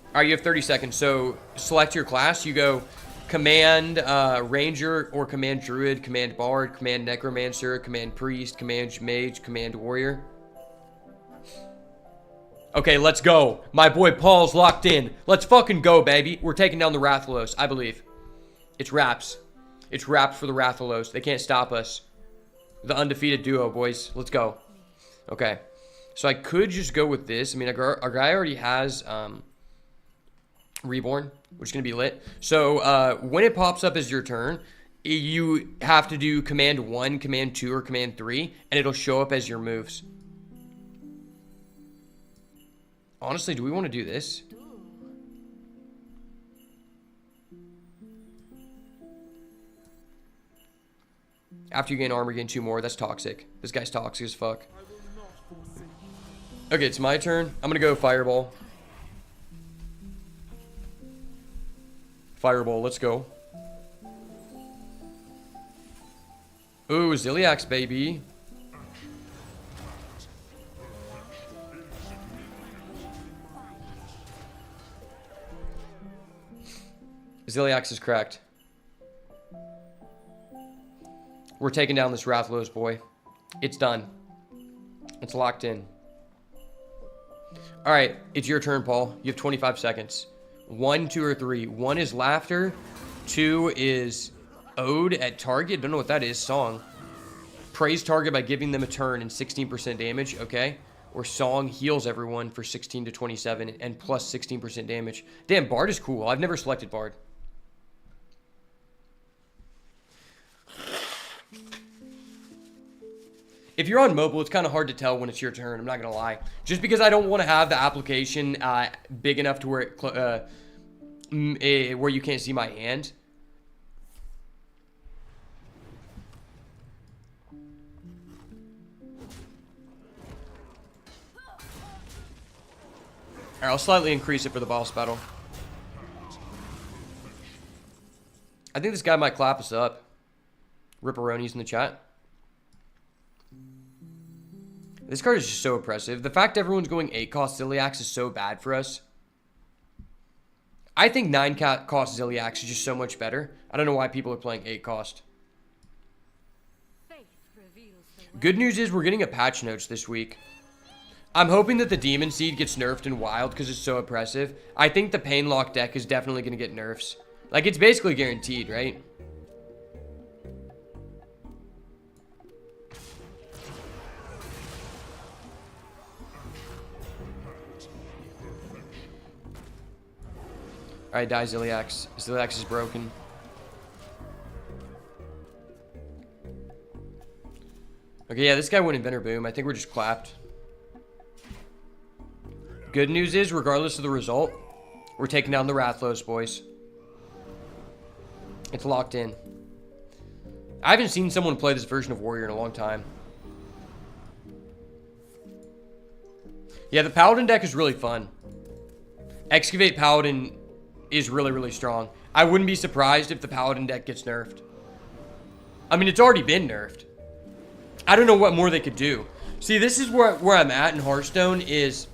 All right, you have 30 seconds. So select your class. You go Command Ranger or Command Druid, Command Bard, Command Necromancer, Command Priest, Command Mage, Command Warrior. Okay, let's go. My boy Paul's locked in. Let's fucking go, baby. We're taking down the Rathalos, I believe. It's Raps. It's Raps for the Rathalos. They can't stop us. The undefeated duo, boys. Let's go. Okay. So I could just go with this. I mean, our guy already has Reborn, which is going to be lit. So when it pops up as your turn, you have to do Command 1, Command 2, or Command 3, and it'll show up as your moves. Honestly, do we want to do this? After you gain armor, gain 2 more. That's toxic. This guy's toxic as fuck. Okay, it's my turn. I'm gonna go Fireball. Fireball, let's go. Ooh, Ziliax, baby. Ziliax is cracked. We're taking down this Rathalos, boy. It's done. It's locked in. Alright, it's your turn, Paul. You have 25 seconds. 1, 2, or 3. 1 is Laughter. 2 is Ode at target. Don't know what that is. Song. Praise target by giving them a turn and 16% damage. Okay. Or Song heals everyone for 16 to 27 and plus 16% damage. Damn, Bard is cool. I've never selected Bard. If you're on mobile, it's kind of hard to tell when it's your turn. I'm not going to lie. Just because I don't want to have the application big enough to where where you can't see my hand. Alright, I'll slightly increase it for the boss battle. I think this guy might clap us up. Ripperonis in the chat. This card is just so oppressive. The fact everyone's going 8 cost Ziliax is so bad for us. I think 9 cost Ziliax is just so much better. I don't know why people are playing 8 cost. Good news is we're getting a patch notes this week. I'm hoping that the Demon Seed gets nerfed in Wild because it's so oppressive. I think the Painlock deck is definitely going to get nerfs. Like, it's basically guaranteed, right? Alright, die Ziliax. Ziliax is broken. Okay, yeah, this guy went Inventor Boom. I think we're just clapped. Good news is, regardless of the result, we're taking down the Rathalos, boys. It's locked in. I haven't seen someone play this version of Warrior in a long time. Yeah, the Paladin deck is really fun. Excavate Paladin is really, really strong. I wouldn't be surprised if the Paladin deck gets nerfed. I mean, it's already been nerfed. I don't know what more they could do. See, this is where I'm at in Hearthstone is...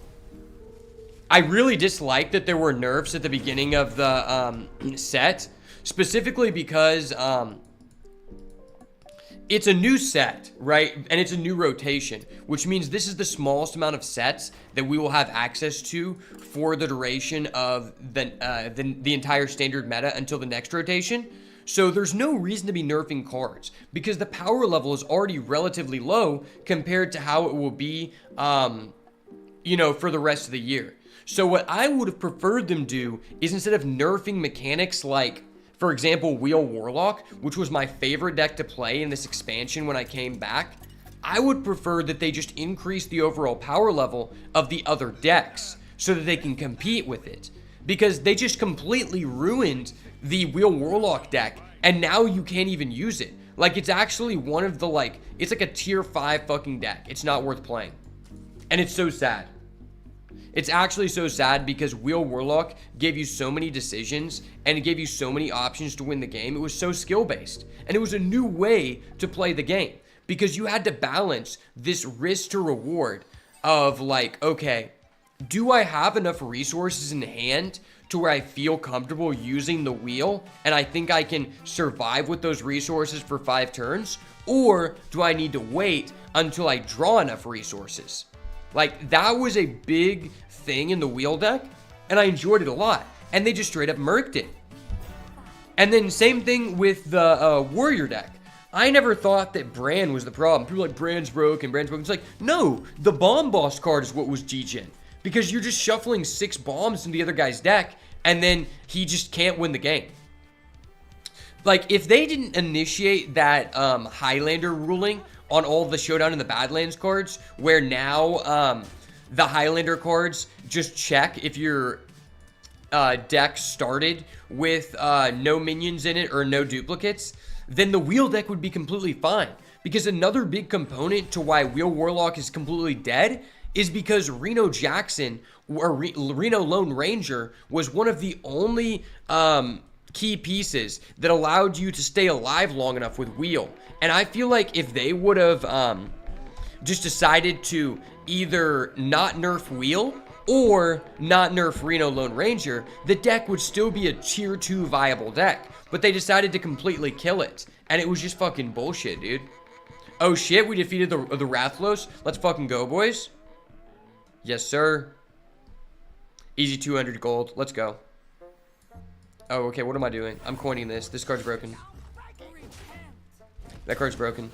I really dislike that there were nerfs at the beginning of the set. specifically because it's a new set, right? And it's a new rotation, which means this is the smallest amount of sets that we will have access to for the duration of the entire standard meta until the next rotation. So there's no reason to be nerfing cards because the power level is already relatively low compared to how it will be, you know, for the rest of the year. So what I would have preferred them do is instead of nerfing mechanics like, for example, Wheel Warlock, which was my favorite deck to play in this expansion when I came back, I would prefer that they just increase the overall power level of the other decks so that they can compete with it. Because they just completely ruined the Wheel Warlock deck, and now you can't even use it. Like, it's actually one of the, like, it's like a tier 5 fucking deck. It's not worth playing. And it's so sad. It's actually so sad because Wheel Warlock gave you so many decisions and it gave you so many options to win the game. It was so skill-based. And it was a new way to play the game because you had to balance this risk to reward of like, okay, do I have enough resources in hand to where I feel comfortable using the wheel and I think I can survive with those resources for 5 turns? Or do I need to wait until I draw enough resources? Like, that was a big thing in the wheel deck, and I enjoyed it a lot. And they just straight up murked it. And then same thing with the warrior deck. I never thought that Bran was the problem. People are like, Bran's broken, Bran's broken. It's like, no, the bomb boss card is what was G-Gen. Because you're just shuffling 6 bombs into the other guy's deck, and then he just can't win the game. Like, if they didn't initiate that Highlander ruling on all the Showdown in the Badlands cards, where now the Highlander cards just check if your deck started with no minions in it or no duplicates, then the wheel deck would be completely fine. Because another big component to why Wheel Warlock is completely dead is because Reno Jackson, or Reno Lone Ranger, was one of the only key pieces that allowed you to stay alive long enough with wheel. And I feel like if they would have just decided to either not nerf wheel or not nerf Reno Lone Ranger, the deck would still be a tier 2 viable deck. But they decided to completely kill it. And it was just fucking bullshit, dude. Oh shit, we defeated the Rathlos. Let's fucking go, boys. Yes, sir. Easy 200 gold. Let's go. Oh, okay, what am I doing? I'm coining this. This card's broken. That card's broken.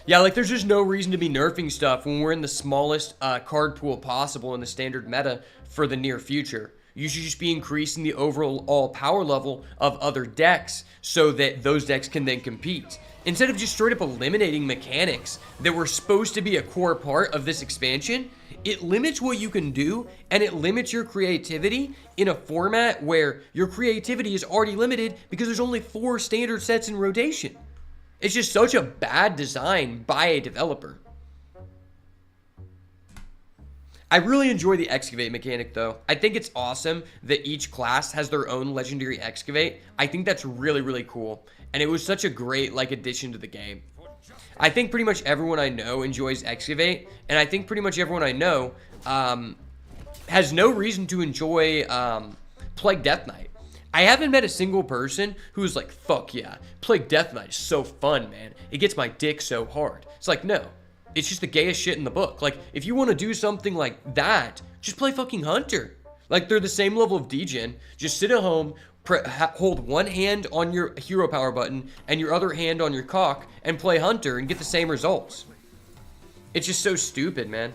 Yeah, like, there's just no reason to be nerfing stuff when we're in the smallest card pool possible in the standard meta for the near future. You should just be increasing the overall power level of other decks so that those decks can then compete. Instead of just straight up eliminating mechanics that were supposed to be a core part of this expansion, it limits what you can do and it limits your creativity in a format where your creativity is already limited because there's only 4 standard sets in rotation. It's just such a bad design by a developer. I really enjoy the excavate mechanic though. I think it's awesome that each class has their own legendary excavate. I think that's really, really cool. And it was such a great like addition to the game. I think pretty much everyone I know enjoys excavate. And I think pretty much everyone I know has no reason to enjoy Plague Death Knight. I haven't met a single person who's like, fuck yeah, Plague Death Knight is so fun, man. It gets my dick so hard. It's like, no. It's just the gayest shit in the book. Like, if you want to do something like that, just play fucking Hunter. Like, they're the same level of degen. Just sit at home, hold one hand on your hero power button and your other hand on your cock and play Hunter and get the same results. It's just so stupid, man.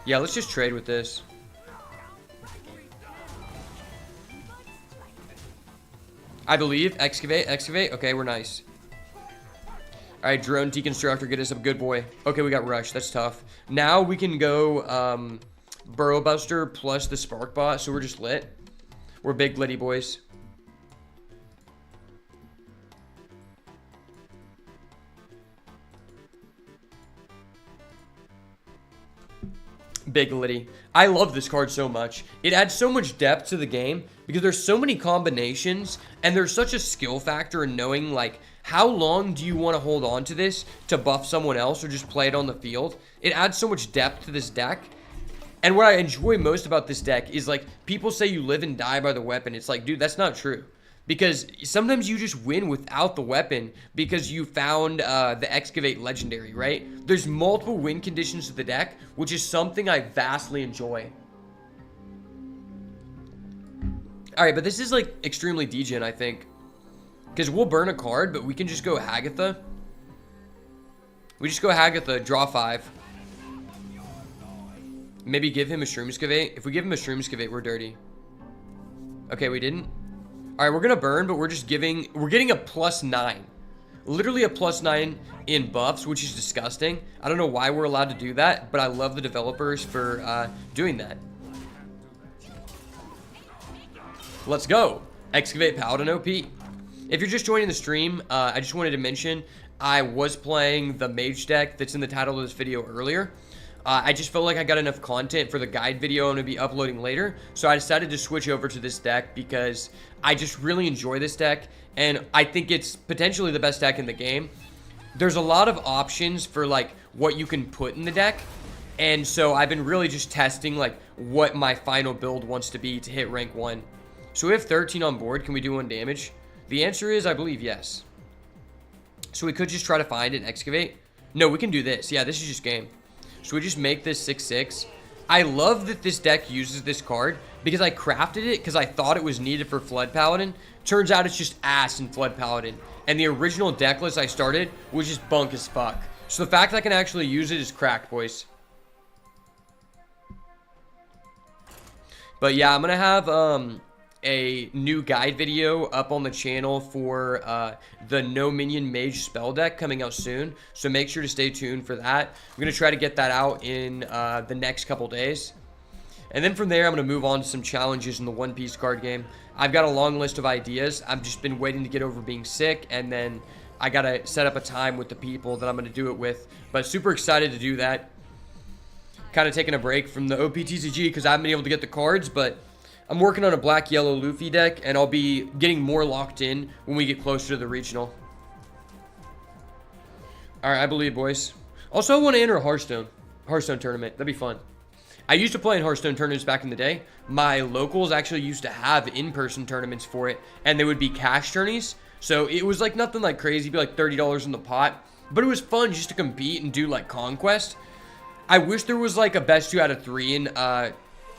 Yeah, let's just trade with this. I believe. Excavate. Okay, we're nice. Alright, drone deconstructor, get us a good boy. Okay, we got rush. That's tough. Now we can go Burrow Buster plus the Spark Bot, so we're just lit. We're big litty boys. Big Liddy. I love this card so much. It adds so much depth to the game because there's so many combinations and there's such a skill factor in knowing like how long do you want to hold on to this to buff someone else or just play it on the field. It adds so much depth to this deck And what I enjoy most about this deck is, like, people say you live and die by the weapon. It's like, dude, that's not true. Because sometimes you just win without the weapon because you found the Excavate Legendary, right? There's multiple win conditions to the deck, which is something I vastly enjoy. Alright, but this is, like, extremely degen, I think. Because we'll burn a card, but we can just go Hagatha. We just go Hagatha, draw 5. Maybe give him a Shroomskavate. If we give him a Shroomskavate, we're dirty. Okay, we didn't. Alright, we're gonna burn, but we're getting a +9. Literally a +9 in buffs, which is disgusting. I don't know why we're allowed to do that, but I love the developers for doing that. Let's go. Excavate Paladin OP. If you're just joining the stream, I just wanted to mention I was playing the Mage deck that's in the title of this video earlier. I just felt like I got enough content for the guide video I'm going to be uploading later, so I decided to switch over to this deck because I just really enjoy this deck, and I think it's potentially the best deck in the game. There's a lot of options for, like, what you can put in the deck, and so I've been really just testing, like, what my final build wants to be to hit rank 1. So we have 13 on board. Can we do 1 damage? The answer is, I believe, yes. So we could just try to find and excavate. No, we can do this. Yeah, this is just game. So we just make this 6/6. I love that this deck uses this card because I crafted it because I thought it was needed for Flood Paladin. Turns out it's just ass in Flood Paladin. And the original deck list I started was just bunk as fuck. So the fact that I can actually use it is cracked, boys. But yeah, I'm going to have a new guide video up on the channel for the no minion mage spell deck coming out soon, so make sure to stay tuned for that. I'm going to try to get that out in the next couple days, and then from there I'm going to move on to some challenges in the One Piece card game. I've got a long list of ideas. I've just been waiting to get over being sick, and then I got to set up a time with the people that I'm going to do it with, but super excited to do that. Kind of taking a break from the OPTCG because I haven't been able to get the cards, but I'm working on a black-yellow Luffy deck, and I'll be getting more locked in when we get closer to the regional. Alright, I believe, boys. Also, I want to enter a Hearthstone tournament. That'd be fun. I used to play in Hearthstone tournaments back in the day. My locals actually used to have in-person tournaments for it, and they would be cash tourneys. So it was like nothing like crazy. It'd be like $30 in the pot. But it was fun just to compete and do like Conquest. I wish there was like a best 2 out of 3 in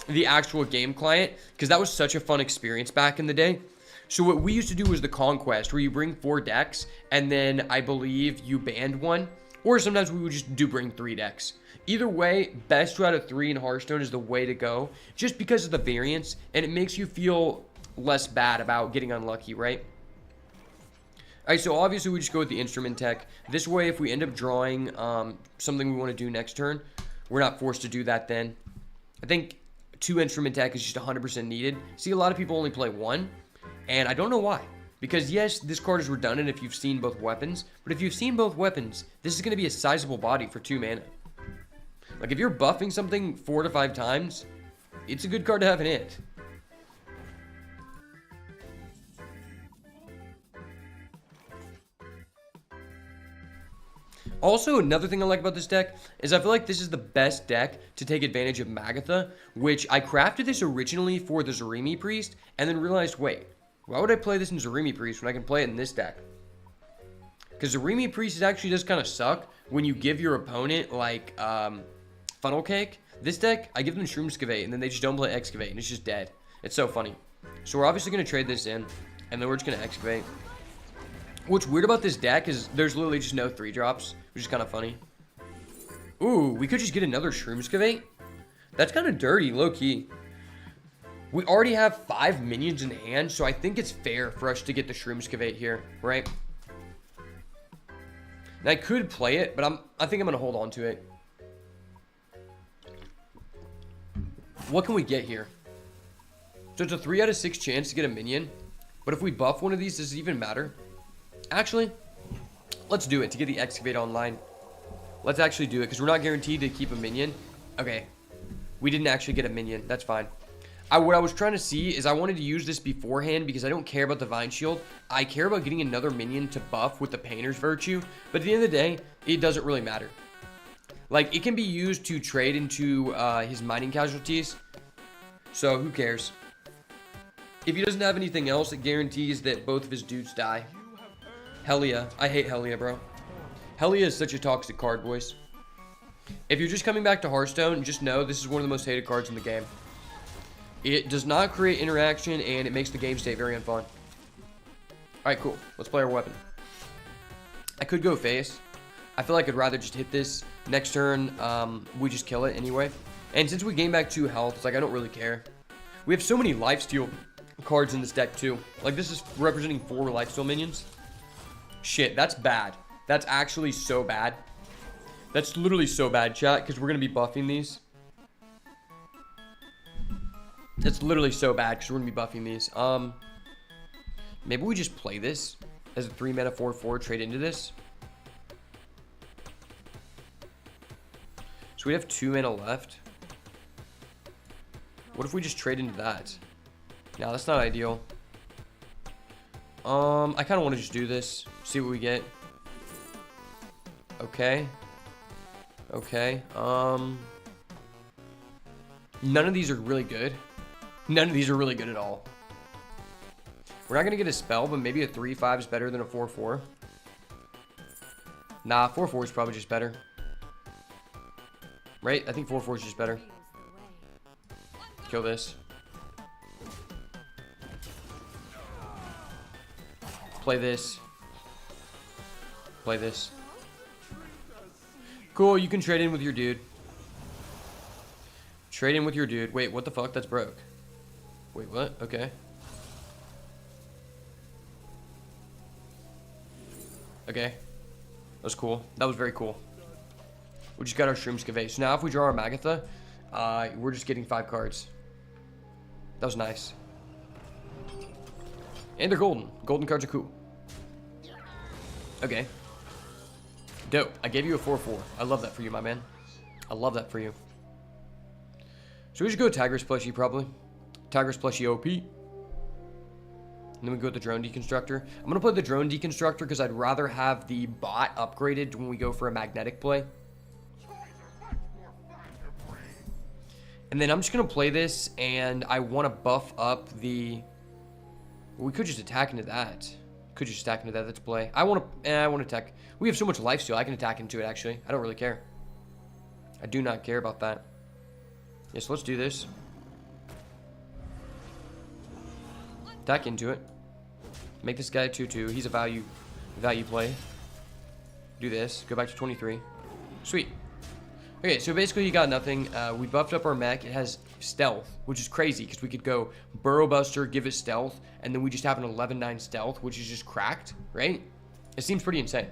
the actual game client, because that was such a fun experience back in the day. So what we used to do was the Conquest, where you bring 4 decks, and then I believe you banned 1, or sometimes we would just bring 3 decks. Either way, best 2 out of 3 in Hearthstone is the way to go, just because of the variance, and it makes you feel less bad about getting unlucky, right? Alright, so obviously we just go with the instrument tech. This way, if we end up drawing something we want to do next turn, we're not forced to do that then. I think 2 instrument tech is just 100% needed. See, a lot of people only play 1, and I don't know why. Because yes, this card is redundant if you've seen both weapons, but if you've seen both weapons, this is going to be a sizable body for 2 mana. Like, if you're buffing something 4 to 5 times, it's a good card to have in it. Also, another thing I like about this deck is I feel like this is the best deck to take advantage of Magatha, which I crafted this originally for the Zarimi Priest, and then realized, wait, why would I play this in Zarimi Priest when I can play it in this deck? Because Zarimi Priest actually does kind of suck when you give your opponent, like, Funnel Cake. This deck, I give them Shroomskavate, and then they just don't play Excavate, and it's just dead. It's so funny. So we're obviously going to trade this in, and then we're just going to Excavate. What's weird about this deck is there's literally just no 3-drops, which is kind of funny. Ooh, we could just get another Shroomskavate? That's kind of dirty, low-key. We already have 5 minions in hand, so I think it's fair for us to get the Shroomskavate here, right? And I could play it, but I think I'm going to hold on to it. What can we get here? So it's a 3 out of 6 chance to get a minion, but if we buff one of these, does it even matter? Actually, let's do it to get the Excavate online. Let's actually do it, because we're not guaranteed to keep a minion. Okay, we didn't actually get a minion. That's fine. What I was trying to see is I wanted to use this beforehand because I don't care about the Vine Shield. I care about getting another minion to buff with the Painter's Virtue, but at the end of the day, it doesn't really matter. Like, it can be used to trade into his mining casualties. So, who cares? If he doesn't have anything else, it guarantees that both of his dudes die. Helia. I hate Helia, bro. Helia is such a toxic card, boys. If you're just coming back to Hearthstone, just know this is one of the most hated cards in the game. It does not create interaction, and it makes the game state very unfun. Alright, cool. Let's play our weapon. I could go face. I feel like I'd rather just hit this. Next turn, we just kill it anyway. And since we gain back 2 health, it's like I don't really care. We have so many lifesteal cards in this deck too. Like, this is representing 4 lifesteal minions. Shit, that's bad. That's actually so bad. That's literally so bad, chat, because we're going to be buffing these. That's literally so bad, because we're going to be buffing these. Maybe we just play this as a 3 mana 4/4, trade into this. So we have 2 mana left. What if we just trade into that? No, that's not ideal. I kind of want to just do this. See what we get. Okay. Okay. None of these are really good. None of these are really good at all. We're not going to get a spell, but maybe a 3/5 is better than a 4/4. Nah, 4/4 is probably just better. Right? I think 4/4 is just better. Kill this. Play this. Play this. Cool, you can trade in with your dude. Trade in with your dude. Wait, what the fuck? That's broke. Wait, what? Okay. Okay. That was cool. That was very cool. We just got our Shroom Scavate. So now if we draw our Magatha, we're just getting 5 cards. That was nice. And they're golden. Golden cards are cool. Okay. Dope. I gave you a 4/4. I love that for you, my man. I love that for you. So we should go Tigress plushie, probably. Tigress plushie OP. And then we go with the Drone Deconstructor. I'm going to play the Drone Deconstructor because I'd rather have the bot upgraded when we go for a magnetic play. And then I'm just going to play this, and I want to buff up the... We could just attack into that. Could just attack into that. Let's play. I want to attack. We have so much lifesteal. I can attack into it, actually. I don't really care. I do not care about that. Yes, let's do this. Attack into it. Make this guy 2/2. He's a value play. Do this. Go back to 23. Sweet. Okay, so basically you got nothing. We buffed up our mech. It has stealth, which is crazy because we could go Burrow Buster, give it stealth, and then we just have an 11/9 stealth, which is just cracked, right? It seems pretty insane.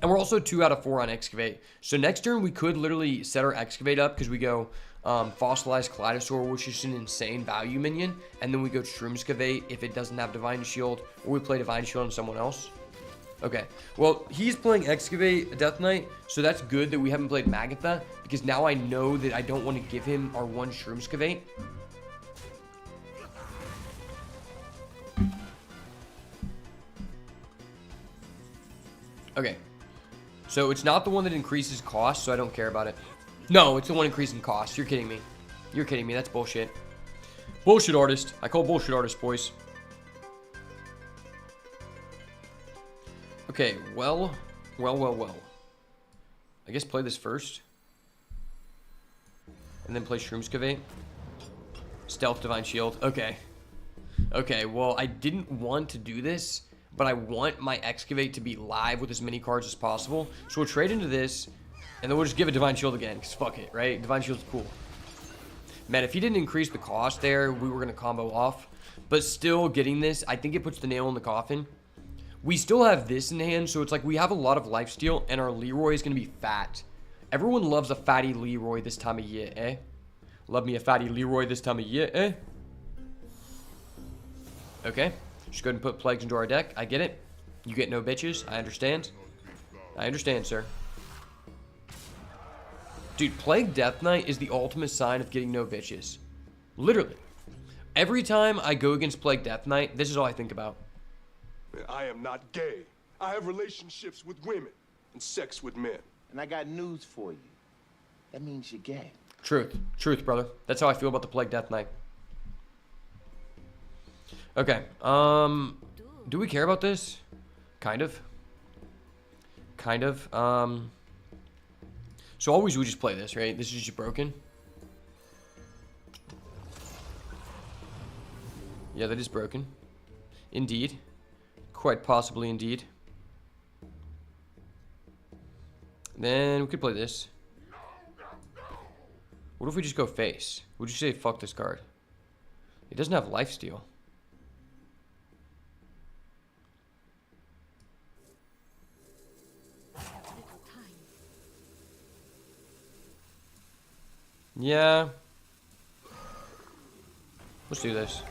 And we're also 2 out of 4 on Excavate. So next turn we could literally set our Excavate up because we go Fossilized Kaleidosaur, which is an insane value minion, and then we go Shroom Scavate if it doesn't have Divine Shield, or we play Divine Shield on someone else. Okay, well, he's playing Excavate Death Knight, so that's good that we haven't played Magatha, because now I know that I don't want to give him our 1 Shroom Scavate. Okay, so it's not the one that increases cost, so I don't care about it. No, it's the one increasing cost. You're kidding me. You're kidding me. That's bullshit. Bullshit artist. I call bullshit artist, boys. Okay, well. I guess play this first. And then play Shroom Scavate. Stealth, Divine Shield. Okay. Okay, well, I didn't want to do this, but I want my Excavate to be live with as many cards as possible. So we'll trade into this, and then we'll just give it Divine Shield again, because fuck it, right? Divine Shield's cool. Man, if he didn't increase the cost there, we were going to combo off. But still getting this, I think it puts the nail in the coffin. We still have this in hand, so it's like we have a lot of lifesteal, and our Leroy is going to be fat. Everyone loves a fatty Leroy this time of year, eh? Love me a fatty Leroy this time of year, eh? Okay. Just go ahead and put Plagues into our deck. I get it. You get no bitches. I understand. I understand, sir. Dude, Plague Death Knight is the ultimate sign of getting no bitches. Literally. Every time I go against Plague Death Knight, this is all I think about. I am not gay. I have relationships with women. and sex with men. And I got news for you. That means you're gay. Truth. Truth, brother. That's how I feel about the Plague Death Knight. Okay. Do we care about this? Kind of. Kind of. So always we just play this, right? This is just broken. Yeah, that is broken. Indeed. Quite possibly indeed. Then we could play this. What if we just go face? Would you say fuck this card? It doesn't have lifesteal. Yeah. Let's do this.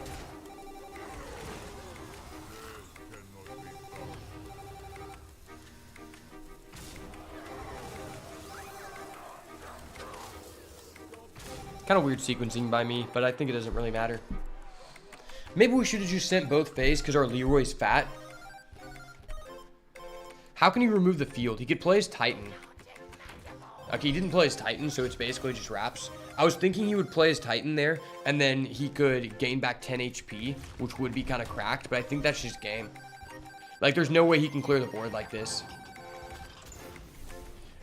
Kind of weird sequencing by me, but I think it doesn't really matter. Maybe we should have just sent both phase because our Leroy's fat. How can he remove the field? He could play his Titan. Okay, he didn't play his Titan, so it's basically just wraps. I was thinking he would play his Titan there, and then he could gain back 10 HP, which would be kind of cracked, but I think that's just game. Like, there's no way he can clear the board like this.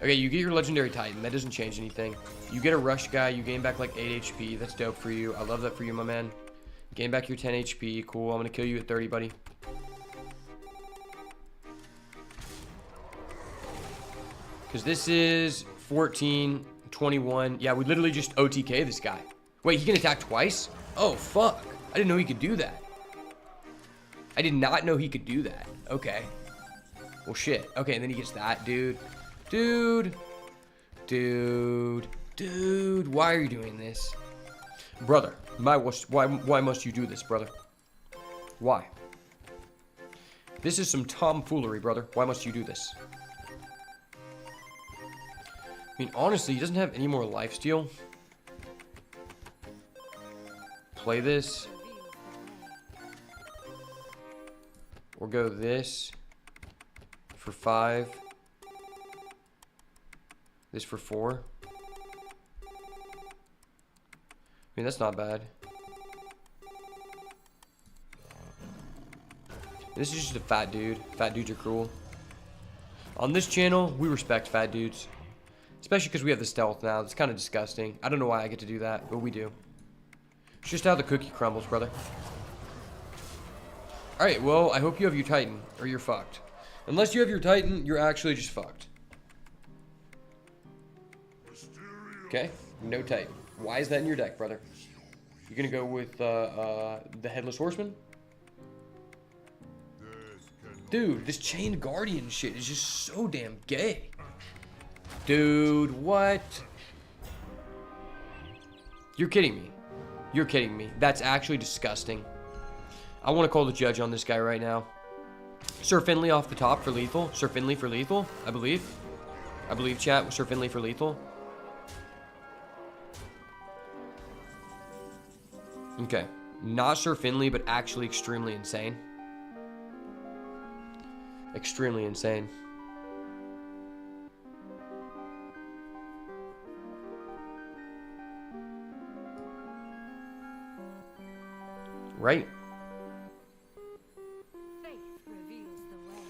Okay, you get your Legendary Titan. That doesn't change anything. You get a Rush guy. You gain back like 8 HP. That's dope for you. I love that for you, my man. Gain back your 10 HP. Cool. I'm going to kill you at 30, buddy. Because this is 14, 21. Yeah, we literally just OTK this guy. Wait, he can attack twice? Oh, fuck. I didn't know he could do that. I did not know he could do that. Okay. Well, shit. Okay, and then he gets that, dude. Dude, why are you doing this? Brother, why must you do this, brother? Why? This is some tomfoolery, brother. Why must you do this? I mean, honestly, he doesn't have any more lifesteal. Play this. Or go this for 5. This for 4. I mean, that's not bad. This is just a fat dude. Fat dudes are cruel. On this channel, we respect fat dudes. Especially because we have the stealth now. It's kind of disgusting. I don't know why I get to do that, but we do. It's just how the cookie crumbles, brother. Alright, well, I hope you have your Titan, or you're fucked. Unless you have your Titan, you're actually just fucked. Okay, no Titan. Why is that in your deck, brother? You're gonna go with the Headless Horseman? Dude, this Chained Guardian shit is just so damn gay. Dude, what? You're kidding me. You're kidding me. That's actually disgusting. I want to call the judge on this guy right now. Sir Finley off the top for lethal. Sir Finley for lethal, I believe. I believe, chat, Sir Finley for lethal. Okay. Not Sir Finley, but actually extremely insane. Extremely insane. Right. Faith reveals the way.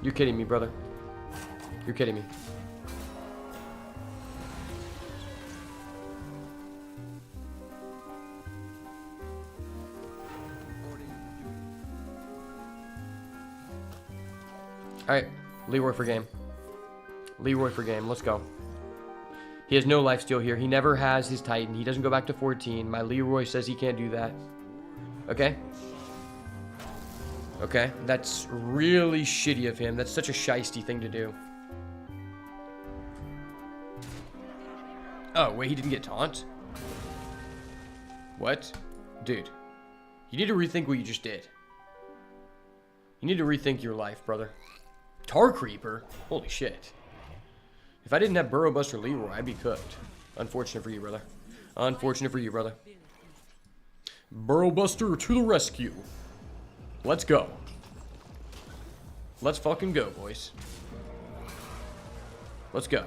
You're kidding me, brother. You're kidding me. Alright, Leroy for game. Leroy for game, let's go. He has no lifesteal here. He never has his Titan. He doesn't go back to 14. My Leroy says he can't do that. Okay? Okay, that's really shitty of him. That's such a shiesty thing to do. Oh, wait, he didn't get taunt? What? Dude, you need to rethink what you just did. You need to rethink your life, brother. Tar Creeper? Holy shit. If I didn't have Burrow Buster Leroy, I'd be cooked. Unfortunate for you, brother. Unfortunate for you, brother. Burrow Buster to the rescue. Let's go. Let's fucking go, boys. Let's go.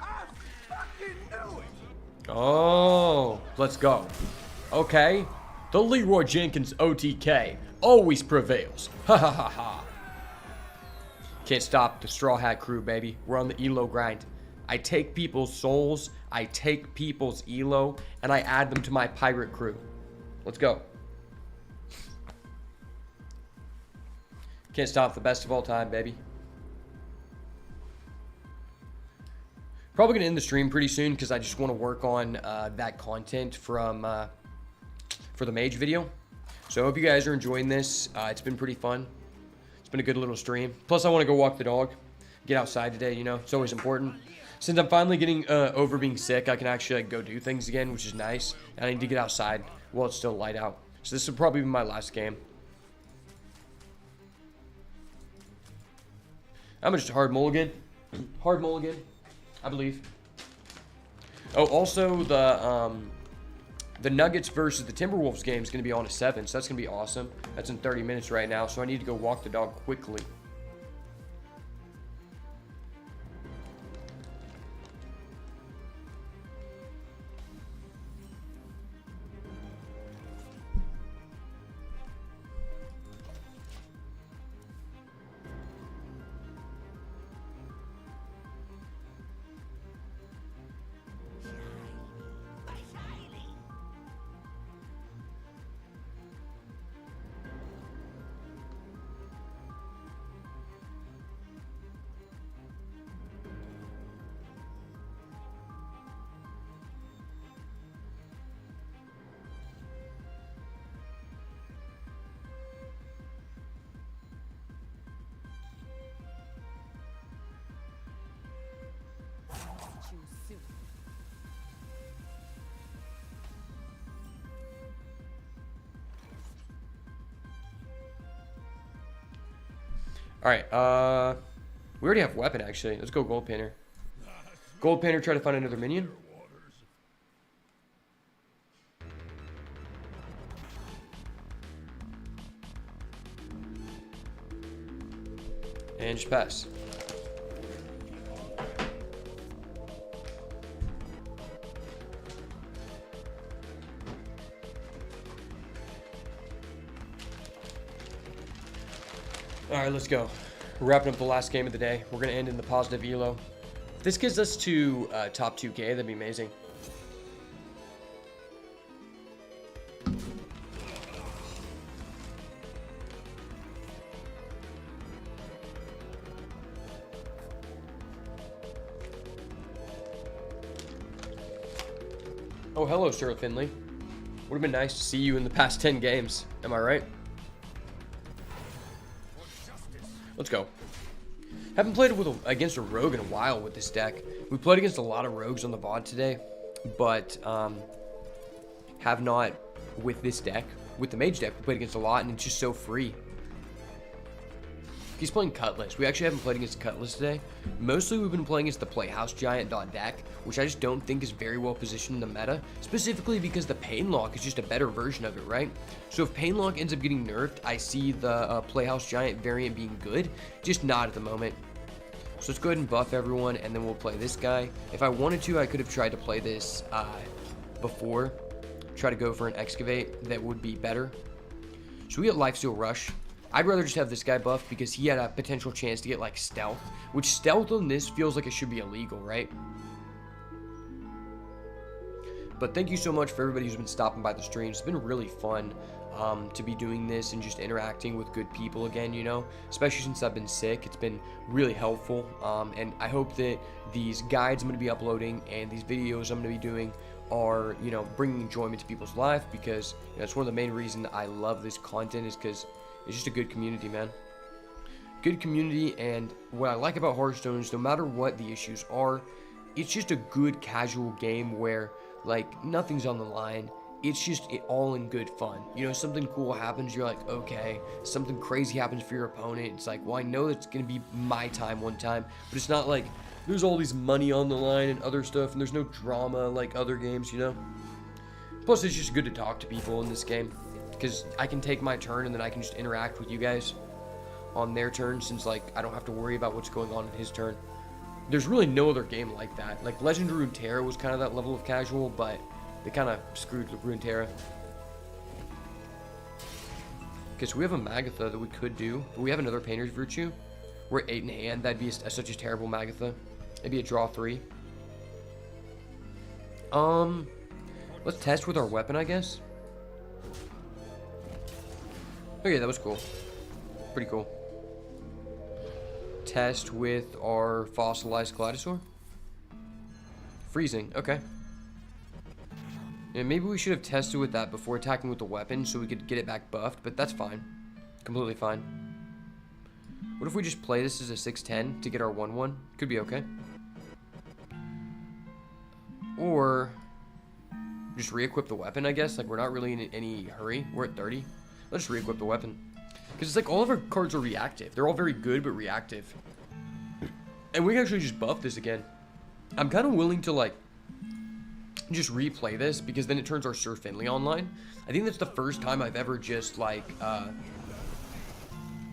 I fucking knew it! Oh, let's go. Okay. The Leroy Jenkins OTK always prevails. Ha ha ha ha. Can't stop the Straw Hat crew, baby. We're on the ELO grind. I take people's souls, I take people's ELO, and I add them to my pirate crew. Let's go. Can't stop the best of all time, baby. Probably gonna end the stream pretty soon because I just want to work on that content from for the Mage video. So I hope you guys are enjoying this. It's been pretty fun. It's been a good little stream. Plus, I want to go walk the dog, get outside today. You know, it's always important. Since I'm finally getting over being sick, I can actually go do things again, which is nice. And I need to get outside while it's still light out. So this will probably be my last game. I'm just a hard mulligan. Hard mulligan, I believe. Oh, also the Nuggets versus the Timberwolves game is going to be on at 7, so that's going to be awesome. That's in 30 minutes right now, so I need to go walk the dog quickly. Alright, we already have weapon, actually. Let's go Gold Painter. Gold Painter, try to find another minion. And just pass. Alright, let's go. We're wrapping up the last game of the day. We're going to end in the positive elo. If this gets us to top 2K, that'd be amazing. Oh, hello, Sir Finley. Would have been nice to see you in the past 10 games. Am I right? Let's go. Haven't played against a rogue in a while with this deck. We played against a lot of rogues on the VOD today, but have not with this deck. With the Mage deck, we played against a lot, and it's just so free. He's playing Cutlass. We actually haven't played against Cutlass today. Mostly we've been playing against the Playhouse Giant deck, which I just don't think is very well positioned in the meta, specifically because the Painlock is just a better version of it, right? So if Painlock ends up getting nerfed, I see the Playhouse Giant variant being good, just not at the moment. So let's go ahead and buff everyone, and then we'll play this guy. If I wanted to, I could have tried to play this before. Try to go for an Excavate that would be better. So we get Lifesteal Rush. I'd rather just have this guy buffed because he had a potential chance to get like Stealth, which Stealth on this feels like it should be illegal, right? But thank you so much for everybody who's been stopping by the stream. It's been really fun to be doing this and just interacting with good people again, you know, especially since I've been sick. It's been really helpful, and I hope that these guides I'm going to be uploading and these videos I'm going to be doing are, you know, bringing enjoyment to people's life, because you know, it's one of the main reasons I love this content, is because it's just a good community, man. Good community. And what I like about Hearthstone is no matter what the issues are, it's just a good casual game where like nothing's on the line. It's just all in good fun. You know, something cool happens, you're like, okay. Something crazy happens for your opponent, it's like, well, I know it's gonna be my time one time, but it's not like there's all these money on the line and other stuff, and there's no drama like other games, you know. Plus, it's just good to talk to people in this game, because I can take my turn and then I can just interact with you guys on their turn, since like I don't have to worry about what's going on in his turn. There's really no other game like that. Like Legend of Runeterra was kind of that level of casual, but they kind of screwed with Runeterra. Okay, so we have a Magatha that we could do, but we have another Painter's Virtue. We're at 8 in hand. That'd be such a terrible Magatha. It'd be a draw 3. Let's test with our weapon, I guess. Okay, that was cool. Pretty cool. Test with our fossilized Kaleidosaur. Freezing, okay. Yeah, maybe we should have tested with that before attacking with the weapon so we could get it back buffed, but that's fine. Completely fine. What if we just play this as a 6-10 to get our 1-1? Could be okay. Or just re-equip the weapon, I guess. Like, we're not really in any hurry. We're at 30. Let's re-equip the weapon. Because it's like all of our cards are reactive. They're all very good, but reactive. And we can actually just buff this again. I'm kind of willing to, like, just replay this, because then it turns our Sir Finley online. I think that's the first time I've ever just, like,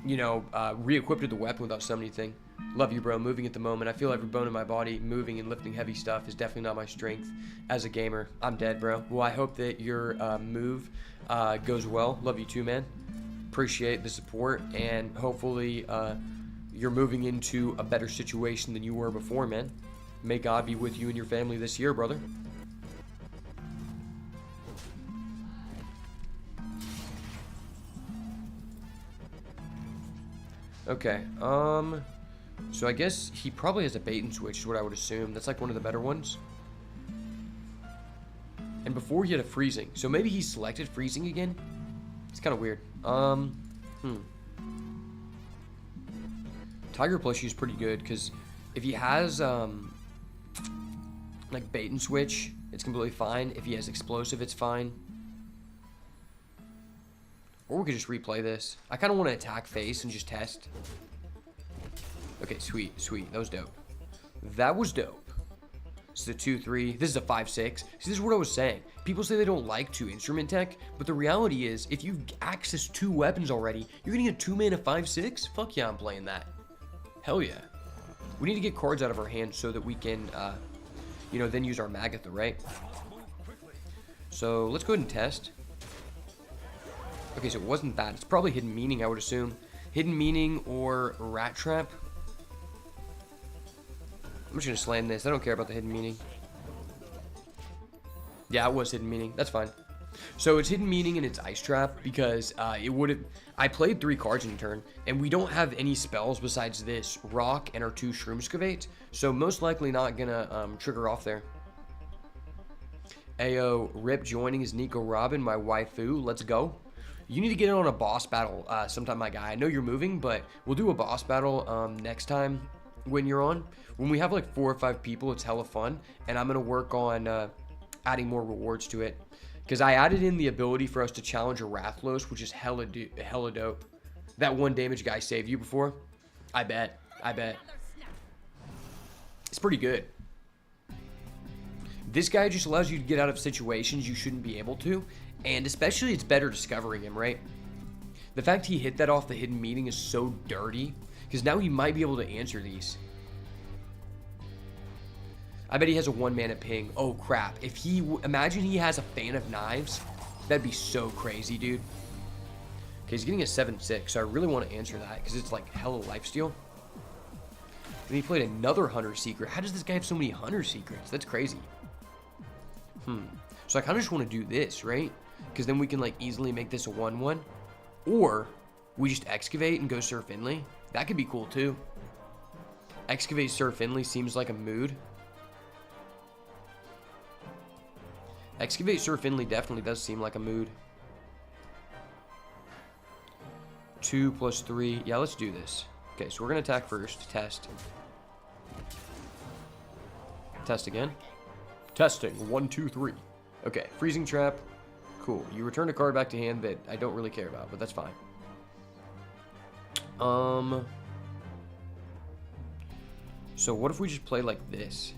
you know, re-equipped the weapon without summoning anything. Love you, bro. Moving at the moment. I feel every bone in my body. Moving and lifting heavy stuff is definitely not my strength as a gamer. I'm dead, bro. Well, I hope that your move goes well. Love you too, man. Appreciate the support, and hopefully you're moving into a better situation than you were before, man. May God be with you and your family this year, brother. Okay, so I guess he probably has a bait and switch is what I would assume. That's like one of the better ones. And before he had a freezing, so maybe he selected freezing again? It's kind of weird. Tiger plushie is pretty good, because if he has, like bait and switch, it's completely fine. If he has explosive, it's fine. Or we could just replay this. I kind of want to attack face and just test. Okay, sweet, sweet. That was dope. That was dope. This is a 2-3. This is a 5-6. See, this is what I was saying. People say they don't like 2 instrument tech, but the reality is, if you've accessed 2 weapons already, you're getting a 2-mana 5-6? Fuck yeah, I'm playing that. Hell yeah. We need to get cards out of our hand so that we can, you know, then use our Magatha, right? So, let's go ahead and test. Okay, so it wasn't that. It's probably Hidden Meaning, I would assume. Hidden Meaning or Rat Trap. I'm just going to slam this. I don't care about the Hidden Meaning. Yeah, it was Hidden Meaning. That's fine. So it's Hidden Meaning and it's Ice Trap, because it would have... I played 3 cards in a turn, and we don't have any spells besides this Rock and our 2 Shroomscavate, so most likely not going to trigger off there. Ayo, Rip joining is Nico Robin, my waifu. Let's go. You need to get in on a boss battle sometime, my guy. I know you're moving, but we'll do a boss battle next time when you're on. When we have like 4 or 5 people, it's hella fun, and I'm going to work on adding more rewards to it. Because I added in the ability for us to challenge a Rathlos, which is hella dope. That 1 damage guy saved you before? I bet. I bet. It's pretty good. This guy just allows you to get out of situations you shouldn't be able to. And especially it's better discovering him, right? The fact he hit that off the Hidden Meaning is so dirty. Because now he might be able to answer these. I bet he has a 1-mana ping. Oh crap. If he... Imagine he has a Fan of Knives. That'd be so crazy, dude. Okay, he's getting a 7-6. So I really want to answer that. Because it's like hella lifesteal. And he played another Hunter Secret. How does this guy have so many Hunter Secrets? That's crazy. So I kind of just want to do this, right? Because then we can like easily make this a 1-1. Or we just excavate and go Sir Finley. That could be cool too. Excavate Sir Finley seems like a mood. Excavate Sir Finley definitely does seem like a mood. 2 + 3. Yeah, let's do this. Okay, so we're going to attack first. Test. Test again. Testing. 1, 2, 3. Okay, Freezing Trap. Cool. You return a card back to hand that I don't really care about, but that's fine. So what if we just play like this?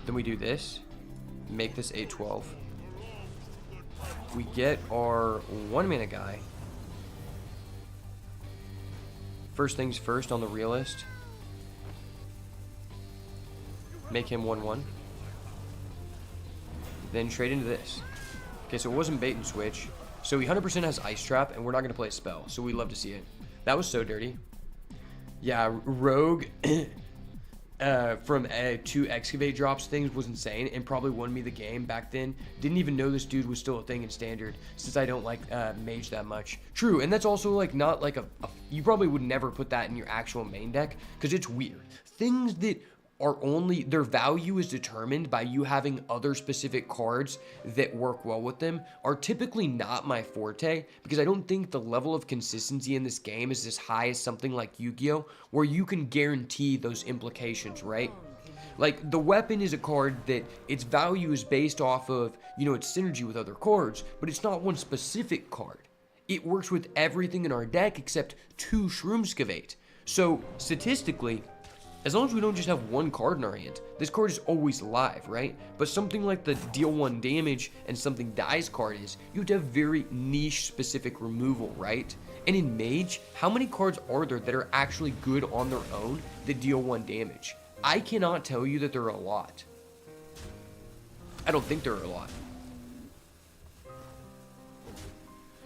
Then we do this. Make this 8/12. We get our 1-mana guy. First things first on the realist. Make him 1/1. Then trade into this. Okay, so it wasn't bait and switch. So he 100% has Ice Trap, and we're not going to play a spell. So we love to see it. That was so dirty. Yeah, Rogue from 2 Excavate drops things was insane, and probably won me the game back then. Didn't even know this dude was still a thing in Standard, since I don't like Mage that much. True, and that's also like not like you probably would never put that in your actual main deck, because it's weird. Things that are only, their value is determined by you having other specific cards that work well with them, are typically not my forte, because I don't think the level of consistency in this game is as high as something like Yu-Gi-Oh, where you can guarantee those implications, right? Like, the weapon is a card that its value is based off of, you know, its synergy with other cards, but it's not one specific card. It works with everything in our deck except 2 Shroomskavate. So, statistically, as long as we don't just have one card in our hand, this card is always live, right? But something like the deal 1 damage and something dies card is, you have to have very niche specific removal, right? And in Mage, how many cards are there that are actually good on their own that deal 1 damage? I cannot tell you that there are a lot. I don't think there are a lot.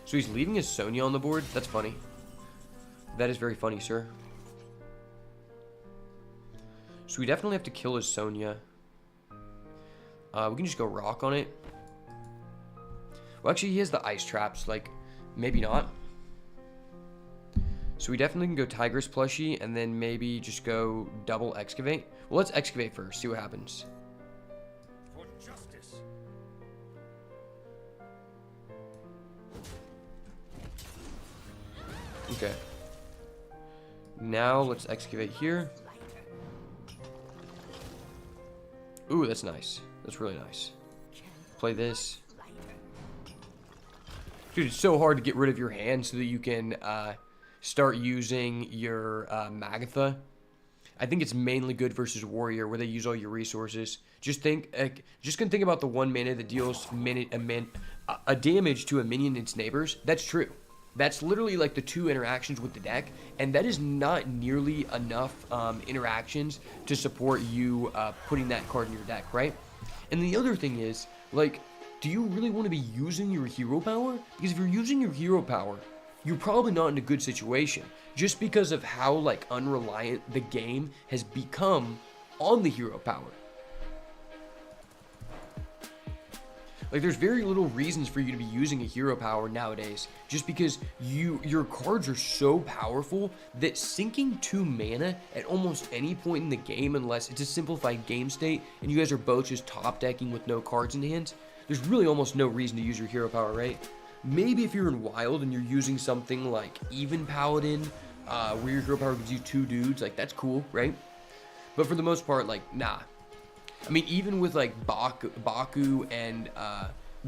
So he's leaving his Sonya on the board? That's funny. That is very funny, sir. So we definitely have to kill his Sonya. We can just go rock on it. Well, actually, he has the ice traps. Like, maybe not. So we definitely can go Tigress plushie and then maybe just go double excavate. Well, let's excavate first. See what happens. For justice. Okay. Now let's excavate here. Ooh, that's nice. That's really nice. Play this. Dude, it's so hard to get rid of your hand so that you can start using your Magatha. I think it's mainly good versus Warrior, where they use all your resources. Just think about the 1 mana that deals a damage to a minion and its neighbors. That's true. That's literally like the 2 interactions with the deck, and that is not nearly enough interactions to support you putting that card in your deck, right? And the other thing is, like, do you really want to be using your hero power? Because if you're using your hero power, you're probably not in a good situation, just because of how, like, unreliant the game has become on the hero power. Like, there's very little reasons for you to be using a hero power nowadays, just because your cards are so powerful that sinking 2 mana at almost any point in the game, unless it's a simplified game state and you guys are both just top decking with no cards in hand, there's really almost no reason to use your hero power, right? Maybe if you're in Wild and you're using something like Even Paladin, where your hero power gives you 2 dudes, like, that's cool, right? But for the most part, like, nah. I mean, even with, like, Baku and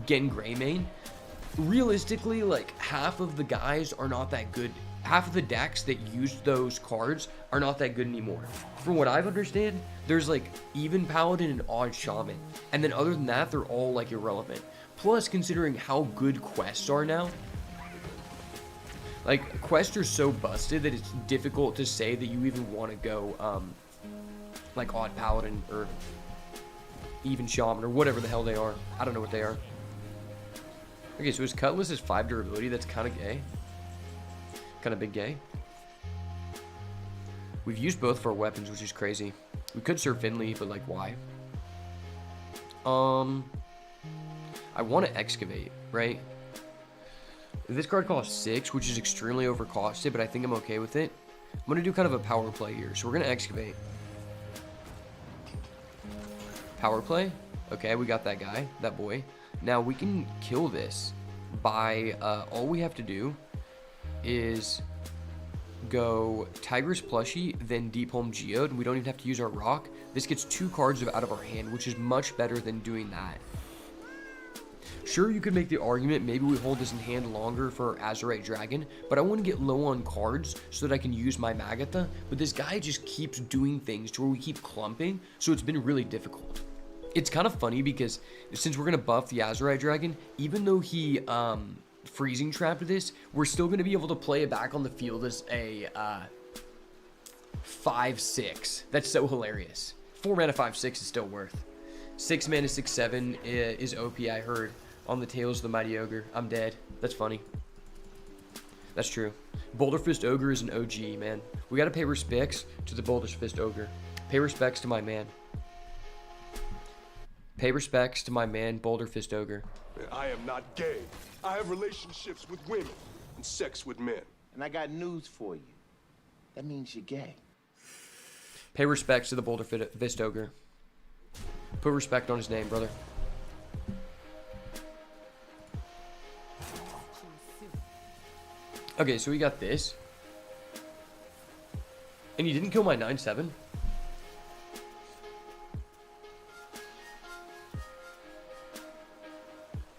Gen Greymane, realistically, like, half of the guys are not that good. Half of the decks that use those cards are not that good anymore. From what I've understood, there's, like, Even Paladin and Odd Shaman. And then other than that, they're all, like, irrelevant. Plus, considering how good quests are now, like, quests are so busted that it's difficult to say that you even want to go, like, Odd Paladin or Even Shaman or whatever the hell they are. I don't know what they are. Okay, so his Cutlass is 5 durability. That's kind of gay. Kind of big gay. We've used both of our weapons, which is crazy. We could serve Finley, but, like, why? I want to excavate, right? This card costs 6, which is extremely overcosted, but I think I'm okay with it. I'm going to do kind of a power play here. So we're going to excavate. Power play. Okay, we got that guy, that boy. Now we can kill this by, all we have to do is go Tiger's Plushie, then Deep Home Geode, and we don't even have to use our rock. This gets 2 cards out of our hand, which is much better than doing that. Sure, you could make the argument maybe we hold this in hand longer for Azurite Dragon, but I want to get low on cards so that I can use my Magatha, but this guy just keeps doing things to where we keep clumping, so it's been really difficult. It's kind of funny because since we're going to buff the Azurite Dragon, even though he freezing trapped this, we're still going to be able to play it back on the field as a 5/6. That's so hilarious. 4 mana 5/6 is still worth. 6 mana 6/7 is OP, I heard, on the Tales of the Mighty Ogre. I'm dead. That's funny. That's true. Boulder Fist Ogre is an OG, man. We got to pay respects to the Boulder Fist Ogre. Pay respects to my man. Pay respects to my man, Boulder Fist Ogre. I am not gay. I have relationships with women and sex with men. And I got news for you. That means you're gay. Pay respects to the Boulder Fist Ogre. Put respect on his name, brother. Okay, so we got this. And you didn't kill my 9/7?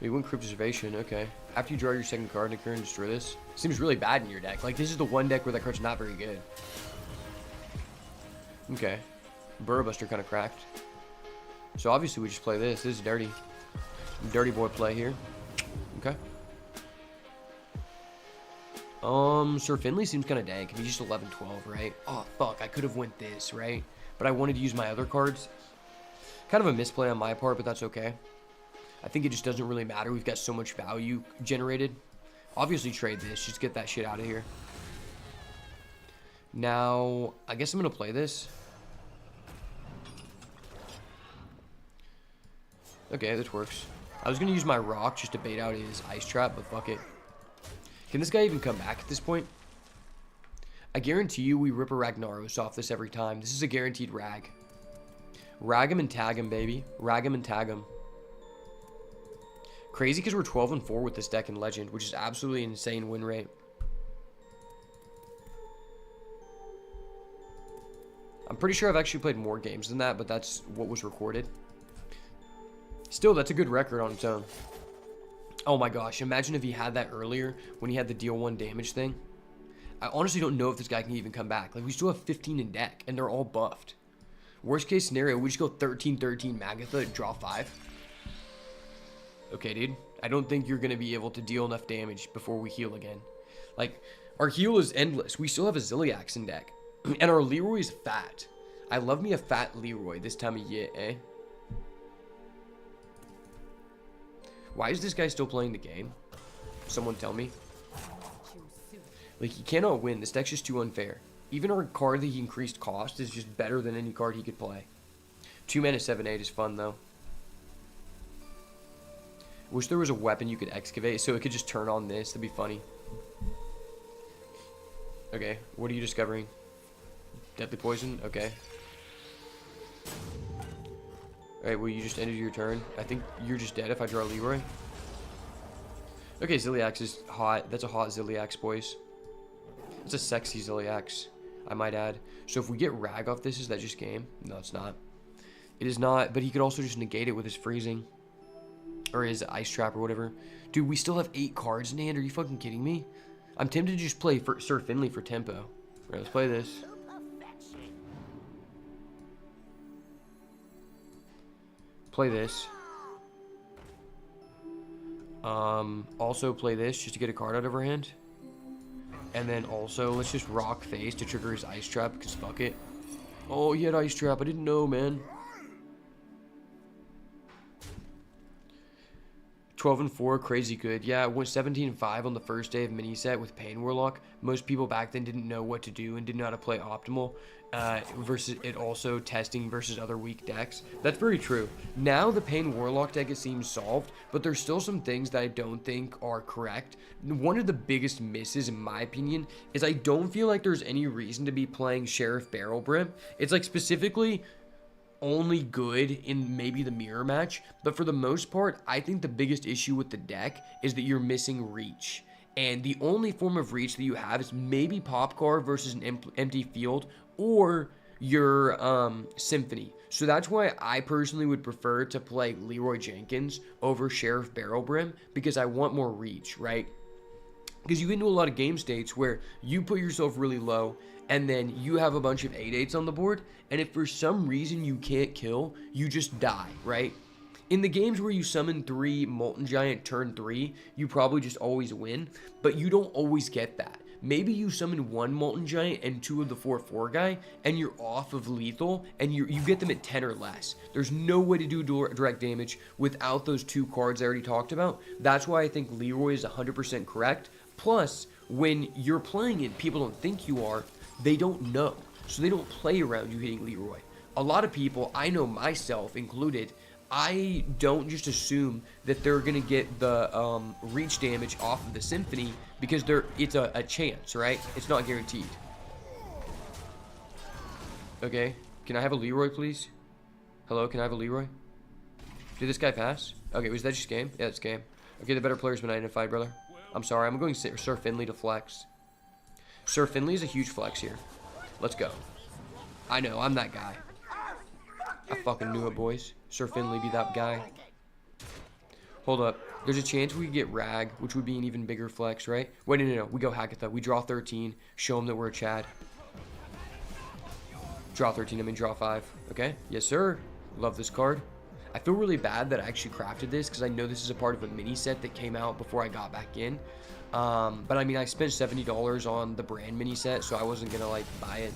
You went Cryptoservation, okay. After you draw your second card, Nicker, and destroy this. Seems really bad in your deck. Like, this is the one deck where that card's not very good. Okay. Burrowbuster kind of cracked. So obviously we just play this. This is dirty. Dirty boy play here. Okay. Sir Finley seems kind of dank. He's just 11-12, right? Oh, fuck. I could have went this, right? But I wanted to use my other cards. Kind of a misplay on my part, but that's okay. I think it just doesn't really matter. We've got so much value generated. Obviously trade this. Just get that shit out of here. Now, I guess I'm going to play this. Okay, this works. I was going to use my rock just to bait out his ice trap, but fuck it. Can this guy even come back at this point? I guarantee you we rip a Ragnaros off this every time. This is a guaranteed rag. Rag him and tag him, baby. Rag him and tag him. Crazy because we're 12-4 with this deck in Legend, which is absolutely insane win rate. I'm pretty sure I've actually played more games than that, but that's what was recorded. Still, that's a good record on its own. Oh my gosh, imagine if he had that earlier when he had the deal 1 damage thing. I honestly don't know if this guy can even come back. Like, we still have 15 in deck, and they're all buffed. Worst case scenario, we just go 13-13 Magatha and draw 5. Okay, dude. I don't think you're going to be able to deal enough damage before we heal again. Like, our heal is endless. We still have a Zilliax in deck. And our Leroy is fat. I love me a fat Leroy this time of year, eh? Why is this guy still playing the game? Someone tell me. Like, he cannot win. This deck's just too unfair. Even our card that he increased cost is just better than any card he could play. 2 mana 7/8 is fun, though. Wish there was a weapon you could excavate so it could just turn on this. That'd be funny. Okay, what are you discovering? Deadly poison? Okay. Alright, well, you just ended your turn. I think you're just dead if I draw Leroy. Okay, Zilliax is hot. That's a hot Zilliax, boys. It's a sexy Zilliax, I might add. So if we get Rag off this, is that just game? No, it's not. It is not, but he could also just negate it with his freezing. Or his ice trap or whatever. Dude, we still have 8 cards in hand. Are you fucking kidding me? I'm tempted to just play for Sir Finley for tempo. Alright, let's play this. Play this. Also play this just to get a card out of our hand. And then also, let's just rock face to trigger his ice trap, because fuck it. Oh, he had ice trap. I didn't know, man. 12-4, crazy good. Yeah, it went 17-5 on the first day of mini set with Pain Warlock. Most people back then didn't know what to do and didn't know how to play optimal. Versus it also testing versus other weak decks. That's very true. Now the Pain Warlock deck, it seems solved, but there's still some things that I don't think are correct. One of the biggest misses, in my opinion, is I don't feel like there's any reason to be playing Sheriff Barrel Brim. It's like specifically only good in maybe the mirror match, but for the most part, I think the biggest issue with the deck is that you're missing reach. And the only form of reach that you have is maybe Pop Card versus an empty field, or your Symphony. So that's why I personally would prefer to play Leroy Jenkins over Sheriff Barrelbrim, because I want more reach, right? Because you get into a lot of game states where you put yourself really low, and then you have a bunch of 8/8s on the board, and if for some reason you can't kill, you just die, right? In the games where you summon 3 Molten Giant turn 3, you probably just always win, but you don't always get that. Maybe you summon 1 Molten Giant and 2 of the 4/4 guy, and you're off of lethal, and you get them at 10 or less. There's no way to do direct damage without those 2 cards I already talked about. That's why I think Leroy is 100% correct. Plus, when you're playing it, people don't think you are, they don't know. So they don't play around you hitting Leroy. A lot of people, I know myself included, I don't just assume that they're going to get the reach damage off of the Symphony because it's a chance, right? It's not guaranteed. Okay, can I have a Leroy, please? Hello, can I have a Leroy? Did this guy pass? Okay, was that just game? Yeah, it's game. Okay, the better player's been identified, brother. I'm sorry, I'm going Sir Finley to flex. Sir Finley is a huge flex here. Let's go. I know, I'm that guy. I fucking knew it, boys. Sir Finley be that guy. Hold up. There's a chance we get Rag, which would be an even bigger flex, right? Wait, no. We go Hakatha. We draw 13. Show him that we're a Chad. Draw 13, I mean draw 5. Okay? Yes, sir. Love this card. I feel really bad that I actually crafted this because I know this is a part of a mini set that came out before I got back in. But I mean, I spent $70 on the brand mini set, so I wasn't going to, like, buy it.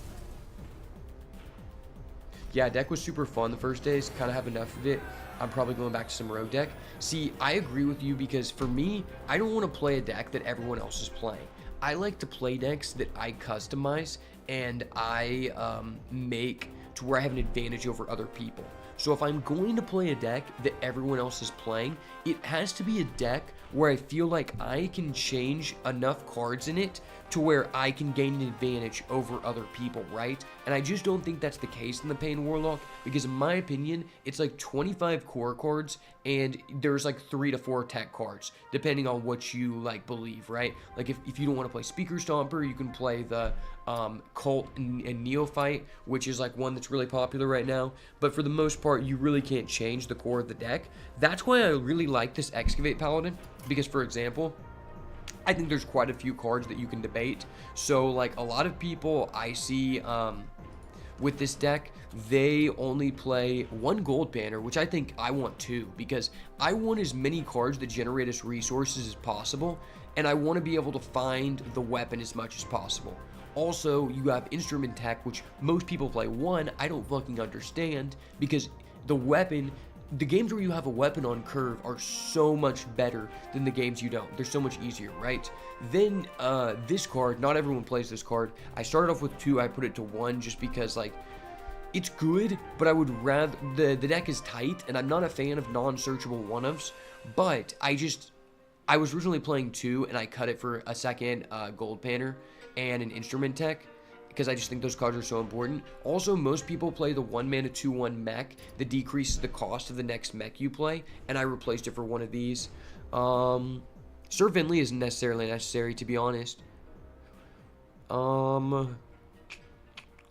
Yeah, deck was super fun the first days. Kind of have enough of it. I'm probably going back to some rogue deck. See, I agree with you because for me, I don't want to play a deck that everyone else is playing. I like to play decks that I customize and I make to where I have an advantage over other people. So if I'm going to play a deck that everyone else is playing, it has to be a deck where I feel like I can change enough cards in it to where I can gain an advantage over other people, right? And I just don't think that's the case in the Pain Warlock, because in my opinion, it's like 25 core cards and there's like 3 to 4 tech cards, depending on what you like believe, right? Like if you don't want to play Speaker Stomper, you can play the Cult and Neophyte, which is like one that's really popular right now. But for the most part, you really can't change the core of the deck. That's why I really like this Excavate Paladin, because for example, I think there's quite a few cards that you can debate. So like a lot of people I see with this deck, they only play 1 gold banner, which I think I want 2, because I want as many cards that generate us resources as possible, and I want to be able to find the weapon as much as possible. Also, you have instrument tech, which most people play 1. I don't fucking understand, because the weapon, the games where you have a weapon on curve are so much better than the games you don't. They're so much easier, right? Then this card, not everyone plays this card. I started off with 2, I put it to 1 just because like it's good, but I would rather the deck is tight, and I'm not a fan of non-searchable 1-ofs, but I was originally playing 2 and I cut it for a second gold banner and an instrument tech, because I just think those cards are so important. Also, most people play the 1 mana 2/1 mech that decreases the cost of the next mech you play, and I replaced it for one of these. Sir Finley isn't necessarily necessary, to be honest.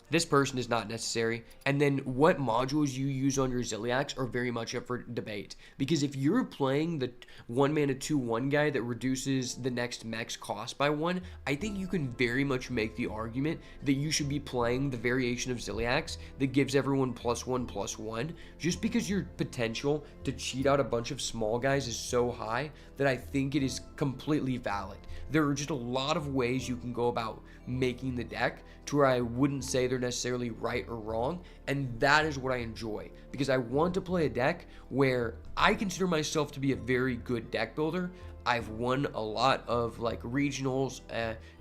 This person is not necessary. And then what modules you use on your Ziliax are very much up for debate. Because if you're playing the 1 mana 2/1 guy that reduces the next mech's cost by 1, I think you can very much make the argument that you should be playing the variation of Ziliax that gives everyone +1/+1, just because your potential to cheat out a bunch of small guys is so high that I think it is completely valid. There are just a lot of ways you can go about making the deck to where I wouldn't say they're necessarily right or wrong, and that is what I enjoy, because I want to play a deck where I consider myself to be a very good deck builder. I've won a lot of like regionals,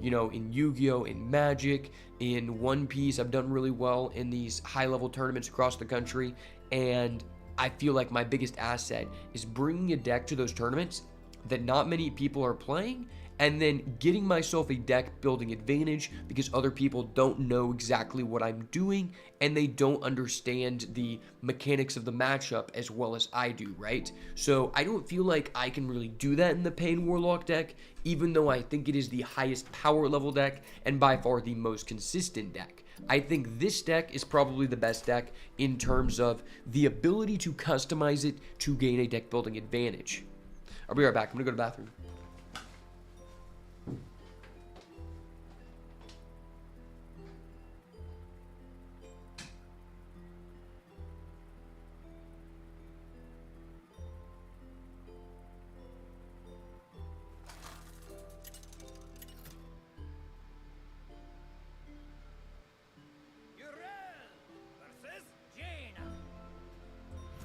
you know, in Yu-Gi-Oh, in Magic, in One Piece. I've done really well in these high-level tournaments across the country, and I feel like my biggest asset is bringing a deck to those tournaments that not many people are playing, and then getting myself a deck building advantage because other people don't know exactly what I'm doing and they don't understand the mechanics of the matchup as well as I do, right? So I don't feel like I can really do that in the Pain Warlock deck, even though I think it is the highest power level deck and by far the most consistent deck. I think this deck is probably the best deck in terms of the ability to customize it to gain a deck building advantage. I'll be right back. I'm going to go to the bathroom.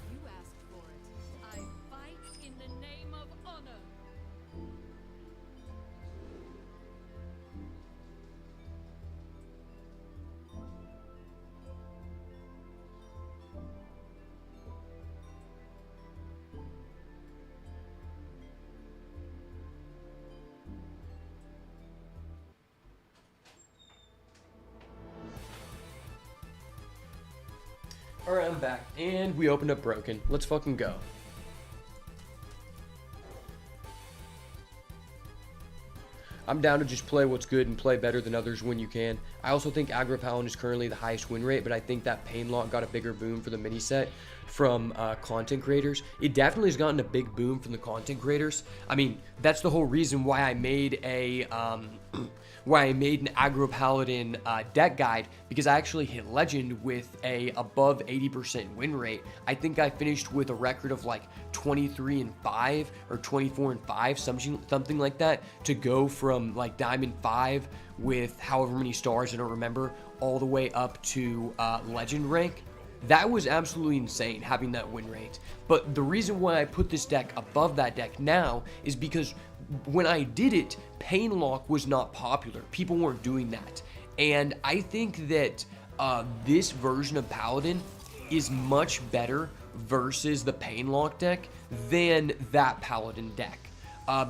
You asked for it. I fight in the name of honor. Alright, I'm back. And we opened up Broken. Let's fucking go. I'm down to just play what's good and play better than others when you can. I also think Aggro Paladin is currently the highest win rate, but I think that Pain Lock got a bigger boom for the mini set from content creators. It definitely has gotten a big boom from the content creators. I mean, that's the whole reason why I made a an Aggro Paladin deck guide, because I actually hit Legend with a above 80% win rate. I think I finished with a record of like 23-5 or 24-5, something like that, to go from like Diamond 5 with however many stars, I don't remember, all the way up to Legend rank. That was absolutely insane, having that win rate. But the reason why I put this deck above that deck now is because when I did it, Pain Lock was not popular. People weren't doing that. And I think that this version of Paladin is much better versus the Pain Lock deck than that Paladin deck.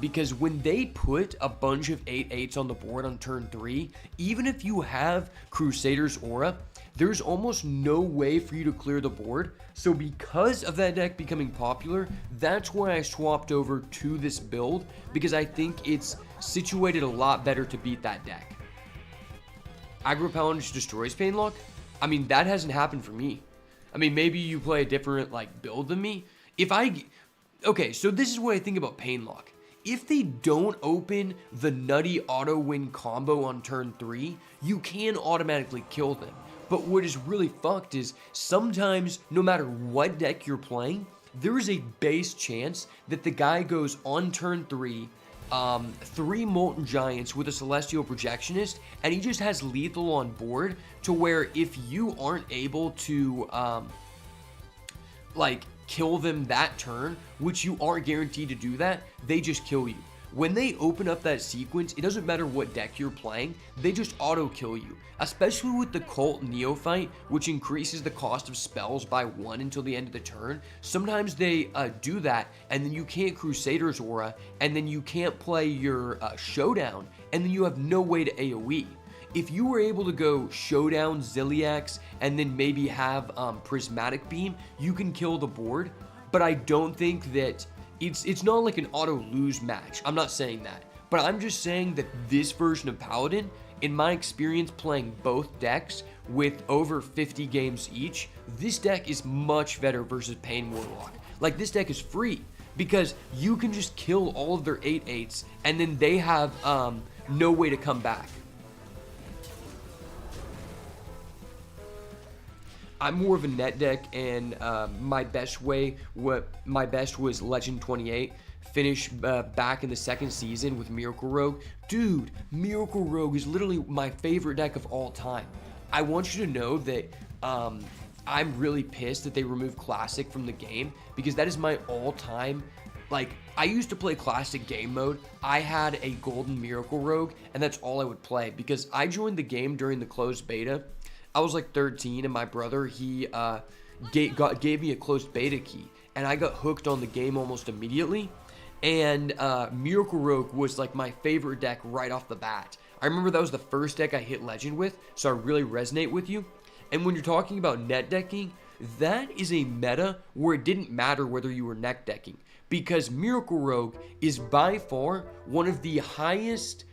Because when they put a bunch of 8/8s on the board on turn 3, even if you have Crusader's Aura, there's almost no way for you to clear the board. So because of that deck becoming popular, that's why I swapped over to this build, because I think it's situated a lot better to beat that deck. Aggro Paladin just destroys Pain Lock? I mean, that hasn't happened for me. I mean, maybe you play a different like build than me. Okay, so this is what I think about Pain Lock. If they don't open the nutty auto win combo on turn 3, you can automatically kill them. But what is really fucked is sometimes, no matter what deck you're playing, there is a base chance that the guy goes on turn 3, 3 Molten Giants with a Celestial Projectionist, and he just has lethal on board, to where if you aren't able to, kill them that turn, which you aren't guaranteed to do that, they just kill you. When they open up that sequence, it doesn't matter what deck you're playing, they just auto kill you. Especially with the Cult Neophyte, which increases the cost of spells by 1 until the end of the turn. Sometimes they do that, and then you can't Crusader's Aura, and then you can't play your Showdown, and then you have no way to AoE. If you were able to go Showdown, Ziliax, and then maybe have Prismatic Beam, you can kill the board. But I don't think that it's not like an auto lose match. I'm not saying that. But I'm just saying that this version of Paladin, in my experience playing both decks with over 50 games each, this deck is much better versus Pain Warlock. Like, this deck is free because you can just kill all of their 8/8s, and then they have no way to come back. I'm more of a net deck, and my best was Legend 28. Finish back in the second season with Miracle Rogue. Dude, Miracle Rogue is literally my favorite deck of all time. I want you to know that I'm really pissed that they removed Classic from the game, because that is my all-time. Like, I used to play Classic game mode. I had a golden Miracle Rogue, and that's all I would play, because I joined the game during the closed beta. I was like 13, and my brother, he gave me a closed beta key, and I got hooked on the game almost immediately. And Miracle Rogue was like my favorite deck right off the bat. I remember that was the first deck I hit Legend with, so I really resonate with you. And when you're talking about net decking, that is a meta where it didn't matter whether you were net decking, because Miracle Rogue is by far one of the highest,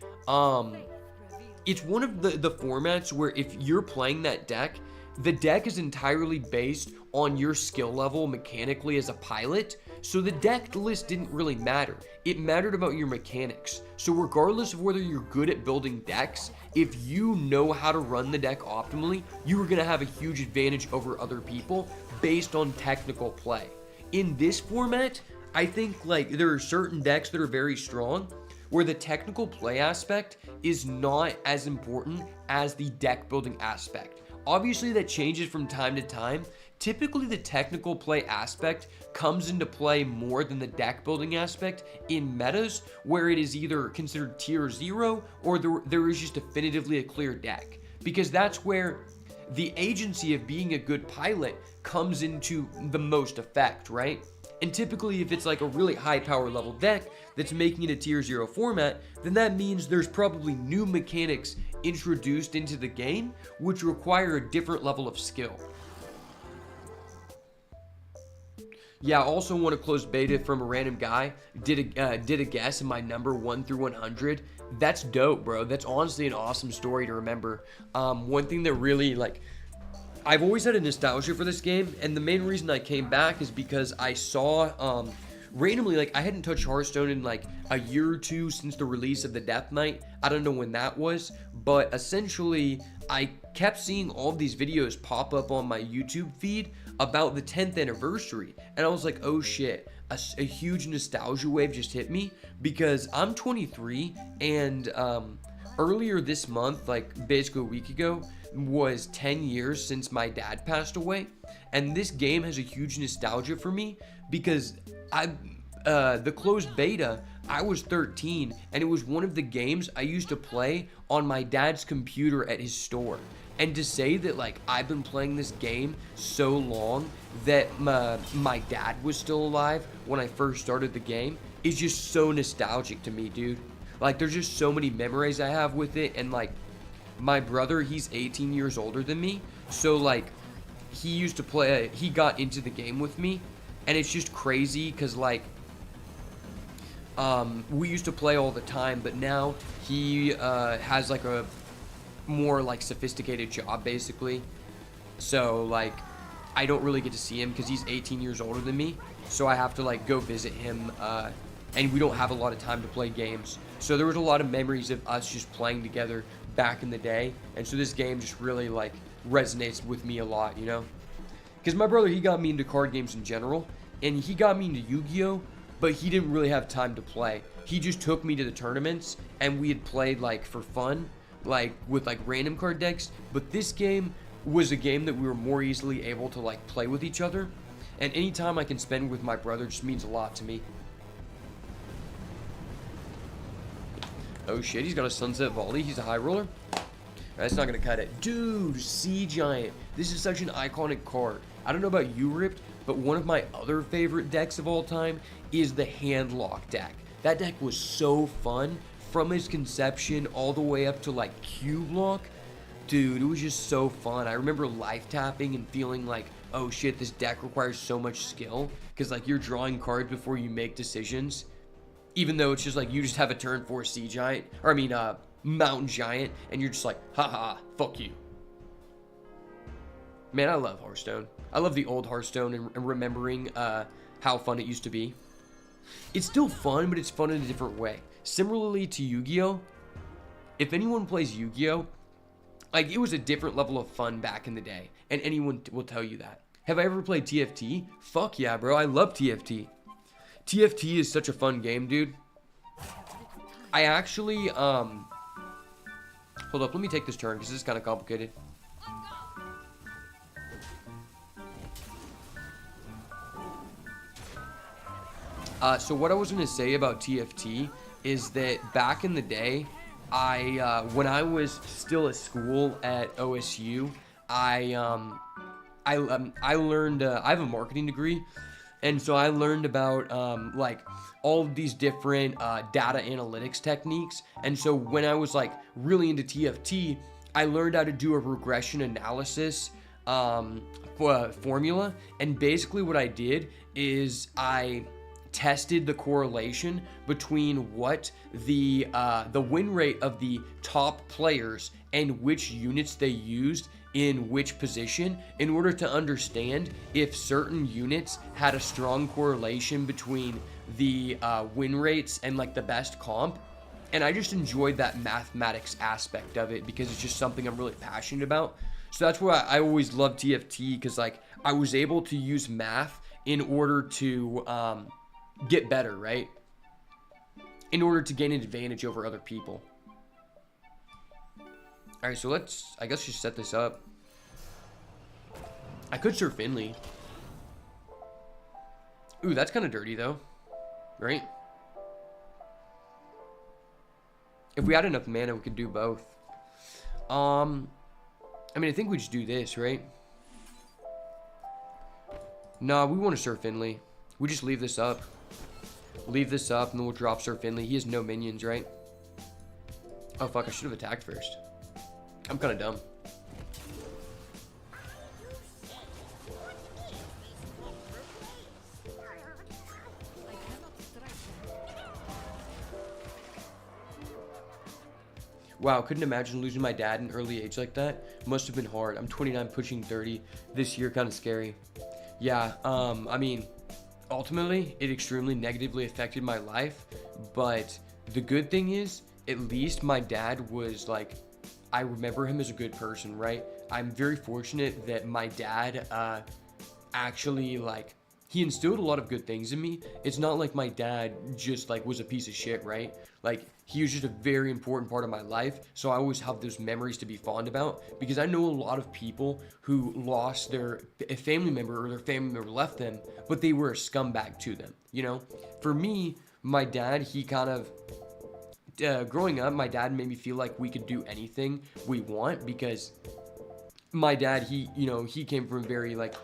it's one of the formats where if you're playing that deck, the deck is entirely based on your skill level mechanically as a pilot. So the deck list didn't really matter. It mattered about your mechanics. So regardless of whether you're good at building decks, if you know how to run the deck optimally, you are going to have a huge advantage over other people based on technical play. In this format, I think like there are certain decks that are very strong where the technical play aspect is not as important as the deck building aspect. Obviously that changes from time to time. Typically the technical play aspect comes into play more than the deck building aspect in metas where it is either considered tier 0 or there is just definitively a clear deck. Because that's where the agency of being a good pilot comes into the most effect, right? And typically if it's like a really high power level deck that's making it a tier 0 format, then that means there's probably new mechanics introduced into the game which require a different level of skill. Yeah, I also want to close beta from a random guy. Did a guess in my number 1 through 100. That's dope, bro. That's honestly an awesome story to remember. One thing that really, like, I've always had a nostalgia for this game, and the main reason I came back is because I saw, randomly, like, I hadn't touched Hearthstone in, like, a year or two since the release of the Death Knight. I don't know when that was, but essentially, I kept seeing all of these videos pop up on my YouTube feed about the 10th anniversary, and I was like, oh shit, a huge nostalgia wave just hit me, because I'm 23, and earlier this month, like basically a week ago, was 10 years since my dad passed away, and this game has a huge nostalgia for me, because the closed beta, I was 13, and it was one of the games I used to play on my dad's computer at his store. And to say that, like, I've been playing this game so long that my dad was still alive when I first started the game is just so nostalgic to me, dude. Like, there's just so many memories I have with it, and, like, my brother, he's 18 years older than me, so, like, he used to play, he got into the game with me, and it's just crazy, because, like, we used to play all the time, but now he has, like, a more like sophisticated job basically, so like I don't really get to see him because he's 18 years older than me, so I have to like go visit him, and we don't have a lot of time to play games, so there was a lot of memories of us just playing together back in the day, and so this game just really like resonates with me a lot, you know, because my brother, he got me into card games in general, and he got me into Yu-Gi-Oh, but he didn't really have time to play. He just took me to the tournaments and we had played like for fun, like with like random card decks, but this game was a game that we were more easily able to like play with each other, and any time I can spend with my brother just means a lot to me. Oh shit, he's got a sunset volley. He's a high roller. That's not gonna cut it. Dude, Sea Giant. This is such an iconic card. I don't know about you, Ripped, but one of my other favorite decks of all time is the Handlock deck. That deck was so fun. From its conception all the way up to like Cube Lock, dude, it was just so fun. I remember life tapping and feeling like, oh shit, this deck requires so much skill, because like you're drawing cards before you make decisions, even though it's just like you just have a turn for a Sea Giant, or I mean Mountain Giant, and you're just like, haha, fuck you. Man, I love Hearthstone. I love the old Hearthstone and remembering how fun it used to be. It's still fun, but it's fun in a different way. Similarly to Yu-Gi-Oh, if anyone plays Yu-Gi-Oh, like it was a different level of fun back in the day, and anyone will tell you that. Have I ever played TFT? Fuck yeah, bro, I love TFT. TFT is such a fun game, dude. I actually, hold up, let me take this turn, because this is kind of complicated. So what I was going to say about TFT is that back in the day, when I was still at school at OSU, I learned, I have a marketing degree, And so I learned about like all of these different data analytics techniques. And so when I was like really into TFT, I learned how to do a regression analysis formula. And basically what I did is I tested the correlation between what the win rate of the top players and which units they used in which position in order to understand if certain units had a strong correlation between the win rates and like the best comp. And I just enjoyed that mathematics aspect of it because it's just something I'm really passionate about. So that's why I always loved TFT, because like I was able to use math in order to get better, right? In order to gain an advantage over other people. Alright, so let's, I guess, just set this up. I could Sir Finley. Ooh, that's kind of dirty, though. Right? If we had enough mana, we could do both. I mean, I think we just do this, right? No, we want to Sir Finley. We just leave this up. Leave this up, and then we'll drop Sir Finley. He has no minions, right? Oh, fuck, I should have attacked first. I'm kind of dumb. Wow, couldn't imagine losing my dad in early age like that. Must have been hard. I'm 29, pushing 30 this year, kind of scary. Yeah, I mean, ultimately, it extremely negatively affected my life, but the good thing is, at least my dad was like, I remember him as a good person, right? I'm very fortunate that my dad actually, like, he instilled a lot of good things in me. It's not like my dad just like was a piece of shit, right? Like, he was just a very important part of my life, so I always have those memories to be fond about, because I know a lot of people who lost a family member, or their family member left them, but they were a scumbag to them, you know? For me, my dad, he kind of, growing up, my dad made me feel like we could do anything we want, because my dad, he, you know, he came from a very like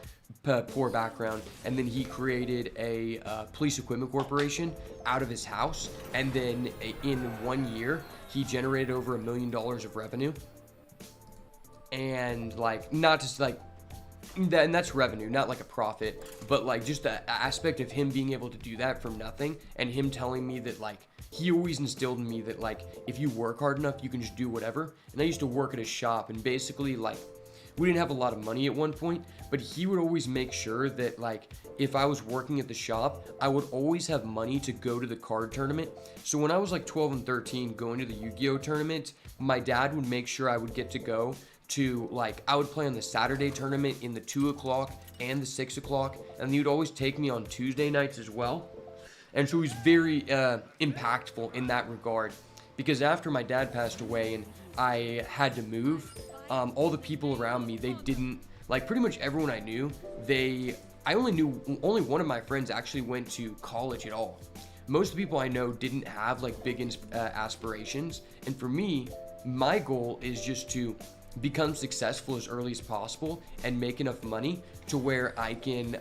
poor background, and then he created a police equipment corporation out of his house, and then in 1 year he generated over $1 million of revenue. And like, not just like that, and that's revenue, not like a profit, but like just the aspect of him being able to do that from nothing, and him telling me that like he always instilled in me that like if you work hard enough you can just do whatever. And I used to work at a shop, and basically like we didn't have a lot of money at one point, but he would always make sure that like if I was working at the shop, I would always have money to go to the card tournament. So when I was like 12 and 13 going to the Yu-Gi-Oh tournament, my dad would make sure I would get to go to, like, I would play on the Saturday tournament in the 2 o'clock and the 6 o'clock, and he would always take me on Tuesday nights as well. And so he's very impactful in that regard, because after my dad passed away and I had to move, all the people around me, they didn't, like, pretty much everyone I knew, I only knew, only one of my friends actually went to college at all. Most of the people I know didn't have like big aspirations, and for me, my goal is just to become successful as early as possible and make enough money to where I can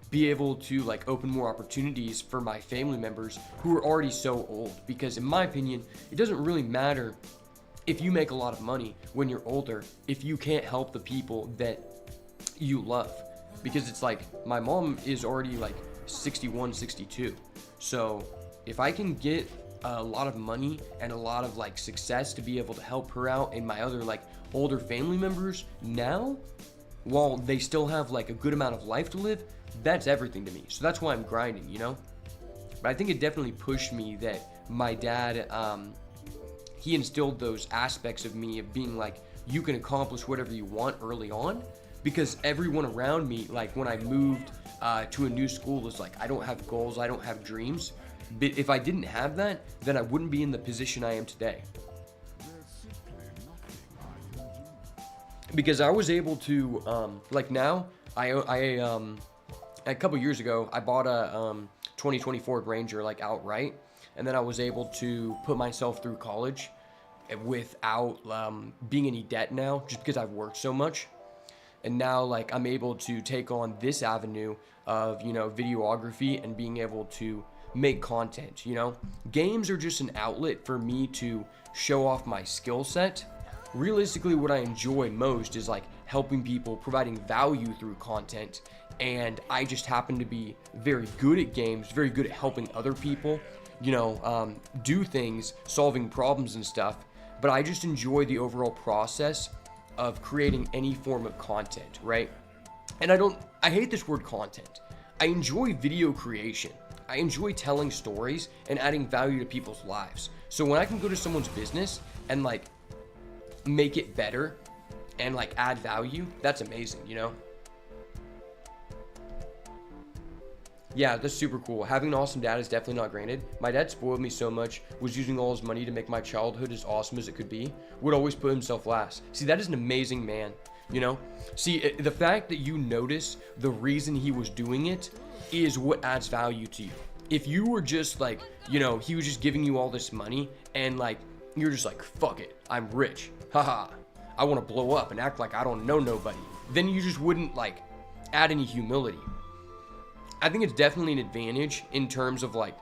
be able to like open more opportunities for my family members who are already so old. Because in my opinion, it doesn't really matter if you make a lot of money when you're older if you can't help the people that you love. Because it's like, my mom is already like 61, 62. So if I can get a lot of money and a lot of like success to be able to help her out and my other like older family members now, while they still have like a good amount of life to live, that's everything to me. So that's why I'm grinding, you know? But I think it definitely pushed me that my dad, he instilled those aspects of me of being like, you can accomplish whatever you want early on, because everyone around me, like when I moved to a new school, was like, I don't have goals, I don't have dreams. But if I didn't have that, then I wouldn't be in the position I am today. Because I was able to, like now, a couple years ago, I bought a 2024 Ranger like outright, and then I was able to put myself through college without being any debt now, just because I've worked so much. And now like I'm able to take on this avenue of, you know, videography and being able to make content, you know. Games are just an outlet for me to show off my skill set. Realistically, what I enjoy most is like helping people, providing value through content, and I just happen to be very good at games, very good at helping other people, you know, do things, solving problems and stuff. But I just enjoy the overall process of creating any form of content, right? And I hate this word content. I enjoy video creation. I enjoy telling stories and adding value to people's lives. So when I can go to someone's business and like make it better and like add value, that's amazing, you know? Yeah, that's super cool. Having an awesome dad is definitely not granted. My dad spoiled me so much, was using all his money to make my childhood as awesome as it could be, would always put himself last. See, that is an amazing man, you know? See, the fact that you notice the reason he was doing it is what adds value to you. If you were just like, you know, he was just giving you all this money and like, you're just like, fuck it, I'm rich, haha, I want to blow up and act like I don't know nobody, then you just wouldn't like add any humility. I think it's definitely an advantage in terms of like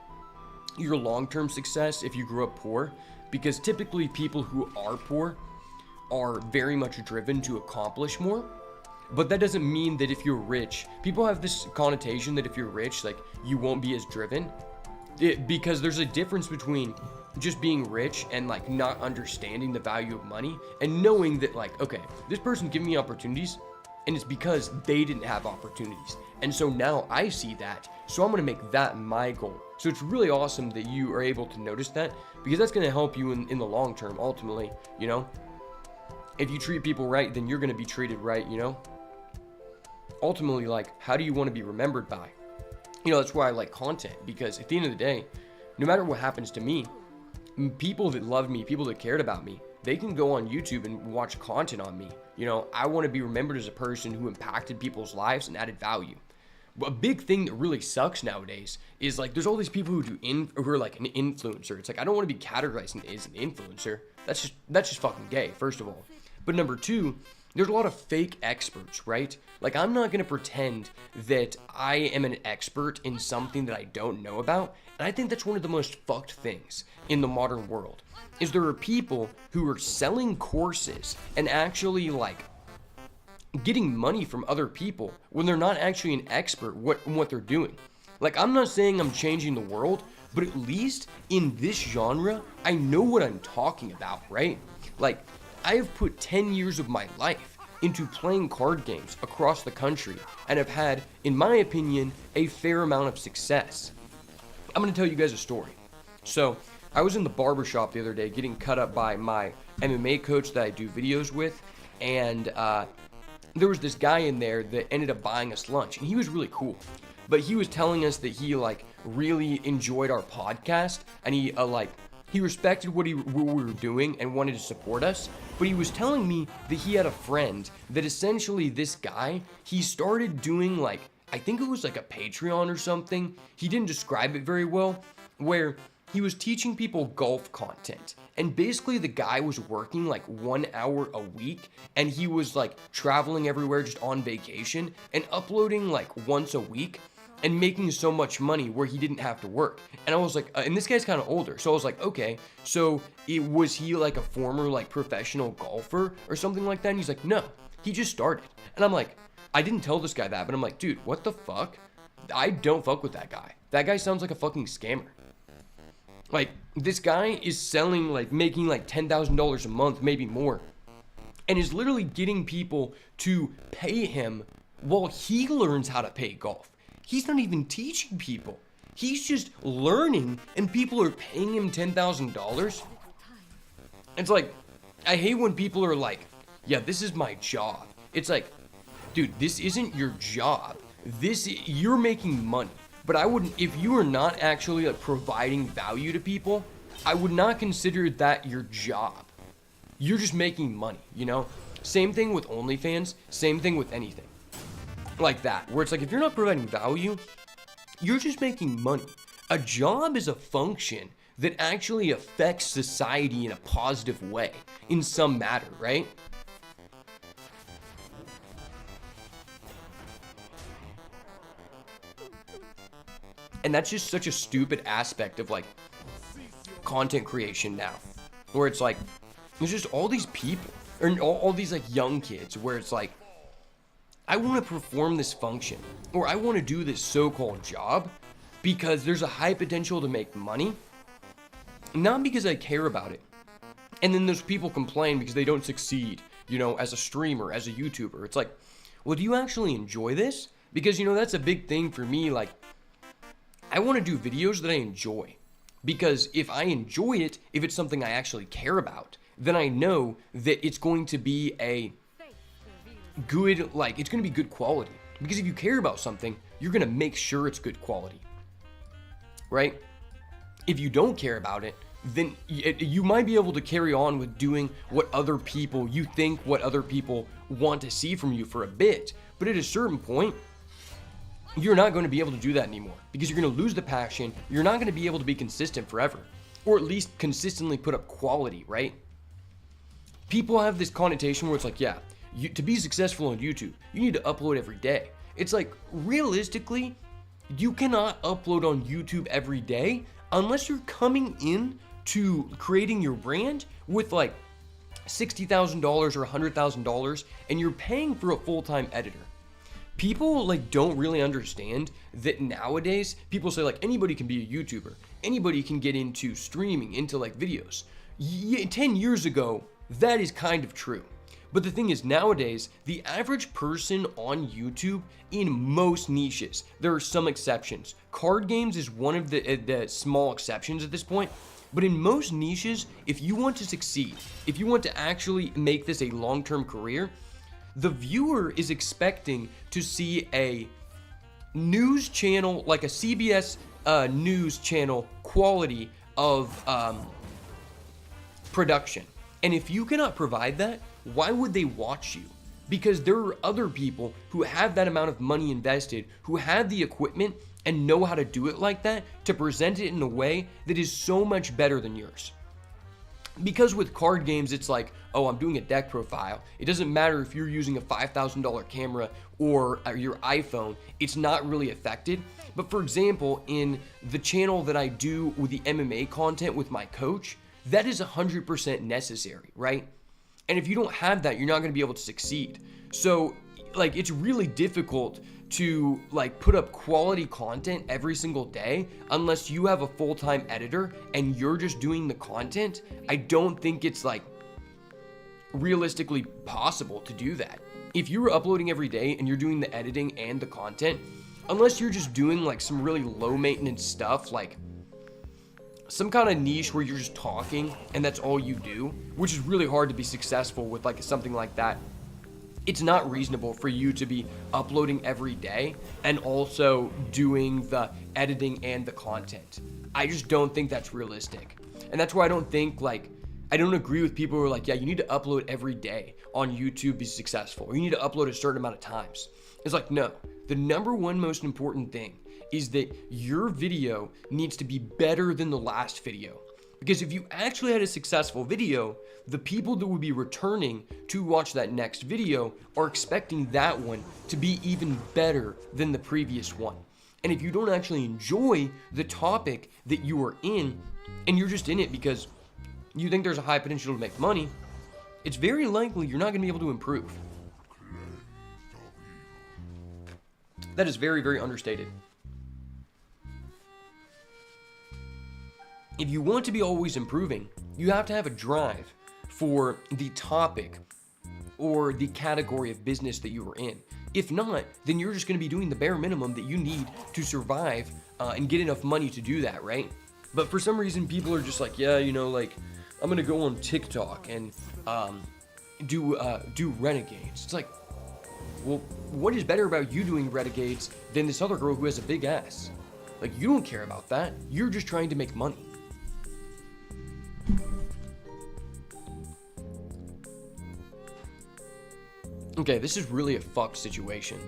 your long-term success if you grew up poor, because typically people who are poor are very much driven to accomplish more. But that doesn't mean that if you're rich, people have this connotation that if you're rich, like you won't be as driven, because there's a difference between just being rich and like not understanding the value of money and knowing that like, okay, this person giving me opportunities and it's because they didn't have opportunities. And so now I see that, so I'm gonna make that my goal. So it's really awesome that you are able to notice that, because that's gonna help you in the long term, ultimately, you know? If you treat people right, then you're gonna be treated right, you know? Ultimately, like, how do you want to be remembered by? You know, that's why I like content, because at the end of the day, no matter what happens to me, people that love me, people that cared about me, they can go on YouTube and watch content on me. You know, I want to be remembered as a person who impacted people's lives and added value. A big thing that really sucks nowadays is like there's all these people who are like an influencer. It's like, I don't want to be categorized as an influencer. That's just fucking gay, first of all. But number two, there's a lot of fake experts, right? Like, I'm not going to pretend that I am an expert in something that I don't know about. And I think that's one of the most fucked things in the modern world, is there are people who are selling courses and actually like getting money from other people when they're not actually an expert in what they're doing. Like, I'm not saying I'm changing the world, but at least in this genre, I know what I'm talking about, right? Like, I have put 10 years of my life into playing card games across the country and have had, in my opinion, a fair amount of success. I'm gonna tell you guys a story. So, I was in the barbershop the other day getting cut up by my MMA coach that I do videos with, and there was this guy in there that ended up buying us lunch, and he was really cool. But he was telling us that he like really enjoyed our podcast, and he respected what we were doing and wanted to support us. But he was telling me that he had a friend that essentially this guy, he started doing like, I think it was like a Patreon or something. He didn't describe it very well, where he was teaching people golf content. And basically the guy was working like 1 hour a week, and he was like traveling everywhere just on vacation and uploading like once a week and making so much money where he didn't have to work. And I was like, and this guy's kind of older. So I was like, okay, so was he like a former like professional golfer or something like that? And he's like, no, he just started. And I'm like, I didn't tell this guy that, but I'm like, dude, what the fuck? I don't fuck with that guy. That guy sounds like a fucking scammer. Like, this guy is selling, like, making like $10,000 a month, maybe more, and is literally getting people to pay him while he learns how to play golf. He's not even teaching people. He's just learning, and people are paying him $10,000. It's like, I hate when people are like, yeah, this is my job. It's like, dude, this isn't your job. You're making money. But I wouldn't, if you are not actually like providing value to people, I would not consider that your job. You're just making money, you know? Same thing with OnlyFans, same thing with anything like that, where it's like, if you're not providing value, you're just making money. A job is a function that actually affects society in a positive way, in some matter, right? And that's just such a stupid aspect of like content creation now, where it's like there's just all these people or all these like young kids where it's like, I want to perform this function or I want to do this so-called job because there's a high potential to make money, not because I care about it. And then those people complain because they don't succeed, you know, as a streamer, as a YouTuber. It's like, well, do you actually enjoy this? Because, you know, that's a big thing for me. Like, I want to do videos that I enjoy. Because if I enjoy it, if it's something I actually care about, then I know that it's going to be a good, like, it's going to be good quality. Because if you care about something, you're going to make sure it's good quality. Right? If you don't care about it, then you might be able to carry on with doing what other people, you think what other people want to see from you for a bit. But at a certain point, you're not going to be able to do that anymore because you're going to lose the passion. You're not going to be able to be consistent forever, or at least consistently put up quality, right? People have this connotation where it's like, yeah, to be successful on YouTube, you need to upload every day. It's like, realistically, you cannot upload on YouTube every day unless you're coming in to creating your brand with like $60,000 or $100,000 and you're paying for a full-time editor. People like don't really understand that nowadays people say like anybody can be a YouTuber, anybody can get into streaming, into like videos. 10 years ago, that is kind of true. But the thing is, nowadays, the average person on YouTube, in most niches, there are some exceptions. Card games is one of the small exceptions at this point. But in most niches, if you want to succeed, if you want to actually make this a long-term career, the viewer is expecting to see a news channel, like a CBS news channel quality of production. And if you cannot provide that, why would they watch you? Because there are other people who have that amount of money invested, who have the equipment and know how to do it like that, to present it in a way that is so much better than yours. Because with card games, it's like, oh, I'm doing a deck profile. It doesn't matter if you're using a $5,000 camera or your iPhone, it's not really affected. But for example, in the channel that I do with the MMA content with my coach, that is 100% necessary, right? And if you don't have that, you're not going to be able to succeed. So, like, it's really difficult to, like, put up quality content every single day unless you have a full-time editor and you're just doing the content. I don't think it's, like, realistically possible to do that. If you're uploading every day and you're doing the editing and the content, unless you're just doing, like, some really low-maintenance stuff, like some kind of niche where you're just talking and that's all you do, which is really hard to be successful with like something like that. It's not reasonable for you to be uploading every day and also doing the editing and the content. I just don't think that's realistic. And that's why I don't think I don't agree with people who are like, yeah, you need to upload every day on YouTube to be successful, or you need to upload a certain amount of times. It's like, no, the number one most important thing is that your video needs to be better than the last video. Because if you actually had a successful video, the people that would be returning to watch that next video are expecting that one to be even better than the previous one. And if you don't actually enjoy the topic that you are in, and you're just in it because you think there's a high potential to make money, it's very likely you're not going to be able to improve. That is very, very understated. If you want to be always improving, you have to have a drive for the topic or the category of business that you are in. If not, then you're just going to be doing the bare minimum that you need to survive and get enough money to do that, right? But for some reason, people are just like, yeah, you know, like, I'm going to go on TikTok and do renegades. It's like, well, what is better about you doing renegades than this other girl who has a big ass? Like, you don't care about that. You're just trying to make money. Okay, this is really a fucked situation.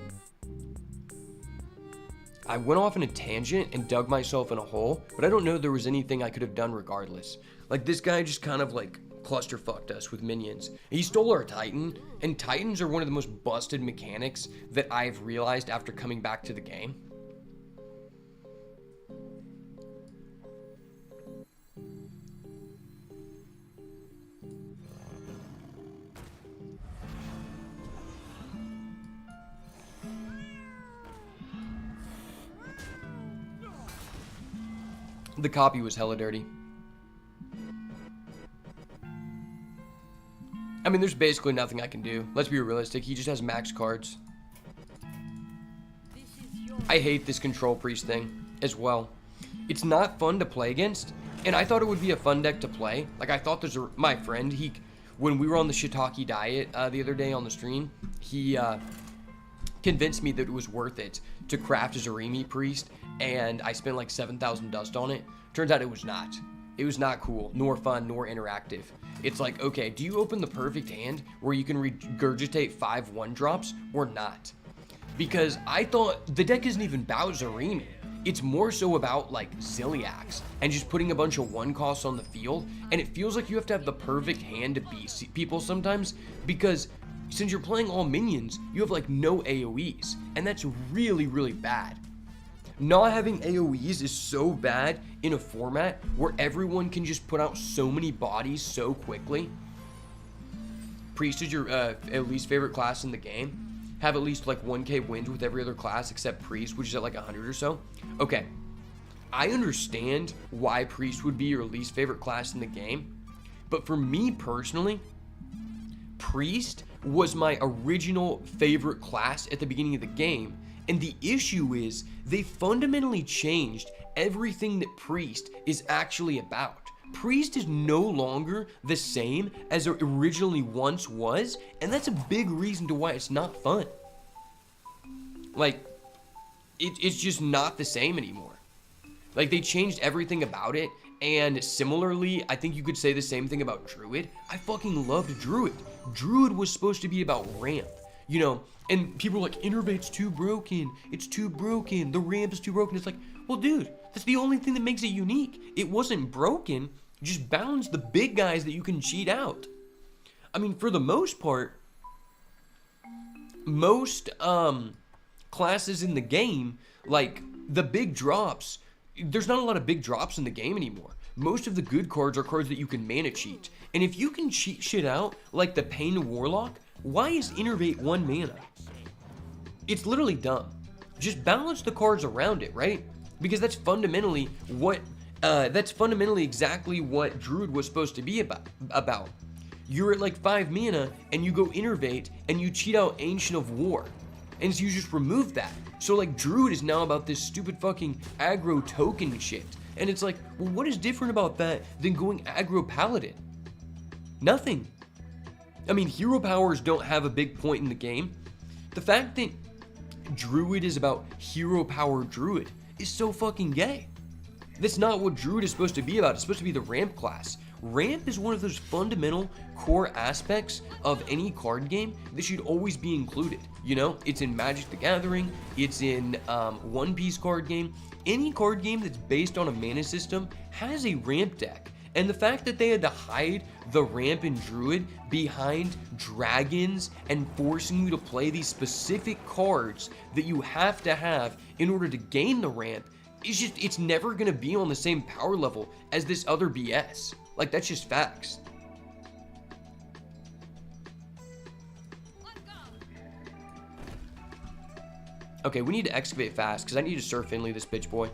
I went off in a tangent and dug myself in a hole, but I don't know there was anything I could have done regardless. Like, this guy just kind of like clusterfucked us with minions. He stole our Titan, and Titans are one of the most busted mechanics that I've realized after coming back to the game. The copy was hella dirty. I mean, there's basically nothing I can do. Let's be realistic. He just has max cards. I hate this control priest thing as well. It's not fun to play against, and I thought it would be a fun deck to play. Like, I thought my friend, when we were on the shiitake diet the other day on the stream, he convinced me that it was worth it to craft a Zarimi priest, and I spent like 7,000 dust on it. Turns out it was not. It was not cool, nor fun, nor interactive. It's like, okay, do you open the perfect hand where you can regurgitate 5 1-drops or not? Because I thought the deck isn't even about Zarimi. It's more so about like Ziliax and just putting a bunch of 1-costs on the field, and it feels like you have to have the perfect hand to beat people sometimes, because since you're playing all minions, you have like no AoEs, and that's really, really bad. Not having AoEs is so bad in a format where everyone can just put out so many bodies so quickly. Priest is your at least favorite class in the game. Have at least like 1k wins with every other class except Priest, which is at like 100 or so. Okay, I understand why Priest would be your least favorite class in the game, but for me personally, Priest was my original favorite class at the beginning of the game, and the issue is they fundamentally changed everything that Priest is actually about. Priest is no longer the same as it originally once was, and that's a big reason to why it's not fun. Like, it's just not the same anymore. Like, they changed everything about it, and similarly, I think you could say the same thing about Druid. I fucking loved Druid. Druid was supposed to be about ramp, you know, and people were like, Innervate's too broken, it's too broken, the ramp is too broken. It's like, well, dude, that's the only thing that makes it unique. It wasn't broken, just balance the big guys that you can cheat out. I mean, for the most part, most classes in the game, like the big drops, there's not a lot of big drops in the game anymore. Most of the good cards are cards that you can mana cheat. And if you can cheat shit out, like the Pain Warlock, why is Innervate 1 mana? It's literally dumb. Just balance the cards around it, right? Because that's fundamentally what exactly what Druid was supposed to be about. You're at like 5 mana and you go Innervate and you cheat out Ancient of War. And so you just remove that. So like Druid is now about this stupid fucking aggro token shit. And it's like, well, what is different about that than going aggro Paladin? Nothing. I mean, hero powers don't have a big point in the game. The fact that Druid is about hero power Druid is so fucking gay. That's not what Druid is supposed to be about. It's supposed to be the ramp class. Ramp is one of those fundamental core aspects of any card game that should always be included. You know, it's in Magic the Gathering, it's in One Piece card game. Any card game that's based on a mana system has a ramp deck. And the fact that they had to hide the ramp in Druid behind dragons and forcing you to play these specific cards that you have to have in order to gain the ramp, it's never gonna be on the same power level as this other BS. Like, that's just facts. Okay, we need to excavate fast, because I need to Sir Finley this bitch boy.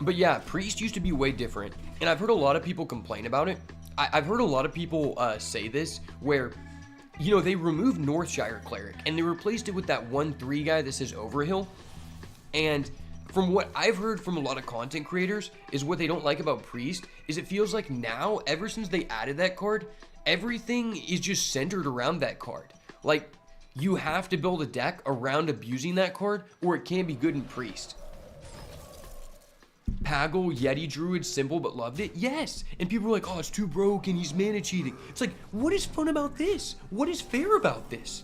But yeah, Priest used to be way different, and I've heard a lot of people complain about it. I've heard a lot of people say this, where, you know, they removed Northshire Cleric, and they replaced it with that 1/3 guy that says Overhill. And from what I've heard from a lot of content creators, is what they don't like about Priest, is it feels like now, ever since they added that card, everything is just centered around that card. Like, you have to build a deck around abusing that card, or it can't be good in Priest. Pagel, Yeti Druid, simple but loved it? Yes! And people were like, oh, it's too broken, he's mana cheating. It's like, what is fun about this? What is fair about this?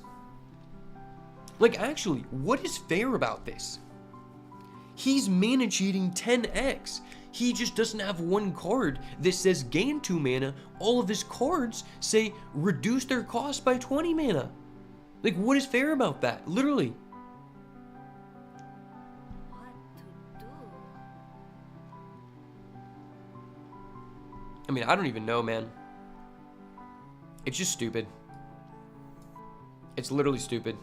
Like, actually, what is fair about this? He's mana cheating 10x. He just doesn't have one card that says gain 2 mana. All of his cards say reduce their cost by 20 mana. Like, what is fair about that? Literally. I mean, I don't even know, man. It's just stupid. It's literally stupid.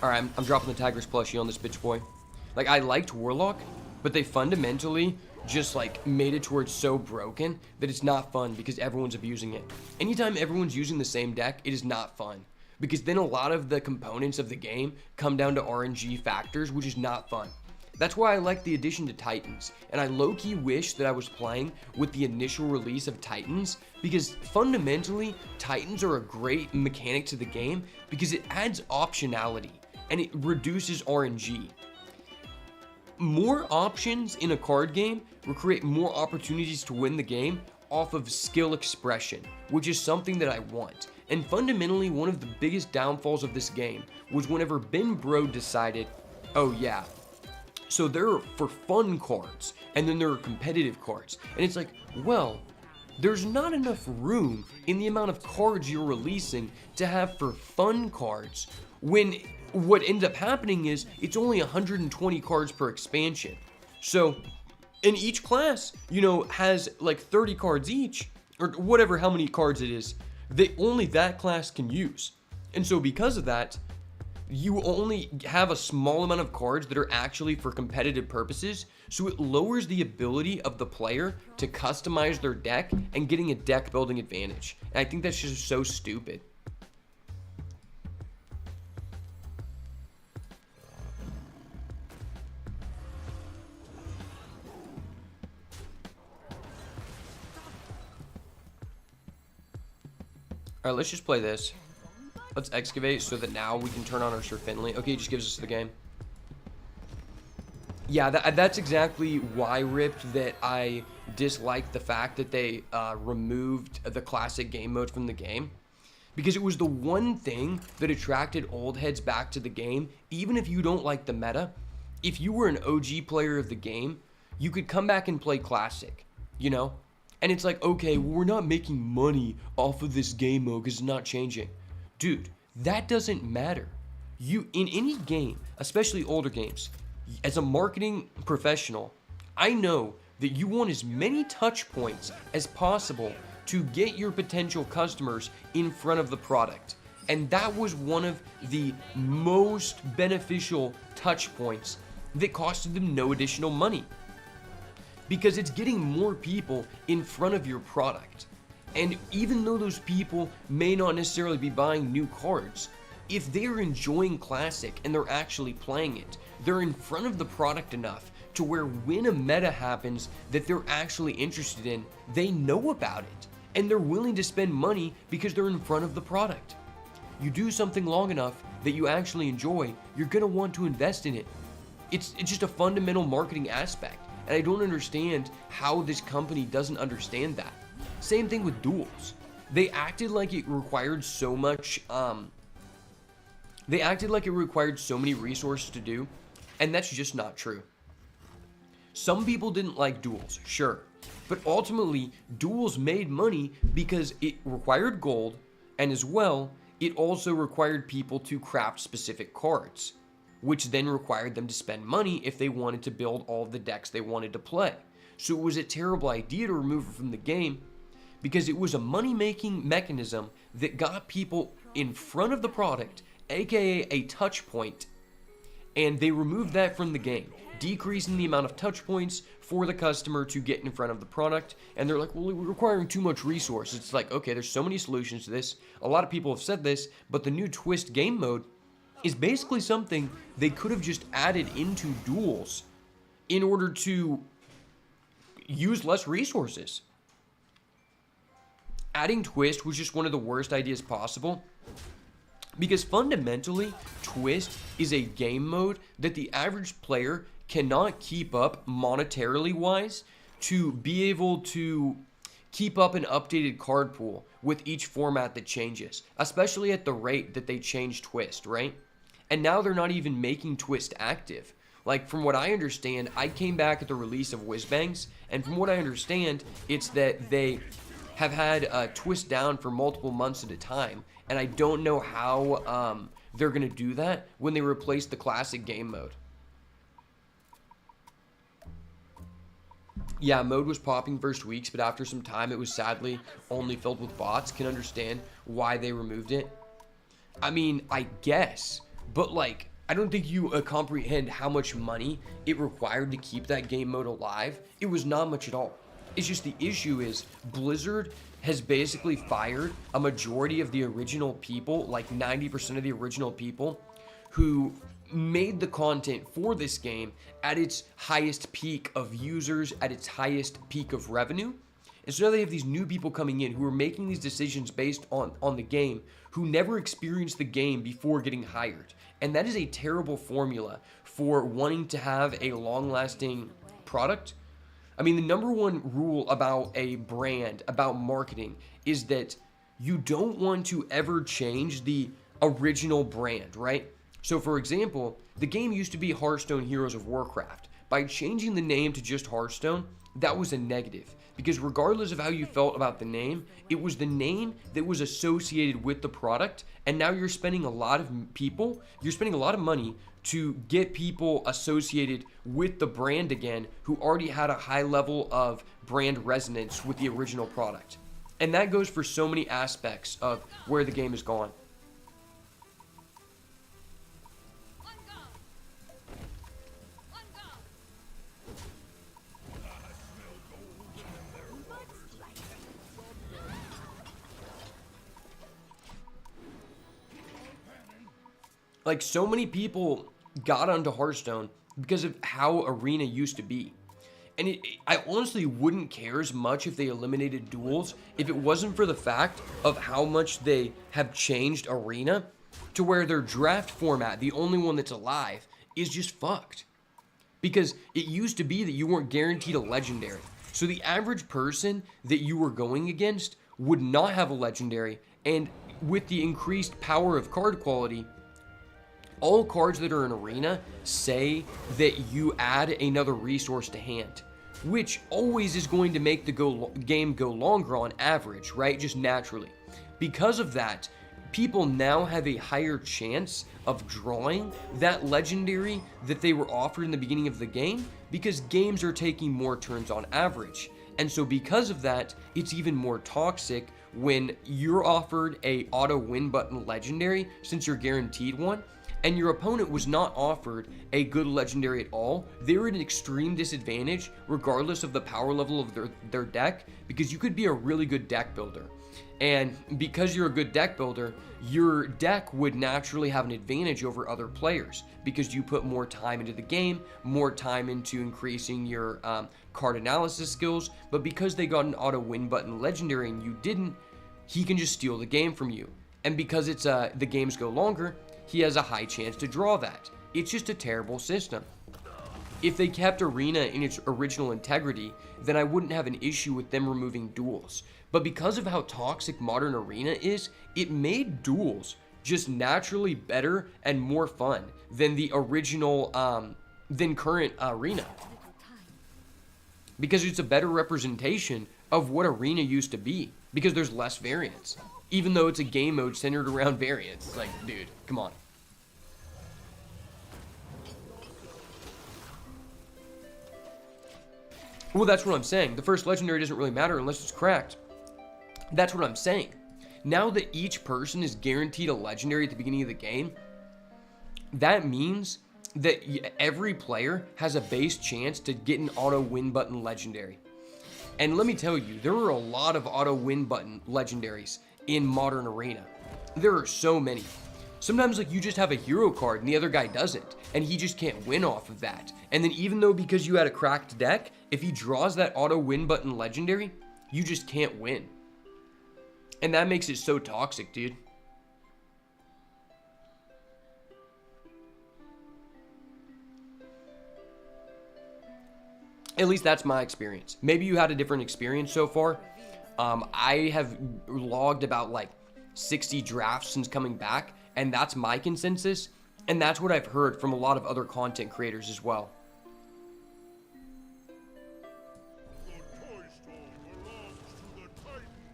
Alright, I'm dropping the Tiger's plushie on this bitch boy. Like, I liked Warlock, but they fundamentally just, like, made it to where it's so broken that it's not fun because everyone's abusing it. Anytime everyone's using the same deck, it is not fun. Because then a lot of the components of the game come down to RNG factors, which is not fun. That's why I like the addition to Titans, and I low-key wish that I was playing with the initial release of Titans, because fundamentally, Titans are a great mechanic to the game because it adds optionality, and it reduces RNG. More options in a card game will create more opportunities to win the game off of skill expression, which is something that I want. And fundamentally, one of the biggest downfalls of this game was whenever Ben Bro decided, oh yeah, so there are for fun cards, and then there are competitive cards. And it's like, well, there's not enough room in the amount of cards you're releasing to have for fun cards, when what ends up happening is it's only 120 cards per expansion. So, and each class, you know, has like 30 cards each, or whatever, how many cards it is, only that class can use. And so because of that, you only have a small amount of cards that are actually for competitive purposes, so it lowers the ability of the player to customize their deck and getting a deck building advantage. And I think that's just so stupid. Alright, let's just play this. Let's excavate so that now we can turn on our Sir Finley. Okay, he just gives us the game. Yeah, that's exactly why, Ripped, that I disliked the fact that they removed the classic game mode from the game. Because it was the one thing that attracted old heads back to the game, even if you don't like the meta. If you were an OG player of the game, you could come back and play classic, you know? And it's like, okay, well, we're not making money off of this game mode because it's not changing. Dude, that doesn't matter. You, in any game, especially older games, as a marketing professional, I know that you want as many touch points as possible to get your potential customers in front of the product. And that was one of the most beneficial touch points that costed them no additional money. Because it's getting more people in front of your product. And even though those people may not necessarily be buying new cards, if they're enjoying Classic and they're actually playing it, they're in front of the product enough to where when a meta happens that they're actually interested in, they know about it. And they're willing to spend money because they're in front of the product. You do something long enough that you actually enjoy, you're gonna want to invest in it. It's just a fundamental marketing aspect. And I don't understand how this company doesn't understand that. Same thing with duels. They acted like it required so much, they acted like it required so many resources to do, and that's just not true. Some people didn't like duels, sure, but ultimately, duels made money because it required gold, and as well, it also required people to craft specific cards, which then required them to spend money if they wanted to build all of the decks they wanted to play. So it was a terrible idea to remove it from the game because it was a money-making mechanism that got people in front of the product, aka a touch point, and they removed that from the game, decreasing the amount of touch points for the customer to get in front of the product. And they're like, well, we're requiring too much resource. It's like, okay, there's so many solutions to this. A lot of people have said this, but the new Twist game mode is basically something they could have just added into duels in order to use less resources. Adding Twist was just one of the worst ideas possible because fundamentally, Twist is a game mode that the average player cannot keep up monetarily wise to be able to keep up an updated card pool with each format that changes, especially at the rate that they change Twist, right? And now they're not even making Twist active. Like, from what I understand, I came back at the release of Whizbangs, and from what I understand, it's that they have had twist down for multiple months at a time, and I don't know how they're going to do that when they replace the classic game mode. Yeah, mode was popping first weeks, but after some time it was sadly only filled with bots. Can understand why they removed it. I mean, I guess, but like, I don't think you comprehend how much money it required to keep that game mode alive. It was not much at all. It's just the issue is Blizzard has basically fired a majority of the original people, like 90% of the original people who made the content for this game at its highest peak of users, at its highest peak of revenue. And so now they have these new people coming in who are making these decisions based on the game, who never experienced the game before getting hired. And that is a terrible formula for wanting to have a long-lasting product. I mean, the number one rule about a brand, about marketing, is that you don't want to ever change the original brand, right? So for example, the game used to be Hearthstone Heroes of Warcraft. By changing the name to just Hearthstone, that was a negative. Because regardless of how you felt about the name, it was the name that was associated with the product, and now you're spending a lot of money to get people associated with the brand again who already had a high level of brand resonance with the original product. And that goes for so many aspects of where the game has gone. Like, so many people got onto Hearthstone because of how Arena used to be. And I honestly wouldn't care as much if they eliminated duels if it wasn't for the fact of how much they have changed Arena to where their draft format, the only one that's alive, is just fucked. Because it used to be that you weren't guaranteed a legendary. So the average person that you were going against would not have a legendary, and with the increased power of card quality, all cards that are in Arena say that you add another resource to hand, which always is going to make the game go longer on average, right? Just naturally. Because of that, people now have a higher chance of drawing that legendary that they were offered in the beginning of the game, because games are taking more turns on average. And so because of that, it's even more toxic when you're offered a auto win button legendary, since you're guaranteed one, and your opponent was not offered a good legendary at all. They're at an extreme disadvantage regardless of the power level of their deck, because you could be a really good deck builder. And because you're a good deck builder, your deck would naturally have an advantage over other players because you put more time into the game, more time into increasing your card analysis skills. But because they got an auto win button legendary and you didn't, he can just steal the game from you. And because it's the games go longer, he has a high chance to draw that. It's just a terrible system. If they kept Arena in its original integrity, then I wouldn't have an issue with them removing duels. But because of how toxic modern Arena is, it made duels just naturally better and more fun than the original, than current Arena. Because it's a better representation of what Arena used to be, because there's less variance. Even though it's a game mode centered around variance. It's like, dude, come on. Well, that's what I'm saying. The first legendary doesn't really matter unless it's cracked. That's what I'm saying. Now that each person is guaranteed a legendary at the beginning of the game, that means that every player has a base chance to get an auto win button legendary. And let me tell you, there are a lot of auto win button legendaries in modern Arena. There are so many. Sometimes like you just have a hero card and the other guy doesn't, and he just can't win off of that. And then even though because you had a cracked deck, if he draws that auto win button legendary, you just can't win. And that makes it so toxic, dude. At least that's my experience. Maybe you had a different experience so far. I have logged about like 60 drafts since coming back, and that's my consensus, and that's what I've heard from a lot of other content creators as well. The toy store belongs to the Titans.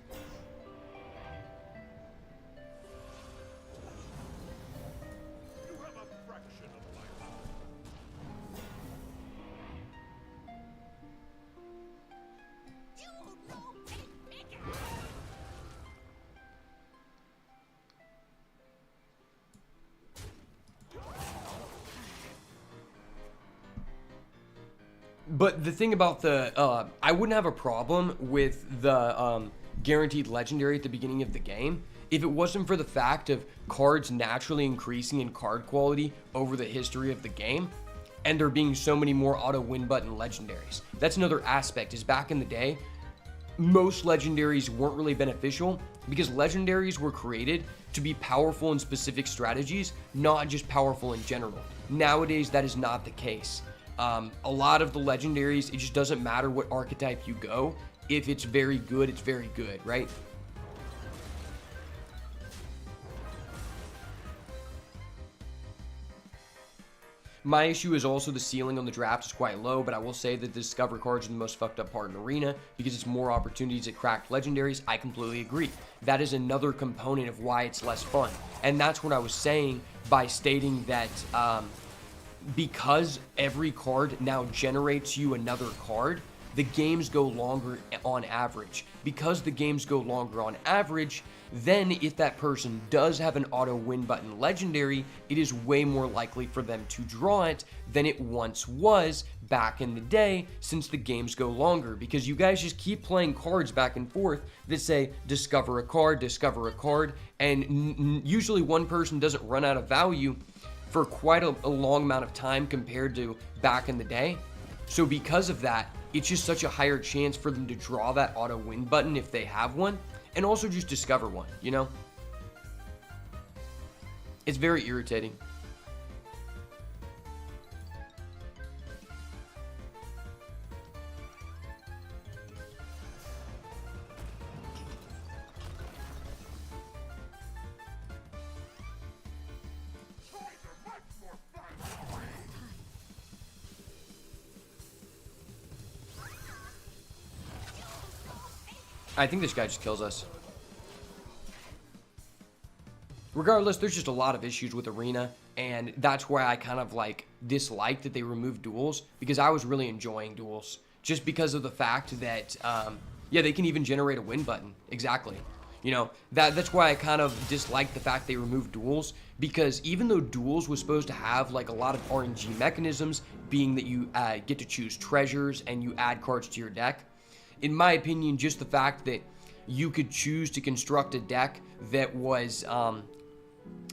But the thing about the, I wouldn't have a problem with the guaranteed legendary at the beginning of the game if it wasn't for the fact of cards naturally increasing in card quality over the history of the game, and there being so many more auto win button legendaries. That's another aspect, is back in the day, most legendaries weren't really beneficial because legendaries were created to be powerful in specific strategies, not just powerful in general. Nowadays, that is not the case. A lot of the legendaries, it just doesn't matter what archetype you go. If it's very good, it's very good, right? My issue is also the ceiling on the draft is quite low, but I will say that the Discover cards are the most fucked up part in Arena because it's more opportunities at cracked legendaries. I completely agree. That is another component of why it's less fun. And that's what I was saying by stating that because every card now generates you another card, the games go longer on average. Because the games go longer on average, then if that person does have an auto win button legendary, it is way more likely for them to draw it than it once was back in the day, since the games go longer. Because you guys just keep playing cards back and forth that say discover a card, and usually one person doesn't run out of value for quite a long amount of time compared to back in the day. So because of that, it's just such a higher chance for them to draw that auto win button if they have one, and also just discover one, you know? It's very irritating. I think this guy just kills us. Regardless, there's just a lot of issues with Arena, and that's why I kind of like dislike that they removed duels, because I was really enjoying duels just because of the fact that yeah, they can even generate a win button. Exactly. You know, that's why I kind of dislike the fact they removed duels, because even though duels was supposed to have like a lot of RNG mechanisms, being that you get to choose treasures and you add cards to your deck, in my opinion, just the fact that you could choose to construct a deck that was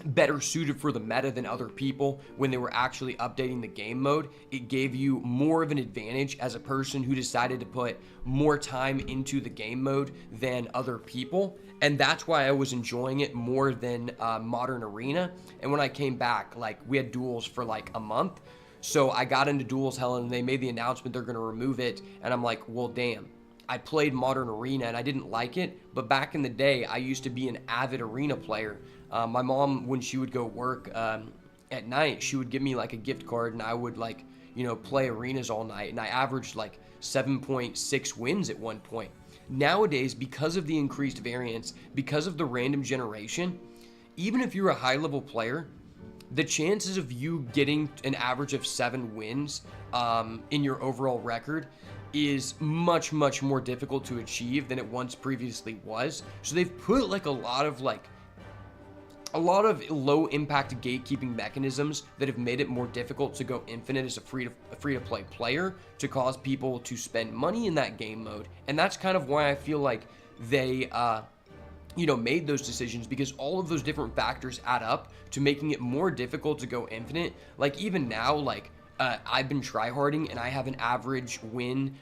better suited for the meta than other people when they were actually updating the game mode, it gave you more of an advantage as a person who decided to put more time into the game mode than other people. And that's why I was enjoying it more than Modern Arena. And when I came back, like, we had duels for like a month. So I got into duels hell, and they made the announcement they're going to remove it. And I'm like, well, damn. I played Modern Arena and I didn't like it, but back in the day, I used to be an avid Arena player. My mom, when she would go work at night, she would give me like a gift card, and I would, like, you know, play arenas all night, and I averaged like 7.6 wins at one point. Nowadays, because of the increased variance, because of the random generation, even if you're a high level player, the chances of you getting an average of 7 wins in your overall record is much more difficult to achieve than it once previously was. So they've put like a lot of low impact gatekeeping mechanisms that have made it more difficult to go infinite as a free to play player, to cause people to spend money in that game mode. And that's kind of why I feel like they you know, made those decisions, because all of those different factors add up to making it more difficult to go infinite. Like, even now, like, I've been tryharding, and I have an average win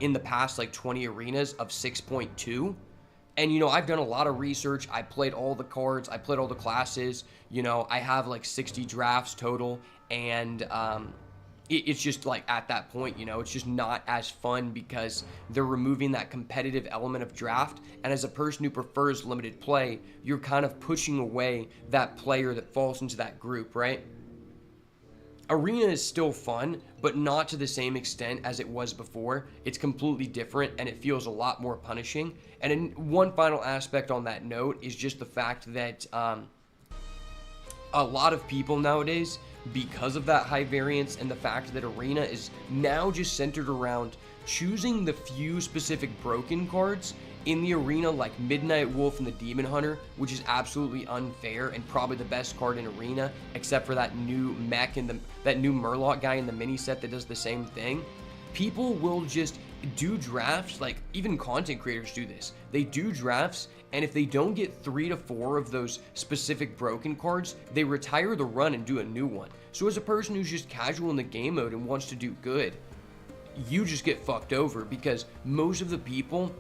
in the past like 20 arenas of 6.2. And, you know, I've done a lot of research. I played all the cards. I played all the classes. You know, I have like 60 drafts total. And it's just like, at that point, you know, it's just not as fun because they're removing that competitive element of draft. And as a person who prefers limited play, you're kind of pushing away that player that falls into that group, right? Arena is still fun, but not to the same extent as it was before. It's completely different, and it feels a lot more punishing. And one final aspect on that note is just the fact that a lot of people nowadays, because of that high variance and the fact that Arena is now just centered around choosing the few specific broken cards in the arena, like Midnight Wolf and the Demon Hunter, which is absolutely unfair and probably the best card in Arena, except for that new mech and that new Murloc guy in the mini set that does the same thing. people will just do drafts, like even content creators do this. They do drafts, and if they don't get 3 to 4 of those specific broken cards, they retire the run and do a new one. So as a person who's just casual in the game mode and wants to do good, you just get fucked over, because most of the people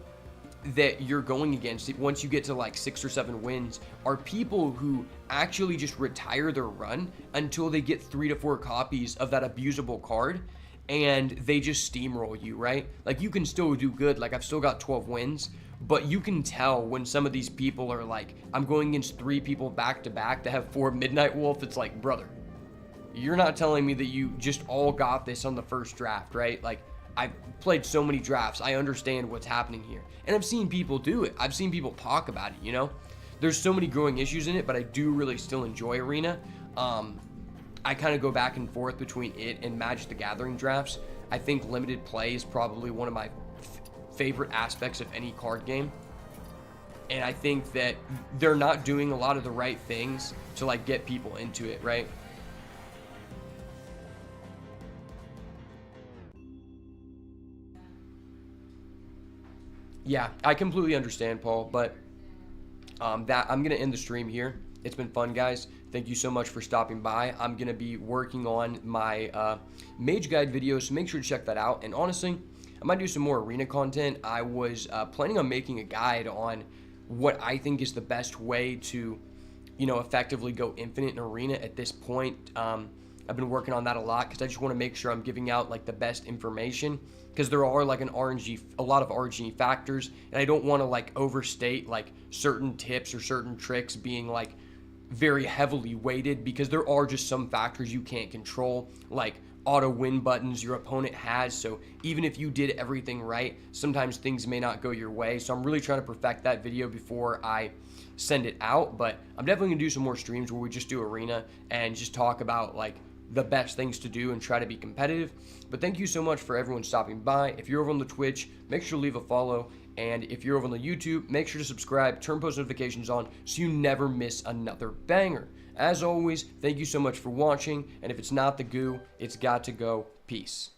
that you're going against, once you get to like 6 or 7 wins, are people who actually just retire their run until they get 3 to 4 copies of that abusable card, and they just steamroll you, right? Like, you can still do good. Like, I've still got 12 wins, but you can tell when some of these people are like, I'm going against 3 people back to back that have 4 Midnight Wolf. It's like, brother, you're not telling me that you just all got this on the first draft, right? Like, I've played so many drafts. I understand what's happening here. And I've seen people do it. I've seen people talk about it, you know? There's so many growing issues in it, but I do really still enjoy Arena. I kind of go back and forth between it and Magic the Gathering drafts. I think limited play is probably one of my favorite aspects of any card game. And I think that they're not doing a lot of the right things to like get people into it, right? Yeah, I completely understand, Paul, but I'm going to end the stream here. It's been fun, guys. Thank you so much for stopping by. I'm going to be working on my Mage Guide videos, so make sure to check that out. And honestly, I might do some more Arena content. I was planning on making a guide on what I think is the best way to, you know, effectively go infinite in Arena at this point. I've been working on that a lot because I just want to make sure I'm giving out like the best information, because there are like a lot of RNG factors, and I don't want to like overstate like certain tips or certain tricks being like very heavily weighted, because there are just some factors you can't control, like auto win buttons your opponent has. So even if you did everything right, sometimes things may not go your way. So I'm really trying to perfect that video before I send it out. But I'm definitely gonna do some more streams where we just do Arena and just talk about like the best things to do and try to be competitive. But thank you so much for everyone stopping by. If you're over on the Twitch, make sure to leave a follow. And if you're over on the YouTube, make sure to subscribe, turn post notifications on so you never miss another banger. As always, thank you so much for watching. And if it's not the goo, it's got to go. Peace.